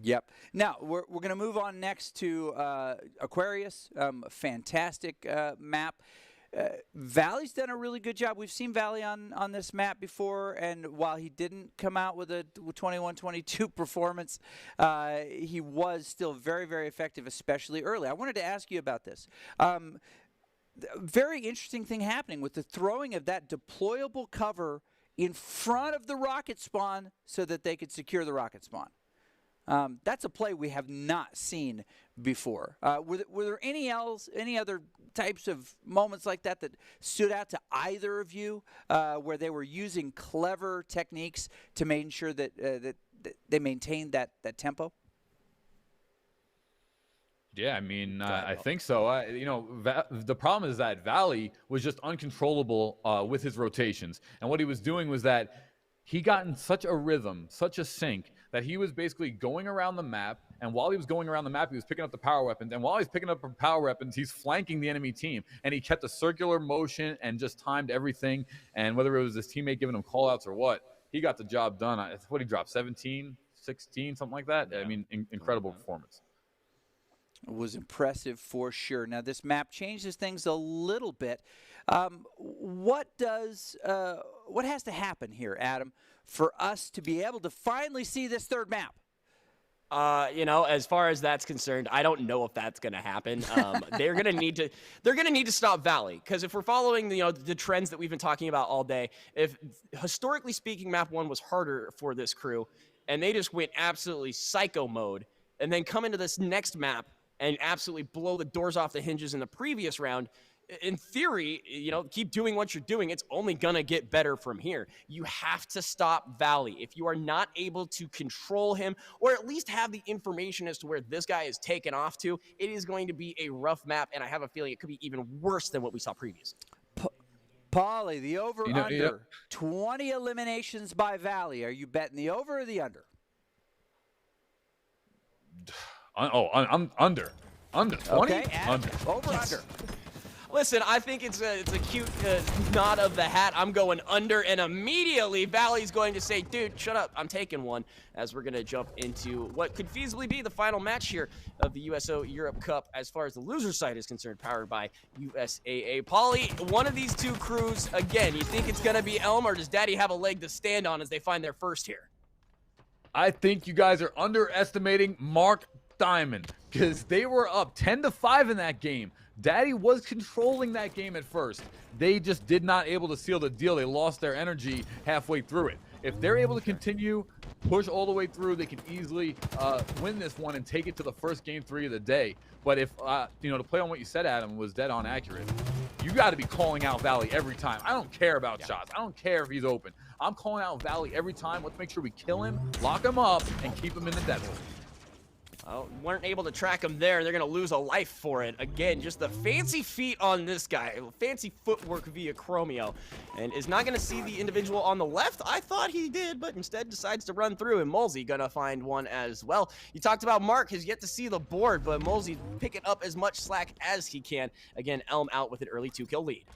Yep. Now, we're going to move on next to Aquarius. Fantastic map. Valley's done a really good job. We've seen Valley on this map before, and while he didn't come out with a 21-22 performance, he was still very, very effective, especially early. I wanted to ask you about this. Very interesting thing happening with the throwing of that deployable cover in front of the rocket spawn so that they could secure the rocket spawn. That's a play we have not seen before. Were there any other types of moments like that that stood out to either of you, where they were using clever techniques to make sure that that they maintained that tempo? Yeah, I mean, I think so. The problem is that Valley was just uncontrollable with his rotations. And what he was doing was that he got in such a rhythm, such a sync, that he was basically going around the map. And while he was going around the map, he was picking up the power weapons. And while he's picking up the power weapons, he's flanking the enemy team. And he kept a circular motion and just timed everything. And whether it was his teammate giving him call-outs or what, he got the job done. What he dropped, 17, 16, something like that? Yeah. I mean, incredible performance. It was impressive for sure. Now, this map changes things a little bit. What has to happen here, Adam, for us to be able to finally see this third map? As far as that's concerned, I don't know if that's going to happen. They're going to need to stop Valley, because if we're following the trends that we've been talking about all day, if historically speaking, map 1 was harder for this crew, and they just went absolutely psycho mode, and then come into this next map and absolutely blow the doors off the hinges in the previous round. In theory, keep doing what you're doing. It's only going to get better from here. You have to stop Valley. If you are not able to control him, or at least have the information as to where this guy is taken off to, it is going to be a rough map, and I have a feeling it could be even worse than what we saw previously. Paulie, the over-under, 20 eliminations by Valley. Are you betting the over or the under? I'm under. Under 20? Okay, under. Over, under. Listen, I think it's a cute nod of the hat. I'm going under, and immediately Valley's going to say, dude, shut up, I'm taking one, as we're going to jump into what could feasibly be the final match here of the USO Europe Cup as far as the loser side is concerned, powered by USAA. Paulie, one of these two crews, again, you think it's going to be Elm, or does Daddy have a leg to stand on as they find their first here? I think you guys are underestimating Mark Diamond, because they were up 10-5 in that game. Daddy was controlling that game at first. They just did not able to seal the deal. They lost their energy halfway through it. If they're able to continue, push all the way through, they can easily win this one and take it to the first game 3 of the day. But if, to play on what you said, Adam, was dead on accurate, you got to be calling out Valley every time. I don't care about shots. I don't care if he's open. I'm calling out Valley every time. Let's make sure we kill him, lock him up, and keep him in the desert. Weren't able to track him there. They're going to lose a life for it. Again, just the fancy feet on this guy. Fancy footwork via Chromio. And is not going to see the individual on the left. I thought he did, but instead decides to run through. And Molsey going to find one as well. You talked about Mark has yet to see the board, but Molsey picking up as much slack as he can. Again, Elm out with an early 2-kill lead.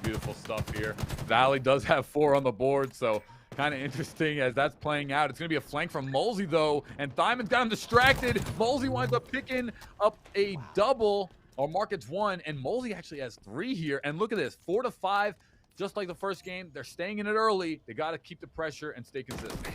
Beautiful stuff here. Valley does have 4 on the board, so kind of interesting as that's playing out. It's going to be a flank from Molsey, though, and Diamond's got him distracted. Molsey winds up picking up a double, or Mark gets 1, and Molsey actually has 3 here. And look at this, 4-5, just like the first game. They're staying in it early. They got to keep the pressure and stay consistent.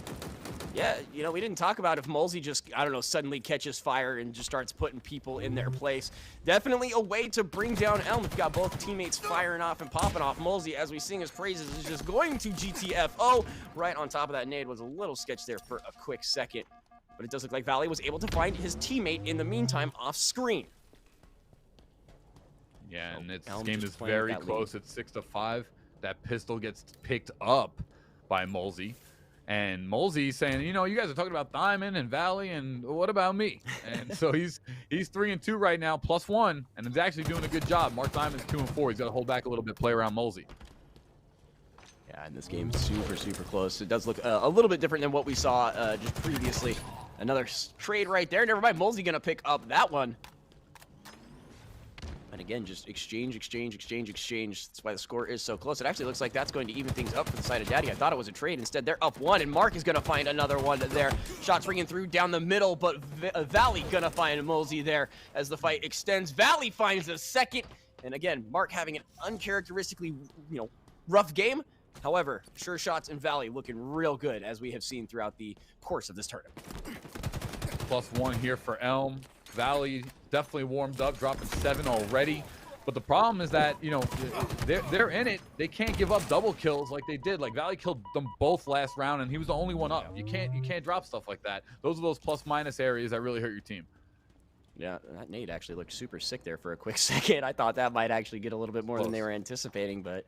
Yeah, we didn't talk about if Molsey just, suddenly catches fire and just starts putting people in their place. Definitely a way to bring down Elm. We've got both teammates firing off and popping off. Molsey, as we sing his praises, is just going to GTFO. Right on top of that nade was a little sketch there for a quick second. But it does look like Valley was able to find his teammate in the meantime off screen. Yeah, and this game is very close. It's 6-5. That pistol gets picked up by Molsey. And Molsey saying, you guys are talking about Diamond and Valley, and what about me? And so he's 3-2 right now, +1, and is actually doing a good job. Mark Diamond's 2-4. He's got to hold back a little bit, play around Molsey. Yeah, and this game's super, super close. It does look a little bit different than what we saw just previously. Another trade right there. Never mind, Molsey gonna pick up that one. And again, just exchange. That's why the score is so close. It actually looks like that's going to even things up for the side of Daddy. I thought it was a trade. Instead, they're up 1, and Mark is going to find another one there. Shots ringing through down the middle, but Valley going to find Molsey there as the fight extends. Valley finds a second, And again, Mark having an uncharacteristically, rough game. However, Sure Shots and Valley looking real good, as we have seen throughout the course of this tournament. +1 here for Elm. Valley definitely warmed up, dropping 7 already. But the problem is that, they're in it. They can't give up double kills like they did. Like Valley killed them both last round, and he was the only one up. You can't drop stuff like that. Those are those plus-minus areas that really hurt your team. Yeah, that nade actually looked super sick there for a quick second. I thought that might actually get a little bit more than they were anticipating, but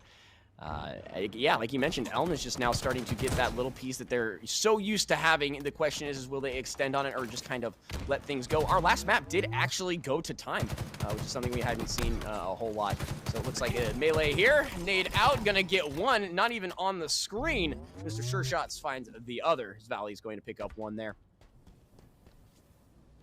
yeah, like you mentioned, Elm is just now starting to get that little piece that they're so used to having. The question is will they extend on it or just kind of let things go? Our last map did actually go to time, which is something we hadn't seen a whole lot. So it looks like a melee here. Nade out, gonna get one, not even on the screen. Mr. Sure Shots finds the other. Valley's going to pick up one there.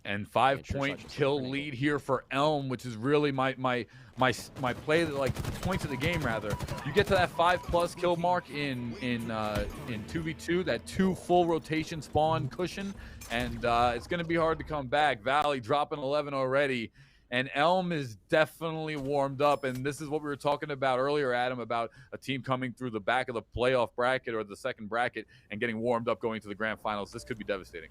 And 5-point kill lead here for Elm, which is really my play that like points of the game rather. You get to that 5+ kill mark in 2v2, that 2 full rotation spawn cushion, and it's gonna be hard to come back. Valley dropping 11 already, and Elm is definitely warmed up. And this is what we were talking about earlier, Adam, about a team coming through the back of the playoff bracket or the second bracket and getting warmed up going to the grand finals. This could be devastating.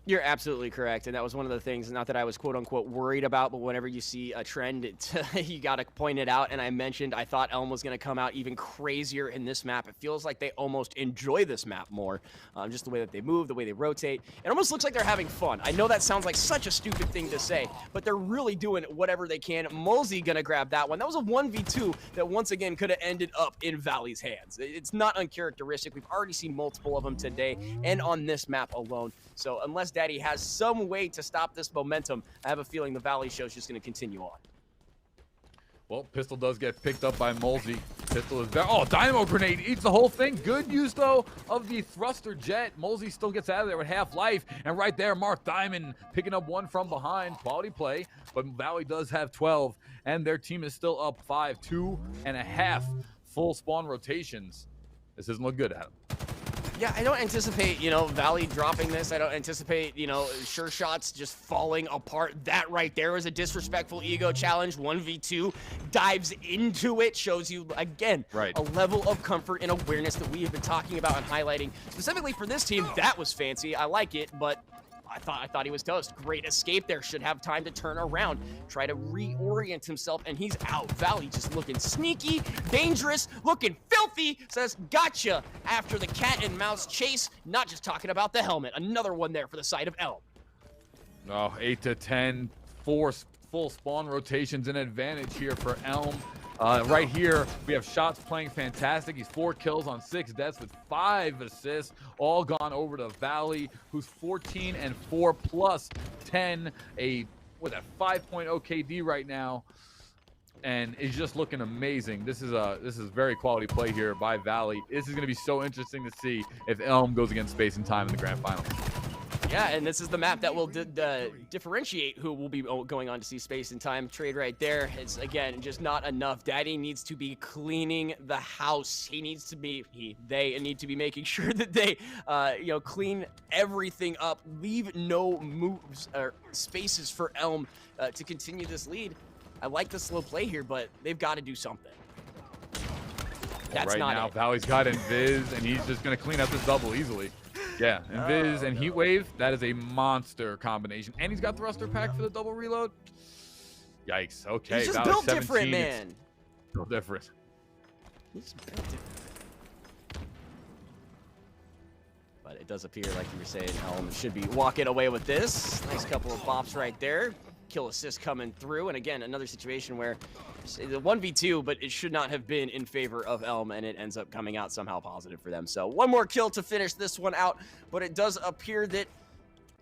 You're absolutely correct, and that was one of the things, not that I was quote-unquote worried about, but whenever you see a trend, you got to point it out, and I mentioned I thought Elm was going to come out even crazier in this map. It feels like they almost enjoy this map more, just the way that they move, the way they rotate. It almost looks like they're having fun. I know that sounds like such a stupid thing to say, but they're really doing whatever they can. Molsey going to grab that one. That was a 1v2 that once again could have ended up in Valley's hands. It's not uncharacteristic. We've already seen multiple of them today and on this map alone, so unless Daddy has some way to stop this momentum, I have a feeling the Valley show is just going to continue on. Well, Pistol does get picked up by Molsey. Pistol is there. Oh, Dynamo Grenade eats the whole thing. Good use, though, of the thruster jet. Molsey still gets out of there with half life. And right there, Mark Diamond picking up one from behind. Quality play. But Valley does have 12. And their team is still up 5. 2.5 full spawn rotations. This doesn't look good, Adam. Yeah, I don't anticipate, Valley dropping this. I don't anticipate, Sure Shots just falling apart. That right there was a disrespectful ego challenge. 1v2 dives into it, shows you, again, a level of comfort and awareness that we have been talking about and highlighting. Specifically for this team, that was fancy. I like it, but I thought he was toast. Great escape there. Should have time to turn around, try to reorient himself, and he's out. Valley just looking sneaky, dangerous, looking filthy. Says, gotcha, after the cat and mouse chase. Not just talking about the helmet. Another one there for the side of Elm. Oh, 8 to 10, 4 full spawn rotations, an advantage here for Elm. Right here, we have Shots playing fantastic. He's 4 kills on 6 deaths with 5 assists, all gone over to Valley, who's 14 and 4 plus 10, a 5.0 KD right now, and is just looking amazing. This is very quality play here by Valley. This is going to be so interesting to see if Elm goes against Space and Time in the grand final. Yeah, and this is the map that will differentiate who will be going on to see Space and Time trade right there. It's, again, just not enough. Daddy needs to be cleaning the house. They need to be making sure that they, clean everything up, leave no moves or spaces for Elm to continue this lead. I like the slow play here, but they've got to do something. That's right not now, it. Valley's got Invis, and he's just going to clean up this double easily. Yeah, Invis and Heatwave, that is a monster combination. And he's got Thruster Pack for the double reload. Yikes. Okay, he's just Valley built 17. different, man. Built different. He's built different. But it does appear, like you were saying, Elm should be walking away with this. Nice couple of bops right there. Kill assist coming through. And again, another situation where the 1v2, but it should not have been in favor of Elm, and it ends up coming out somehow positive for them. So one more kill to finish this one out, but it does appear that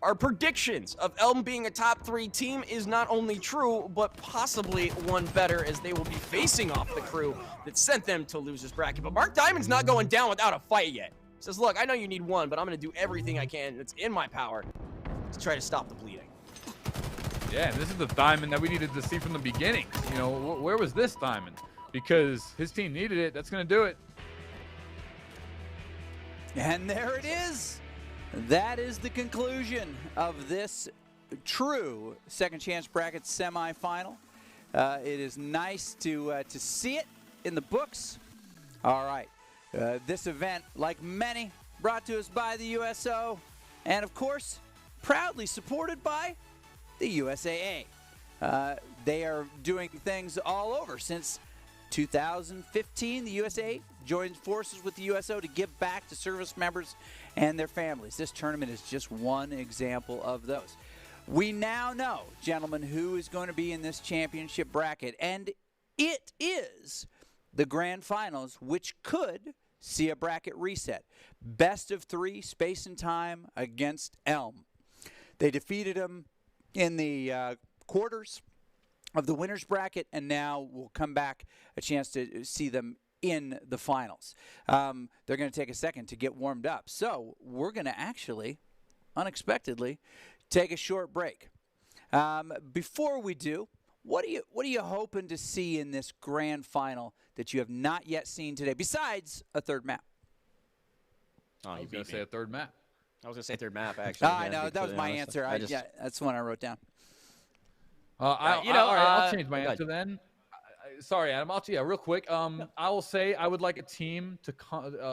our predictions of Elm being a top 3 team is not only true, but possibly one better, as they will be facing off the crew that sent them to losers bracket. But Mark Diamond's not going down without a fight yet. He says, look, I know you need one, but I'm going to do everything I can that's in my power to try to stop the bleeding. Yeah, this is the Diamond that we needed to see from the beginning. Where was this Diamond? Because his team needed it. That's going to do it. And there it is. That is the conclusion of this true Second Chance Bracket semifinal. It is nice to see it in the books. All right. This event, like many, brought to us by the USO, and of course, proudly supported by the USAA. They are doing things all over. Since 2015, the USAA joined forces with the USO to give back to service members and their families. This tournament is just one example of those. We now know, gentlemen, who is going to be in this championship bracket, and it is the grand finals, which could see a bracket reset. Best of three, Space and Time against Elm. They defeated them in the quarters of the winners bracket, and now we'll come back a chance to see them in the finals. They're going to take a second to get warmed up. So we're going to actually, unexpectedly, take a short break. Before we do, what are you hoping to see in this grand final that you have not yet seen today, besides a third map? Oh, I was going to say a third map. I was going to say third map, actually. I know. That was my answer. Yeah, that's the one I wrote down. I'll change my answer then. Sorry, Adam. Real quick. I will say I would like a team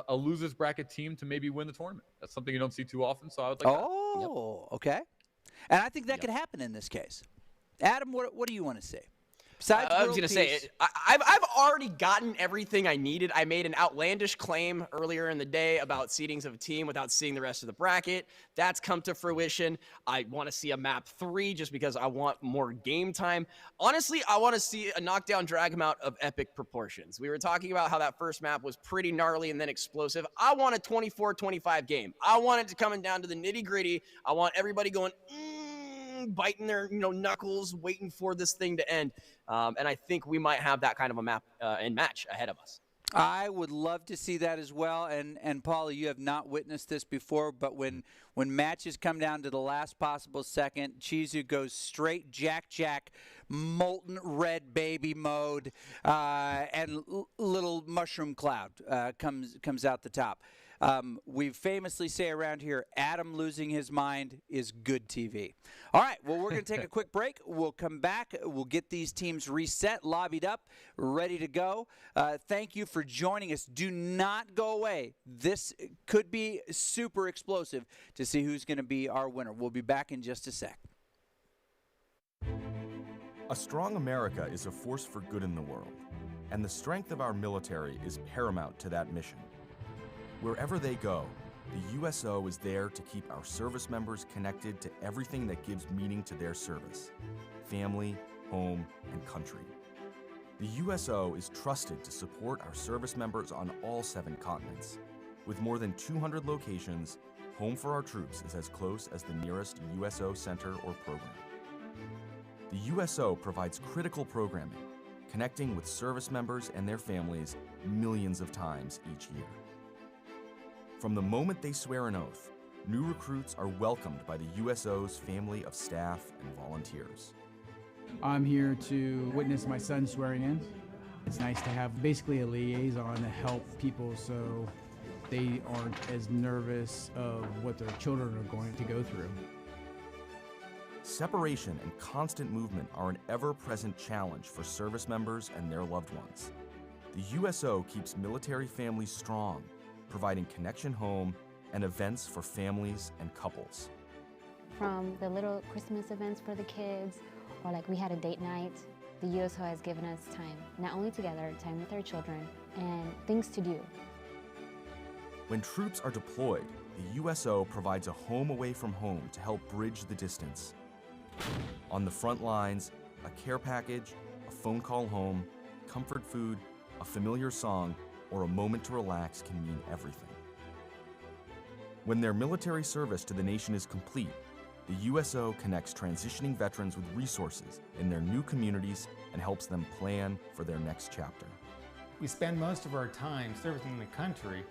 a losers bracket team to maybe win the tournament. That's something you don't see too often, so I would like that. Oh, okay. And I think that could happen in this case. Adam, what do you want to see? Besides I was going to say, I've already gotten everything I needed. I made an outlandish claim earlier in the day about seedings of a team without seeing the rest of the bracket. That's come to fruition. I want to see a map 3 just because I want more game time. Honestly, I want to see a knockdown drag them out of epic proportions. We were talking about how that first map was pretty gnarly and then explosive. I want a 24-25 game. I want it to come down to the nitty gritty. I want everybody going, biting their knuckles, waiting for this thing to end. And I think we might have that kind of a map and match ahead of us. I would love to see that as well. And Paula, you have not witnessed this before, but when matches come down to the last possible second, Chizu goes straight Jack, molten red baby mode, and little mushroom cloud comes out the top. We famously say around here, Adam losing his mind is good TV. All right, well, we're going to take a quick break. We'll come back. We'll get these teams reset, lobbied up, ready to go. Thank you for joining us. Do not go away. This could be super explosive to see who's going to be our winner. We'll be back in just a sec. A strong America is a force for good in the world, and the strength of our military is paramount to that mission. Wherever they go, the USO is there to keep our service members connected to everything that gives meaning to their service: family, home, and country. The USO is trusted to support our service members on all 7 continents. With more than 200 locations, Home for Our Troops is as close as the nearest USO center or program. The USO provides critical programming, connecting with service members and their families millions of times each year. From the moment they swear an oath, new recruits are welcomed by the USO's family of staff and volunteers. I'm here to witness my son swearing in. It's nice to have basically a liaison to help people so they aren't as nervous of what their children are going to go through. Separation and constant movement are an ever-present challenge for service members and their loved ones. The USO keeps military families strong, providing connection home and events for families and couples. From the little Christmas events for the kids, or like we had a date night, the USO has given us time, not only together, time with our children, and things to do. When troops are deployed, the USO provides a home away from home to help bridge the distance. On the front lines, a care package, a phone call home, comfort food, a familiar song, or a moment to relax can mean everything. When their military service to the nation is complete, the USO connects transitioning veterans with resources in their new communities and helps them plan for their next chapter. We spend most of our time serving the country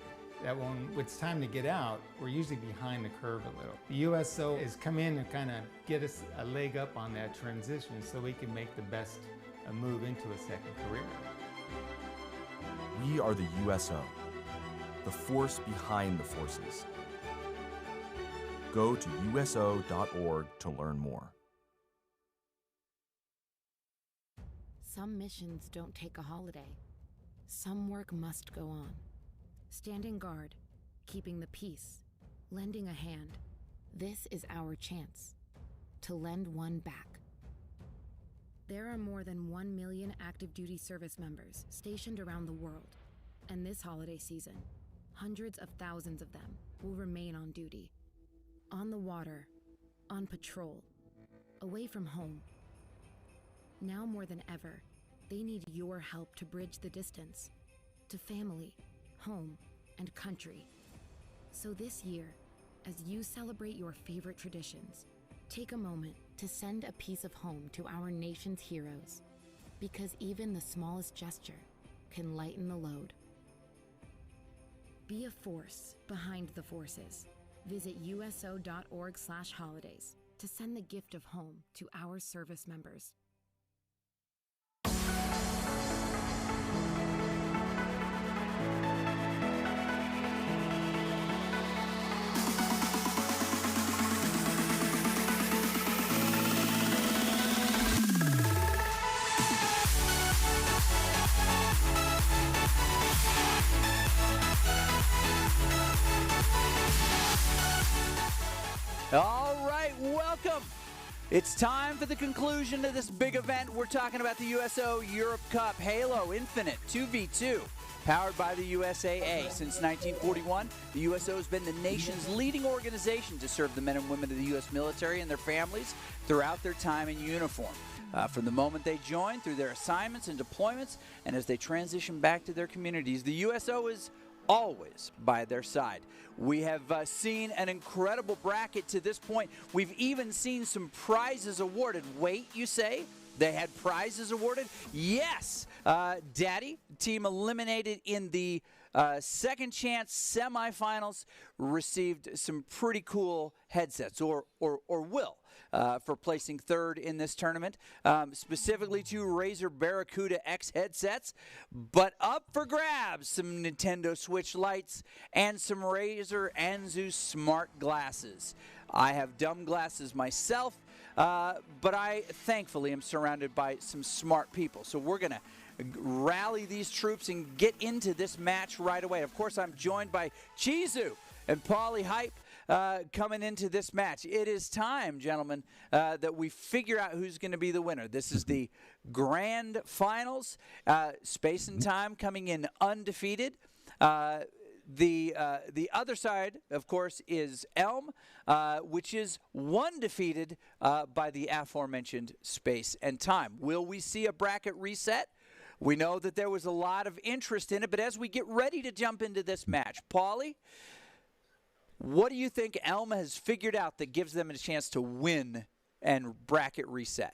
that when it's time to get out, we're usually behind the curve a little. The USO has come in and kind of get us a leg up on that transition so we can make the best move into a second career. We are the USO, the force behind the forces. Go to USO.org to learn more. Some missions don't take a holiday. Some work must go on. Standing guard, keeping the peace, lending a hand. This is our chance to lend one back. There are more than 1 million active duty service members stationed around the world, and this holiday season, hundreds of thousands of them will remain on duty. On the water, on patrol, away from home. Now more than ever, they need your help to bridge the distance to family, home, and country. So this year, as you celebrate your favorite traditions, take a moment to send a piece of home to our nation's heroes, because even the smallest gesture can lighten the load. Be a force behind the forces. Visit uso.org/holidays to send the gift of home to our service members. All right, welcome. It's time for the conclusion of this big event. We're talking about the USO Europe Cup Halo Infinite 2v2, powered by the USAA. Since 1941, the USO has been the nation's leading organization to serve the men and women of the U.S. military and their families throughout their time in uniform. From the moment they join, through their assignments and deployments, and as they transition back to their communities, the USO is always by their side. We have seen an incredible bracket to this point. We've even seen some prizes awarded. Wait, you say? They had prizes awarded? Yes! Daddy, team eliminated in the second chance semifinals, received some pretty cool headsets, or will. For placing third in this tournament, specifically two Razer Barracuda X headsets, but up for grabs, some Nintendo Switch Lites and some Razer Anzu smart glasses. I have dumb glasses myself, but I thankfully am surrounded by some smart people. So we're going to rally these troops and get into this match right away. Of course, I'm joined by Chizu and Paulie Hype. Coming into this match. It is time, gentlemen, that we figure out who's going to be the winner. This is the grand finals. Space and Time coming in undefeated. The other side, of course, is Elm, which is one defeated by the aforementioned Space and Time. Will we see a bracket reset? We know that there was a lot of interest in it, but as we get ready to jump into this match, Paulie, what do you think Elm has figured out that gives them a chance to win and bracket reset?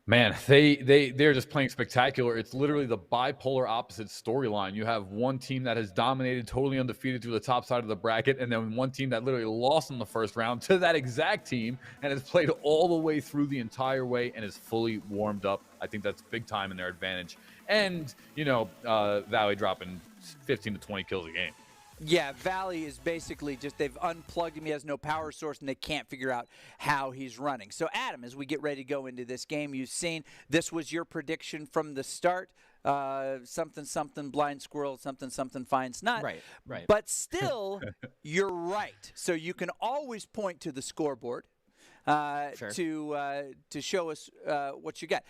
Man, they're just playing spectacular. It's literally the bipolar opposite storyline. You have one team that has dominated, totally undefeated through the top side of the bracket, and then one team that literally lost in the first round to that exact team and has played all the way through the entire way and is fully warmed up. I think that's big time in their advantage. And, Valley dropping 15 to 20 kills a game. Yeah, Valley is basically just, they've unplugged him. He has no power source, and they can't figure out how he's running. So, Adam, as we get ready to go into this game, you've seen this was your prediction from the start. Something, blind squirrel, something, finds nut. Right. But still, you're right. So you can always point to the scoreboard to show us what you got.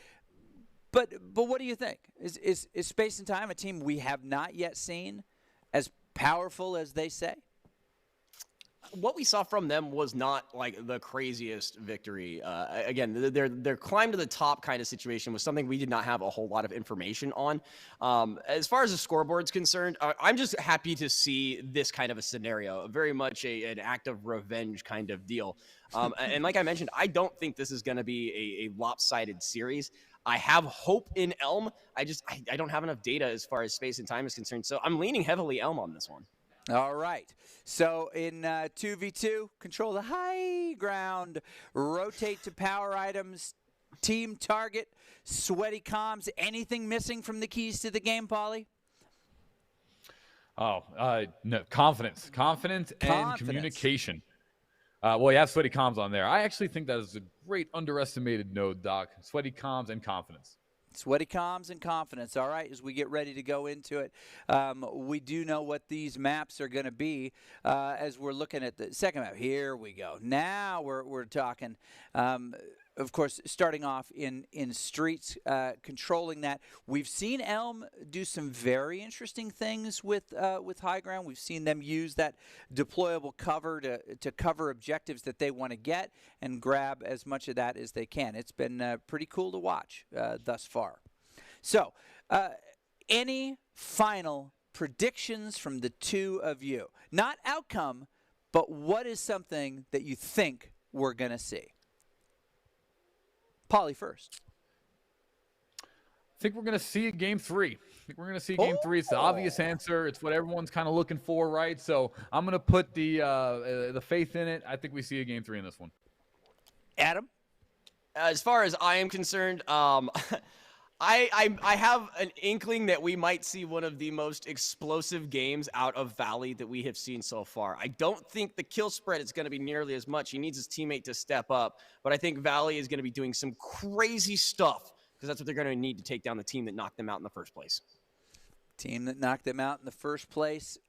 But what do you think? Is Space and Time a team we have not yet seen as powerful as they say? What we saw from them was not like the craziest victory. Again, their climb to the top kind of situation was something we did not have a whole lot of information on. As far as the scoreboard's concerned, I'm just happy to see this kind of a scenario, very much an act of revenge kind of deal. And like I mentioned, I don't think this is going to be a lopsided series. I have hope in Elm. I don't have enough data as far as Space and Time is concerned, so I'm leaning heavily Elm on this one. All right. So in 2v2, control the high ground, rotate to power items, team target, sweaty comms. Anything missing from the keys to the game, Paulie? No, confidence and communication. Well, you have Sweaty Comms on there. I actually think that is a great underestimated node, Doc. Sweaty Comms and confidence. Sweaty comms and confidence. All right, as we get ready to go into it, we do know what these maps are going to be as we're looking at the second map. Here we go. Now we're talking. Of course, starting off in streets, controlling that. We've seen Elm do some very interesting things with high ground. We've seen them use that deployable cover to cover objectives that they want to get and grab as much of that as they can. It's been pretty cool to watch thus far. So, any final predictions from the two of you? Not outcome, but what is something that you think we're going to see? Polly first. I think we're going to see Game 3. I think we're going to see Game 3. It's the obvious answer. It's what everyone's kind of looking for, right? So I'm going to put the faith in it. I think we see a Game 3 in this one. Adam? As far as I am concerned, I have an inkling that we might see one of the most explosive games out of Valley that we have seen so far. I don't think the kill spread is going to be nearly as much. He needs his teammate to step up, but I think Valley is going to be doing some crazy stuff because that's what they're going to need to take down the team that knocked them out in the first place. Team that knocked them out in the first place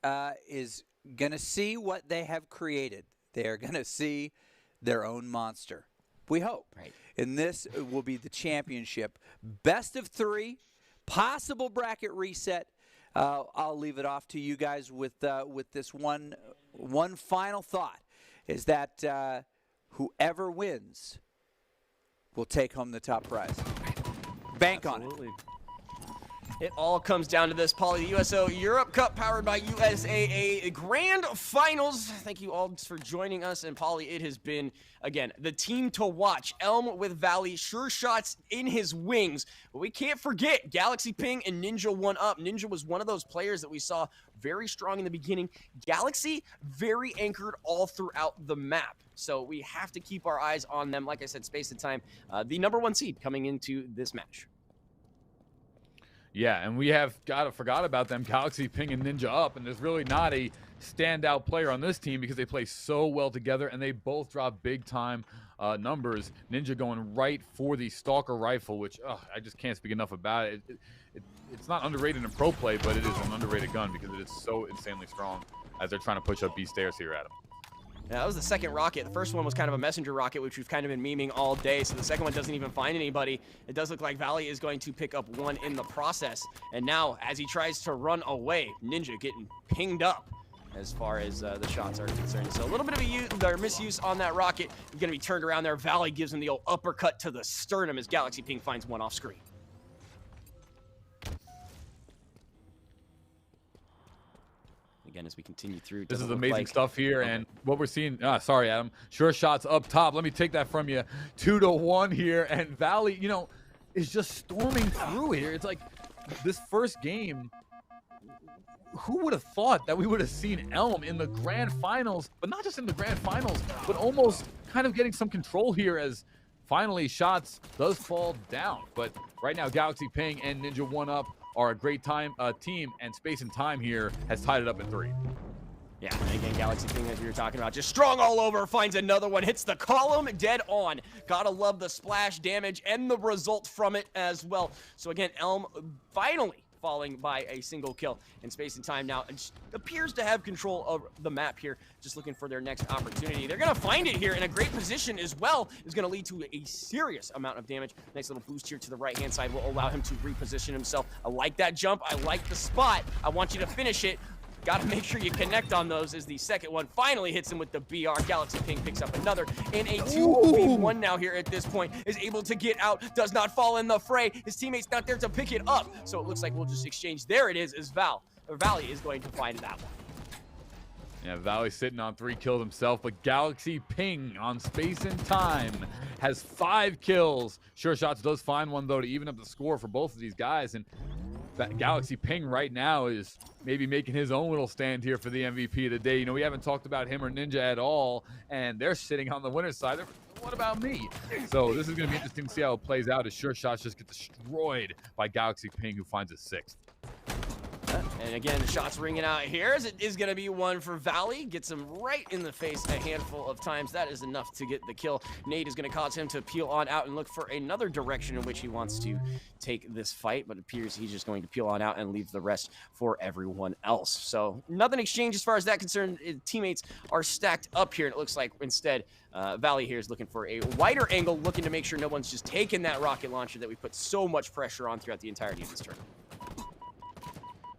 is going to see what they have created. They are going to see their own monster. We hope. Right. And this will be the championship. Best of 3, possible bracket reset. I'll leave it off to you guys with this one final thought, is that whoever wins will take home the top prize. Bank Absolutely. on it. It all comes down to this, Paulie. The USO Europe Cup powered by USAA Grand Finals. Thank you all for joining us. And Paulie, it has been, again, the team to watch. Elm with Valley, sure shots in his wings. But we can't forget Galaxy Ping and Ninja 1UP. Ninja was one of those players that we saw very strong in the beginning. Galaxy, very anchored all throughout the map. So we have to keep our eyes on them. Like I said, space and time. The #1 seed coming into this match. Yeah, and we have forgot about them, Galaxy, Ping, and Ninja Up, and there's really not a standout player on this team because they play so well together, and they both drop big-time numbers. Ninja going right for the Stalker Rifle, which I just can't speak enough about it. It's not underrated in pro play, but it is an underrated gun because it is so insanely strong as they're trying to push up B stairs here, Adam. Yeah, that was the second rocket. The first one was kind of a messenger rocket, which we've kind of been memeing all day, so the second one doesn't even find anybody. It does look like Valley is going to pick up one in the process. And now, as he tries to run away, Ninja getting pinged up as far as the shots are concerned. So a little bit of a misuse on that rocket. He's going to be turned around there. Valley gives him the old uppercut to the sternum as Galaxy Ping finds one off screen. Again, as we continue through. This is amazing stuff here, and what we're seeing, sorry, Adam, sure shots up top. Let me take that from you. 2-1 here, and Valley, is just storming through here. It's like this first game, who would have thought that we would have seen Elm in the grand finals, but not just in the grand finals, but almost kind of getting some control here as finally shots does fall down. But right now, Galaxy Ping and Ninja 1UP are a great team, and space and time here has tied it up at 3. Yeah, and again, Galaxy Ping, as we were talking about, just strong all over, finds another one, hits the column dead on. Gotta love the splash damage and the result from it as well. So again, Elm finally falling by a single kill. And space and time now appears to have control of the map here, just looking for their next opportunity. They're going to find it here in a great position as well. Is going to lead to a serious amount of damage. Nice little boost here to the right-hand side will allow him to reposition himself. I like that jump. I like the spot. I want you to finish it. Got to make sure you connect on those as the second one finally hits him with the BR. Galaxy Ping picks up another in a 2v1 now here at this point. Is able to get out, does not fall in the fray. His teammate's not there to pick it up. So it looks like we'll just exchange. There it is as Valley is going to find that one. Yeah, Valley sitting on 3 kills himself, but Galaxy Ping on space and time has 5 kills. Sure Shots does find one, though, to even up the score for both of these guys. And that Galaxy Ping right now is maybe making his own little stand here for the MVP of the day. We haven't talked about him or Ninja at all, and they're sitting on the winner's side. What about me? So this is going to be interesting to see how it plays out as Sure Shots just get destroyed by Galaxy Ping, who finds his 6th. And again, the shot's ringing out here as it is going to be one for Valley. Gets him right in the face a handful of times. That is enough to get the kill. Nate is going to cause him to peel on out and look for another direction in which he wants to take this fight, but it appears he's just going to peel on out and leave the rest for everyone else. So nothing exchanged as far as that concerned. Teammates are stacked up here, and it looks like instead Valley here is looking for a wider angle, looking to make sure no one's just taking that rocket launcher that we put so much pressure on throughout the entirety of this tournament.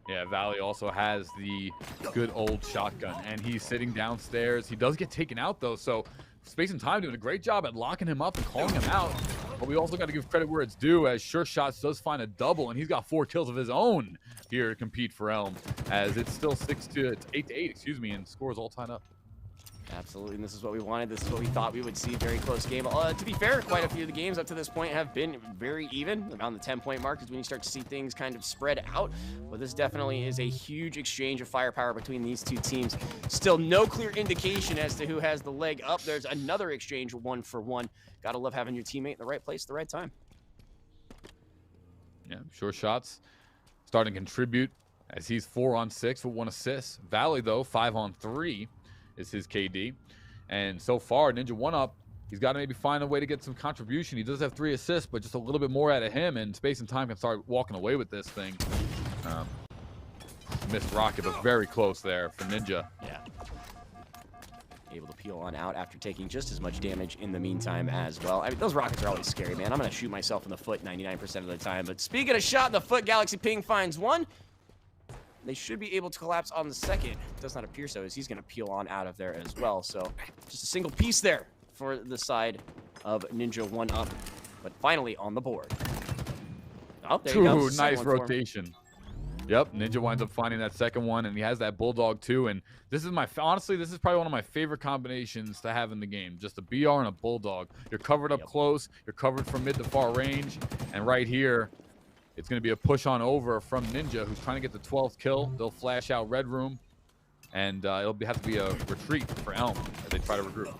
Yeah, Valley also has the good old shotgun, and he's sitting downstairs. He does get taken out, though, so Space and Time doing a great job at locking him up and calling him out. But we also got to give credit where it's due, as Sure Shots does find a double, and he's got 4 kills of his own here to compete for Elm, as it's still 8-8, excuse me, and scores all tied up. Absolutely, and this is what we wanted. This is what we thought we would see. Very close game. To be fair, quite a few of the games up to this point have been very even. Around the 10-point mark is when you start to see things kind of spread out. But this definitely is a huge exchange of firepower between these two teams. Still no clear indication as to who has the leg up. There's another exchange 1-for-1. Gotta love having your teammate in the right place at the right time. Yeah, Sure Shots starting to contribute as he's 4 on 6 with 1 assist. Valley, though, 5 on 3. Is his KD, and so far Ninja 1-up. He's got to maybe find a way to get some contribution. He does have 3 assists, but just a little bit more out of him, and Space and Time can start walking away with this thing. Missed rocket, but very close there for Ninja. Yeah, able to peel on out after taking just as much damage in the meantime as well. I mean, those rockets are always scary, man. I'm gonna shoot myself in the foot 99% of the time, but speaking of shot in the foot, Galaxy Ping finds one. They should be able to collapse on the second. It does not appear so, as he's going to peel on out of there as well. So just a single piece there for the side of Ninja 1-up, but finally on the board. Oh, there you go. Nice rotation. Yep, Ninja winds up finding that second one, and he has that Bulldog too. And this is honestly, this is probably one of my favorite combinations to have in the game. Just a BR and a Bulldog. You're covered up close. You're covered from mid to far range, and right here, it's going to be a push on over from Ninja, who's trying to get the 12th kill. They'll flash out Red Room, and it'll have to be a retreat for Elm as they try to regroup.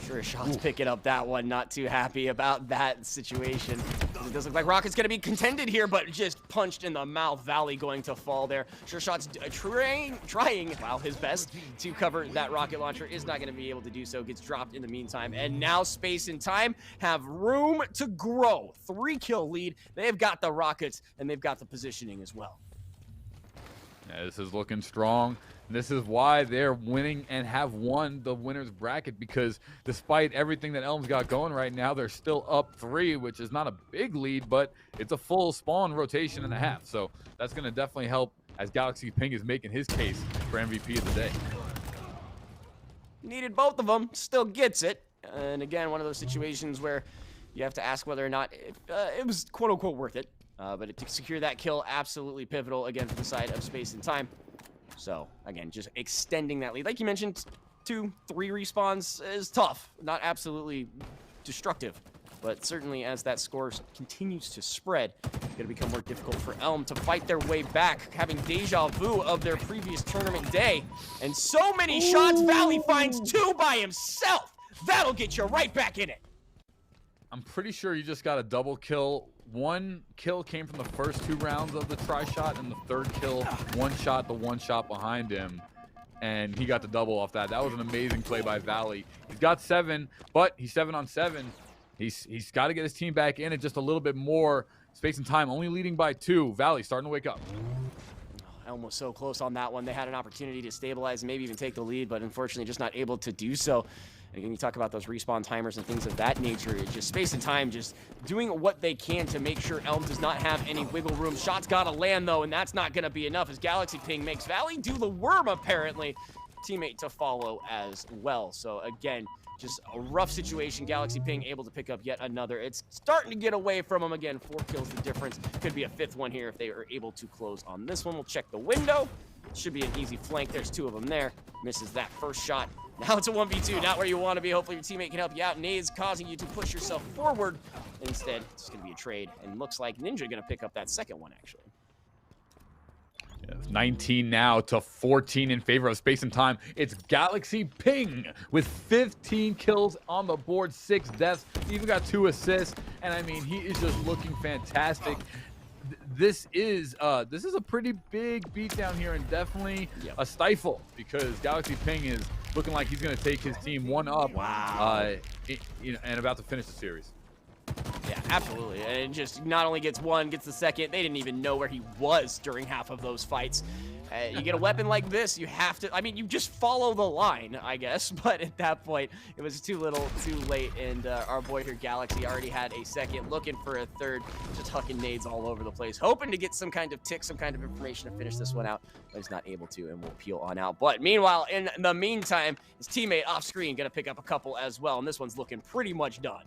Sure, Shots picking up that one. Not too happy about that situation. It does look like Rocket's going to be contended here, but just punched in the mouth. Valley going to fall there. Sure Shots trying, wow, his best to cover that rocket launcher. Is not going to be able to do so. Gets dropped in the meantime. And now Space and Time have room to grow. 3-kill lead. They've got the rockets, and they've got the positioning as well. Yeah, this is looking strong. This is why they're winning and have won the winner's bracket, because despite everything that Elm's got going right now, they're still up 3, which is not a big lead, but it's a full spawn rotation and a half. So that's going to definitely help as Galaxy Ping is making his case for MVP of the day. Needed both of them, still gets it. And again, one of those situations where you have to ask whether or not it was quote-unquote worth it. But to secure that kill, absolutely pivotal, again, for the side of Space and Time. So, again, just extending that lead. Like you mentioned, 2-3 respawns is tough. Not absolutely destructive. But certainly as that score continues to spread, it's going to become more difficult for Elm to fight their way back, having deja vu of their previous tournament day. And so many shots, Valley finds 2 by himself. That'll get you right back in it. I'm pretty sure you just got a double kill. 1 kill came from the first 2 rounds of the try shot, and the 3rd kill, 1 shot, the 1 shot behind him, and he got the double off that. That was an amazing play by Valley. He's got 7, but he's 7 on 7. He's got to get his team back in it just a little bit more. Space and Time only leading by 2. Valley starting to wake up. Elm was so close on that one. They had an opportunity to stabilize and maybe even take the lead, but unfortunately just not able to do so. And again, you talk about those respawn timers and things of that nature. It's just Space and Time just doing what they can to make sure Elm does not have any wiggle room. Shots gotta land, though, and that's not gonna be enough as Galaxy Ping makes Valley do the worm, apparently. Teammate to follow as well. So again, just a rough situation. Galaxy Ping able to pick up yet another. It's starting to get away from him again. 4 kills the difference. Could be a 5th one here if they are able to close on this one. We'll check the window. Should be an easy flank. There's 2 of them there. Misses that first shot. Now it's a 1v2, not where you want to be. Hopefully your teammate can help you out. Nade's causing you to push yourself forward. Instead, it's going to be a trade. And looks like Ninja going to pick up that second one, actually. 19 now to 14 in favor of Space and Time. It's Galaxy Ping with 15 kills on the board, 6 deaths, even got 2 assists. And I mean, he is just looking fantastic. this is a pretty big beatdown here, and definitely a stifle, because Galaxy Ping is looking like he's going to take his team one up. Wow. And about to finish the series. Yeah, absolutely. And it just not only gets one, gets the second. They didn't even know where he was during half of those fights. You get a weapon like this, you have to, I mean, you just follow the line, I guess. But at that point, it was too little, too late. And our boy here, Galaxy, already had a second, looking for a third, just hucking nades all over the place, hoping to get some kind of tick, some kind of information to finish this one out. But he's not able to, and we'll peel on out. But meanwhile, in the meantime, his teammate off screen going to pick up a couple as well. And this one's looking pretty much done.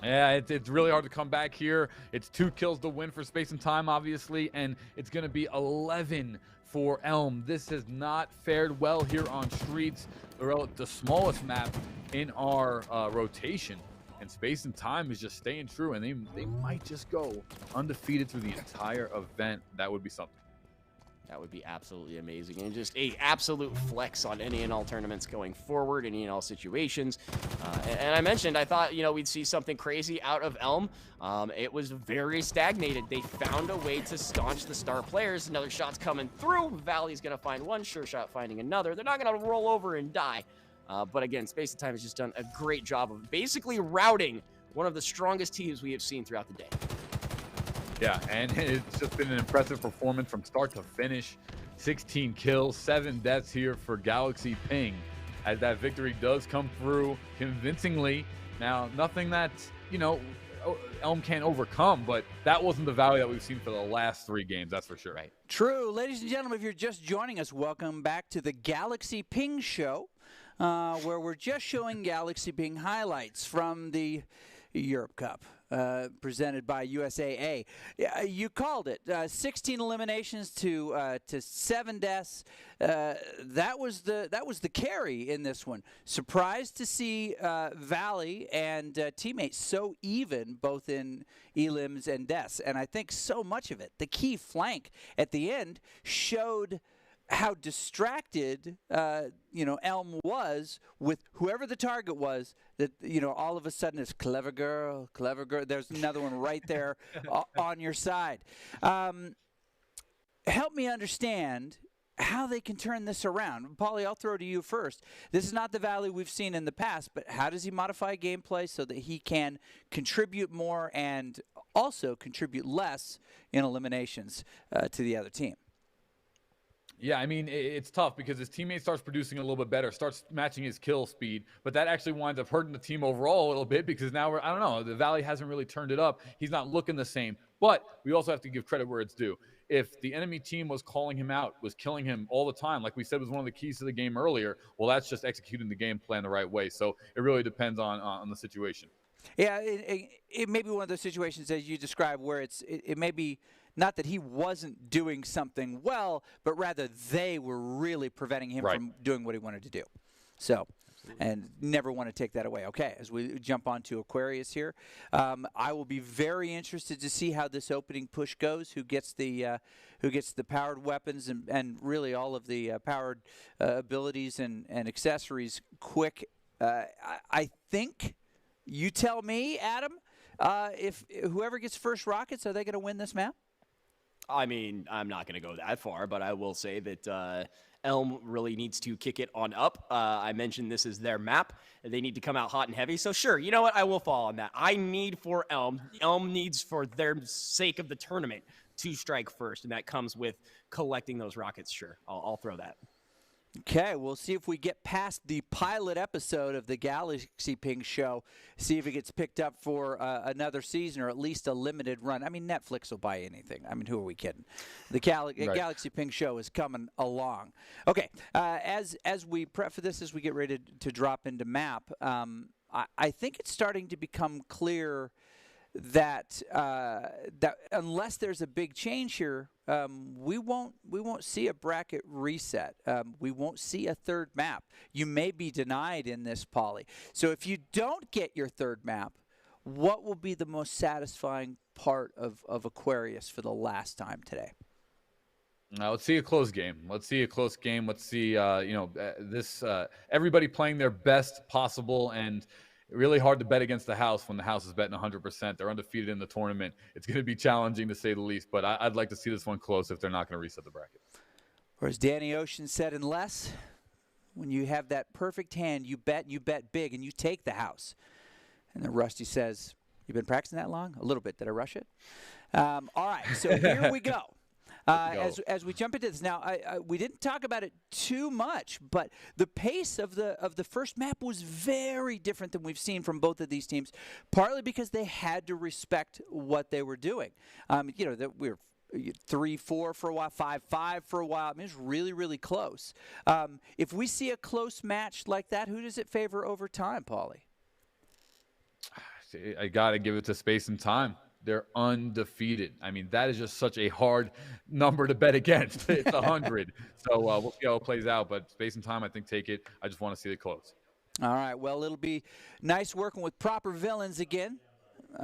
Yeah, it's really hard to come back here. It's 2 kills to win for Space and Time, obviously, and it's going to be 11 for Elm. This has not fared well here on Streets, the smallest map in our rotation. And Space and Time is just staying true, and they might just go undefeated through the entire event. That would be something. That would be absolutely amazing, and just a absolute flex on any and all tournaments going forward, any and all situations. And I mentioned, I thought, we'd see something crazy out of Elm. It was very stagnated. They found a way to staunch the star players. Another shot's coming through. Valley's going to find one, Sure Shot finding another. They're not going to roll over and die. But again, Space and Time has just done a great job of basically routing one of the strongest teams we have seen throughout the day. Yeah, and it's just been an impressive performance from start to finish. 16 kills, 7 deaths here for Galaxy Ping, as that victory does come through convincingly. Now, nothing that, Elm can't overcome, but that wasn't the value that we've seen for the last 3 games, that's for sure. Right. True. Ladies and gentlemen, if you're just joining us, welcome back to the Galaxy Ping Show, where we're just showing Galaxy Ping highlights from the Europe Cup. Presented by USAA. You called it. 16 eliminations to 7 deaths. That was the carry in this one. Surprised to see Valley and teammates so even, both in elims and deaths. And I think so much of it, the key flank at the end, showed how distracted Elm was with whoever the target was, that all of a sudden it's clever girl, there's another one right there on your side. Help me understand how they can turn this around. Paulie, I'll throw to you first. This is not the Valley we've seen in the past, but how does he modify gameplay so that he can contribute more and also contribute less in eliminations to the other team? Yeah, I mean, it's tough because his teammate starts producing a little bit better, starts matching his kill speed, but that actually winds up hurting the team overall a little bit, because now I don't know, the Valley hasn't really turned it up. He's not looking the same, but we also have to give credit where it's due. If the enemy team was calling him out, was killing him all the time, like we said was one of the keys to the game earlier, well, that's just executing the game plan the right way. So it really depends on the situation. Yeah, it may be one of those situations as you described where it may be not that he wasn't doing something well, but rather they were really preventing him from doing what he wanted to do. So, and never want to take that away. Okay, as we jump on to Aquarius here, I will be very interested to see how this opening push goes. Who gets the powered weapons and really all of the powered abilities and accessories quick. I think, you tell me, Adam, if whoever gets first rockets, are they going to win this map? I mean, I'm not going to go that far, but I will say that Elm really needs to kick it on up. I mentioned this is their map. They need to come out hot and heavy. So sure, you know what? I will fall on that. I need for Elm. Elm needs, for their sake of the tournament, to strike first, and that comes with collecting those rockets. Sure, I'll throw that. Okay, we'll see if we get past the pilot episode of the Galaxy Ping show, see if it gets picked up for another season or at least a limited run. I mean, Netflix will buy anything. I mean, who are we kidding? The Galaxy Ping show is coming along. Okay, as we prep for this, as we get ready to drop into map, I think it's starting to become clear that unless there's a big change here, we won't see a bracket reset. We won't see a third map. You may be denied in this, Paulie. So if you don't get your third map, what will be the most satisfying part of Aquarius for the last time today? Now, let's see a close game. Let's see everybody playing their best possible, and really hard to bet against the house when the house is betting 100%. They're undefeated in the tournament. It's going to be challenging to say the least, but I'd like to see this one close if they're not going to reset the bracket. Or as Danny Ocean said, unless when you have that perfect hand, you bet big, and you take the house. And then Rusty says, "You've been practicing that long?" A little bit. Did I rush it? All right, so here we go. As we jump into this now, we didn't talk about it too much, but the pace of the first map was very different than we've seen from both of these teams. Partly because they had to respect what they were doing. That we were 3-4 for a while, 5-5 for a while. I mean, it's really, really close. If we see a close match like that, who does it favor over time, Paulie? I got to give it to Space and Time. They're undefeated. I mean, that is just such a hard number to bet against. It's 100. So we'll see how it plays out. But Space and Time, I think, take it. I just want to see it close. All right. Well, it'll be nice working with proper villains again.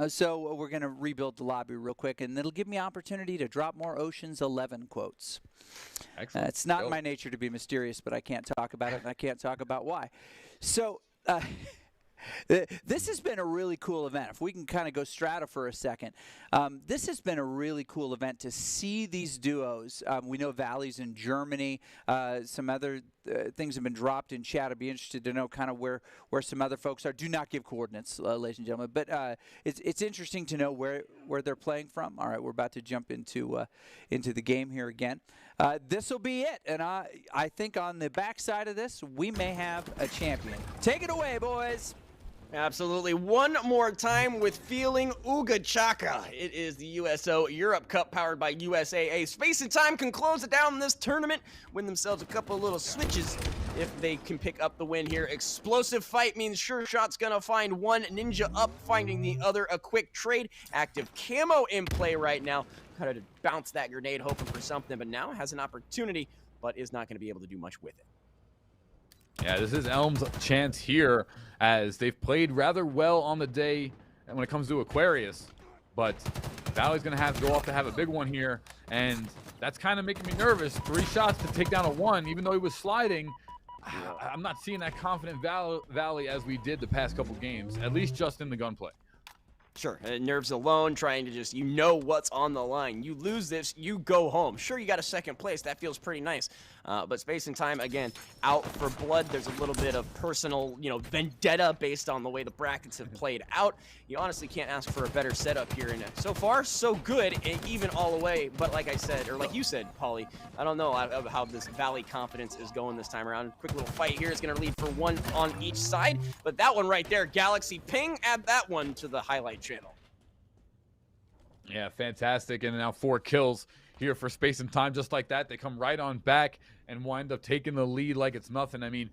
So we're going to rebuild the lobby real quick, and it'll give me opportunity to drop more Ocean's 11 quotes. Excellent. It's not in my nature to be mysterious, but I can't talk about it, and I can't talk about why. So this has been a really cool event. If we can kind of go strata for a second, this has been a really cool event to see these duos. We know Valley's in Germany. Some other things have been dropped in chat. I'd be interested to know kind of where some other folks are. Do not give coordinates, ladies and gentlemen. But it's interesting to know where they're playing from. All right, we're about to jump into the game here again. This will be it, and I think on the backside of this, we may have a champion. Take it away, boys. Absolutely. One more time with Feeling Ooga Chaka. It is the USO Europe Cup powered by USAA. Space and Time can close it down in this tournament, win themselves a couple of little switches if they can pick up the win here. Explosive fight means Sure Shot's gonna find one, Ninja up, finding the other. A quick trade. Active camo in play right now. Kind of bounce that grenade, hoping for something, but now has an opportunity, but is not going to be able to do much with it. Yeah, this is Elm's chance here, as they've played rather well on the day when it comes to Aquarius, but Valley's going to have to go off to have a big one here, and that's kind of making me nervous. 3 shots to take down a 1, even though he was sliding. I'm not seeing that confident Valley as we did the past couple games, at least just in the gunplay. Sure, nerves alone, trying to just, what's on the line. You lose this, you go home. Sure, you got a second place. That feels pretty nice. But Space and Time, again, out for blood. There's a little bit of personal, vendetta based on the way the brackets have played out. You honestly can't ask for a better setup here. And so far, so good, and even all the way. But like I said, or like you said, Paulie, I don't know how this Valley confidence is going this time around. Quick little fight here is going to lead for 1 on each side. But that one right there, Galaxy Ping, add that one to the highlight channel. Yeah, fantastic. And now 4 kills here for Space and Time. Just like that, they come right on back and wind up taking the lead like it's nothing. I mean,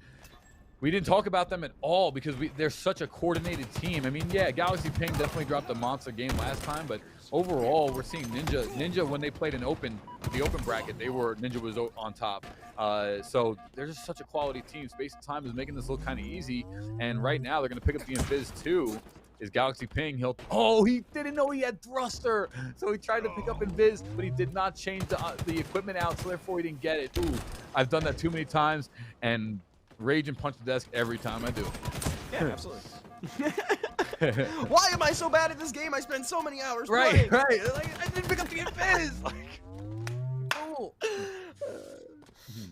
we didn't talk about them at all because they're such a coordinated team. I mean, yeah, Galaxy Ping definitely dropped a monster game last time, but overall, we're seeing Ninja when they played the open bracket, Ninja was on top. So they're just such a quality team. Space and Time is making this look kind of easy, and right now they're going to pick up the Invis too. Is Galaxy Ping. He didn't know he had thruster, so he tried to pick up Invis, but he did not change the equipment out, so therefore he didn't get it. Ooh, I've done that too many times, and rage and punch the desk every time I do it. Yeah, absolutely. Why am I so bad at this game? I spend so many hours playing. Right. Like, I didn't pick up the Invis. Cool.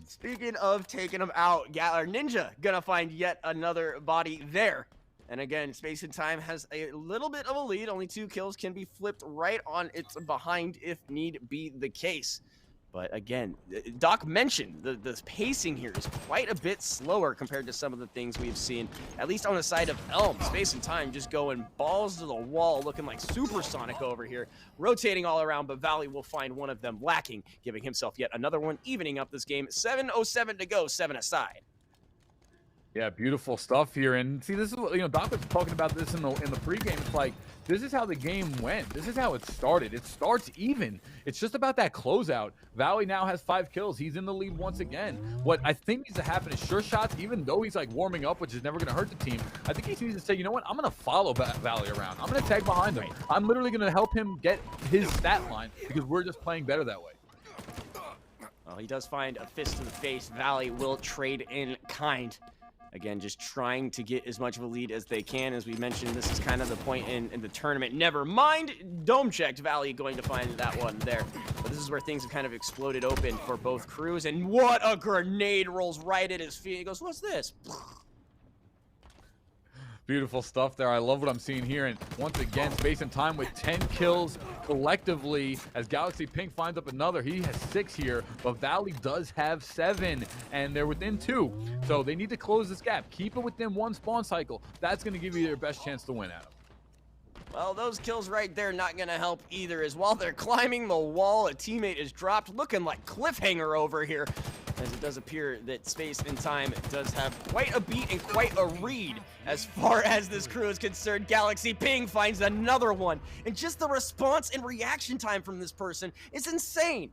Speaking of taking them out, Ninja gonna find yet another body there. And again, Space and Time has a little bit of a lead. Only 2 kills can be flipped right on its behind if need be the case. But again, Doc mentioned the pacing here is quite a bit slower compared to some of the things we've seen, at least on the side of Elm. Space and Time just going balls to the wall, looking like supersonic over here, rotating all around, but Valley will find one of them lacking, giving himself yet another one, evening up this game. 7:07 to go, 7 aside. Yeah, beautiful stuff here. And see, this is what, Doc was talking about this in the pregame. It's like, this is how the game went. This is how it started. It starts even. It's just about that closeout. Valley now has 5 kills. He's in the lead once again. What I think needs to happen is Sure Shots, even though he's like warming up, which is never going to hurt the team, I think he needs to say, you know what, I'm going to follow Valley around. I'm going to tag behind him. I'm literally going to help him get his stat line because we're just playing better that way. Well, he does find a fist to the face. Valley will trade in kind. Again, just trying to get as much of a lead as they can. As we mentioned, this is kind of the point in the tournament. Never mind, dome checked. Valley going to find that one there. But this is where things have kind of exploded open for both crews. And what a grenade rolls right at his feet. He goes, what's this? Beautiful stuff there. I love what I'm seeing here. And once again, Space and Time with 10 kills collectively as Galaxy Pink finds up another. He has 6 here, but Valley does have 7, and they're within 2. So they need to close this gap. Keep it within 1 spawn cycle. That's going to give you their best chance to win, Adam. Well, those kills right there not going to help either, as while they're climbing the wall, a teammate is dropped, looking like cliffhanger over here, as it does appear that Space and Time does have quite a beat and quite a read as far as this crew is concerned. Galaxy Ping finds another one, and just the response and reaction time from this person is insane.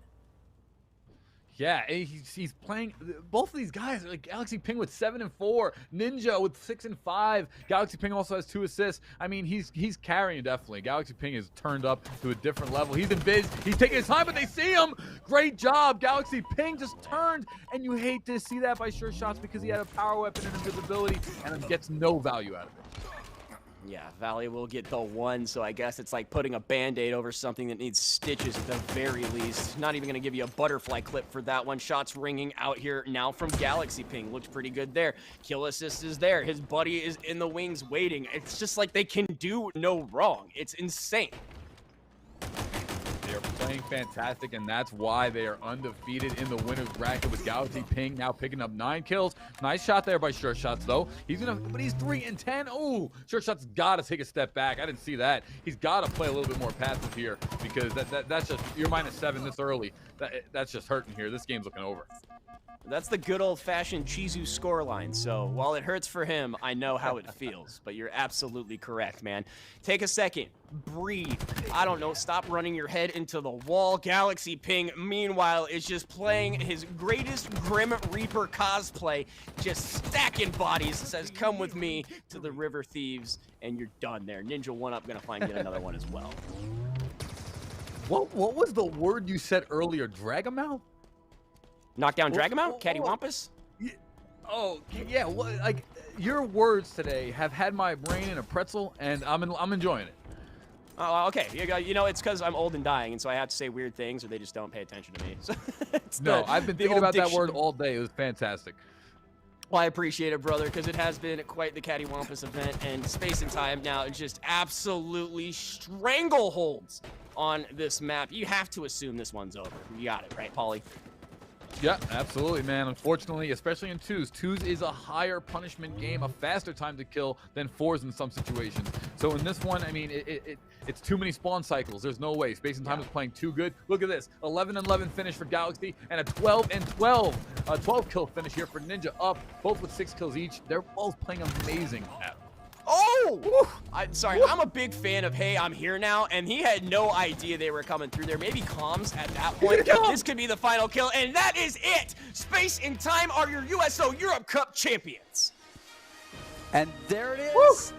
Yeah, he's playing. Both of these guys are like Galaxy Ping with 7 and 4, Ninja with 6 and 5. Galaxy Ping also has 2 assists. I mean, he's carrying definitely. Galaxy Ping is turned up to a different level. He's in biz. He's taking his time, but they see him. Great job, Galaxy Ping just turned, and you hate to see that by Sure Shots because he had a power weapon and invisibility, and gets no value out of it. Yeah, Valley will get the 1, so I guess it's like putting a Band-Aid over something that needs stitches at the very least. Not even going to give you a butterfly clip for that one. Shots ringing out here now from Galaxy Ping. Looks pretty good there. Kill assist is there. His buddy is in the wings waiting. It's just like they can do no wrong. It's insane. They are playing fantastic, and that's why they are undefeated in the winners bracket with Galaxy Ping now picking up 9 kills. Nice shot there by Sure Shots, though. But he's 3 and 10. Ooh, Sure Shots got to take a step back. I didn't see that. He's got to play a little bit more passive here because that's just, you're -7 this early. That's just hurting here. This game's looking over. That's the good old-fashioned Chizu scoreline, so while it hurts for him, I know how it feels. But you're absolutely correct, man. Take a second. Breathe. I don't know. Stop running your head into the wall. Galaxy Ping, meanwhile, is just playing his greatest Grim Reaper cosplay, just stacking bodies. Says, come with me to the River Thieves, and you're done there. Ninja 1-Up gonna find yet another one as well. What was the word you said earlier? Drag him out? Knockdown, drag him out? Cattywampus? Oh, yeah. Like, your words today have had my brain in a pretzel, and I'm enjoying it. Oh, okay. You know, it's because I'm old and dying, and so I have to say weird things, or they just don't pay attention to me. So I've been thinking about that word all day. It was fantastic. Well, I appreciate it, brother, because it has been quite the cattywampus event, and Space and Time now just absolutely strangleholds on this map. You have to assume this one's over. You got it, right, Paulie? Yeah, absolutely, man. Unfortunately, especially in 2s. 2s is a higher punishment game, a faster time to kill than 4s in some situations. So in this one, I mean, it's too many spawn cycles. There's no way. Space and Time is playing too good. Look at this. 11-11 finish for Galaxy and a 12-12. A 12-kill finish here for Ninja up, both with 6 kills each. They're both playing amazing. Oh! I'm sorry, I'm a big fan of Hey, I'm Here Now, and he had no idea they were coming through there. Maybe comms at that point. This could be the final kill, and that is it! Space and Time are your USO Europe Cup champions. And there it is. Woo!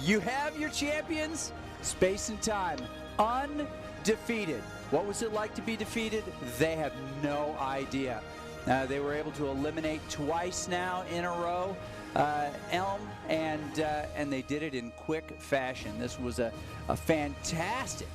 You have your champions, Space and Time, undefeated. What was it like to be defeated? They have no idea. They were able to eliminate twice now in a row. Elm, and they did it in quick fashion. This was a fantastic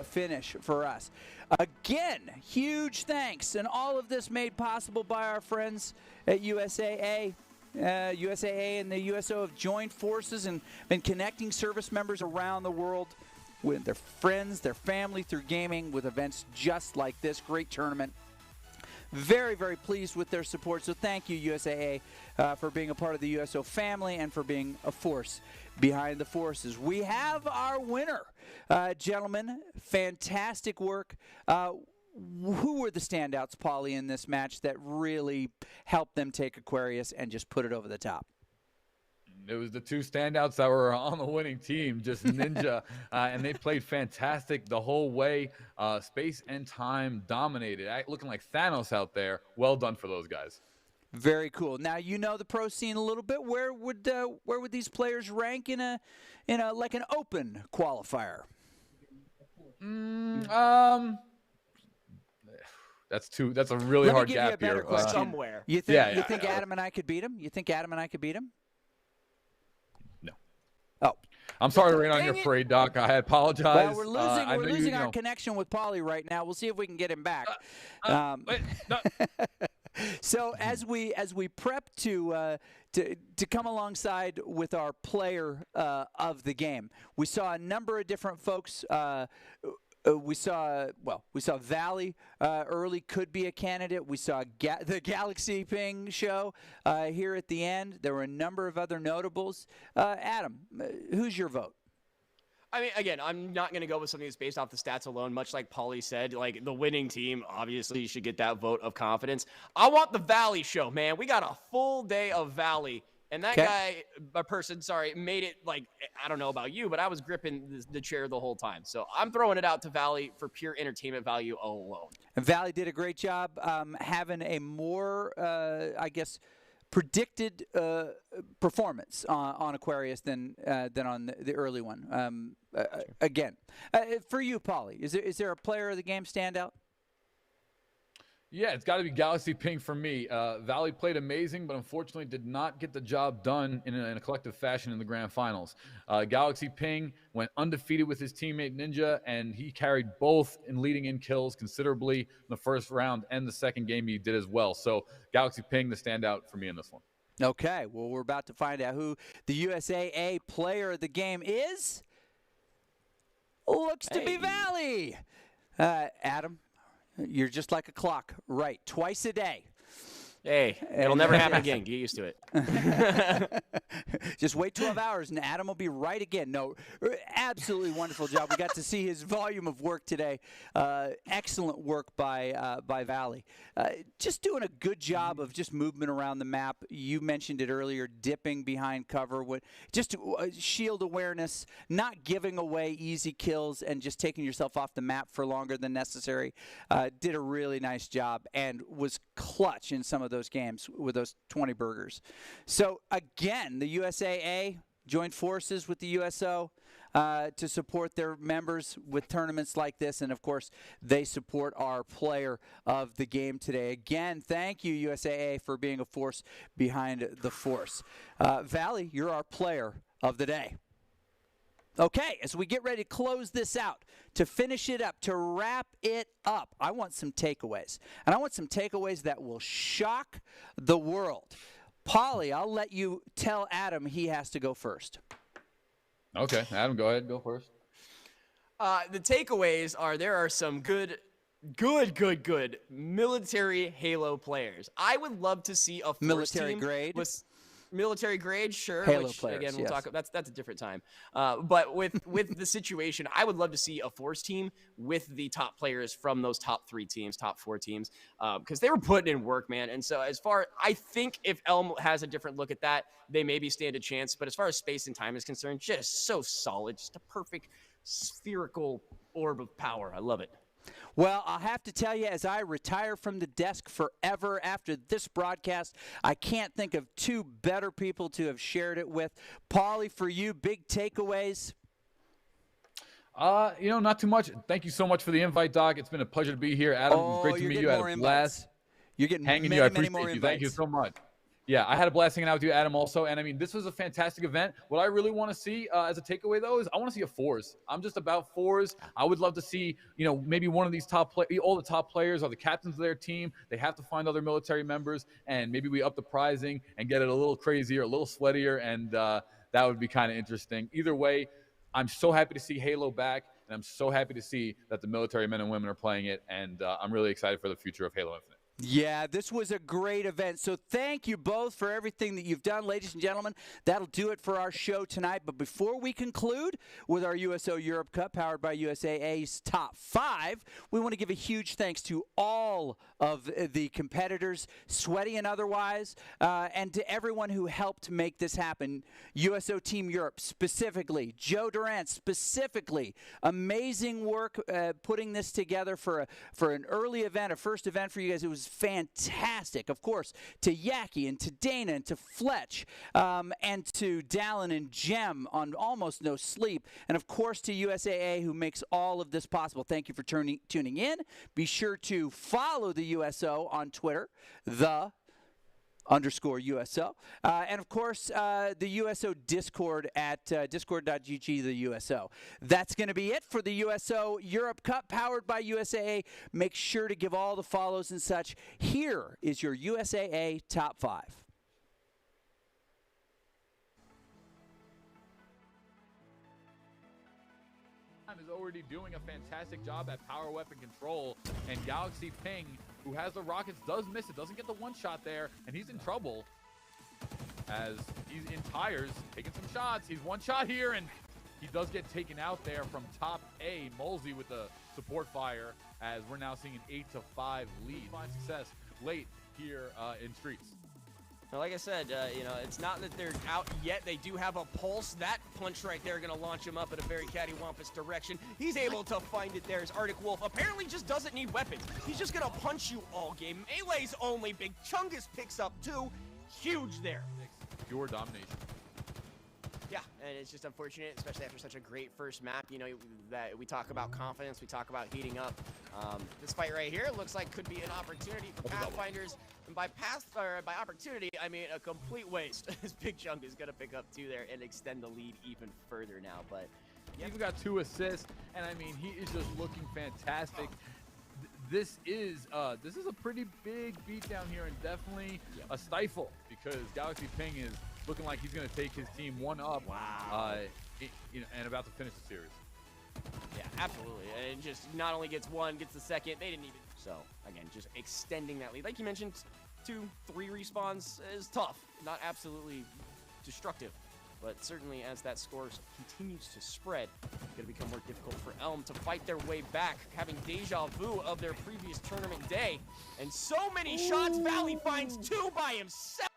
finish for us. Again, huge thanks, and all of this made possible by our friends at USAA. USAA and the USO have joined forces and been connecting service members around the world with their friends, their family through gaming with events just like this great tournament. Very, very pleased with their support. So thank you, USAA, for being a part of the USO family and for being a force behind the forces. We have our winner. Gentlemen, fantastic work. Who were the standouts, Paulie, in this match that really helped them take Aquarius and just put it over the top? It was the 2 standouts that were on the winning team, just Ninja, and they played fantastic the whole way. Space and Time dominated, looking like Thanos out there. Well done for those guys. Very cool. Now you know the pro scene a little bit. Where would these players rank in a like an open qualifier? That's a really Let me hard give you gap a better here. question. Somewhere. You think Yeah, you yeah, think yeah. Adam and I could beat him? You think Adam and I could beat him? No. Oh. I'm sorry to rain on your Dang it. parade, Doc. I apologize. Well, we're losing. I We're know losing you our know. connection with Paulie right now. We'll see if we can get him back. Wait, no. So as we prep to come alongside with our player of the game, we saw a number of different folks. We saw Valley early could be a candidate. We saw the Galaxy Ping show here at the end. There were a number of other notables. Adam, who's your vote? I mean, again, I'm not going to go with something that's based off the stats alone, much like Paulie said. Like, the winning team, obviously, you should get that vote of confidence. I want the Valley show, man. We got a full day of Valley. And that guy, made it like, I don't know about you, but I was gripping the chair the whole time. So I'm throwing it out to Valley for pure entertainment value alone. And Valley did a great job having a more, predicted performance on Aquarius than on the early one. Again, for you, Paulie, is there a player of the game standout? Yeah, it's got to be Galaxy Ping for me. Valley played amazing, but unfortunately did not get the job done in a collective fashion in the grand finals. Galaxy Ping went undefeated with his teammate Ninja, and he carried both in leading in kills considerably in the first round, and the second game he did as well. So Galaxy Ping, the standout for me in this one. Okay, well, we're about to find out who the USAA player of the game is. Looks to be Valley. Adam, you're just like a clock, right? Twice a day. Hey, it'll never happen again. Get used to it. Just wait 12 hours and Adam will be right again. No, absolutely wonderful job. We got to see his volume of work today. Excellent work by Valley. Just doing a good job of just movement around the map. You mentioned it earlier, dipping behind cover. Just shield awareness, not giving away easy kills and just taking yourself off the map for longer than necessary. Did a really nice job and was clutch in some of those games with those 20 burgers. So again, the USAA joined forces with the USO to support their members with tournaments like this, and of course they support our player of the game today. Again, thank you USAA for being a force behind the force. Valley, you're our player of the day. Okay, as we get ready to close this out, to finish it up, to wrap it up, I want some takeaways. And I want some takeaways that will shock the world. Paulie, I'll let you tell Adam he has to go first. Okay, Adam, go ahead. Go first. The takeaways are there are some good military Halo players. I would love to see a force Military team grade? with military grade, sure. Halo which players, again we'll yes. talk. That's a different time. But with the situation, I would love to see a force team with the top players from those top 3 teams, top 4 teams, because they were putting in work, man. And so I think if Elm has a different look at that, they maybe stand a chance. But as far as space and time is concerned, just so solid, just a perfect spherical orb of power. I love it. Well, I'll have to tell you, as I retire from the desk forever after this broadcast, I can't think of 2 better people to have shared it with. Paulie, for you, big takeaways? Not too much. Thank you so much for the invite, Doc. It's been a pleasure to be here. Adam, it was great to meet you. I had a blast. You're getting hanging many, you. I many appreciate more you. invites. Thank you so much. Yeah, I had a blast hanging out with you, Adam, also. And, I mean, this was a fantastic event. What I really want to see as a takeaway, though, is I want to see a 4s. I'm just about 4s. I would love to see, maybe one of these all the top players are the captains of their team. They have to find other military members, and maybe we up the prizing and get it a little crazier, a little sweatier, and that would be kind of interesting. Either way, I'm so happy to see Halo back, and I'm so happy to see that the military men and women are playing it, and I'm really excited for the future of Halo Infinite. Yeah, this was a great event. So thank you both for everything that you've done. Ladies and gentlemen, that'll do it for our show tonight. But before we conclude with our USO Europe Cup powered by USAA's Top 5, we want to give a huge thanks to all of the competitors, sweaty and otherwise, and to everyone who helped make this happen. USO Team Europe specifically, Joe Durant specifically, amazing work putting this together for an early event, a first event for you guys. It was fantastic. Of course, to Yaki and to Dana and to Fletch and to Dallin and Jem on Almost No Sleep. And, of course, to USAA, who makes all of this possible. Thank you for tuning in. Be sure to follow the USO on Twitter, _USO. And, of course, the USO Discord at discord.gg, the USO. That's going to be it for the USO Europe Cup powered by USAA. Make sure to give all the follows and such. Here is your USAA Top 5. Is already doing a fantastic job at power weapon control, and Galaxy Ping, who has the rockets, does miss it, doesn't get the one shot there, and he's in trouble as he's in tires, taking some shots. He's one shot here, and he does get taken out there from top A. Molsey with the support fire, as we're now seeing an 8-5 lead. Find success late here in Streets. Well, like I said, it's not that they're out yet. They do have a pulse. That punch right there going to launch him up in a very cattywampus direction. He's able to find it there as Arctic Wolf apparently just doesn't need weapons. He's just going to punch you all game. Melee's only. Big Chungus picks up 2. Huge there. Pure domination. Yeah, and it's just unfortunate, especially after such a great first map. That we talk about confidence, we talk about heating up. This fight right here looks like could be an opportunity for Pathfinders. And by opportunity, I mean a complete waste. This Big Chunk is gonna pick up 2 there and extend the lead even further now. But he even got 2 assists, and I mean he is just looking fantastic. This is a pretty big beatdown here, and definitely a stifle, because Galaxy Ping is looking like he's going to take his team 1-up. Wow. And about to finish the series. Yeah, absolutely. And just not only gets 1, gets the second. They didn't even. So again, just extending that lead. Like you mentioned, 2, 3 respawns is tough. Not absolutely destructive, but certainly as that score continues to spread, it's going to become more difficult for Elm to fight their way back, having deja vu of their previous tournament day. And so many shots, Valley finds 2 by himself.